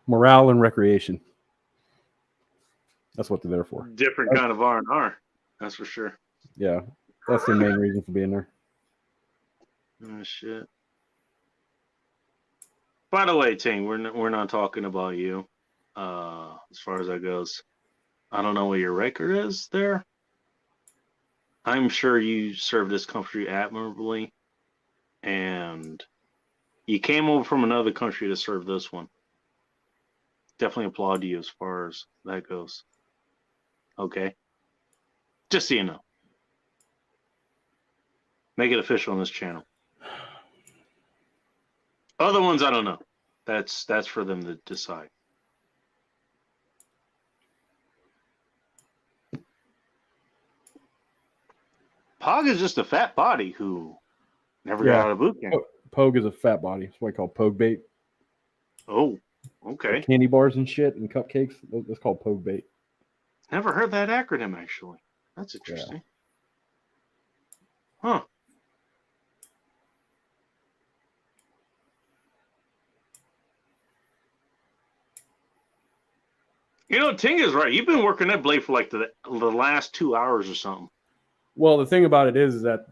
Morale and recreation. That's what they're there for. Different kind of R&R. That's for sure. Yeah, that's the main reason for being there. Oh shit. By the way, Ting, we're not talking about you. As far as that goes, I don't know what your record is there. I'm sure you served this country admirably, and you came over from another country to serve this one. Definitely applaud you as far as that goes. Okay, just so you know, make it official on this channel. Other ones, I don't know. That's for them to decide. Pog is just a fat body who never got out of boot camp. Pogue is a fat body. It's what I call pogue bait. Oh, okay. Like candy bars and shit and cupcakes. That's called pogue bait. Never heard that acronym actually. That's interesting. Huh. You know, Ting is right. You've been working that blade for like the last 2 hours or something. Well, the thing about it is that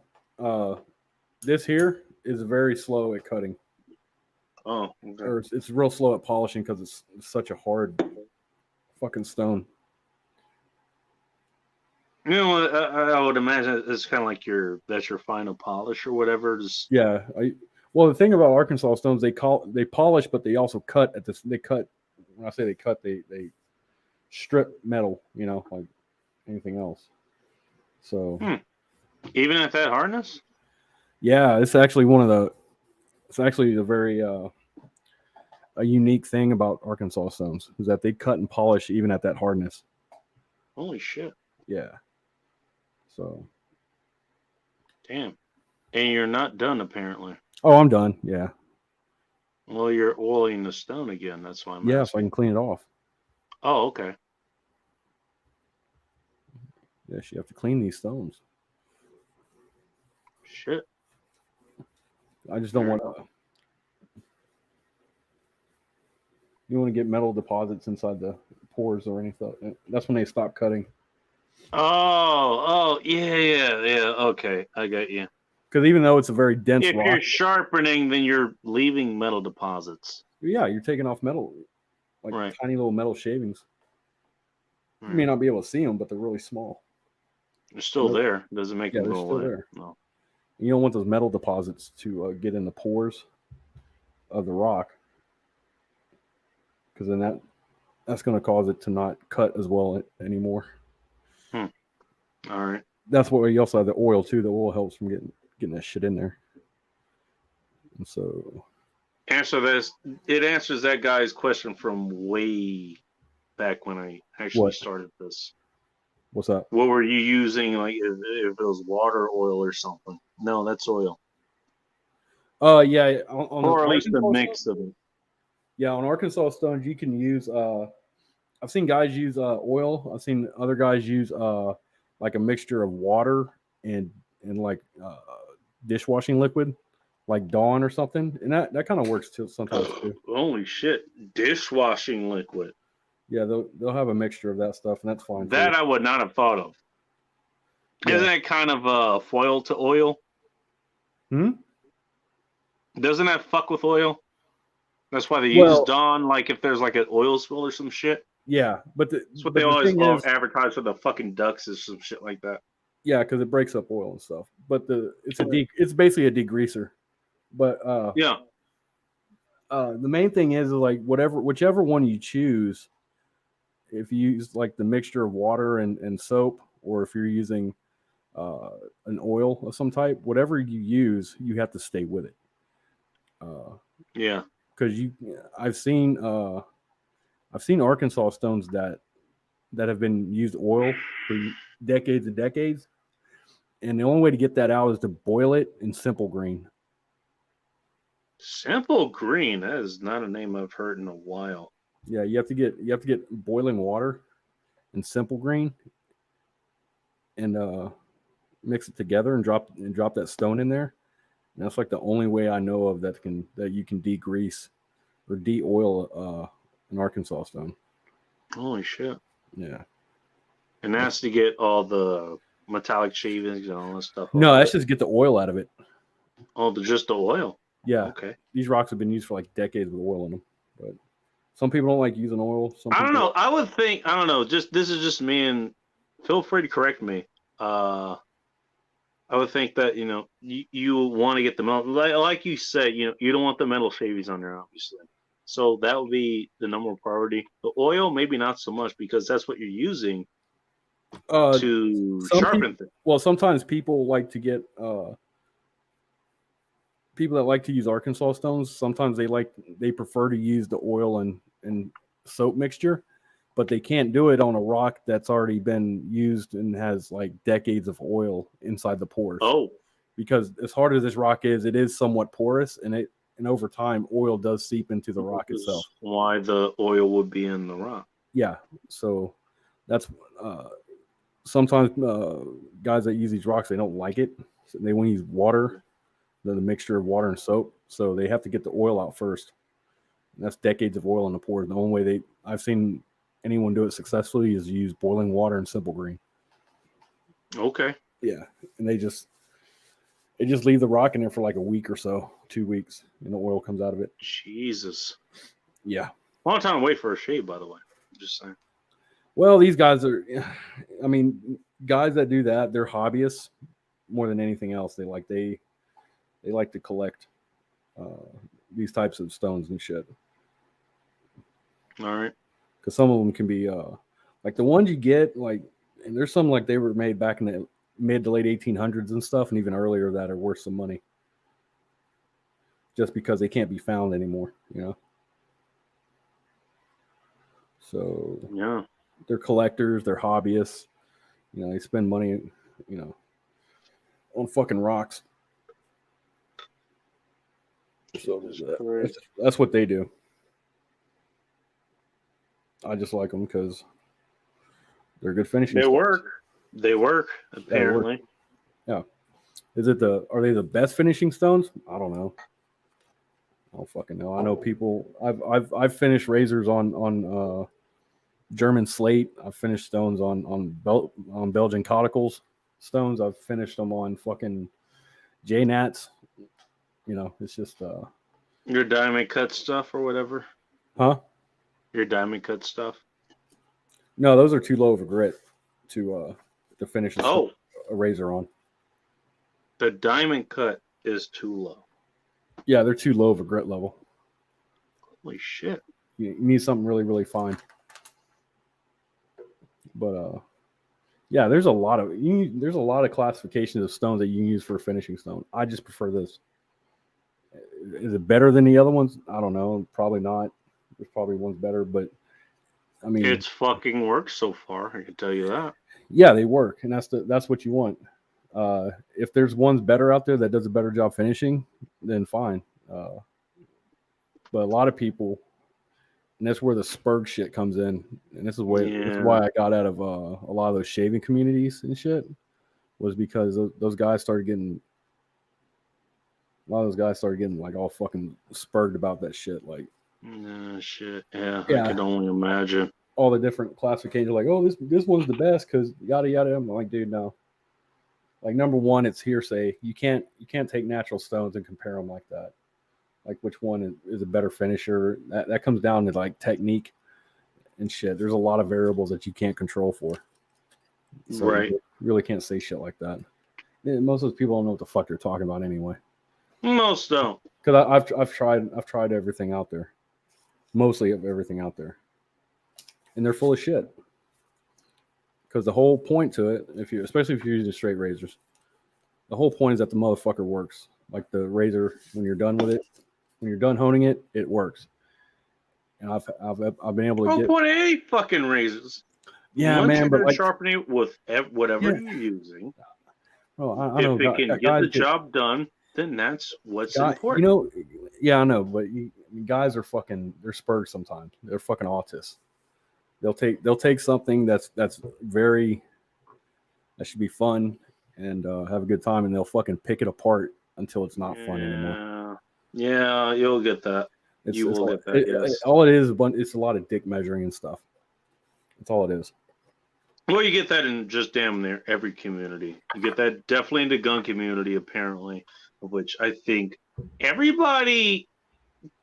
this here is very slow at cutting. Oh, okay. Or it's real slow at polishing because it's such a hard fucking stone. You know, I would imagine it's kind of like that's your final polish or whatever. Just Yeah. Well, the thing about Arkansas stones, they polish, but they also cut at this. They cut. When I say they cut, they strip metal. You know, like anything else. So even at that hardness. Yeah, it's actually one of the. It's actually a very a unique thing about Arkansas stones is that they cut and polish even at that hardness. Holy shit! Yeah. So. Damn. And you're not done apparently. Oh, I'm done. Yeah. Well, you're oiling the stone again. That's why I'm Yeah, asking. so I can clean it off. Oh, okay. Yes, you have to clean these stones. Shit. I just don't want to. You want to get metal deposits inside the pores or anything. That's when they stop cutting. Oh, yeah. Okay, I got you. Because even though it's a very dense If rock, you're sharpening, then you're leaving metal deposits. yeah, you're taking off metal, like Right. tiny little metal shavings. Right. You may not be able to see them, but they're really small. They're still there. Doesn't make them they're go still away. there. No. You don't want those metal deposits to get in the pores of the rock, because then that's going to cause it to not cut as well anymore. All right. That's what we also have the oil too. The oil helps from getting that shit in there. And so It answers that guy's question from way back when I actually started this. What's that? What were you using? Like if it was water, oil, or something? No, that's oil. Yeah, on Or at least the Arkansas mix stones, of it. yeah, on Arkansas stones you can use. I've seen guys use oil. I've seen other guys use like a mixture of water and like dishwashing liquid, like Dawn or something, and that kind of works too sometimes too. Holy shit! Dishwashing liquid. Yeah, they'll have a mixture of that stuff, and that's fine. That I would not have thought of. Yeah. Isn't it kind of foil to oil? Doesn't that fuck with oil? That's why they use Dawn, like if there's like an oil spill or some shit. Yeah, but that's what they always advertise for the fucking ducks is some shit like that. Yeah, because it breaks up oil and stuff. But it's basically a degreaser. But yeah, the main thing is like whichever one you choose. If you use like the mixture of water and soap, or if you're using an oil of some type, whatever you use, you have to stay with it. Yeah, because I've seen Arkansas stones that have been used oil for decades and decades, and the only way to get that out is to boil it in Simple Green. Simple Green, that is not a name I've heard in a while. Yeah, you have to get boiling water and Simple Green and mix it together and drop that stone in there. And that's like the only way I know of that you can degrease or de-oil an Arkansas stone. Holy shit! Yeah. And that's to get all the metallic shavings and all this stuff. No, off that's it? just get the oil out of it. Oh, just the oil. Yeah. Okay. These rocks have been used for like decades with oil in them. But some people don't like using oil. Some I don't people- know. I would think. I don't know. Just this is just me, and feel free to correct me. I would think that you want to get the metal, like you said. You don't want the metal shavings on there, obviously. So that would be the number one priority. The oil, maybe not so much because that's what you're using to some sharpen things. Well, sometimes people like to get people that like to use Arkansas stones. Sometimes they prefer to use the oil and soap mixture, but they can't do it on a rock that's already been used and has like decades of oil inside the pores. Oh, because as hard as this rock is, it is somewhat porous, and over time oil does seep into the rock this itself. is why the oil would be in the rock. Yeah, so that's sometimes guys that use these rocks, they don't like it. So they want to use water, the mixture of water and soap. So they have to get the oil out first. And that's decades of oil in the pores. The only way I've seen anyone do it successfully is use boiling water and simple green. Okay. Yeah, and they just leave the rock in there for like a week or so, 2 weeks, and the oil comes out of it. Jesus. Yeah. Long time to wait for a shave, by the way. I'm just saying. Well, these guys are, I mean, guys that do that, they're hobbyists more than anything else. They like to collect these types of stones and shit. All right. Because some of them can be like the ones you get, like, and there's some like they were made back in the mid to late 1800s and stuff, and even earlier that are worth some money. Just because they can't be found anymore, So Yeah. they're collectors, they're hobbyists. They spend money, on fucking rocks. So that's what they do. I just like them because they're good finishing. They work. They work, apparently. Yeah. Are they the best finishing stones? I don't know. I don't fucking know. I know people. I've finished razors on German slate. I've finished stones on Belgian cauticles stones. I've finished them on fucking J-Nats. It's just Your diamond cut stuff or whatever. huh? Your diamond cut stuff. No, those are too low of a grit to finish Oh, a razor on. the diamond cut is too low. Yeah, they're too low of a grit level. Holy shit. You need something really, really fine. But yeah, there's a lot of classifications of stones that you can use for a finishing stone. I just prefer this. Is it better than the other ones? I don't know. Probably not. There's probably one's better, but I mean, It's fucking worked so far. I can tell you that. yeah, they work, and that's what you want. If there's ones better out there that does a better job finishing, then fine. But a lot of people, and that's where the spurg shit comes in, and this is why I got out of a lot of those shaving communities and shit, was because those guys started getting. A lot of those guys started getting like all fucking spurged about that shit, like. Shit. Yeah, Yeah. I can only imagine. All the different classifications, like, oh, this one's the best because yada yada. I'm like, dude, no. Like, number one, it's hearsay. You can't take natural stones and compare them like that. Like, which one is a better finisher? That comes down to like technique and shit. There's a lot of variables that you can't control for. So Right. You really can't say shit like that. Yeah, most of those people don't know what the fuck they're talking about anyway. Most don't. Because I've tried everything out there. Mostly of everything out there. And they're full of shit. Because the whole point to it, especially if you're using straight razors, the whole point is that the motherfucker works. Like the razor, when you're done with it, when you're done honing it, it works. And I've been able to get 0.8 fucking razors. yeah, Once man, you're but done like sharpening it with whatever Yeah. you're using, oh, I know if it can get guys the job done, then that's what's guy, important. yeah, I know, but guys are fucking, they're spurred sometimes. They're fucking autists. They'll take something that should be fun and have a good time, and they'll fucking pick it apart until it's not fun anymore. Yeah, you'll get that. You will all, get that, yes. all it is, it's a lot of dick measuring and stuff. That's all it is. Well, you get that in just damn near every community. You get that definitely in the gun community, apparently, of which I think everybody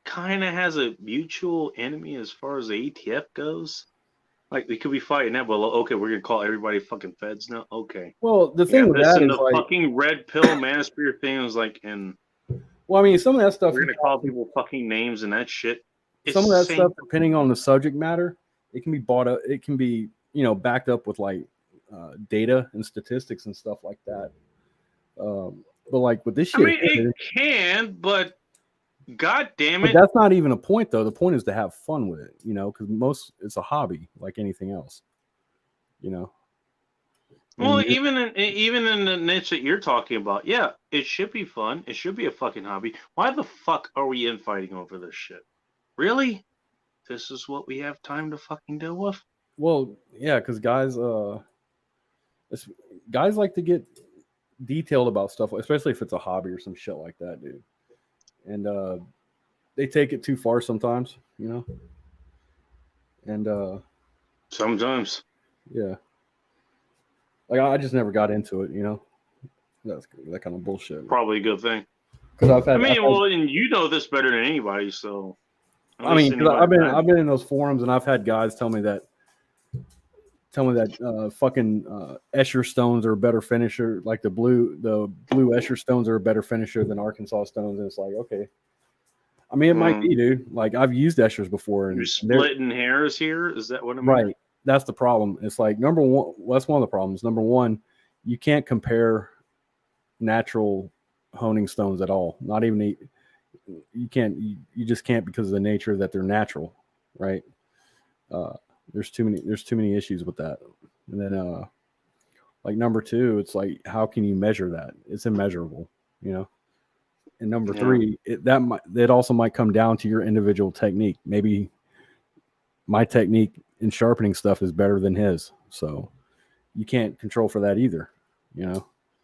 kind of has a mutual enemy as far as the ATF goes. Like, we could be fighting that, but okay, we're gonna call everybody fucking feds now. Okay. Well, the Yeah, thing with this that and is the like, fucking red pill manosphere thing is like, and well, I mean, some of that stuff, we're gonna call people fucking names and that shit. It's some of the that same. stuff, depending on the subject matter, it can be bought up. It can be, backed up with like data and statistics and stuff like that. But like with this shit, I mean, it can, but god damn but it. that's not even a point though. The point is to have fun with it, because it's a hobby like anything else. Well, even in the niche that you're talking about, yeah, it should be fun. It should be a fucking hobby. Why the fuck are we infighting over this shit? Really? This is what we have time to fucking deal with? Well, yeah, because guys like to get detailed about stuff, especially if it's a hobby or some shit like that, dude. And they take it too far sometimes, And Sometimes. yeah, like I just never got into it, That's that kind of bullshit. Probably a good thing. Because well, and you know this better than anybody, so. I've been in those forums and I've had guys tell me that fucking Escher stones are a better finisher, like the blue Escher stones are a better finisher than Arkansas stones, and it's like, okay. I mean, it might be, dude. Like I've used Eschers before, and you're splitting hairs here. Is that what I'm right? That's the problem. It's like number one. Well, that's one of the problems. Number one, you can't compare natural honing stones at all. Not even you can't. You just can't because of the nature that they're natural, right? There's too many issues with that. And then like number two, it's like how can you measure that? It's immeasurable, And number three, that also might come down to your individual technique. Maybe my technique in sharpening stuff is better than his, so you can't control for that either,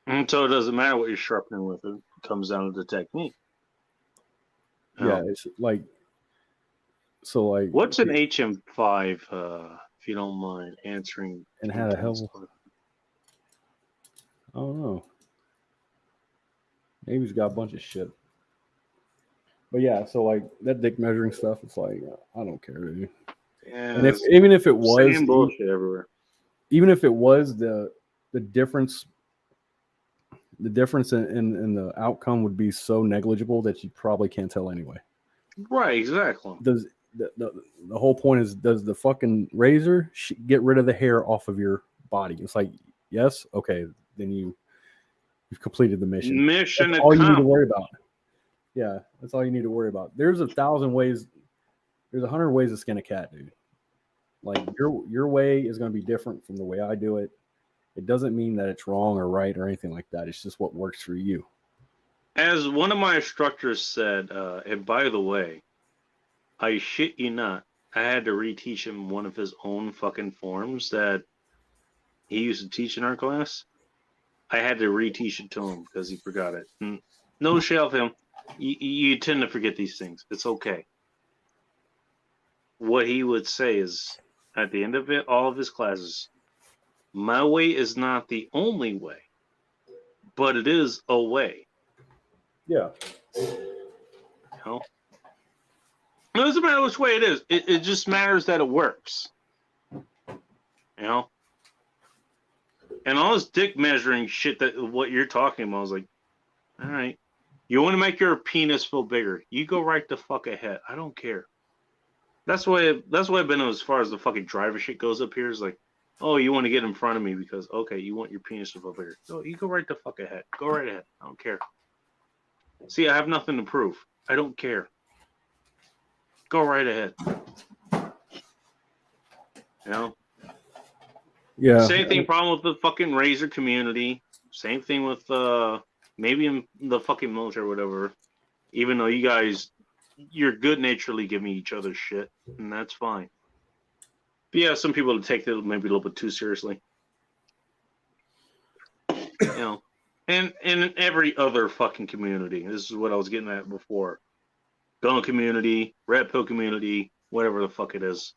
And so it doesn't matter what you're sharpening with; it comes down to the technique. Yeah, it's like so. Like, what's an HM5? If you don't mind answering. And had a hell. I don't know. Maybe he's got a bunch of shit. But yeah, so like that dick measuring stuff, it's like I don't care, dude. Yeah, and even if it was same bullshit everywhere, even if it was the difference, in the outcome would be so negligible that you probably can't tell anyway. Right, exactly. Does the whole point is, does the fucking razor get rid of the hair off of your body? It's like, yes, okay, then you've completed the mission. Mission That's all you need to worry about. Yeah, that's all you need to worry about. There's 1,000 ways. There's 100 ways to skin a cat, dude. Like your way is going to be different from the way I do it. It doesn't mean that it's wrong or right or anything like that. It's just what works for you. As one of my instructors said, and by the way, I shit you not, I had to reteach him one of his own fucking forms that he used to teach in our class. I had to reteach it to him because he forgot it. No shit of him. You tend to forget these things. It's okay. What he would say is, at the end of it, all of his classes, my way is not the only way, but it is a way. Yeah. It doesn't matter which way it is. It just matters that it works. And all this dick measuring shit, that what you're talking about, I was like, all right. You want to make your penis feel bigger, you go right the fuck ahead. I don't care. That's why I've been as far as the fucking driver shit goes up here. Is like, oh, you want to get in front of me because, okay, you want your penis to feel bigger. No, you go right the fuck ahead. Go right ahead. I don't care. See, I have nothing to prove. I don't care. Go right ahead. Yeah. Same thing. Problem with the fucking razor community. Same thing with maybe in the fucking military or whatever. Even though you guys, you're good naturedly giving each other shit, and that's fine. But yeah, some people take it maybe a little bit too seriously. And in every other fucking community, this is what I was getting at before. gun community, red pill community, whatever the fuck it is.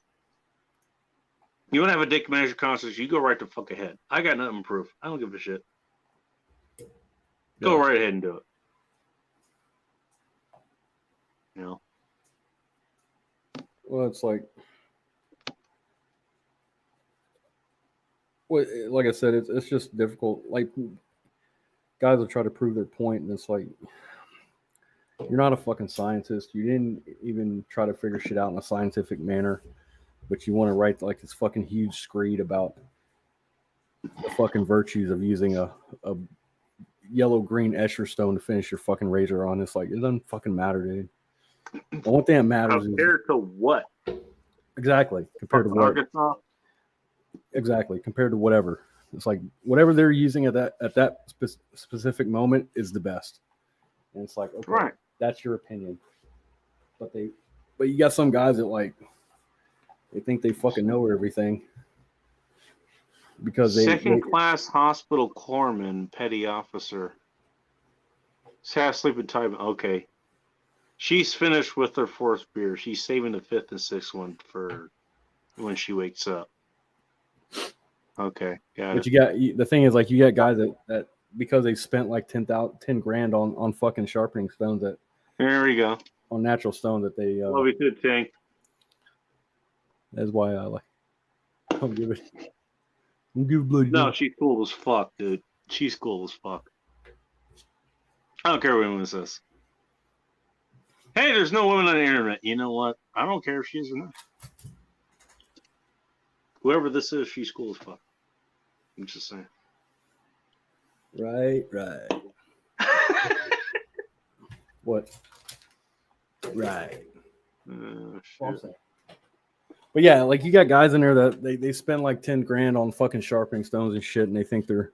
You want to have a dick measure contest? You go right the fuck ahead. I got nothing to prove. I don't give a shit. Go right ahead and do it. You know. Well, it's like, well, like I said, it's just difficult. Like, guys will try to prove their point, and it's like, you're not a fucking scientist. You didn't even try to figure shit out in a scientific manner, but you want to write like this fucking huge screed about the fucking virtues of using a yellow-green Escher stone to finish your fucking razor on. It's like, it doesn't fucking matter, dude. The one thing that matters Compared to what? Exactly. Compared to what? Arkansas? Exactly. Compared to whatever. It's like whatever they're using at that specific moment is the best. And it's like, okay, Right. that's your opinion. But you got some guys that like they think they fucking know everything because Second-class hospital corpsman, petty officer. Half sleeping time. Okay. She's finished with her fourth beer. She's saving the fifth and sixth one for when she wakes up. Okay, got But it. you got the thing is like you got guys that because they spent like 10 grand on fucking sharpening stones that There we go. on natural stone that they Love you too, Tank. that's why I like don't give a bloody No, fuck. she's cool as fuck, dude. She's cool as fuck. I don't care what anyone says. Hey, there's no women on the internet. You know what? I don't care if she is or not. Whoever this is, she's cool as fuck. I'm just saying. Right. What? Right. Shit. But yeah, like you got guys in there that they spend like 10 grand on fucking sharpening stones and shit, and they think they're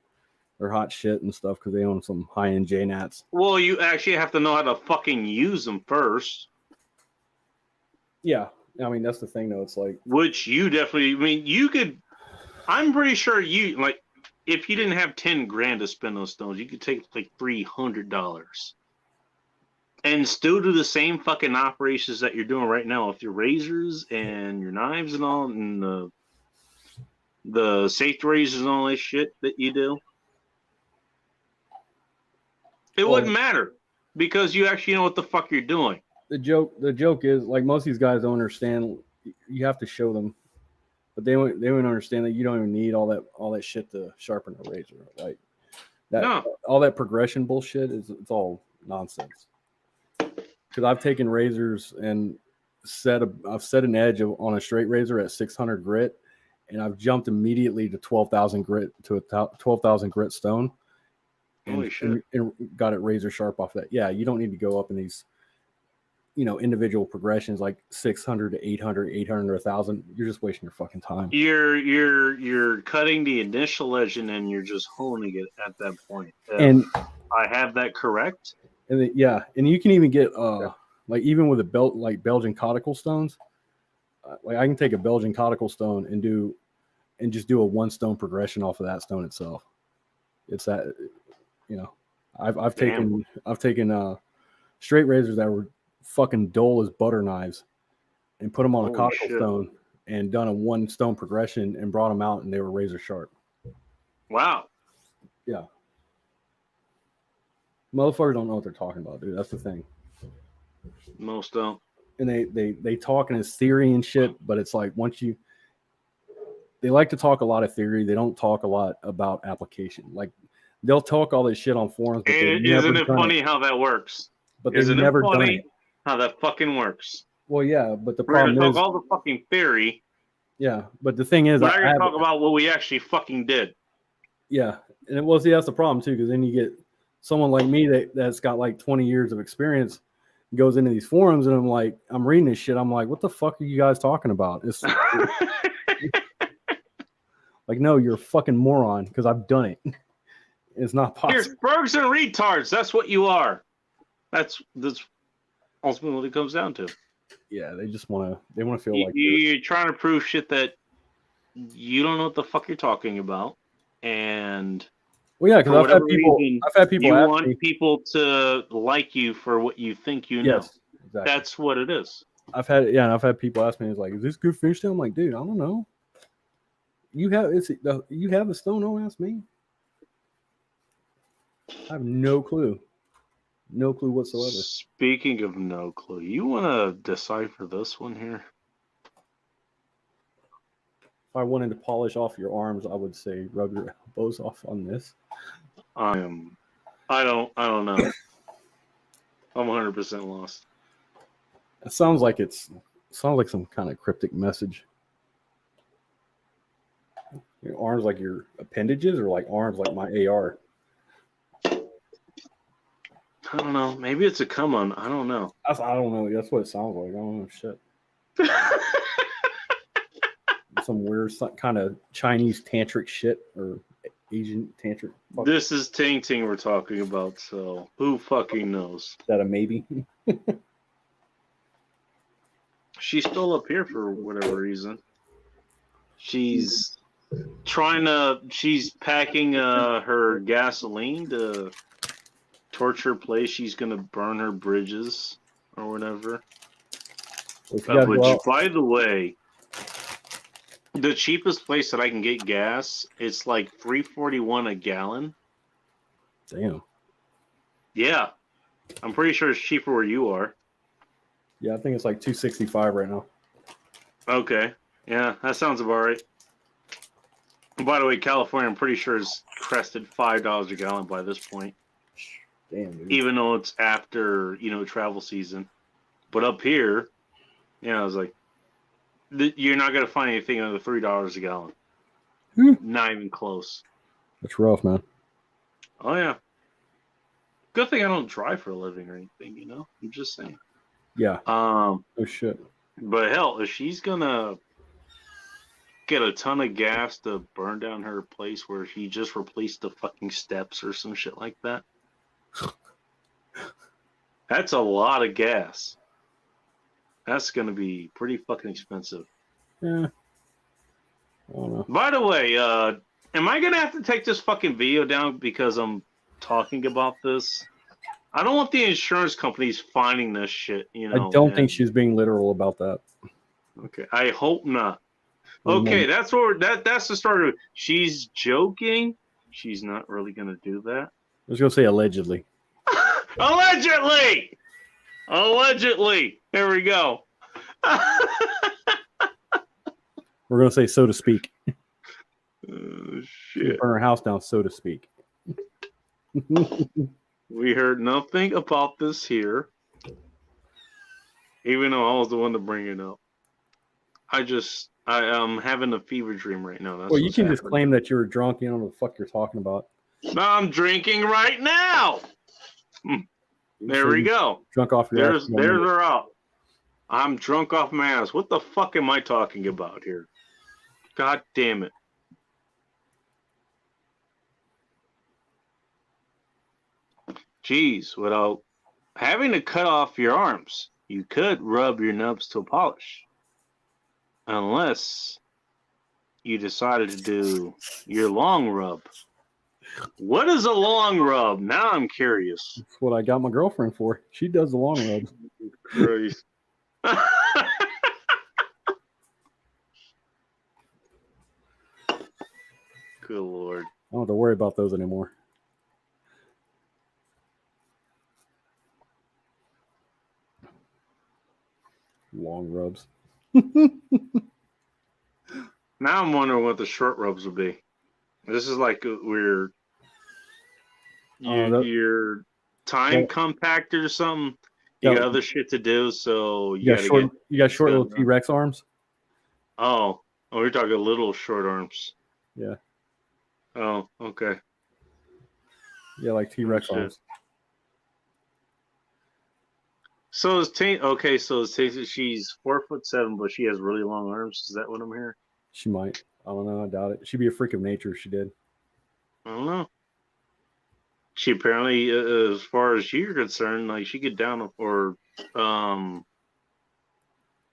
hot shit and stuff because they own some high end JNATs. Well, you actually have to know how to fucking use them first. Yeah, I mean that's the thing though. It's like Which you definitely. I mean, you could. I'm pretty sure you like. If you didn't have 10 grand to spend on stones, you could take like $300 and still do the same fucking operations that you're doing right now with your razors and your knives and all, and the safety razors and all that shit that you do. It wouldn't matter because you actually know what the fuck you're doing. the joke is like most of these guys don't understand. You have to show them, but they won't understand that you don't even need all that shit to sharpen a razor. Like that, No. all that progression bullshit it's all nonsense. Because I've taken razors and I've set an edge on a straight razor at 600 grit, and I've jumped immediately to 12,000 grit to a 12,000 grit stone. Holy shit. And got it razor sharp off that. Yeah, you don't need to go up in these, individual progressions like 600 to 800, 800 to 1,000. You're just wasting your fucking time. You're cutting the initial edge and then you're just honing it at that point. And I have that correct. and and you can even get like even with a belt like Belgian conical stones. Like I can take a Belgian conical stone and just do a one stone progression off of that stone itself. It's that I've taken straight razors that were fucking dull as butter knives and put them on a conical stone and done a one stone progression and brought them out and they were razor sharp. Wow. Yeah. Motherfuckers don't know what they're talking about, dude. That's the thing. Most don't. And they talk in his theory and shit, but it's like they like to talk a lot of theory. They don't talk a lot about application. Like they'll talk all this shit on forums, but Isn't it funny how that works? But they've never done it. How that fucking works? Well, yeah, but the We're gonna problem talk is all the fucking theory. Yeah, but the thing is, we're not gonna talk about what we actually fucking did. Yeah, and that's the problem too, because then you get someone like me that's got like 20 years of experience goes into these forums, and I'm reading this shit. I'm like, what the fuck are you guys talking about? It's like, no, you're a fucking moron because I've done it. It's not possible. You're spurgs and retards. That's what you are. That's ultimately what it comes down to. Yeah, they want to feel like you're trying to prove shit that you don't know what the fuck you're talking about, and well, yeah, because I've had people you ask want me, people to like you for what you think you know. Exactly. That's what it is. I've had people ask me, it's like, is this good fish tail? I'm like, dude, I don't know. You have the stone, don't ask me. I have no clue. No clue whatsoever. Speaking of no clue, you want to decipher this one here? If I wanted to polish off your arms, I would say rub your elbows off on this. I don't know. I'm 100% lost. It sounds like some kind of cryptic message. Your arms like your appendages, or like arms like my AR. I don't know. Maybe it's a come on. I don't know. I don't know. That's what it sounds like. I don't know shit. Some weird kind of Chinese tantric shit or Asian tantric. This is Ting Ting we're talking about, so who fucking knows? Is that a maybe? She's still up here for whatever reason. She's packing her gasoline to torch her place. She's gonna burn her bridges or whatever. Which, by the way, the cheapest place that I can get gas, it's like $3.41 a gallon. Damn. Yeah, I'm pretty sure it's cheaper where you are. Yeah, I think it's like $2.65 right now. Okay, yeah, that sounds about right. By the way, California, I'm pretty sure is crested $5 a gallon by this point. Damn, dude. Even though it's after travel season, but up here, I was like, you're not gonna find anything under $3 a gallon. Not even close. That's rough, man. Oh yeah. Good thing I don't drive for a living or anything. I'm just saying. Yeah. Oh shit. But hell, if she's gonna get a ton of gas to burn down her place where she just replaced the fucking steps or some shit like that, that's a lot of gas. That's gonna be pretty fucking expensive. Yeah. I don't know. By the way, am I gonna have to take this fucking video down because I'm talking about this? I don't want the insurance companies finding this shit. I don't think she's being literal about that. Okay, I hope not. Okay, that's the start of it. She's joking. She's not really gonna do that. I was gonna say allegedly. Allegedly. Allegedly. Here we go. We're gonna say so to speak. Shit. Burn her house down, so to speak. We heard nothing about this here. Even though I was the one to bring it up. I am having a fever dream right now. That's well, you can just claim that you're drunk. You don't know what the fuck you're talking about. No, I'm drinking right now. There we go. Drunk off your ass. There's her out. I'm drunk off my ass. What the fuck am I talking about here? God damn it. Jeez, without having to cut off your arms, you could rub your nubs to a polish. Unless you decided to do your long rub. What is a long rub? Now I'm curious. That's what I got my girlfriend for. She does the long rubs. Christ. Good Lord. I don't have to worry about those anymore. Long rubs. Now I'm wondering what the short rubs would be. This is like your time compactor or something. You got other shit to do, so you got short little T-Rex arms. Oh, we're talking little short arms. Yeah. Oh, okay. Yeah, like T-Rex arms. So is she's 4'7", but she has really long arms. Is that what I'm hearing? She might. I don't know. I doubt it. She'd be a freak of nature if she did. I don't know. She apparently, as far as you're concerned, like she get down, or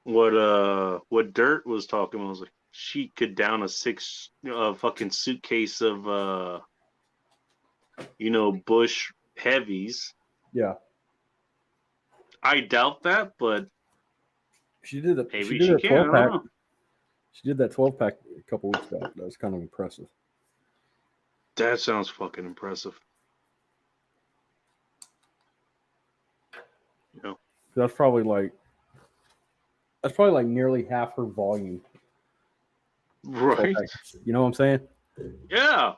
what Dirt was talking about was like she could down a six fucking suitcase of Bush heavies. Yeah. I doubt that, but She did it. maybe She did she a can. 12 I pack. don't know. She did that 12 pack a couple weeks back. That was kind of impressive. That sounds fucking impressive. You know, That's probably like nearly half her volume. 12 right? pack. You know what I'm saying? Yeah.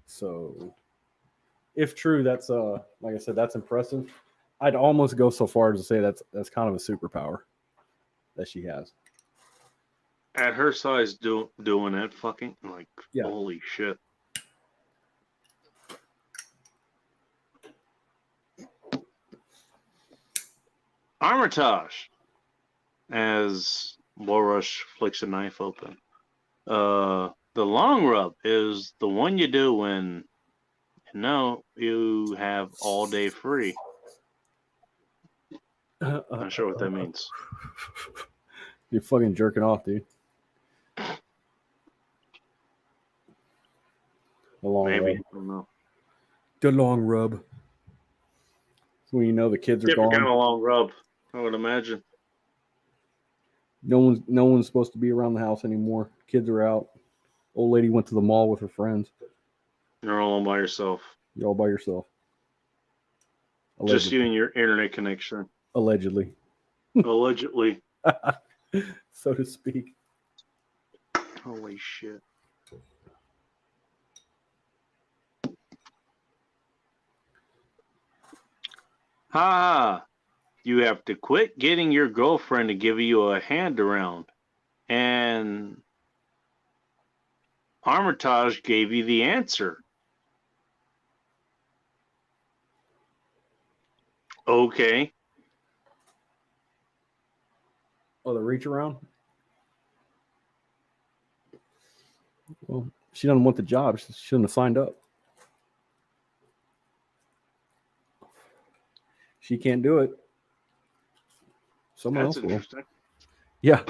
So, if true, that's like I said, that's impressive. I'd almost go so far as to say that's kind of a superpower that she has. At her size, doing that fucking like, Yeah. holy shit. Armitage, as Lorosh flicks a knife open. The long rub is the one you do when you have all day free. Not sure what that means. You're fucking jerking off, dude. The long Maybe. rub. I don't know. The long rub. When you know the kids are Different gone. kind of long rub, I would imagine. No one's supposed to be around the house anymore. Kids are out. Old lady went to the mall with her friends. You're all by yourself. You're all by yourself. Just you and your internet connection. Allegedly. Allegedly. So to speak. Holy shit. Ha! You have to quit getting your girlfriend to give you a hand around. And Armitage gave you the answer. Okay. Oh, the reach around? Well, she doesn't want the job. She shouldn't have signed up. She can't do it. Someone That's else will. interesting. Yeah.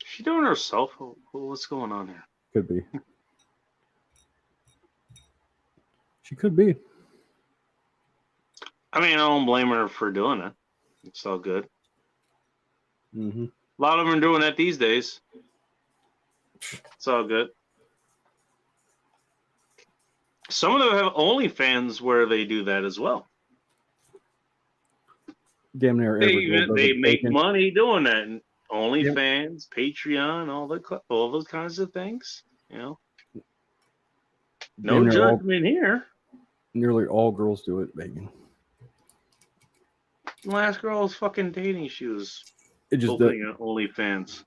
She doing herself? What's going on here? Could be. She could be. I mean, I don't blame her for doing it. It's all good. Mm-hmm. A lot of them are doing that these days. It's all good. Some of them have OnlyFans where they do that as well. Damn near every girl does They it make bacon. money doing that. And OnlyFans, Patreon, all those kinds of things. You know, no Damn near judgment here. Nearly all girls do it, bacon. The last girl I was fucking dating, she was It just opening an OnlyFans.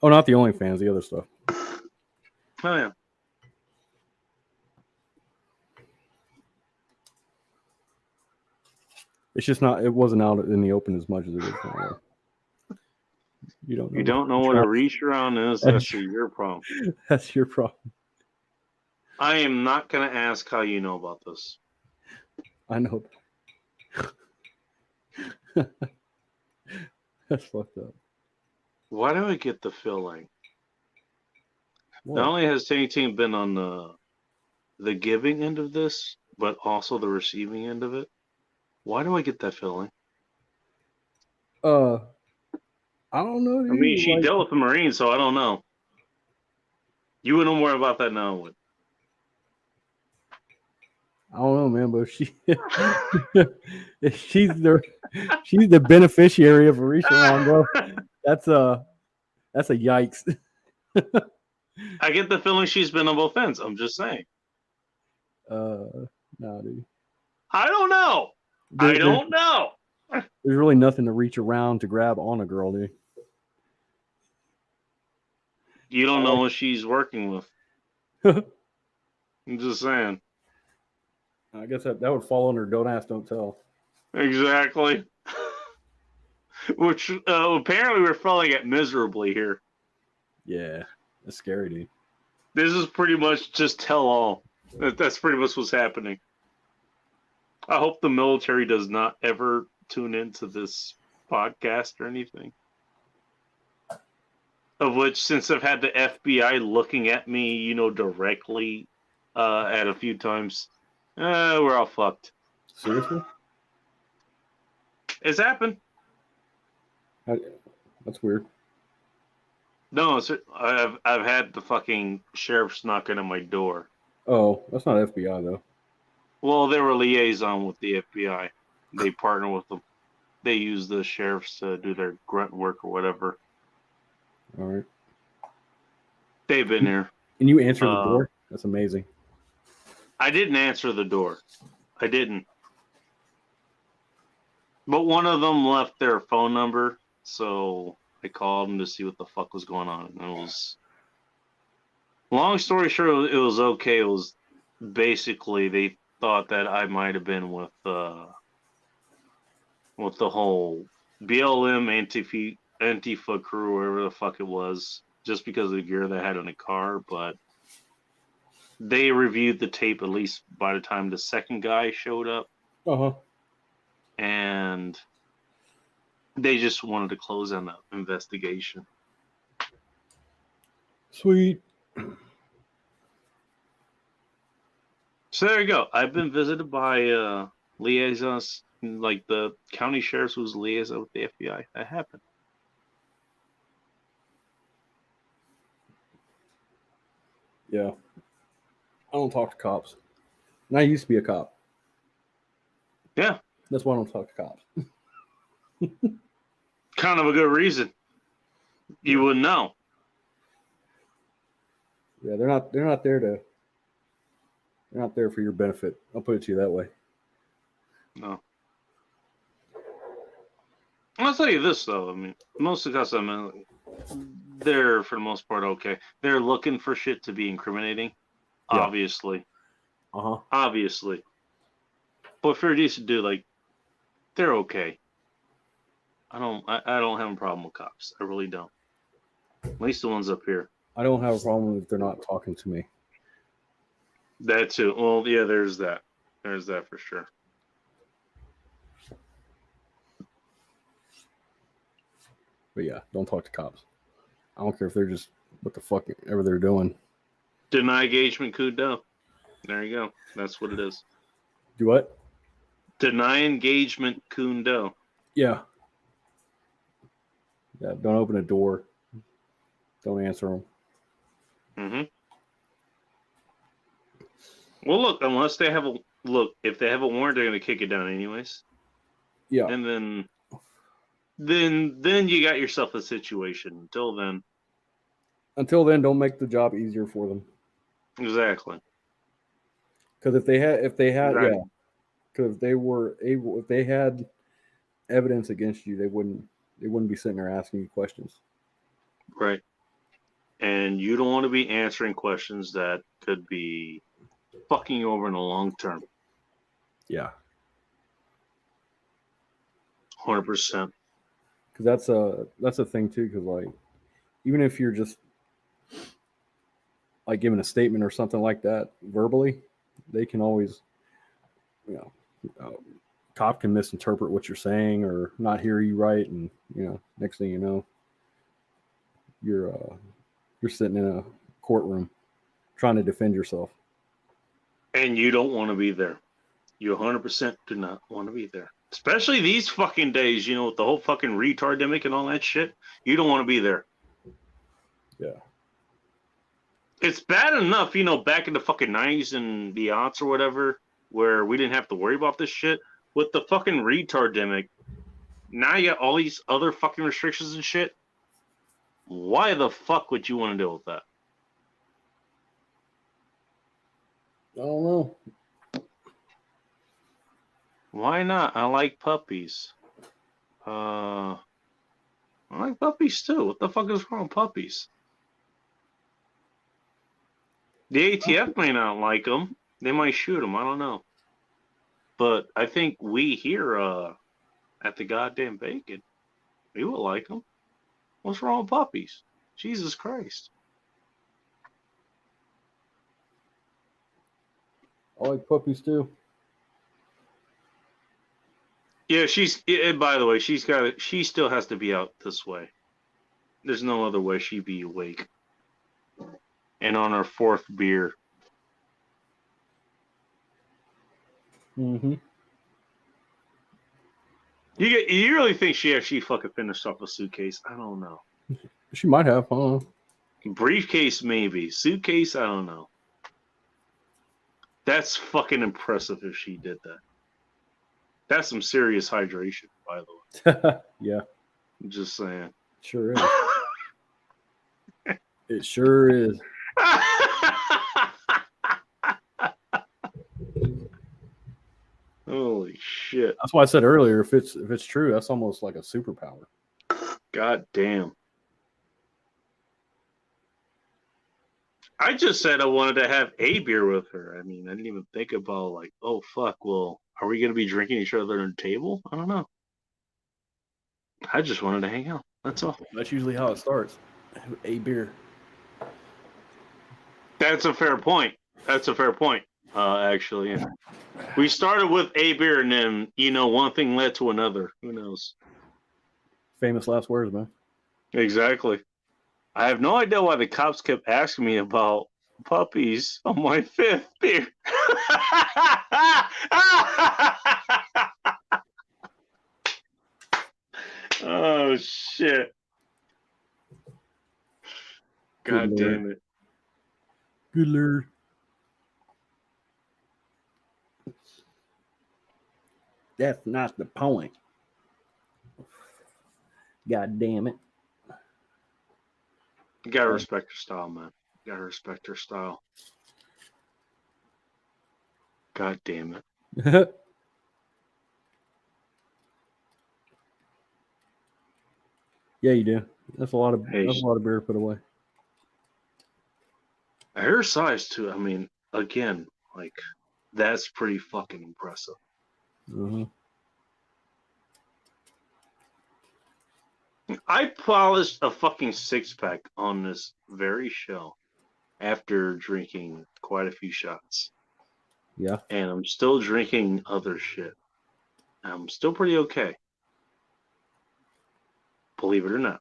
Oh, not the OnlyFans, the other stuff. Oh yeah. It's just not. It wasn't out in the open as much as it is now. You don't know. You don't know what a reach around is. That's your problem. That's your problem. I am not going to ask how you know about this. I know. That's fucked up. Why do I get the feeling? What? Not only has Tank Team been on the giving end of this, but also the receiving end of it. Why do I get that feeling? I don't know. I mean, dude. she dealt with the Marines, so I don't know. You would know more about that now. Would. I don't know, man, but she if she's the beneficiary of a reach around, bro. That's a yikes. I get the feeling she's been on both ends. I'm just saying. Nah, dude. I don't know. I don't know. There's really nothing to reach around to grab on a girl, dude. You don't know what she's working with. I'm just saying. I guess that would fall under don't ask, don't tell. Exactly. Which apparently we're falling at miserably here. Yeah, that's scary, dude. This is pretty much just tell all. That's pretty much what's happening. I hope the military does not ever tune into this podcast or anything. Of which, since I've had the FBI looking at me, directly at a few times, We're all fucked. Seriously? It's happened. That's weird. No, I've had the fucking sheriffs knocking on my door. Oh, that's not FBI though. Well, they were liaison with the FBI. They partner with them. They use the sheriffs to do their grunt work or whatever. All right. They've been here. And you answer the door? That's amazing. I didn't answer the door. I didn't. But one of them left their phone number, so I called them to see what the fuck was going on. And it was, long story short, it was okay. It was basically they thought that I might have been with the whole BLM Antifa crew, whatever the fuck it was, just because of the gear they had in the car. But they reviewed the tape at least by the time the second guy showed up. Uh-huh. And they just wanted to close on the investigation. Sweet. So there you go. I've been visited by liaisons, like the county sheriff's who's liaison with the FBI. That happened. Yeah. I don't talk to cops. And I used to be a cop. Yeah. That's why I don't talk to cops. Kind of a good reason. You wouldn't know. Yeah, they're not there for your benefit. I'll put it to you that way. No. I'll tell you this though. I mean, most of the cops they're for the most part okay. They're looking for shit to be incriminating. Yeah. Obviously. Uh-huh. Obviously. But for a decent dude, like, they're okay. I don't have a problem with cops. I really don't. At least the ones up here. I don't have a problem if they're not talking to me. That too. Well, yeah, there's that. There's that for sure. But yeah, don't talk to cops. I don't care if they're just what the fuck ever they're doing. Deny engagement kudo. There you go. That's what it is. Do what? Deny engagement kundo. Yeah. Yeah, don't open a door. Don't answer them. Mm-hmm. Well, look, unless they have if they have a warrant, they're gonna kick it down anyways. Yeah. And then you got yourself a situation. Until then, don't make the job easier for them. Exactly. Because if they had, Right. yeah. Because if they had evidence against you, they wouldn't be sitting there asking you questions. Right. And you don't want to be answering questions that could be fucking you over in the long term. Yeah. 100%. Because that's a thing too. Because like, even if you're just like giving a statement or something like that verbally, they can always, cop can misinterpret what you're saying or not hear you right, and next thing you know, you're sitting in a courtroom trying to defend yourself. And you don't want to be there. You 100% do not want to be there. Especially these fucking days, with the whole fucking retardemic and all that shit. You don't want to be there. Yeah. It's bad enough, back in the fucking 90s and the aughts or whatever, where we didn't have to worry about this shit. With the fucking retardemic, now you got all these other fucking restrictions and shit. Why the fuck would you want to deal with that? I don't know. Why not? I like puppies. I like puppies too. What the fuck is wrong with puppies? The ATF may not like them. They might shoot them. I don't know. But I think we here at the goddamn Bacon, we will like them. What's wrong with puppies? Jesus Christ. I like puppies too. Yeah, by the way, she still has to be out this way. There's no other way she'd be awake. And on her 4th beer. Mm-hmm. You really think she actually fucking finished off a suitcase? I don't know. She might have. I don't know. Briefcase, maybe. Suitcase, I don't know. That's fucking impressive if she did that. That's some serious hydration, by the way. Yeah, I'm just saying. sure is. It sure is. Holy shit. That's why I said earlier, if it's true, that's almost like a superpower. God damn. I just said I wanted to have a beer with her. I mean, I didn't even think about like, oh fuck, well, are we gonna be drinking each other at a table? I don't know. I just wanted to hang out. That's all. That's usually how it starts. A beer. That's a fair point. That's a fair point. Actually, yeah. We started with a beer, and then one thing led to another. Who knows? Famous last words, man. Exactly. I have no idea why the cops kept asking me about puppies on my fifth beer. Oh shit! God Good damn Lord. it! Good Lord. That's not the point. God damn it. You gotta respect her style, man. You gotta respect her style. God damn it! Yeah, you do. That's a lot of Hey, beer to put away. her size too. I mean, again, like that's pretty fucking impressive. Uh-huh. I polished a fucking six pack on this very show after drinking quite a few shots. Yeah. And I'm still drinking other shit. I'm still pretty okay. Believe it or not.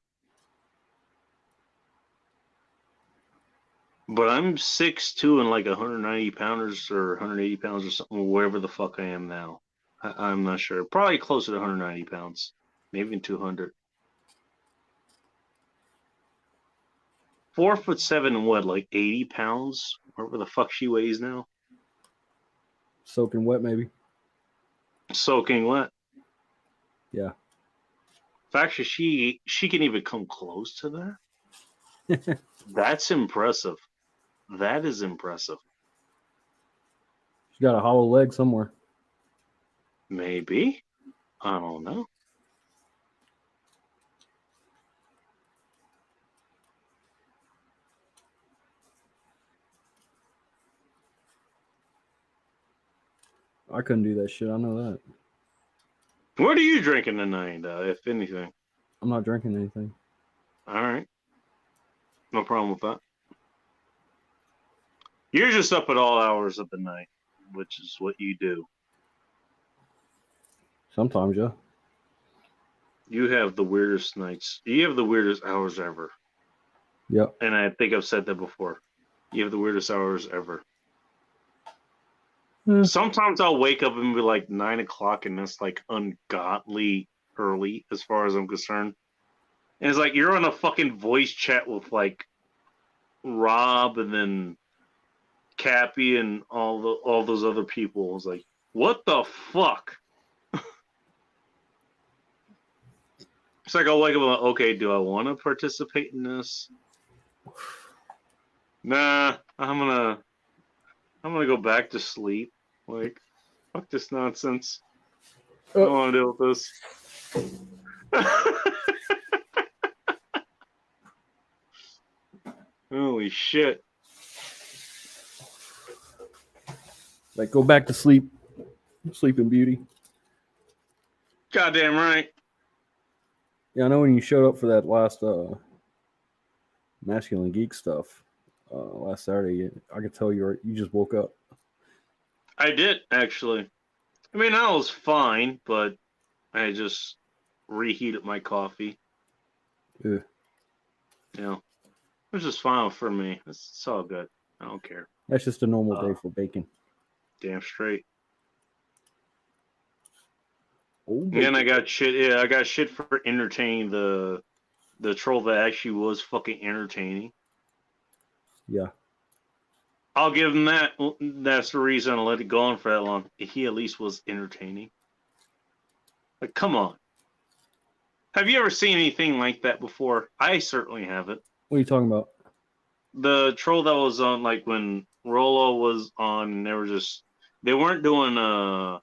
But I'm 6'2" and like 190 pounders or 180 pounds or something, wherever the fuck I am now. I'm not sure. Probably closer to 190 pounds. Maybe even 200. 4'7" and what, like 80 pounds? Whatever the fuck she weighs now. Soaking wet, maybe. Soaking wet. Yeah. Fact is, she can even come close to that. That's impressive. That is impressive. She's got a hollow leg somewhere. Maybe. I don't know. I couldn't do that shit. I know that. What are you drinking tonight, if anything? I'm not drinking anything. All right. No problem with that. You're just up at all hours of the night, which is what you do. Sometimes, yeah. You have the weirdest nights. You have the weirdest hours ever. Yep. And I think I've said that before. You have the weirdest hours ever. Sometimes I'll wake up and be like 9 o'clock, and that's like ungodly early as far as I'm concerned. And it's like you're on a fucking voice chat with like Rob and then Cappy and all those other people. It's like, what the fuck? It's like I'll wake up and like, okay, do I want to participate in this? Nah, I'm gonna go back to sleep. Like, fuck this nonsense. I don't want to deal with this. Holy shit. Like, go back to sleep. Sleeping Beauty. Goddamn right. Yeah, I know when you showed up for that last Masculine Geek stuff last Saturday, I could tell you just woke up. I did, actually. I mean, I was fine, but I just reheated my coffee. Yeah. You know, which is fine for me. It's all good. I don't care. That's just a normal day for bacon. Damn straight. Oh, And I got shit. Yeah, I got shit for entertaining the troll that actually was fucking entertaining. yeah. I'll give him that. That's the reason I let it go on for that long. He at least was entertaining. Like, come on. Have you ever seen anything like that before? I certainly haven't. What are you talking about? The troll that was on, like when Rolo was on, and they weren't doing a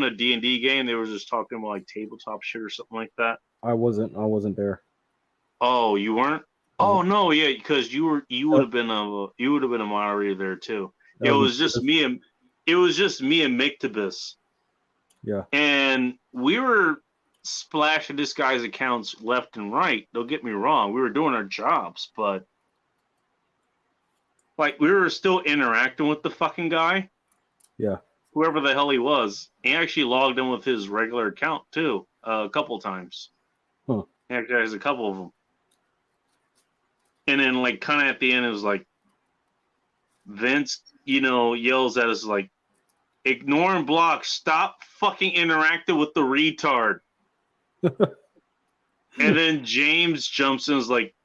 D&D game. They were just talking about like tabletop shit or something like that. I wasn't there. Oh, you weren't? Oh no, yeah, because you would have been a moderator there too. It was just me and Mictobus. Yeah. And we were splashing this guy's accounts left and right. Don't get me wrong, we were doing our jobs, but like we were still interacting with the fucking guy. Yeah. Whoever the hell he was. He actually logged in with his regular account too, a couple times. Huh. He actually has a couple of them. And then, like, kind of at the end, it was like Vince, yells at us like, "Ignore and block. Stop fucking interacting with the retard." And then James jumps in and is like,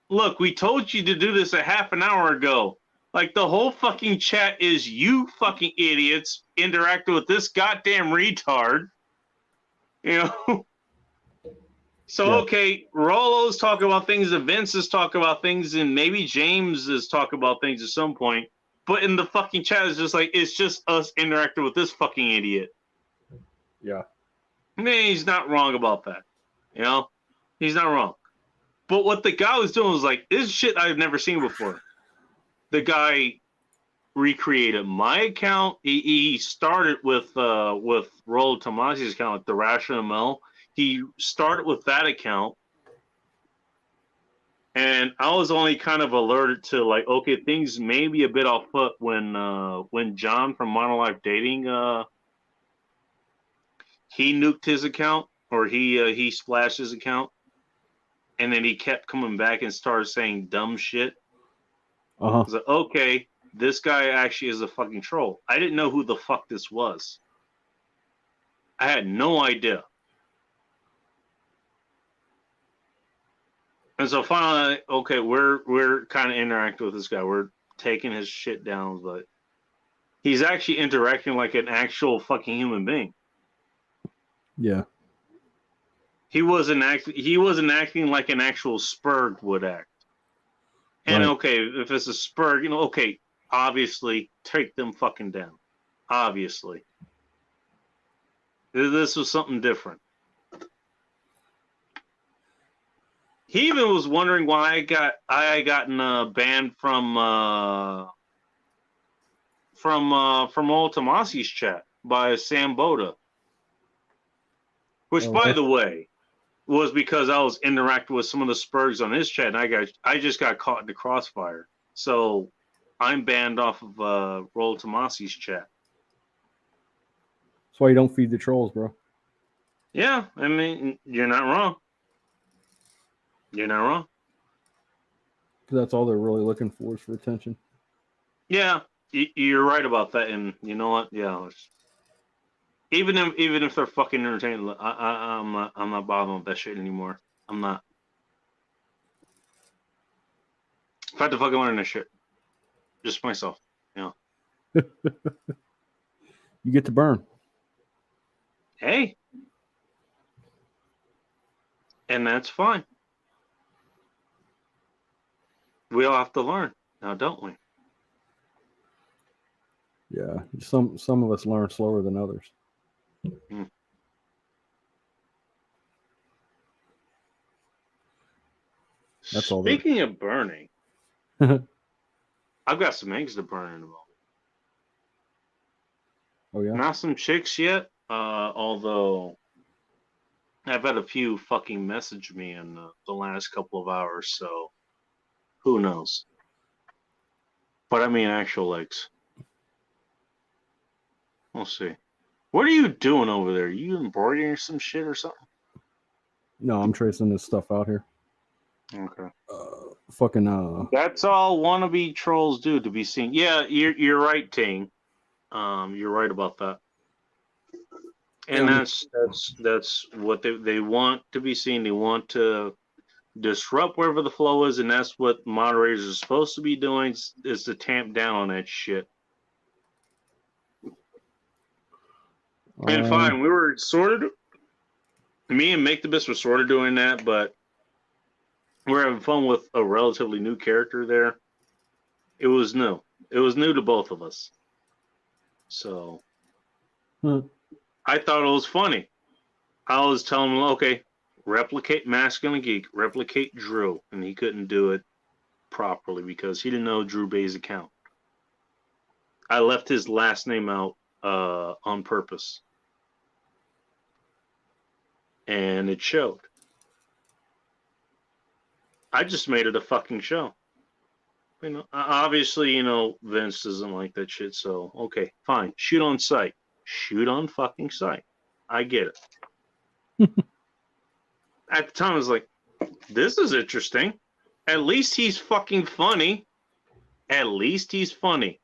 "Look, we told you to do this a half an hour ago. Like, the whole fucking chat is you fucking idiots interacting with this goddamn retard." So, Yeah. okay, Rolo's talking about things, and Vince is talking about things, and maybe James is talking about things at some point. But in the fucking chat, it's just us interacting with this fucking idiot. Yeah. I mean, he's not wrong about that. He's not wrong. But what the guy was doing was like, this is shit I've never seen before. The guy recreated my account. He started with Rolo Tomasi's account, like the Rational ML. He started with that account, and I was only kind of alerted to like, okay, things may be a bit off foot when John from Monolife Dating he nuked his account, or he splashed his account, and then he kept coming back and started saying dumb shit. I was like, okay, this guy actually is a fucking troll. I didn't know who the fuck this was. I had no idea. And so finally, okay, we're kind of interacting with this guy. We're taking his shit down, but he's actually interacting like an actual fucking human being. Yeah. He wasn't acting like an actual Spurg would act. And Right. okay, if it's a Spurg, okay, obviously take them fucking down. Obviously. This was something different. He even was wondering why I had gotten banned from old Tomasi's chat by Sam Boda. Which, by the way, was because I was interacting with some of the Spurgs on his chat, and I just got caught in the crossfire. So I'm banned off of Roll Tomasi's chat. That's why you don't feed the trolls, bro. Yeah, I mean, you're not wrong. You're not wrong. That's all they're really looking for is for attention. Yeah, you're right about that. And you know what? Yeah, even if they're fucking entertaining, I'm not bothering with that shit anymore. I'm not. If I had to fucking learn this shit, just myself. You get to burn. Hey, and that's fine. We all have to learn now, don't we? Yeah. Some of us learn slower than others. That's all. Speaking of burning, I've got some eggs to burn in a moment. Oh yeah. Not some chicks yet, although I've had a few fucking message me in the last couple of hours, so who knows? But I mean actual eggs. We'll see. What are you doing over there? You embroidering some shit or something? No, I'm tracing this stuff out here. Okay. Fucking. That's all wannabe trolls do, to be seen. Yeah, you're right, Ting. You're right about that. And that's what they want to be seen. They want to disrupt wherever the flow is, and that's what moderators are supposed to be doing, is to tamp down on that shit. And fine, we were sort of, me and Make the Best were sort of doing that, but we're having fun with a relatively new character there. It was new. It was new to both of us. So I thought it was funny. I was telling him, okay, replicate Masculine Geek, replicate Drew, and he couldn't do it properly because he didn't know Drew Bay's account. I left his last name out on purpose, and it showed. I just made it a fucking show. You know, obviously, you know, Vince doesn't like that shit, so okay, fine. Shoot on sight. Shoot on fucking sight. I get it. At the time, I was like, this is interesting. At least he's fucking funny. At least he's funny.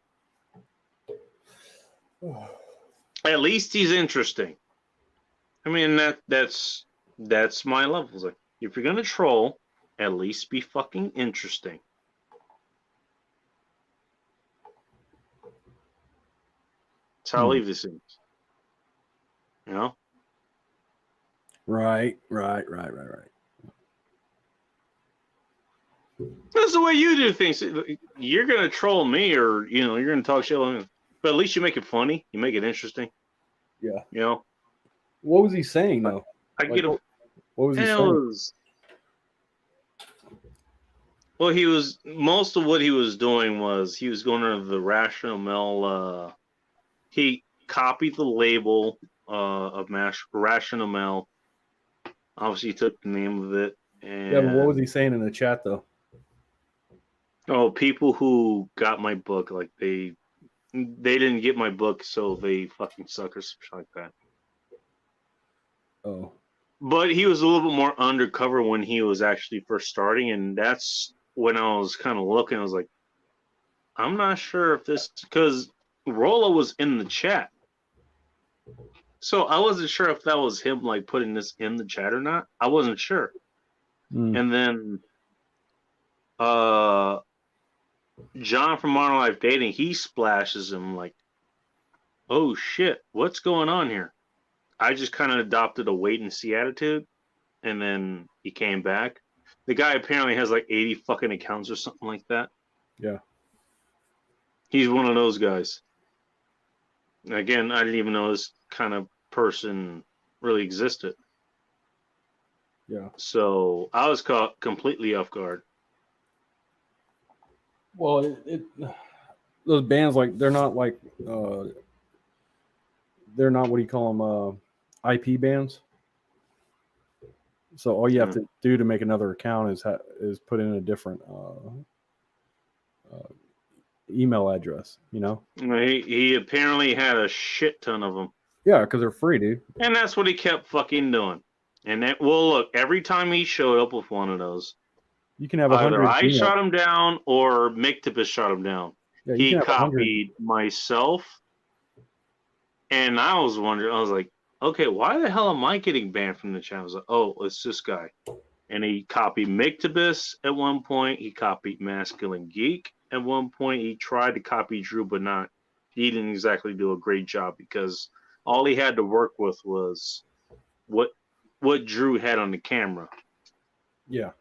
At least he's interesting. I mean, that's my level. It's like, if you're gonna troll, at least be fucking interesting. That's how I leave this in. You know? Right. That's the way you do things. You're gonna troll me, or you know, you're gonna talk shit on me, but at least you make it funny. You make it interesting. Yeah. You know. What was he saying though? I get a. What was he saying? Well, most of what he was doing was he was going to the Rational Mel. He copied the label of Rational Mel. Obviously, he took the name of it. And, Yeah, but what was he saying in the chat though? Oh, people who got my book, like they didn't get my book, so they fucking suck or something like that. Oh. But he was a little bit more undercover when he was actually first starting, and that's when I was kind of looking. I was like, I'm not sure if this, because Rollo was in the chat, so I wasn't sure if that was him like putting this in the chat or not. I wasn't sure. And then John from Modern Life Dating, he splashes him like, oh shit, what's going on here? I just kind of adopted a wait and see attitude, and then he came back. The guy apparently has like 80 fucking accounts or something like that. Yeah. He's one of those guys. Again, I didn't even know this kind of person really existed. Yeah. So I was caught completely off guard. Well, those bands, like, they're not like they're not, what do you call them, IP bands. So all you have to do to make another account is put in a different email address, you know? He apparently had a shit ton of them. Yeah, because they're free, dude. And that's what he kept fucking doing. And that, well, look, every time he showed up with one of those, You can have either 100. I shot him down or Mictopus shot him down. Yeah, you He can have 100. copied myself, and I was wondering, I was like, okay, why the hell am I getting banned from the channel? I was like, oh, it's this guy. And he copied Mictopus at one point. He copied Masculine Geek at one point. He tried to copy Drew, but he didn't exactly do a great job because all he had to work with was what Drew had on the camera. Yeah.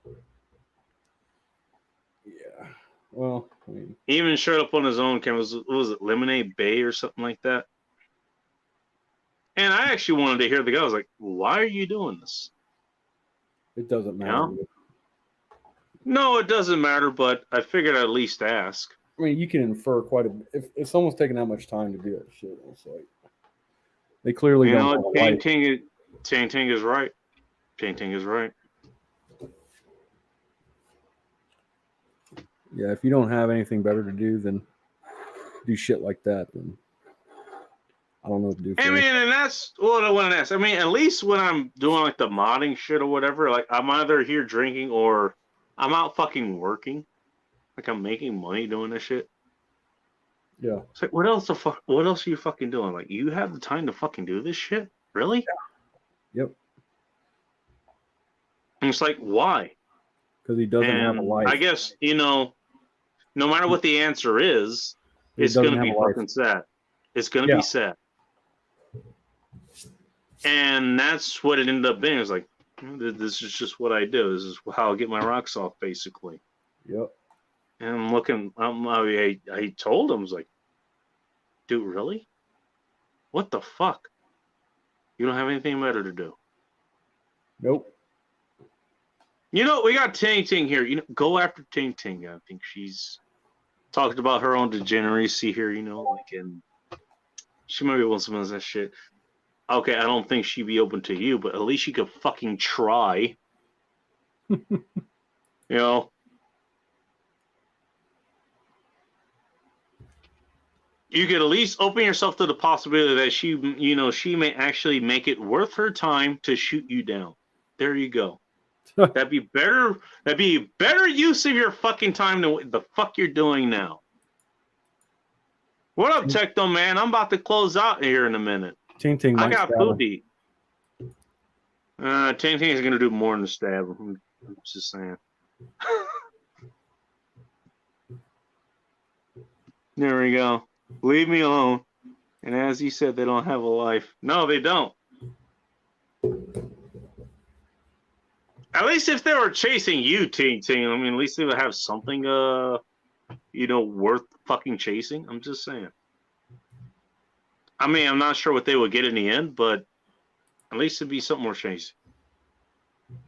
Yeah. Well, I mean, He even showed up on his own camera. Was it Lemonade Bay or something like that? And I actually wanted to hear the guy. I was like, why are you doing this? it doesn't matter. Yeah. No, it doesn't matter, but I figured I'd at least ask. I mean, you can infer quite a bit. If someone's taking that much time to do that shit, it's like they clearly You don't know, have a life. Ting is right. Ting is right. Yeah, if you don't have anything better to do than do shit like that, then I don't know what to do. I mean, and that's what I want to ask. I mean, at least when I'm doing like the modding shit or whatever, like I'm either here drinking or I'm out fucking working. Like I'm making money doing this shit. Yeah. It's like, what else are you fucking doing? Like, you have the time to fucking do this shit? Really? Yep. And it's like, why? Because he doesn't have a And life. I guess, no matter what the answer is, He it's doesn't going to have be a life. fucking sad. It's going to Yeah. be sad. And that's what it ended up being. It's like, this is just what I do. This is how I get my rocks off, basically. Yep. And I'm looking, I told him, I was like, dude, really? What the fuck? You don't have anything better to do. Nope. We got Ting Ting here. Go after Ting Ting. I think she's talked about her own degeneracy here, and she might be able to some of that shit. Okay, I don't think she'd be open to you, but at least she could fucking try. You could at least open yourself to the possibility that she may actually make it worth her time to shoot you down. There you go. That'd be better. That'd be a better use of your fucking time than what the fuck you're doing now. What up, Tecto Man? I'm about to close out here in a minute. Ting Ting I might got stab food him. to eat. Ting Ting is gonna do more than stab. I'm just saying. There we go. Leave me alone. And as he said, they don't have a life. No, they don't. At least if they were chasing you, Ting Ting, I mean, at least they would have something, worth fucking chasing. I'm just saying. I mean, I'm not sure what they would get in the end, but at least it'd be something more chasing.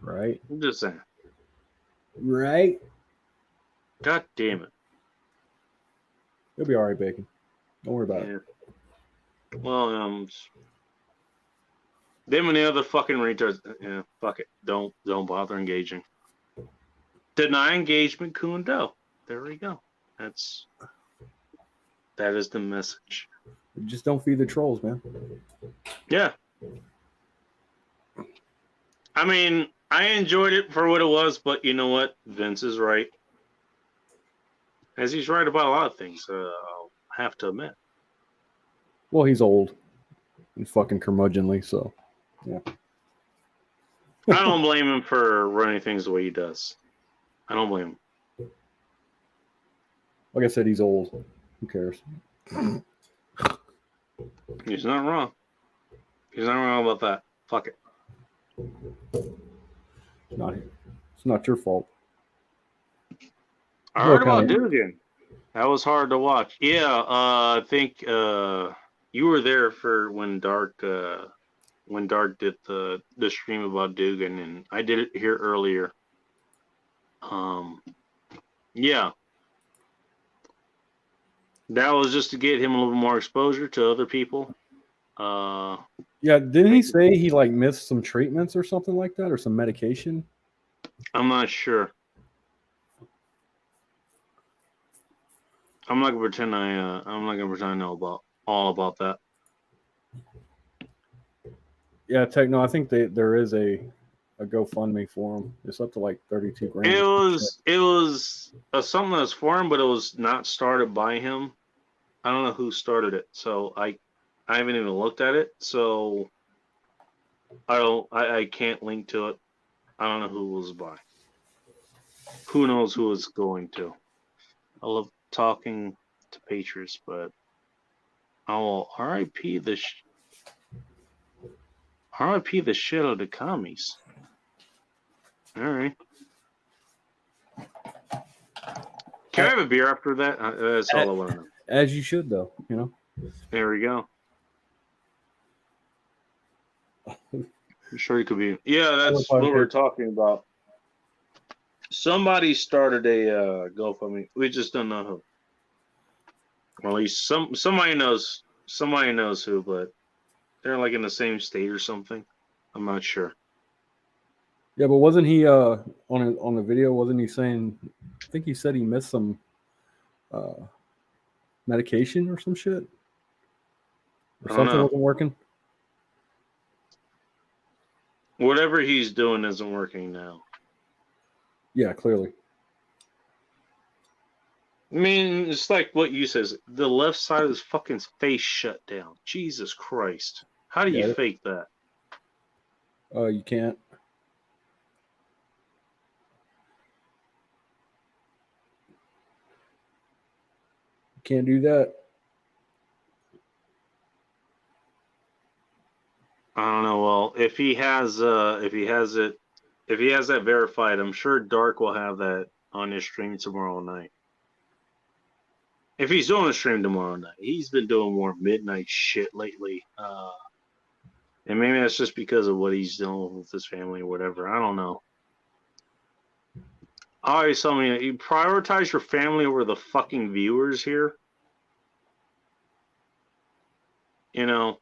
Right. I'm just saying. Right. God damn it. He'll be all right, Bacon. Don't worry about it. Yeah. Well, them and the other fucking retards. Yeah, fuck it. Don't bother engaging. Deny engagement, Kundo. There we go. That is the message. Just don't feed the trolls, man. Yeah. I mean, I enjoyed it for what it was, but you know what? Vince is right. As he's right about a lot of things, I'll have to admit. Well, he's old and fucking curmudgeonly, so yeah. I don't blame him for running things the way he does. I don't blame him. Like I said, he's old. Who cares? He's not wrong. He's not wrong about that. Fuck it. It's not your fault. I heard about Okay. Dugan. That was hard to watch. Yeah, I think you were there for when Dark did the stream about Dugan, and I did it here earlier. Yeah. That was just to get him a little more exposure to other people. Yeah, didn't he say he missed some treatments or something like that, or some medication? I'm not sure. I'm not gonna pretend I know all about that. Yeah, no, I think there is a GoFundMe for him. It's up to 32 grand. It was something that's for him, but it was not started by him. I don't know who started it, so I haven't even looked at it, so I can't link to it. I don't know who it was by. Who knows who it's going to? I love talking to Patriots, but I'll RIP the shit out of the commies. All right. Can I have a beer after that? That's all I want to know. As you should, though. There we go. I'm sure you could be. Yeah, that's what we're talking about. Somebody started a GoFundMe. We just don't know who. Well, at least somebody knows. Somebody knows who, but they're in the same state or something. I'm not sure. Yeah, but wasn't he on the video? Wasn't he saying? I think he said he missed some medication or some shit, or something wasn't working. Whatever he's doing isn't working now. Yeah, clearly. I mean, it's like what you said. The left side of his fucking face shut down. Jesus Christ. How do you fake that? You can't. You can't do that. I don't know. Well, if he has that verified, I'm sure Dark will have that on his stream tomorrow night. If he's doing a stream tomorrow night, he's been doing more midnight shit lately. And maybe that's just because of what he's doing with his family or whatever. I don't know. I always tell me you prioritize your family over the fucking viewers here. You know,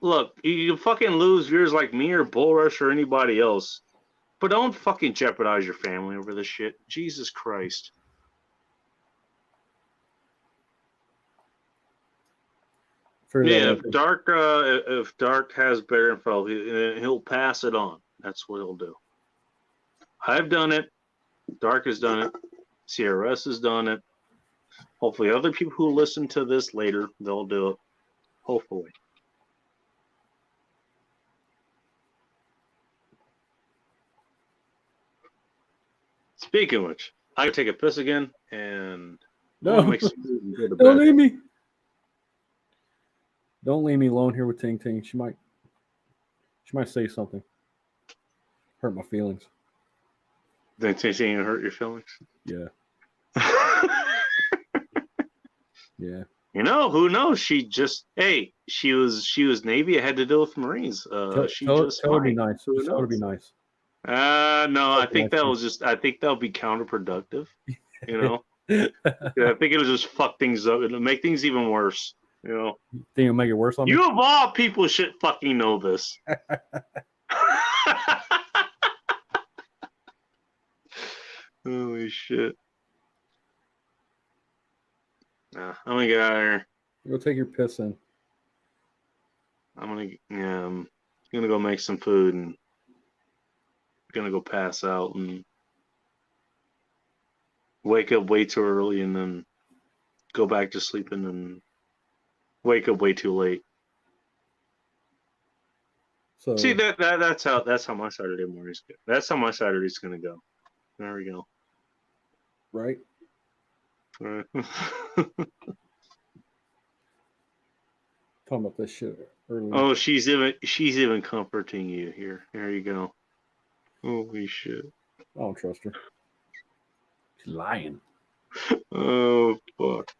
look, you can fucking lose viewers like me or Bullrush or anybody else, but don't fucking jeopardize your family over this shit. Jesus Christ. Yeah, if Dark has better info, he'll pass it on. That's what he'll do. I've done it. Dark has done it. CRS has done it. Hopefully, other people who listen to this later, they'll do it. Hopefully. Speaking of which, I gotta take a piss again, and No, make some food and go to don't bed. leave me. Don't leave me alone here with Ting Ting. She might say something. Hurt my feelings. Then Ting Ting hurt your feelings. Yeah. Yeah. You know, who knows? She was Navy. I had to deal with Marines. Tell her to be nice. Who Just tell her to be knows? nice. No, I think that'll be counterproductive. You know, yeah, I think it'll just fuck things up. It'll make things even worse. You know, Think it'll make it worse on me? you of all people should fucking know this. Holy shit! Nah, I'm gonna get out of here. Go take your piss in. I'm gonna go make some food and gonna go pass out and wake up way too early and then go back to sleeping and wake up way too late. So See that's how my Saturday mornings go. That's how my Saturday's gonna go. There we go. right? Talking about this shit earlier. Oh, she's even comforting you here. There you go. Holy shit. I don't trust her. She's lying. Oh fuck.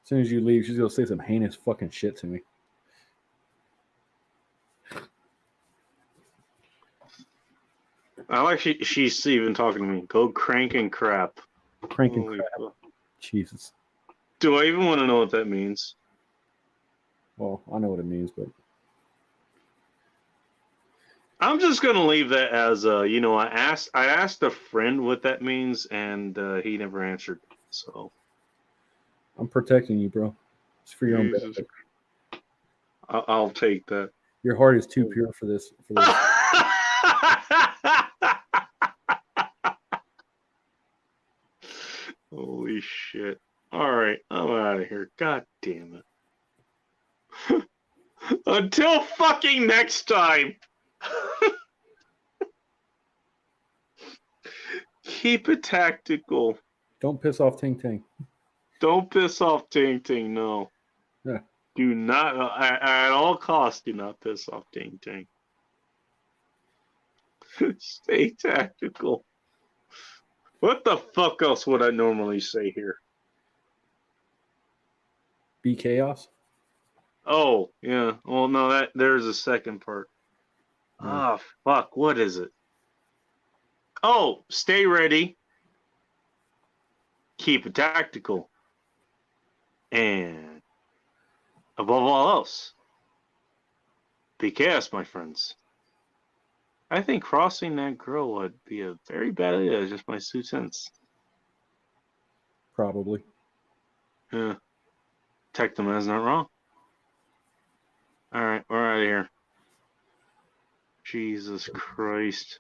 As soon as you leave, she's gonna say some heinous fucking shit to me. I like she's even talking to me. Go crank and crap. Cranking Holy crap. fuck. Jesus. Do I even want to know what that means? Well, I know what it means, but I'm just gonna leave that as I asked a friend what that means and he never answered. So I'm protecting you, bro. It's for your own Jesus. benefit. I'll take that. Your heart is too pure for this. Holy shit. All right, I'm out of here. God damn it. Until fucking next time. Keep it tactical. Don't piss off Ting Ting. Don't piss off Ting Ting, no. Yeah. Do not, at all costs, do not piss off Ting Ting. Stay tactical. What the fuck else would I normally say here? Be chaos. Oh, yeah. Well, no, there's a second part. Ah, fuck. What is it? Oh, stay ready. Keep it tactical. And above all else, be chaos, my friends. I think crossing that girl would be a very bad idea. Just my 2 cents. Probably. Yeah. Tectoman's not wrong. All right, we're out of here. Jesus Christ.